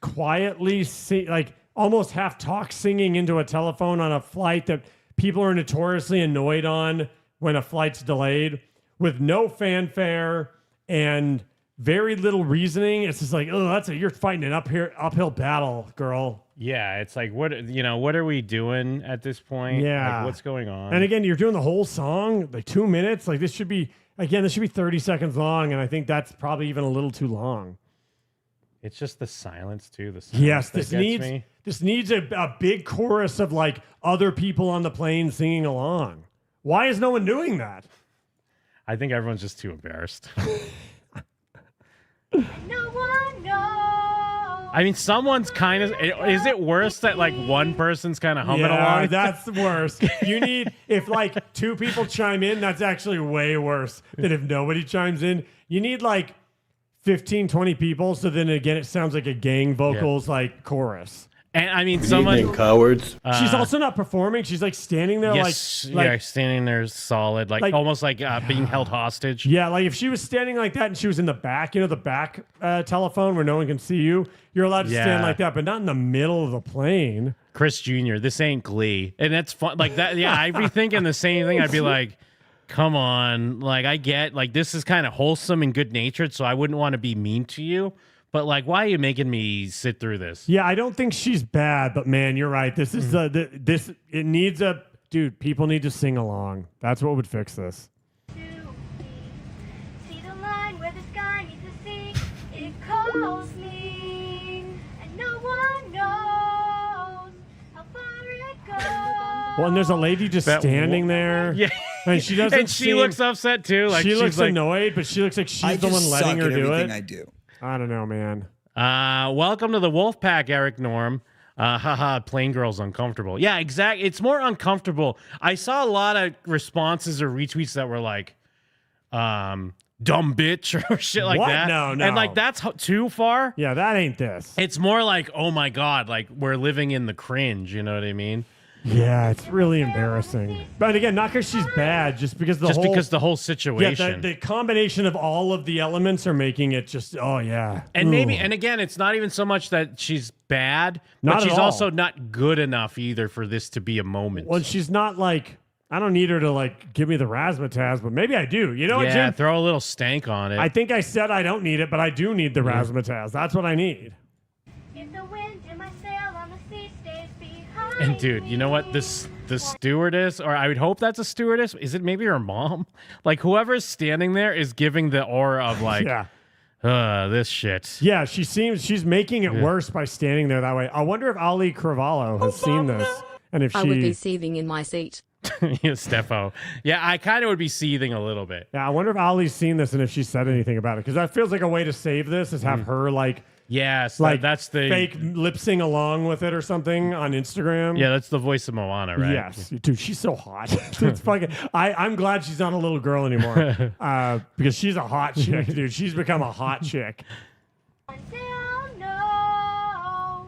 quietly like almost half talk singing into a telephone on a flight that people are notoriously annoyed on when a flight's delayed with no fanfare and very little reasoning. It's just like, oh, you're fighting an uphill battle, girl. Yeah, it's like, what are we doing at this point? Yeah. Like, what's going on? And again, you're doing the whole song, like 2 minutes. Like this should be 30 seconds long. And I think that's probably even a little too long. It's just the silence too. The silence Yes, that gets this me. needs a big chorus of like other people on the plane singing along. Why is no one doing that? I think everyone's just too embarrassed. No one knows. I mean, someone's kind of. Is it worse that like one person's kind of humming along? That's the worst. You need, if like two people chime in, that's actually way worse than if nobody chimes in. You need like 15, 20 people. So then again, it sounds like a gang vocals like chorus. And I mean, Good someone evening, cowards. She's also not performing. She's like standing there, yes, like yeah, standing there solid, like almost like being held hostage. yeah, like if she was standing like that and she was in the back, the back telephone where no one can see you, you're allowed to stand Yeah. like that, but not in the middle of the plane. Chris Jr., this ain't Glee. And that's fun. Like that, yeah, I'd be thinking the same thing. I'd be like, come on. Like, I get, like, this is kind of wholesome and good natured, so I wouldn't want to be mean to you. But, like, why are you making me sit through this? Yeah, I don't think she's bad, but man, you're right. This is it needs a dude. People need to sing along. That's what would fix this. See the line where the sky meets the sea. It calls me, and no one knows how far it goes. Well, and there's a lady just That standing there. Yeah. And she doesn't. And she looks upset, too. Like, she she's looks like, annoyed, but she looks like she's I the just one letting suck her at do everything it. I do. I don't know, man. Welcome to the Wolfpack, Eric Norm. Haha, plain girl's uncomfortable. Yeah, exactly. It's more uncomfortable. I saw a lot of responses or retweets that were like, dumb bitch or shit like What? that. No, no. And like, that's too far. Yeah, that ain't this. It's more like, oh my God, like we're living in the cringe. You know what I mean? Yeah, it's really embarrassing. But again, not because she's bad, just because the whole situation. Yeah, the combination of all of the elements are making it just yeah. And maybe, Ooh. and again, it's not even so much that she's bad, Not but at she's all. also not good enough either for this to be a moment. Well, she's not like I don't need her to like give me the razzmatazz, but maybe I do. You know what, Yeah, Jim? throw a little stank on it. I think I said I don't need it, but I do need the razzmatazz. That's what I need. If the wind in my sail on the sea stays behind. And dude, you know what? The stewardess, or I would hope that's a stewardess. Is it maybe her mom? Like whoever's standing there is giving the aura of like, this shit. Yeah, she's making it worse by standing there that way. I wonder if Ali Cravallo has seen this and if I would be she. seething in my seat. Yeah, Stefo. Yeah, I kind of would be seething a little bit. Yeah, I wonder if Ali's seen this and if she said anything about it because that feels like a way to save this is have her like. Yes, like that's the fake lip sing along with it or something on Instagram. Yeah, that's the voice of Moana, right? Yes, dude, she's so hot. It's fucking. I'm glad she's not a little girl anymore because she's a hot chick, dude. She's become a hot chick. One day I'll know.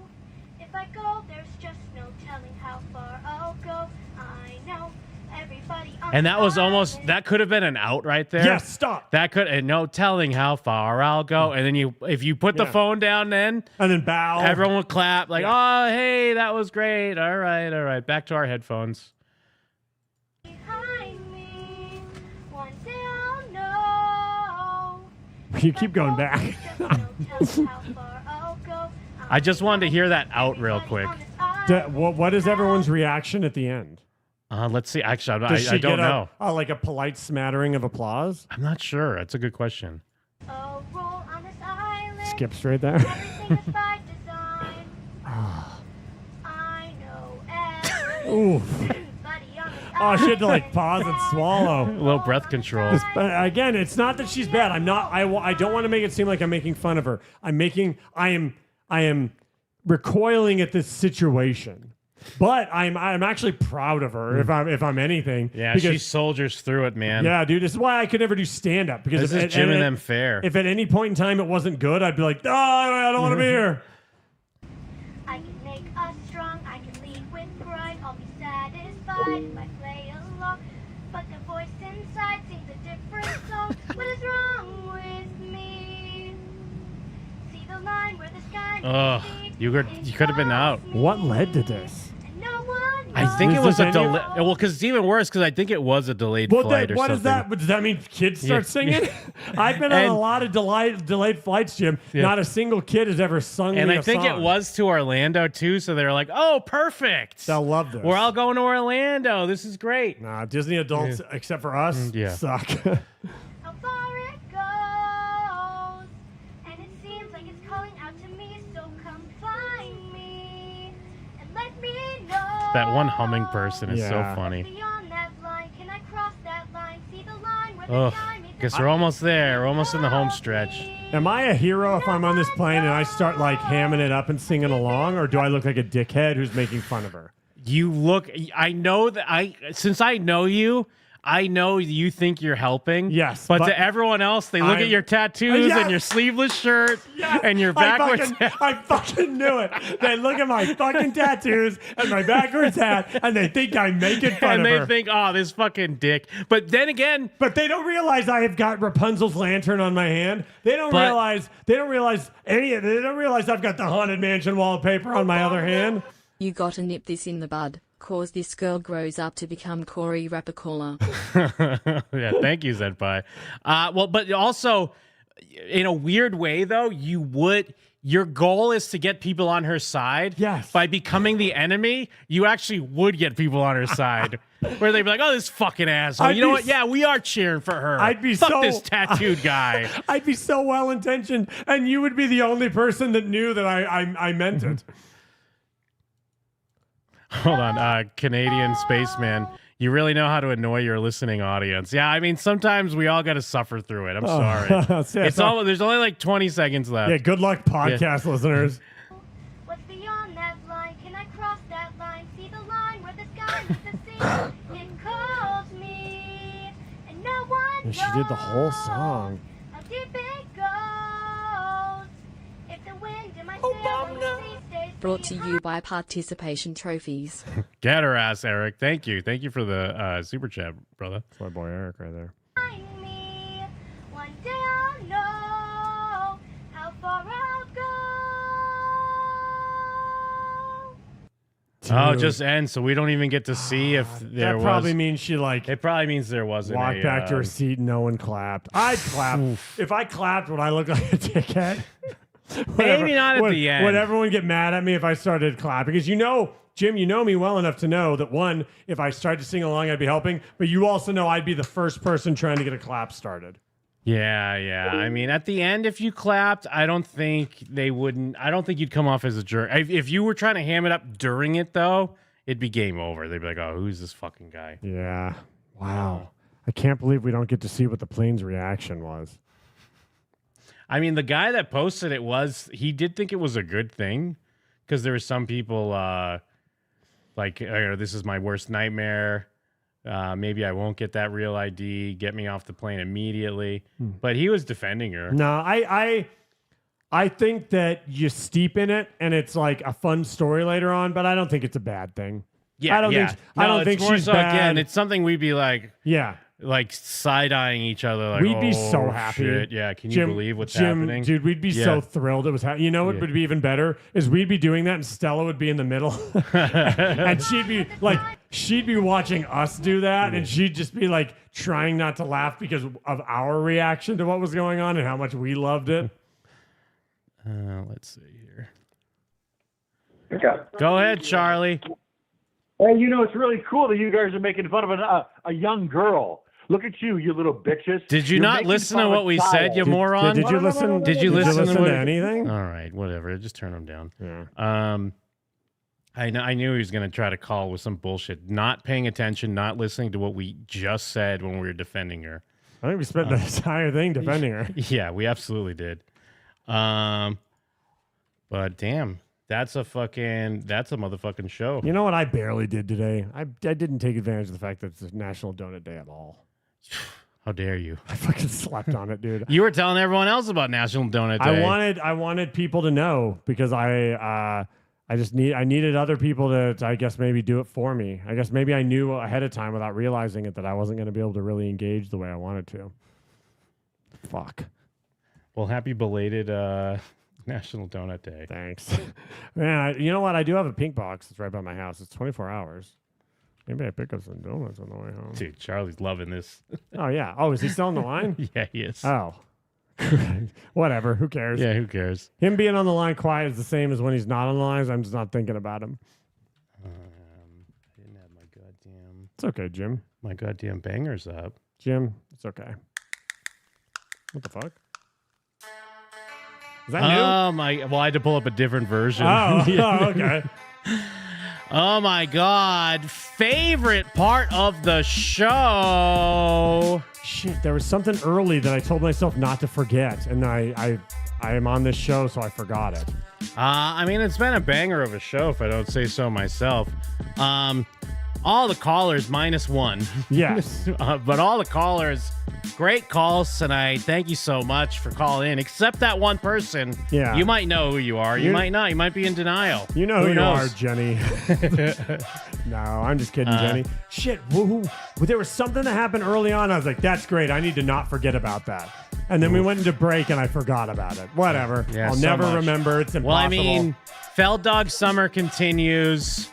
If I go, there's just no telling how far I'll go. I know everybody on And the that was almost, that could have been an out right there. Yes, stop. That could, and no telling how far I'll go. And then if you put the Yeah. phone down then. And then bow. Everyone would clap like, oh, hey, that was great. All right. Back to our headphones. behind me. One day I'll know. You keep going back. Telling how far I'll go. I just wanted to hear that out real quick. What is everyone's reaction at the end? Let's see. Actually, Does she I don't get know. like a polite smattering of applause? I'm not sure. That's a good question. A roll on this island. Skip straight there. Everything is by design. I know Ooh. everybody on this Oh, she had to like pause and swallow. A little breath control. But again, it's not that she's bad. I'm not. I don't want to make it seem like I'm making fun of her. I am recoiling at this situation. But I'm actually proud of her if I'm anything. Yeah, because, she soldiers through it, man. Yeah, dude. This is why I could never do stand up because This if is Jim and them fair. If at any point in time it wasn't good, I'd be like, oh, I don't want to be here. I can make us strong. I can lead with pride. I'll be satisfied if I play along. But the voice inside sings a different song. What is wrong with me? See the line where the sky Ugh, you could have been out. What led to this? I think it was a any- delay. Well, because it's even worse because I think it was a delayed flight or what something. is that? Does that mean kids start Yeah. singing? I've been on And- a lot of delayed flights, Jim. Yeah. Not a single kid has ever sung And me I a think it song. was to Orlando too, so they were like, "Oh, perfect! They'll love this. We're all going to Orlando. This is great." Nah, Disney adults, except for us, Yeah. suck. How far it goes. And it seems like it's calling out to me. So come find me and let me know. That one humming person is so Yeah. funny. Beyond that line, can I cross that line? See the line where the Ugh, sky meets guess we're almost there. We're almost in the home stretch. Am I a hero if I'm on this plane and I start like hamming it up and singing along, or do I look like a dickhead who's making fun of her? You look. I know that since I know you, I know you think you're helping. Yes, but but to everyone else, they look at your tattoos Yes! and your sleeveless shirt and your backwards. I fucking knew it. They look at my fucking tattoos and my backwards hat, and they think I'm making fun and of they her. think, oh, this fucking dick. But then again, but they don't realize I have got Rapunzel's lantern on my hand. They don't realize. They don't realize any of it. They don't realize I've got the Haunted Mansion wallpaper on my other hand. You gotta nip this in the bud, cause this girl grows up to become Corey Rappacola. Yeah, thank you, Senpai. Well, but also, in a weird way, though, your goal is to get people on her side. Yes. By becoming the enemy, you actually would get people on her side. Where they'd be like, oh, this fucking asshole. You know what? Yeah, we are cheering for her. I'd be Fuck so this tattooed guy. I'd be so well intentioned, and you would be the only person that knew that I meant it. Hold on, Canadian spaceman. You really know how to annoy your listening audience. Yeah, I mean, sometimes we all got to suffer through it. I'm sorry. It's all. There's only like 20 seconds left. Yeah, good luck, podcast listeners. What's beyond that line? Can I cross that line? See the line where the sky meets the sea? It calls me, and no one And she did the whole song. how deep it goes. If the wind in my sail when the sea stays Brought to you by Participation Trophies. Get her ass, Eric. Thank you. Thank you for the super chat, brother. That's my boy Eric right there. behind me, one day I'll know how far I'll go. Oh, Dude. just end, so we don't even get to see if there was. That probably means she like. It probably means there wasn't. Walked back to her seat and no one clapped. I'd clap. If I clapped, would I look like a dickhead? Maybe not at would, the end. Would everyone get mad at me if I started clapping? Because Jim, you know me well enough to know that one, if I started to sing along, I'd be helping. But you also know I'd be the first person trying to get a clap started. Yeah. I mean, at the end, if you clapped, I don't think they wouldn't. I don't think you'd come off as a jerk. If you were trying to ham it up during it, though, it'd be game over. They'd be like, "Oh, who's this fucking guy?" Yeah. Wow. I can't believe we don't get to see what the plane's reaction was. I mean, the guy that posted it he did think it was a good thing because there were some people like, this is my worst nightmare. Maybe I won't get that real ID. Get me off the plane immediately. But he was defending her. No, I think that you steep in it and it's like a fun story later on, but I don't think it's a bad thing. Yeah, I don't think I don't think more she's so, bad. Again, it's something we'd be like, yeah, like side-eyeing each other. Like, we'd be oh, so happy. shit. Yeah, can you Jim, believe what's happening? Dude, we'd be so thrilled it was happening. You know what would be even better is we'd be doing that and Stella would be in the middle. And she'd be watching us do that and she'd just be like trying not to laugh because of our reaction to what was going on and how much we loved it. Let's see here. Go ahead, Charlie. Hey, it's really cool that you guys are making fun of a young girl. Look at you, you little bitches. Did you You're not making listen fun to of a what we child. said, you moron? Did you listen? Did you listen to what- anything? All right, whatever. Just turn him down. Yeah. I knew he was going to try to call with some bullshit. Not paying attention, not listening to what we just said when we were defending her. I think we spent the entire thing defending her. Yeah, we absolutely did. But damn, that's a motherfucking show. You know what I barely did today? I didn't take advantage of the fact that it's National Donut Day at all. How dare you? I fucking slept on it, dude. You were telling everyone else about National Donut Day. I wanted people to know because I needed other people to I guess maybe do it for me. I guess maybe I knew ahead of time without realizing it that I wasn't going to be able to really engage the way I wanted to. Fuck. Well, happy belated National Donut Day. Thanks. Man, you know what? I do have a pink box. It's right by my house. It's 24 hours. Maybe I pick up some donuts on the way home. Dude, Charlie's loving this. Oh, yeah. Oh, is he still on the line? Yeah, he is. Oh. Whatever. Who cares? Yeah, who cares? Him being on the line quiet is the same as when he's not on the line. I'm just not thinking about him. I didn't have my goddamn... It's okay, Jim. My goddamn bangers up. Jim, it's okay. What the fuck? Is that new? Oh, my... Well, I had to pull up a different version. Oh, okay. Oh, my God. Favorite part of the show. Shit, there was something early that I told myself not to forget, and I am on this show, so I forgot it. I mean, it's been a banger of a show, if I don't say so myself. all the callers -1. Yes. But all the callers, great calls tonight. Thank you so much for calling in. Except that one person. Yeah. You might know who you are. You might not. You might be in denial. You know who you knows? are, Jenny. No, I'm just kidding, Jenny. Shit, there was something that happened early on. I was like, that's great. I need to not forget about that. And then we went into break, and I forgot about it. Whatever. Yeah, I'll so never much. remember. It's impossible. Well, I mean, Feld Dog Summer continues.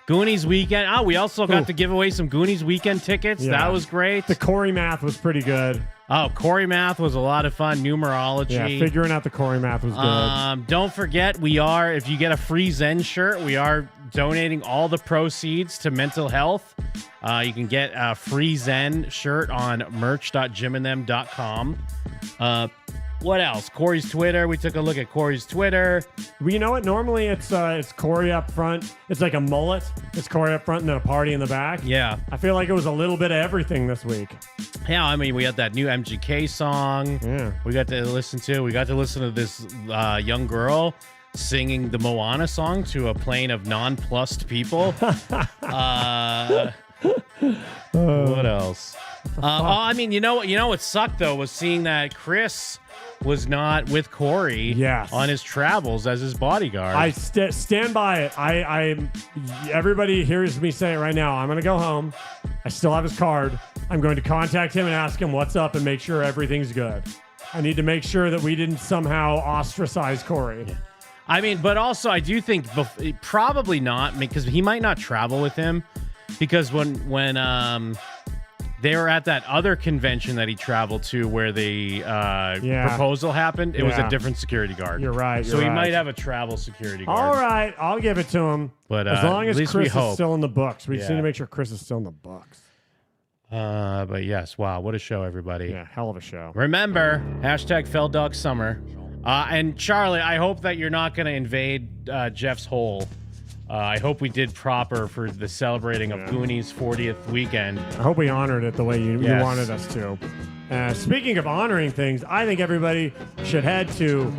Goonies Weekend. Oh, we also got to give away some Goonies Weekend tickets. Yeah. That was great. The Corey math was pretty good. Oh, Corey math was a lot of fun. Numerology. Yeah, figuring out the Corey math was good. Don't forget, if you get a free Zen shirt, we are donating all the proceeds to mental health. You can get a free Zen shirt on merch.jimandthem.com. What else? Corey's Twitter. We took a look at Corey's Twitter. Well, you know what? Normally it's Corey up front. It's like a mullet. It's Corey up front and then a party in the back. Yeah. I feel like it was a little bit of everything this week. Yeah, I mean, we had that new MGK song. Yeah. We got to listen to this young girl singing the Moana song to a plane of nonplussed people. What else? I mean, you know what sucked though was seeing that Chris was not with Corey on his travels as his bodyguard. I stand by it. Everybody hears me say it right now. I'm going to go home. I still have his card. I'm going to contact him and ask him what's up and make sure everything's good. I need to make sure that we didn't somehow ostracize Corey. Yeah. I mean, but also I do think probably not, because he might not travel with him, because when they were at that other convention that he traveled to where the proposal happened, it was a different security guard. You're right. So he might have a travel security guard. All right, I'll give it to him. But as long as at least Chris we is hope. still in the books, we just need to make sure Chris is still in the books. But yes, wow, what a show, everybody. Yeah, hell of a show. Remember, #FeldDogSummer. And Charlie, I hope that you're not going to invade Jeff's hole. I hope we did proper for the celebrating of Goonies 40th weekend. I hope we honored it the way you wanted us to. Speaking of honoring things, I think everybody should head to...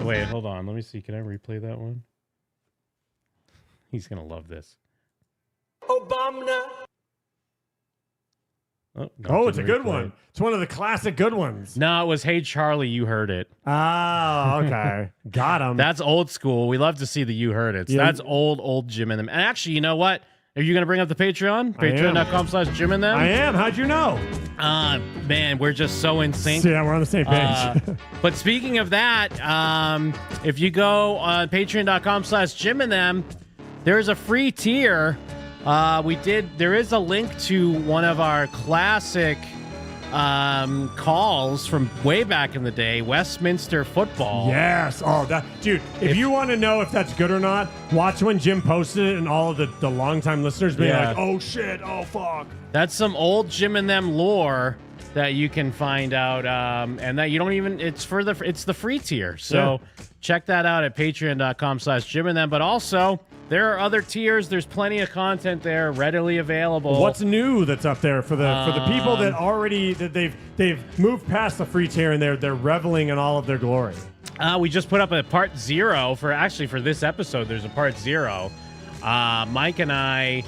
Wait, hold on. Let me see. Can I replay that one? He's going to love this. Obama. Oh, it's a good one. It's one of the classic good ones. No, it was Hey Charlie, You Heard It. Oh, okay. Got him. That's old school. We love to see the You Heard It. Yeah. That's old Jim and Them. And actually, you know what? Are you going to bring up the Patreon? Patreon.com/Jim and Them? I am. How'd you know? Man, we're just so in sync. Yeah, we're on the same page. But speaking of that, if you go on patreon.com/Jim and Them, there's a free tier. There is a link to one of our classic calls from way back in the day, Westminster football. Yes. Oh, dude, if you want to know if that's good or not, watch when Jim posted it and all of the longtime listeners being like, oh shit, oh fuck. That's some old Jim and Them lore that you can find out, and that you don't even, it's the free tier. So check that out at patreon.com/Jim and Them. But also, there are other tiers. There's plenty of content there readily available. What's new that's up there for the people that already that they've moved past the free tier and they're reveling in all of their glory? We just put up a part 0 for this episode. There's a part 0. Mike and I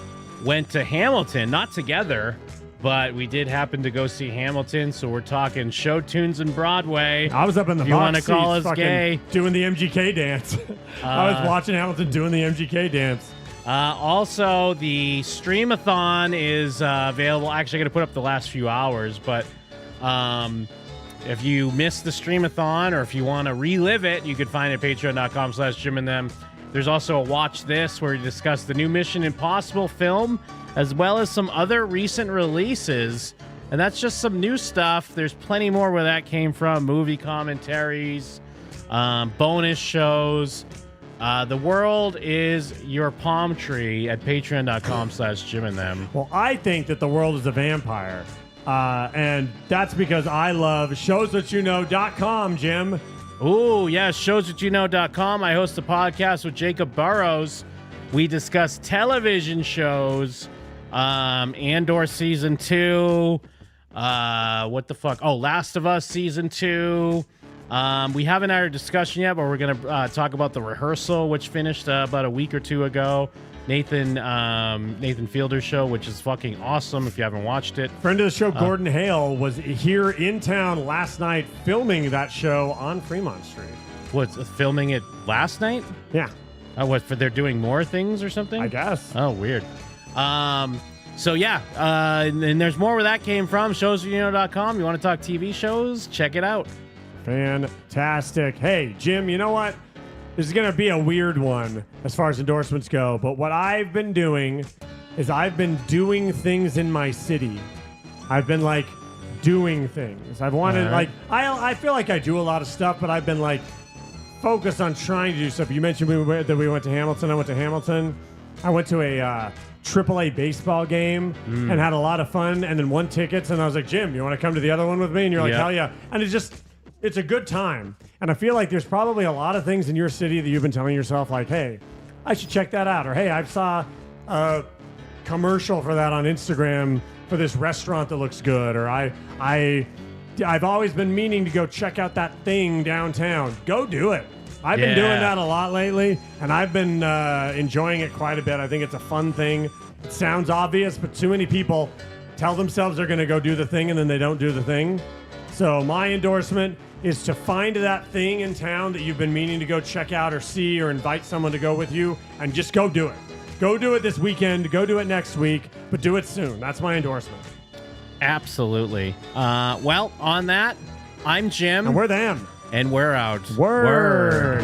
went to Hamilton, not together, but we did happen to go see Hamilton. So we're talking show tunes and Broadway. I was up in the if you want to box call seats us gay, doing the MGK dance. I was watching Hamilton doing the MGK dance. Also, the Streamathon is available. Actually, I'm going to put up the last few hours, but if you missed the Streamathon or if you want to relive it, you can find it at patreon.com/Jim and Them. There's also a Watch This where we discuss the new Mission Impossible film as well as some other recent releases. And that's just some new stuff. There's plenty more where that came from. Movie commentaries, bonus shows. The world is your palm tree at patreon.com/Jim and Them. Well, I think that the world is a vampire. And that's because I love showsthatyouknow.com, Jim. Ooh, yes, showsthatyouknow.com. I host a podcast with Jacob Burrows. We discuss television shows, Andor Season 2, what the fuck? Oh, Last of Us Season 2, We haven't had a discussion yet, but we're going to talk about the rehearsal, which finished about a week or two ago. Nathan Fielder's show, which is fucking awesome if you haven't watched it. Friend of the show, Gordon Hale, was here in town last night filming that show on Fremont Street. What, filming it last night? Yeah. What, for they're doing more things or something? I guess. Oh, weird. So yeah, and there's more where that came from. Showsyouknow.com. You want to talk TV shows? Check it out. Fantastic. Hey, Jim, you know what? This is going to be a weird one as far as endorsements go, but what I've been doing is I've been doing things in my city. I've been, like, doing things. I've wanted, right. I feel like I do a lot of stuff, but I've been, like, focused on trying to do stuff. You mentioned that we went to Hamilton. I went to Hamilton. I went to a AAA baseball game and had a lot of fun and then won tickets, and I was like, Jim, you want to come to the other one with me? And you're like, hell yeah. And it's a good time. And I feel like there's probably a lot of things in your city that you've been telling yourself, like, hey, I should check that out. Or, hey, I saw a commercial for that on Instagram for this restaurant that looks good. Or I've always been meaning to go check out that thing downtown. Go do it. I've been doing that a lot lately, and I've been enjoying it quite a bit. I think it's a fun thing. It sounds obvious, but too many people tell themselves they're going to go do the thing, and then they don't do the thing. So my endorsement is to find that thing in town that you've been meaning to go check out or see or invite someone to go with you, and just go do it. Go do it this weekend. Go do it next week, but do it soon. That's my endorsement. Absolutely. Well, on that, I'm Jim. And we're them. And we're out. Word.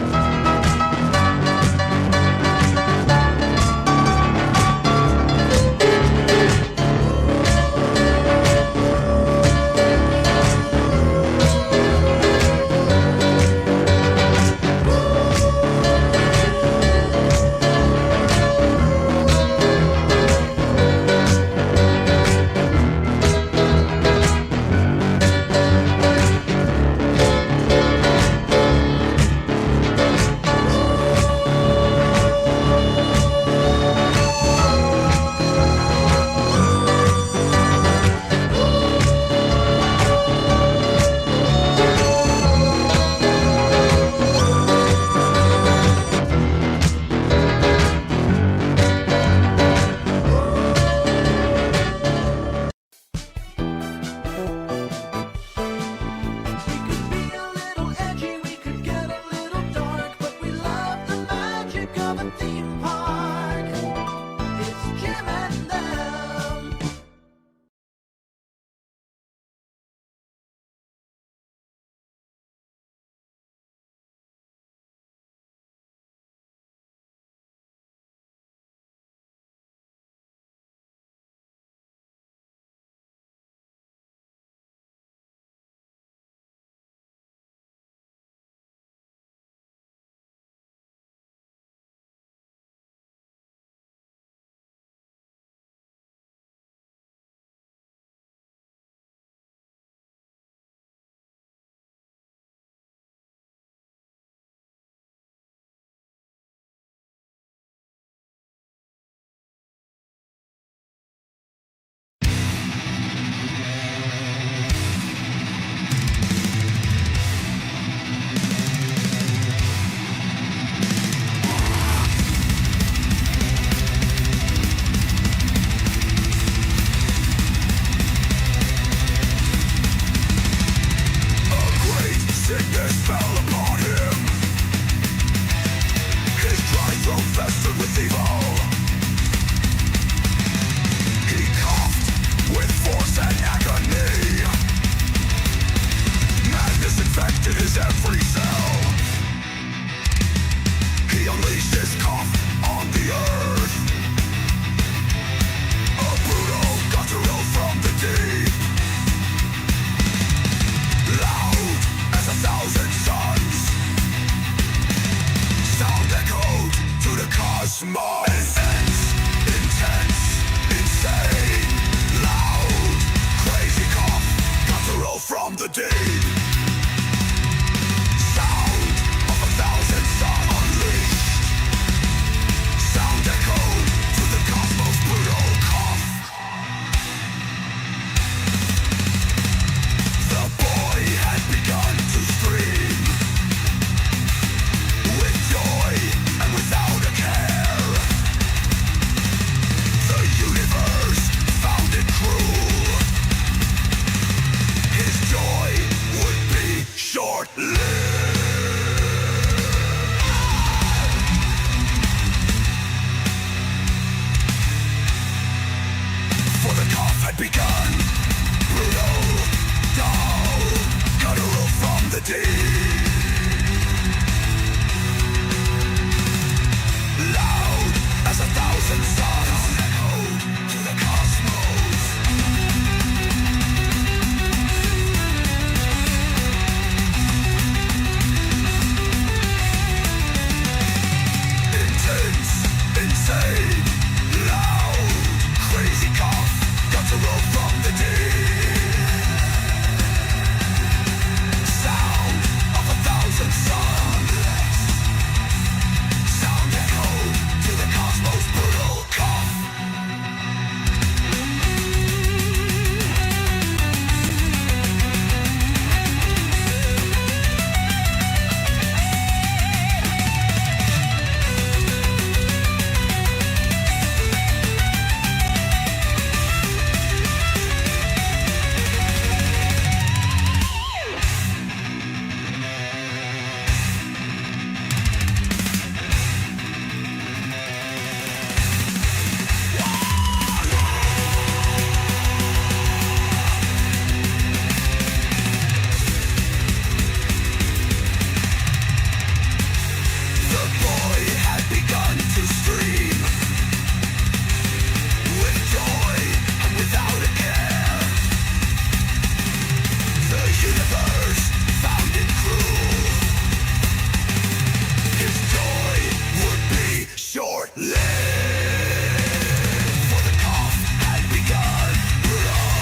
The boy had begun to scream. For the cough had begun, brutal, dull, guttural from the deep. Loud as 1,000 suns, echo to the cosmos. Intense, insane, loud, crazy cough, guttural from the deep. Sound of 1,000 suns. Sound echo to the cosmos, brutal cough. The boy had begun to scream with joy and without a care. The universe found it cruel. His joy would be short-lived. For the cough had begun, brutal,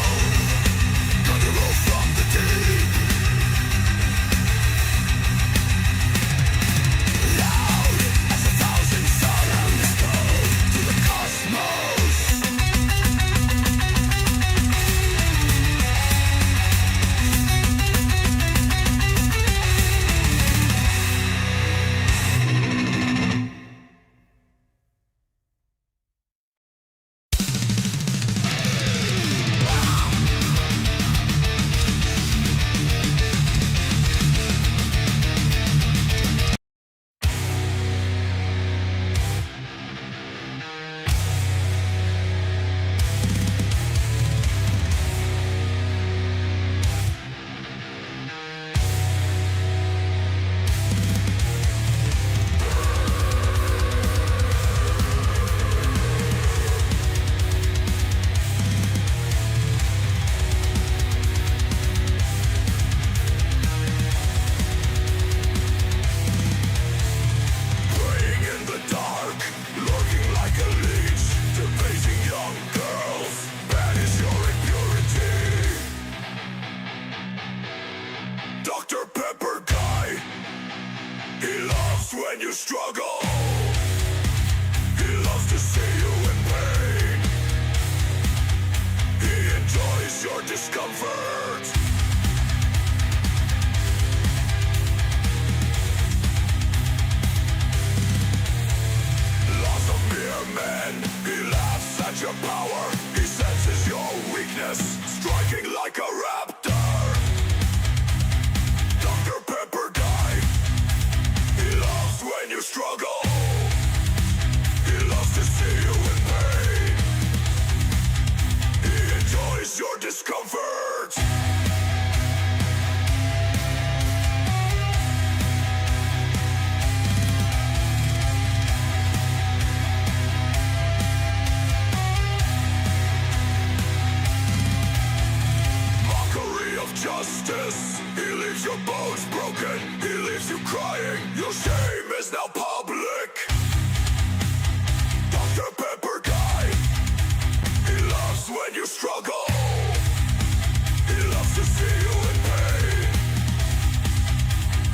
guttural from the deep. Loud as 1,000 suns, echo to the cosmos. Praying in the dark, lurking like a leech, debasing young girls, banish your impurity. Dr. Pepper guy, he loves when you struggle. He loves to see you in pain. He enjoys your discomfort. Loss of mere men, he laughs at your power. He senses your weakness, striking like a raptor. Dr. Pepper guy, he loves when you struggle. He loves to see you in pain. He enjoys your discomfort. Mockery of justice. He leaves your bones broken. He leaves you crying. Your shame is now public. Dr. Pepper guy, he loves when you struggle. He loves to see you in pain.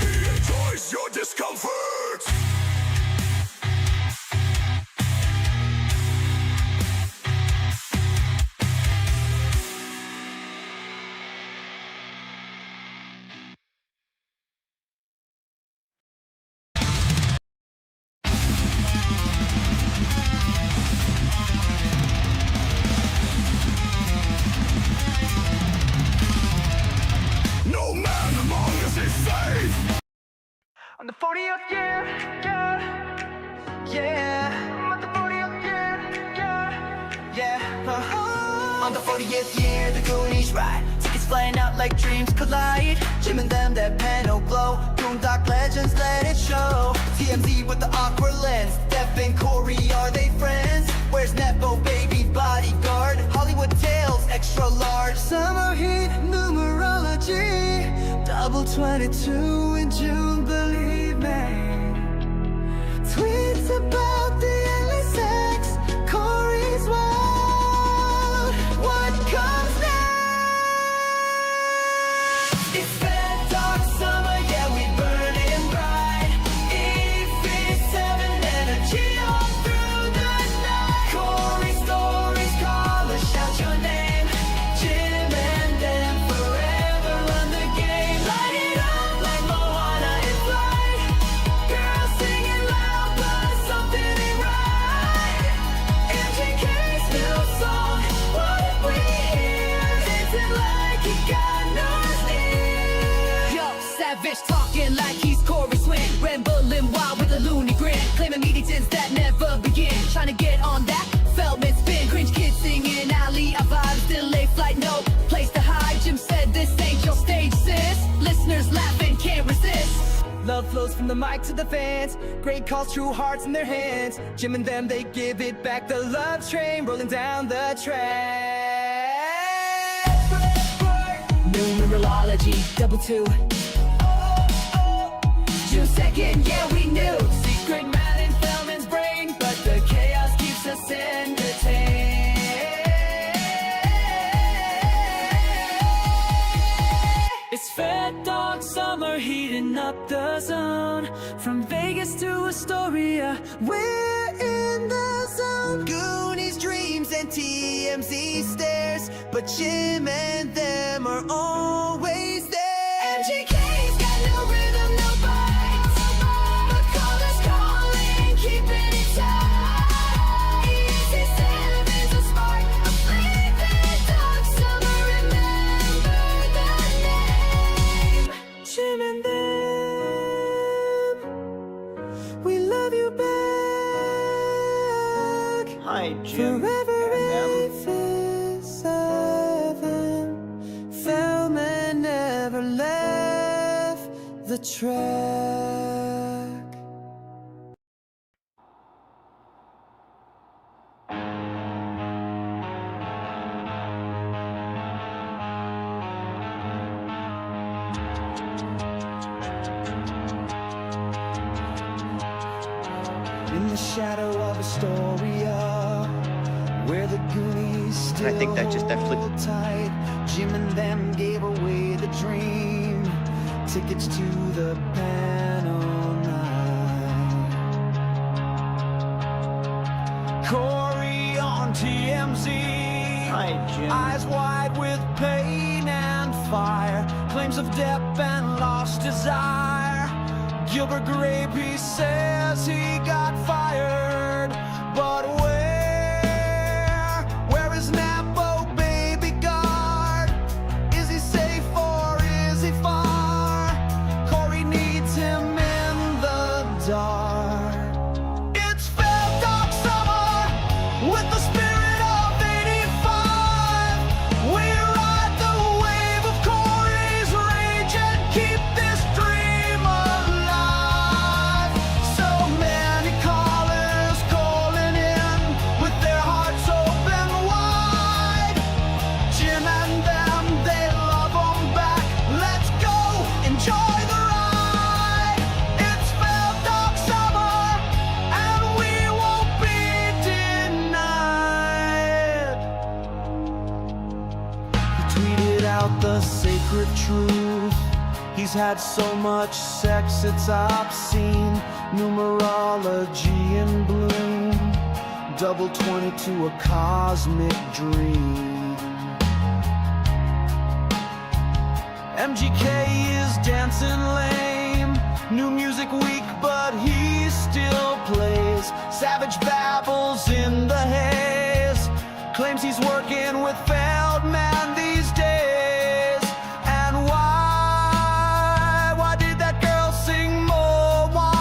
He enjoys your discomfort. No man among us is safe. 40th year, yeah, yeah. I'm at the 40th year, yeah, yeah. On the 40th year, the Goonies ride. Tickets flying out like dreams collide. Jim and them, that panel blow. Boondock legends, let it show. TMZ with the awkward lens. Def and Corey, are they friends? Where's Nepo, baby bodyguard? Hollywood tales, extra large. Summer heat, numerology. Double 22 in June, believe me. Tweets about the endless sex, Corey's world. What comes next? It's Fat Dog Summer, yeah, we burning bright. E37 energy all through the night. Corey stories, call us, shout your name. Jim and them forever run the game. Light it up like Moana in flight. Girls singing loud, but something ain't right. MGK's new song, what if we hear? Dancing like he got no sleep. Yo, Savage talking like he's Corey Swin. Rambling wild with a loony grin. Claiming meetings that never begin. Trying to get on that Feldman spin. Cringe kids singing alley of vibes. Delay flight, no place to hide. Jim said this ain't your stage, sis. Listeners laughing, can't resist. Love flows from the mic to the fans. Great calls, true hearts in their hands. Jim and them, they give it back. The love train rolling down the track. Numerology, double 2. June 2nd, yeah, we knew. Secret man in Feldman's brain, but the chaos keeps us entertained. It's Fat Dog Summer, heating up the zone. From Vegas to Astoria, we're in the zone. Goonies, dreams, and TMZ stares, but Jim and them are always there. MGK's got no rhythm, no bite, but call us calling, keeping it tight. EC7's a spark, a fleeting dog summer, remember the name. Jim and them, we love you back. Hi, Jim. Forever and them. 87. Feldman never left the track. In the shadow of Astoria, where the Goonies still I think that just hold tight. Jim and them gave away the dream, tickets to the panel night. Corey on TMZ, Hi, Jim. eyes wide with pain and fire, claims of depth and lost desire. Gilbert Grape, he says he got fired, but where is Napo, baby guard? Is he safe or is he far? Corey needs him in the dark. It's Fat Dog Summer with the spirit of '85. We ride the wave of Corey's rage and keep this dream alive. So many callers calling in with their hearts open wide. Jim and them, they love 'em back. Let's go, enjoy the ride. It's Fat Dog Summer, and we won't be denied. He tweeted out the sacred truth. He's had so much sex, it's obscene. Numerology in bloom. Double 22, a cosmic dream. MGK is dancing lame. New music week, but he still plays. Savage babbles in the haze. Claims he's working with Feldman these days. And why did that girl sing more? Why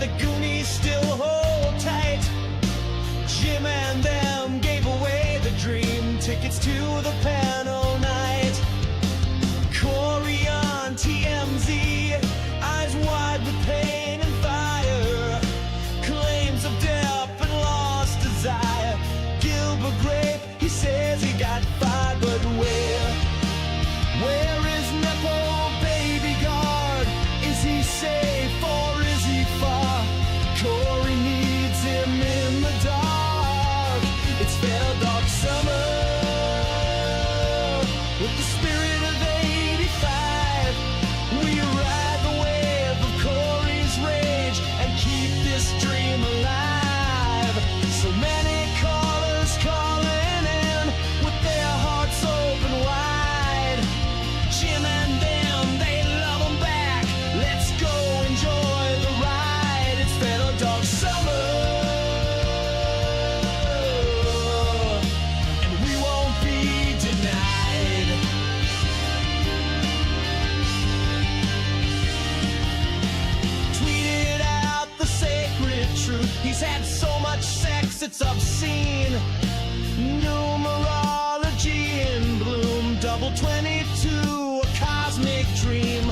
the Goonies still hold tight. Jim and them gave away the dream tickets to the panel night. Corey on TMZ, eyes wide with pain and fire. Claims of death and lost desire. Gilbert Grape, he says he got fired, but where is Nepo Baby Guard? Is he safe or is he far? Corey needs him in the dark. It's Fair Dog Summer with the spirit of 85. We ride the wave of Corey's rage and keep this dream alive. So many callers calling in with their hearts open wide. Jim and them, they love 'em back. Let's go enjoy the ride. It's Fair Dog Summer, and we won't be denied. Tweeted out the sacred truth. He's had so much sex, it's obscene. Numerology in bloom, double 22, a cosmic dream.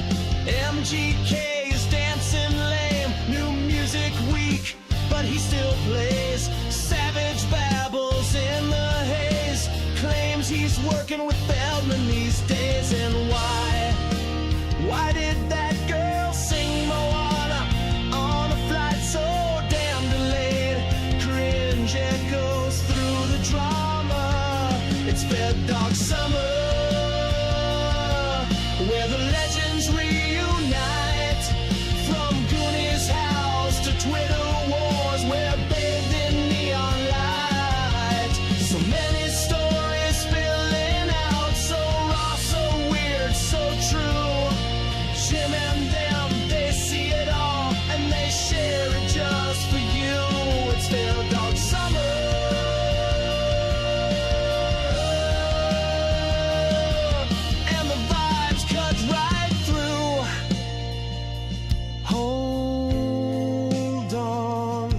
MGK is dancing lame, new music week, but he still plays. Savage babbles in the haze, claims he's working with Feldman these days. And why did that girl sing Moana on a flight so damn delayed? Cringe echoes through the drama. It's Fair Dog Summer, where the legends reunite. From Goonies house to Twitter wars, we're bathed in neon light. So many stories spilling out, so raw, so weird, so true. Jim and them, they see it all, and they share it just for you. It's Fair Dog Summer, and the vibes cut right through. Hold on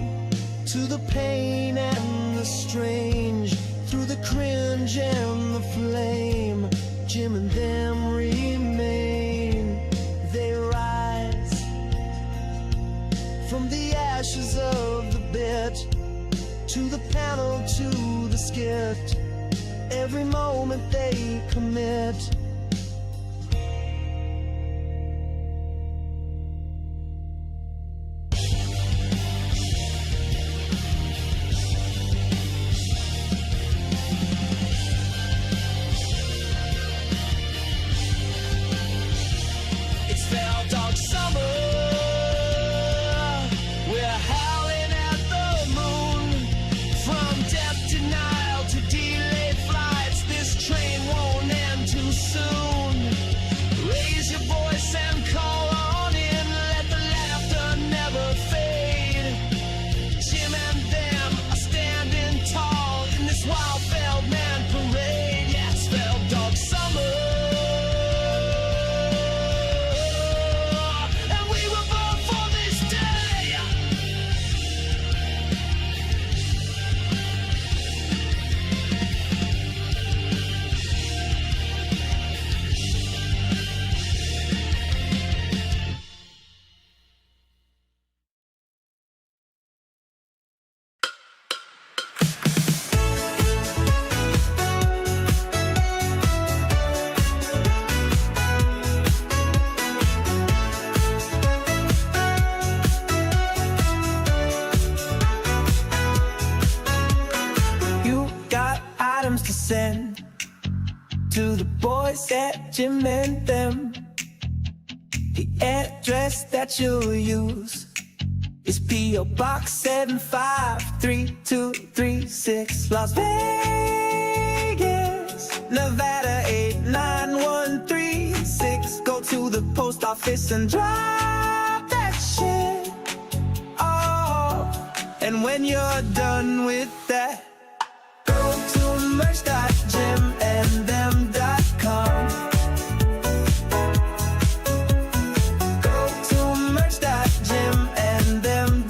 to the pain and the strange, through the cringe and the flame. Jim and them remain. They rise from the ashes of the bit, to the panel, to the skit. Every moment they commit. It's Fair Dog Summer, we're howling at the moon. From death denial to delayed flights, this train won't end too soon. Raise your voice and call on in, let the laughter never fade. Jim and them are standing tall in this wild Feldman parade. Yeah, it's Fair Dog Summer, and we were born for this day. You got items to send to the boys at Jim and them. The address that you'll use is P.O. Box 75336, Las Vegas, Nevada 89136. Go to the post office and drop that shit off. And when you're done with that, go to merch.jimandthem.com. Go to merch.jimandthem.com.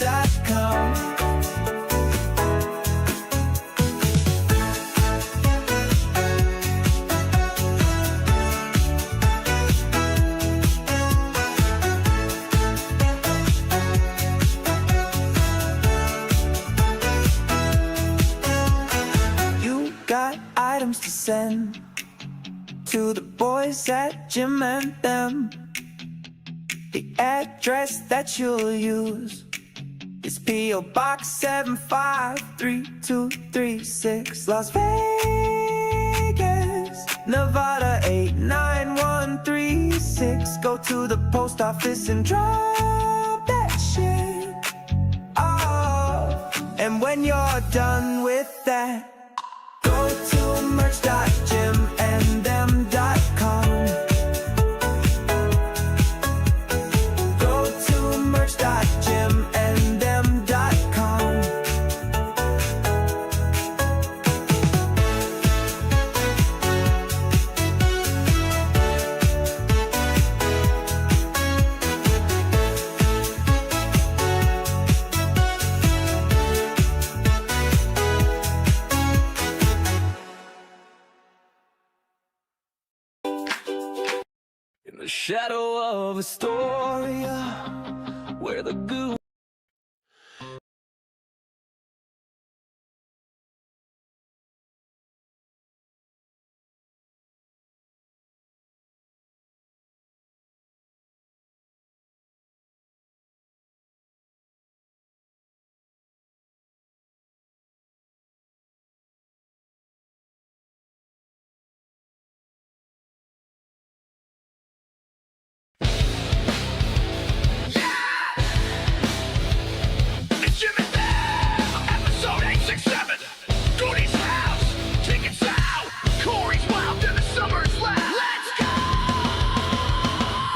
send to the boys at Jim and them. The address that you'll use is P.O. Box 75336, Las Vegas, Nevada 89136. Go to the post office and drop that shit off. And when you're done with that, go to merch.jimandthem.com. Go to merch.jimandthem.com. In the shadow of Astoria, where the goo. It's Jim and Them, episode 867. Goonies house, tickets out. Corey's wild and the summer's loud. Let's go!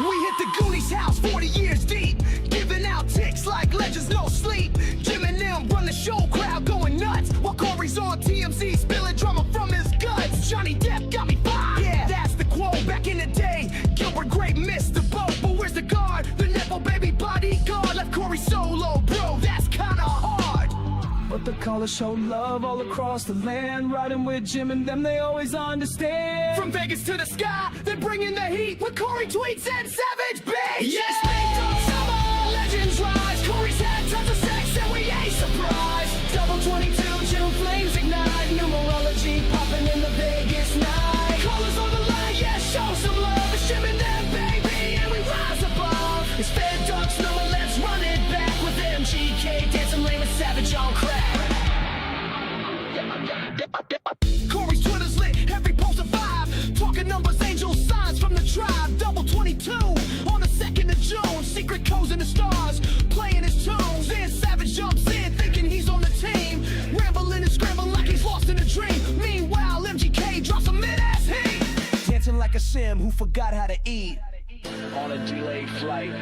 We hit the Goonies house 40 years deep, giving out ticks like legends no sleep. Jim and them run the show, crowd going nuts, while Corey's on TMZ spilling drama from his guts. Johnny Depp got me fired. Yeah, that's the quote. Back in the day, Gilbert Grape missed the boat, but where's the guard? The Nepo baby bodyguard left Corey solo, bro. That's kinda hard. But the callers show love all across the land. Riding with Jim and them, they always understand. From Vegas to the sky, they're bringing the heat with Corey tweets and Savage Beach. Yes, they don't summer, legends rise. Corey's had tons of sex and we ain't surprised. Double 22, Jim flames ignite. Numerology popping in the Vegas night. Callers on the line, yeah, show some love. It's Jim and them, baby, and we rise above. It's Fed Ducks number, let's run it back with MGK dancing lame and Savage on crack. Corey's Twitter's lit, every post a vibe. Talking numbers, angels, signs from the tribe. Double 22 on the 2nd of June. Secret codes in the stars, playing his tunes. Then Savage jumps in, thinking he's on the team. Rambling and scrambling like he's lost in a dream. Meanwhile, MGK drops a mid-ass heat. Dancing like a sim who forgot how to eat. On a delayed flight,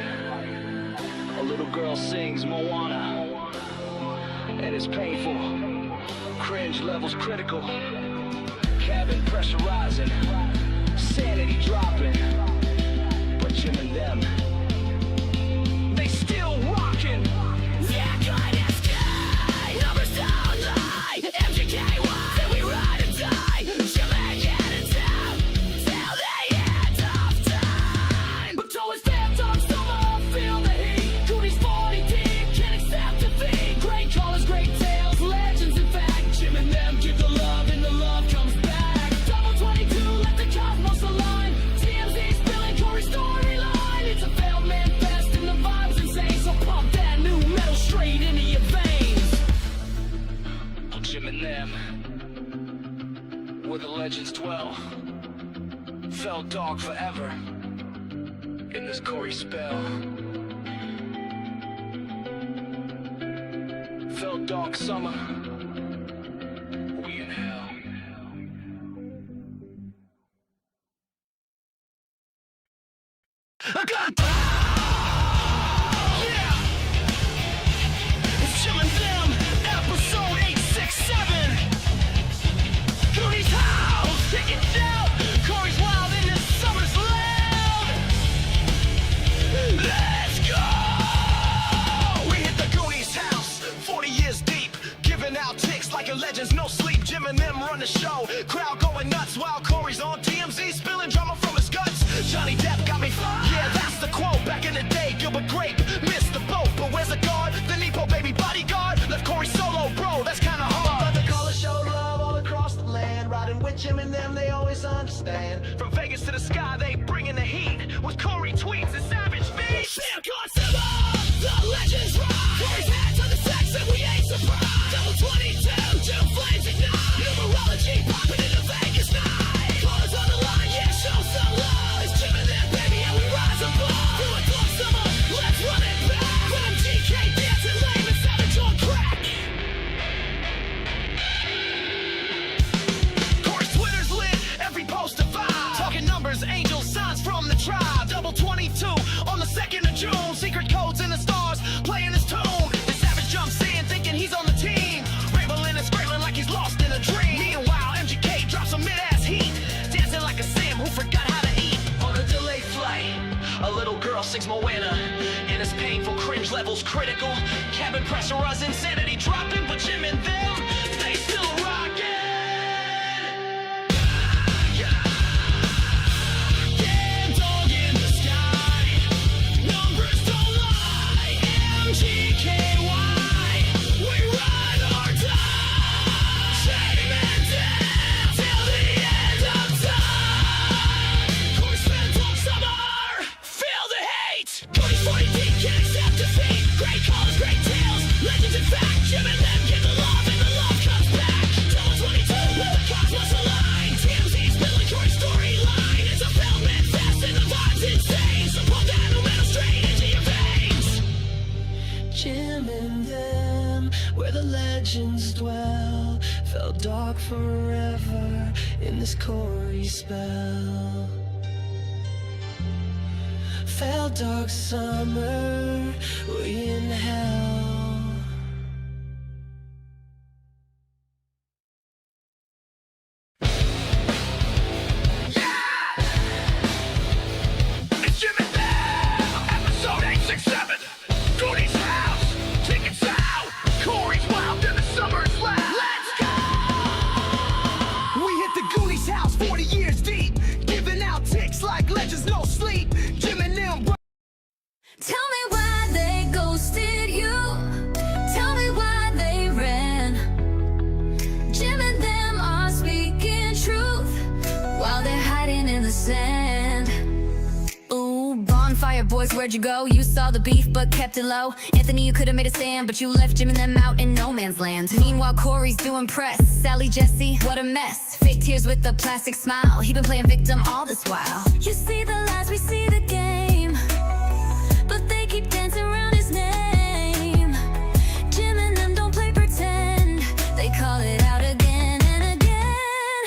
a little girl sings Moana, and it's painful. Cringe levels critical. Cabin pressurizing, sanity dropping. But Jim and them, they still rocking. Yeah, kind of sky, numbers don't lie. MGK why we ride and die. Jim and them, till the end of time. But always fans on summer, feel the heat. Goonies 40th, can't accept defeat. Great callers, great tales, legends in fact. Jim and them give the love and the love comes back. Double 22, let the cosmos align. TMZ spilling Corey's storyline. It's a failed man fest and the vibe's insane. So pump that new metal straight into your veins. Jim and them, where the legends dwell. Fell dog forever in this Corey spell. Fell dog summer, we in hell. I got yeah. It's Jim and Them, episode 867. Goonies house, tickets out. Corey's wild and the summer's loud. Let's go! We hit the Goonies house, 40 years deep, giving out ticks like a legends no sleep. Jim and them run the show, crowd going nuts while Corey's on TMZ spilling drama from his guts. Johnny Depp got me, yeah, that's the quote. Back in the day, Gilbert Grape missed the boat, but where's the guard? The Nepo baby bodyguard left Corey solo, bro. That's kinda hard. But the callers show love all across the land, riding with Jim and them. They misunderstand. From Vegas to the sky, they bringing the heat. With Corey tweets and savage beats. The legends rise. Corey's hands on the sex and we ain't surprised. Double 22, June flames ignite. Numerology popping in the Vegas night. Callers on the line, yeah, show some love. It's Jim and them, baby, and we rise above. Through a close summer, let's run it back. When I'm GK dancing lame and savage on crack. Corey's Twitter's lit, every post a vibe. Talking numbers, angels, signs from the tribe. Double 22 on the 2nd of June. Secret codes in the stars, playing his tune. The savage jumps in, thinking he's on the team. Rambling and scrambling like he's lost in a dream. Meanwhile, MGK drops some mid-ass heat. Dancing like a sim who forgot how to eat. On a delayed flight, a little girl sings Moana. And his painful cringe levels critical. Cabin pressure us, insanity dropping. But Jim and them, they still rockin'. Yeah, dog in the sky. Numbers don't lie. MGKY. We ride or die. Shame and death till the end of time. Horsemen talk summer. Feel the hate. Goonies 40th can't accept defeat. Great calls, great tales. Legends in fact. Jim and them give the love and the love comes back. Double 22 with the cosmos align. TMZ's spilling Corey's storyline. It's a film and fast and the vibe's insane. So pump that momentum straight into your veins. Jim and them, where the legends dwell, fell dark forever in this Corey spell. Fell dark summer, we in hell. It's Jim and them, episode 867. Goonies house, tickets out. Corey's wild and the summer's loud. Let's go! We hit the Goonies house 40 years deep. Giving out ticks like legends no sleep. Jim and them. Tell me why they ghosted you. Tell me why they ran. Jim and them are speaking truth while they're hiding in the sand. Ooh, bonfire boys, where'd you go? You saw the beef but kept it low. Anthony, you could've made a stand, but you left Jim and them out in no man's land. Meanwhile, Corey's doing press. Sally, Jesse, what a mess. Fake tears with a plastic smile. He been playing victim all this while. You see the lies, we see the game, but they keep dancing around his name. Jim and them don't play pretend. They call it out again and again.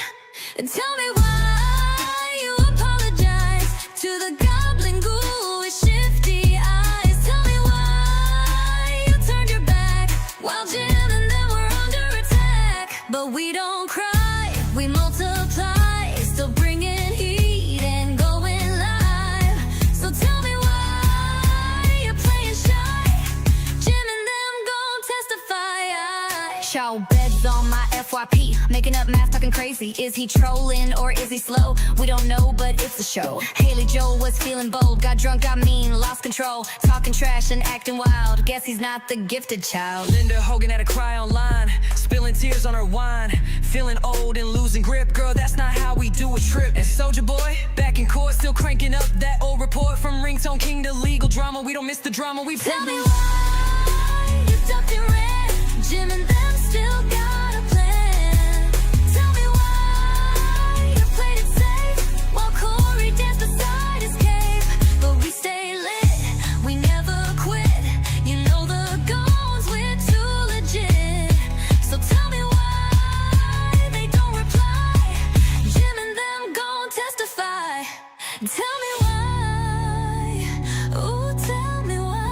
And tell me why you apologize to the goblin ghoul with shifty eyes. Tell me why you turned your back while Jim and them were under attack. But we don't cry, we multiply, still bringing heat and going live. So tell me why you're playing shy. Jim and them gon' testify. Show beds on my FYP, making up math, talking crazy. Is he trolling or is he slow? We don't know, but it's a show. Haley Joel was feeling bold, got drunk, got mean, lost control, talking trash and acting wild. Guess he's not the gifted child. Linda Hogan had a cry online, spilling tears on her wine, feeling old and losing grip. Girl, that's not how we do a trip. And Soldier Boy, back in court, still cranking up that old report. From Ringtone King to legal drama, we don't miss the drama. We Tell me why you ducked and ran. Jim and them still got a plan. Tell me why you played it safe while Corey danced beside his cave. But we stay lit, we never quit. You know the goals, we're too legit. So tell me why they don't reply. Jim and them gon' testify. Tell me why. Ooh, tell me why.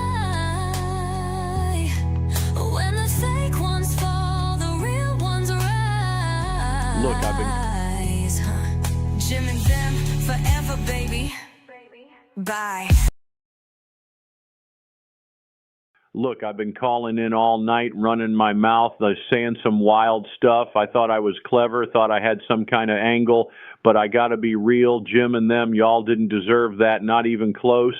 When the fake ones fall, the real ones rise. Look, I've been Jim and them forever, baby. Bye. Look, I've been calling in all night, running my mouth, saying some wild stuff. I thought I was clever, thought I had some kind of angle, but I got to be real. Jim and them, y'all didn't deserve that, not even close.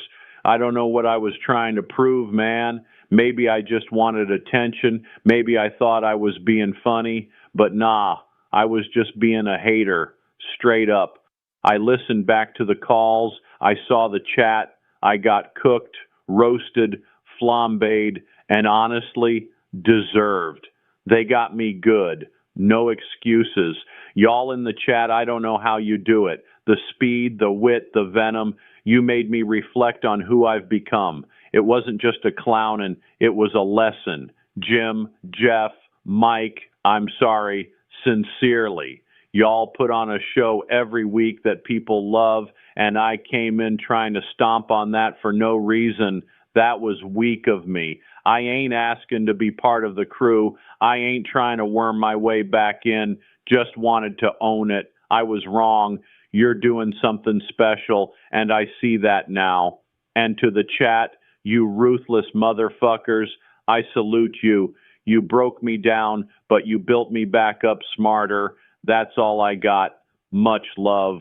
I don't know what I was trying to prove, man. Maybe I just wanted attention. Maybe I thought I was being funny, but nah, I was just being a hater. straight up. I listened back to the calls. I saw the chat. I got cooked, roasted, flambéed, and honestly, deserved. They got me good. No excuses. Y'all in the chat, I don't know how you do it. The speed, the wit, the venom, you made me reflect on who I've become. It wasn't just a clowning, it was a lesson. Jim, Jeff, Mike, I'm sorry, sincerely. Y'all put on a show every week that people love, and I came in trying to stomp on that for no reason. That was weak of me. I ain't asking to be part of the crew. I ain't trying to worm my way back in. Just wanted to own it. I was wrong. You're doing something special, and I see that now. And to the chat, you ruthless motherfuckers, I salute you. You broke me down, but you built me back up smarter. That's all I got. Much love.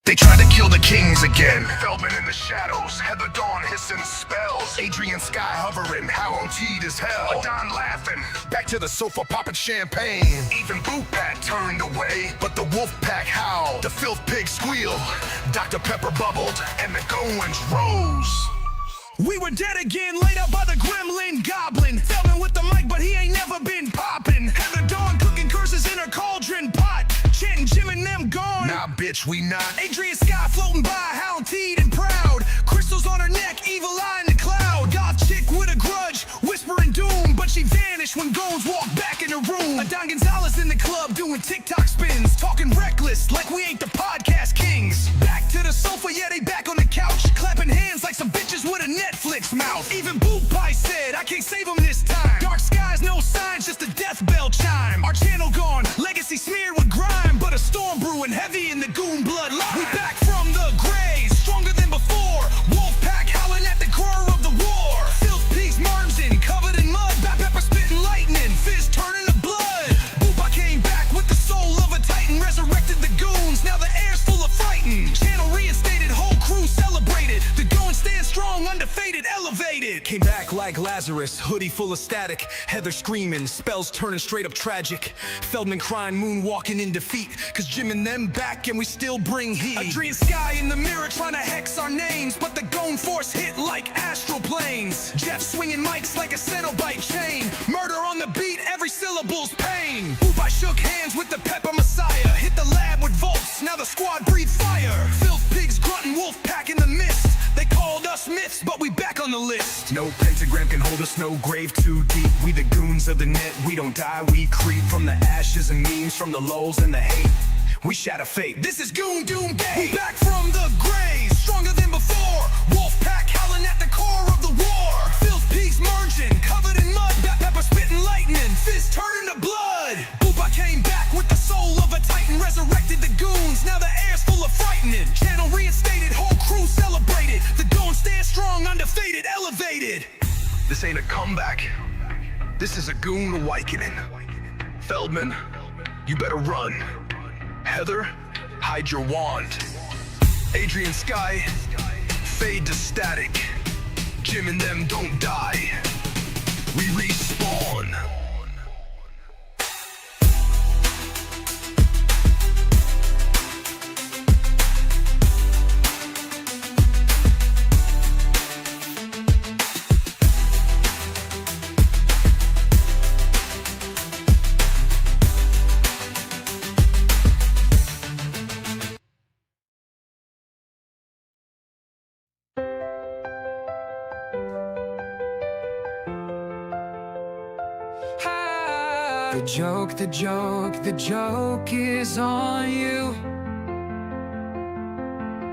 They tried to kill the kings again. Feldman in the shadows, Heather Dawn hissing spells. Adrian Sky hovering, Hallowed as hell. Don laughing, back to the sofa popping champagne. Even Boot Pat turned away, but the wolf pack howled. The filth pig squealed, Dr. Pepper bubbled, and the goings rose. We were dead again, laid up by the gremlin goblin. Feldman with the mic, but he ain't never been poppin'. Heather Dawn cooking curses in her cauldron pot. Chanting Jim and them gone. Nah, bitch, we not. Adrian Sky floating by, hound-teed and proud. Crystals on her neck, evil eye in the cloud. Goth chick with a grudge, whispering doom. But she vanished when Gones walked back in the room. Adon Gonzalez in the club doing TikTok spins. Talking reckless like we ain't the podcast kings. Back to the sofa, yeah, they back on the couch. Clapping hands like some bitches with a Netflix mouth. Even Boot Pie said, I can't save them this time. Dark skies, no signs, just a death bell chime. Our channel gone, legacy smeared with grime. But a storm brewing heavy in the goon bloodline. We back from the graves, stronger than before. Wolf pack howling at the core of the war. Filth pigs marching, covered in mud. Bat pepper spitting lightning, fist turning to blood. Boop, I came back with the soul of a titan. Resurrected the goons, now the air's full of frighten. Channel reinstated, whole crew celebrated. The going stand strong, undefeated, elevated. Came back like Lazarus, hoodie full of static. Heather screaming, spells turning straight up tragic. Feldman crying, moonwalking in defeat. Cause Jim and them back and we still bring heat. Adrian Sky in the mirror trying to hex our names. But the Gone Force hit like astral planes. Jeff swinging mics like a Cenobite chain. Murder on the beat, every syllable's pain. Oop, I shook hands with the Pepper Messiah. Hit the lab with volts, now the squad breathe fire. Filth pigs grunting, wolf pack in the mist. They called us myths, but we back on the list. No pentagram can hold us, no grave too deep. We the goons of the net, we don't die, we creep. From the ashes and memes, from the lulls and the hate, we shatter fate. This is Goon Doom Day. We back from the graves, stronger than before. Wolf pack howling at the core of the war. Filth pigs merging, covered in mud. Bat pepper spitting lightning, fist turning to blood. Boop, I came back with the soul of a titan. Resurrected the goons, now the air's full of frightening. Channel reinstated, whole crew celebrated. The Gone stand strong, undefeated, elevated. This ain't a comeback. This is a goon awakening. Feldman, you better run. Heather, hide your wand. Adrian Sky, fade to static. Jim and them don't die. We respawn. The joke is on you.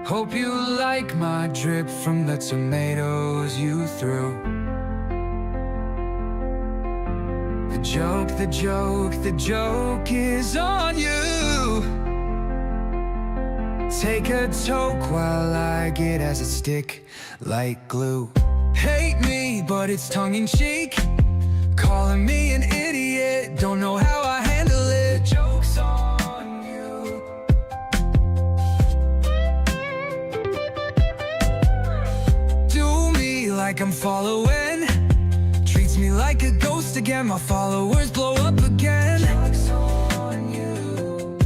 Hope you like my drip from the tomatoes you threw. The joke is on you. Take a toke while I get as a stick like glue. Hate me, but it's tongue-in-cheek. Calling me an idiot, don't know how I handle it. Joke's on you. I'm following. Treats me like a ghost again. My followers blow up again. Joke's on you.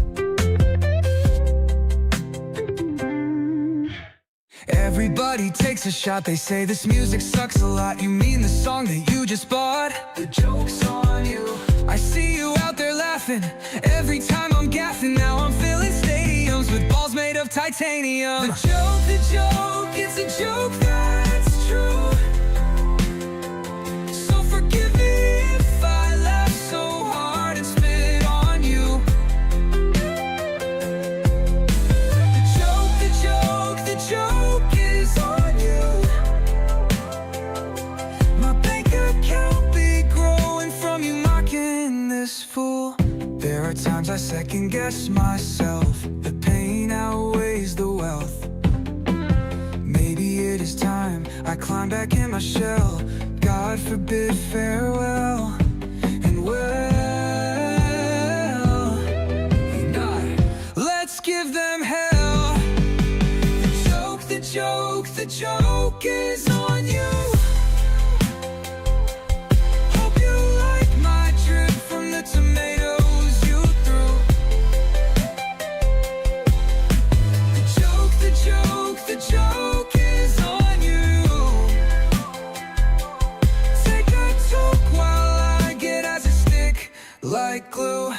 Everybody takes a shot. They say this music sucks a lot. You mean the song that you just bought? The joke's on you. I see you out there laughing every time I'm gaffing. Now I'm filling stadiums with balls made of titanium. The joke, it's a joke that's true. So forgive me if I laugh so hard and spit on you. The joke is on you. My bank account be growing from you mocking this fool. There are times I second guess myself. The pain outweighs the wealth. Maybe it is time I climb back in my shell. God forbid farewell and well. Let's give them hell. The joke is on you. Hope you like my drip from the tomatoes you threw. The joke is on you. Take a toke while I get as a stick like glue.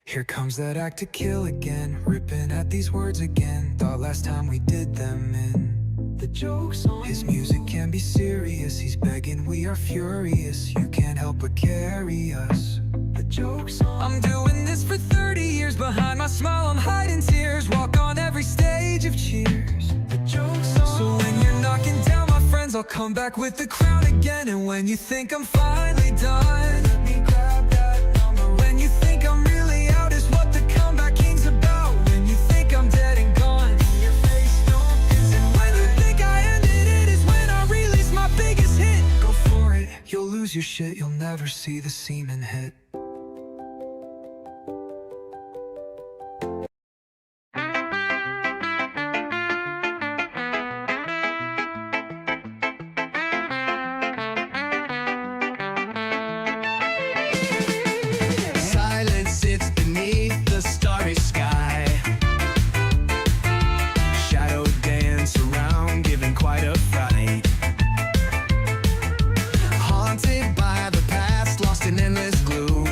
Here comes that act to kill again, ripping at these words again. Thought last time we did them in. The joke's on his music can be serious. He's begging, we are furious. You can't help but carry us. The joke's on. I'm doing this for 30 years. Behind my smile I'm hiding tears. Walk on every stage of cheers. The joke's on. So when you're knocking down my friends, I'll come back with the crown again. And when you think I'm finally done, let me grab that number. When you think I'm really out is what the comeback king's about. When you think I'm dead and gone, your face don't is. And when you think I ended it is when I release my biggest hit. Go for it, you'll lose your shit. You'll never see the semen hit. Silence sits beneath the starry sky. Shadow dance around, giving quite a fright. Haunted by the past, lost in endless gloom.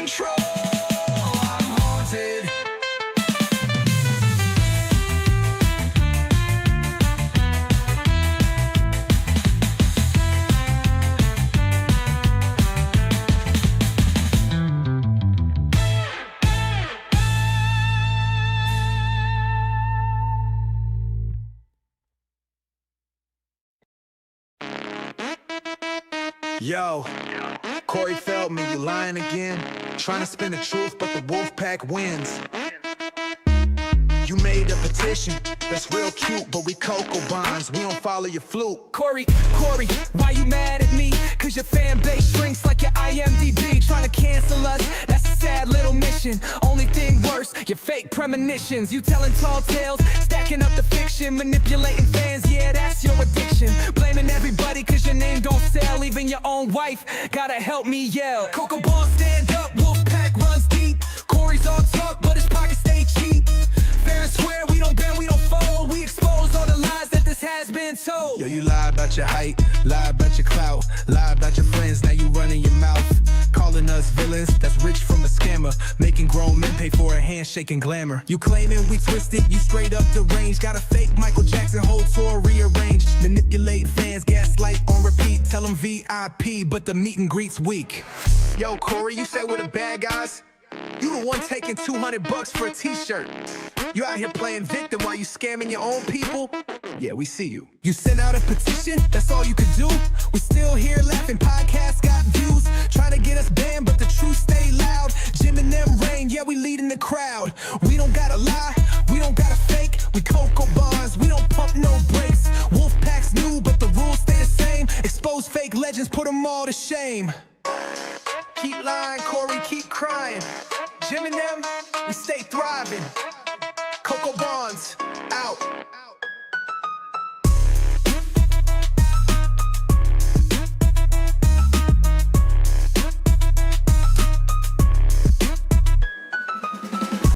control. I'm haunted. Yo, Corey Feldman, you lying again? Trying to spin the truth, but the wolf pack wins. You made a petition that's real cute, but we cocoa bonds. We don't follow your flute. Corey, why you mad at me? Cause your fan base shrinks like your IMDb. Trying to cancel us, that's a sad little mission. Only thing worse, your fake premonitions. You telling tall tales, stacking up the fiction. Manipulating fans, yeah, that's your addiction. Blaming everybody cause your name don't sell. Even your own wife, gotta help me yell. Cocoa Ball stand up, wolf pack runs deep. Corey's all talk, but his pockets stay cheap. Fair and square, we don't bend, we don't fold. We expose all the lies that this has been told. Yo, you lie about your height, lie about your clout, lie about your friends, now you running your mouth. Calling us villains, that's rich from a scammer. Making grown men pay for a handshake and glamour. You claiming we twisted, you straight up deranged. Got a fake Michael Jackson whole tour rearranged. Manipulate fans, gaslight on repeat. Tell them VIP, but the meet and greet's weak. Yo, Corey, you say we're the bad guys? You the one taking $200 for a t-shirt. You out here playing victim while you scamming your own people? Yeah, we see you. You sent out a petition, that's all you could do. We still here laughing, podcasts got views. Trying to get us banned, but the truth stay loud. Jim and them reign, yeah, we leading the crowd. We don't gotta lie, we don't gotta fake. We cocoa bonds, we don't pump no brakes. Wolfpack's new, but the rules stay the same. Expose fake legends, put them all to shame. Keep lying, Corey, keep crying. Jim and them, we stay thriving. Cocoa Bonds, out.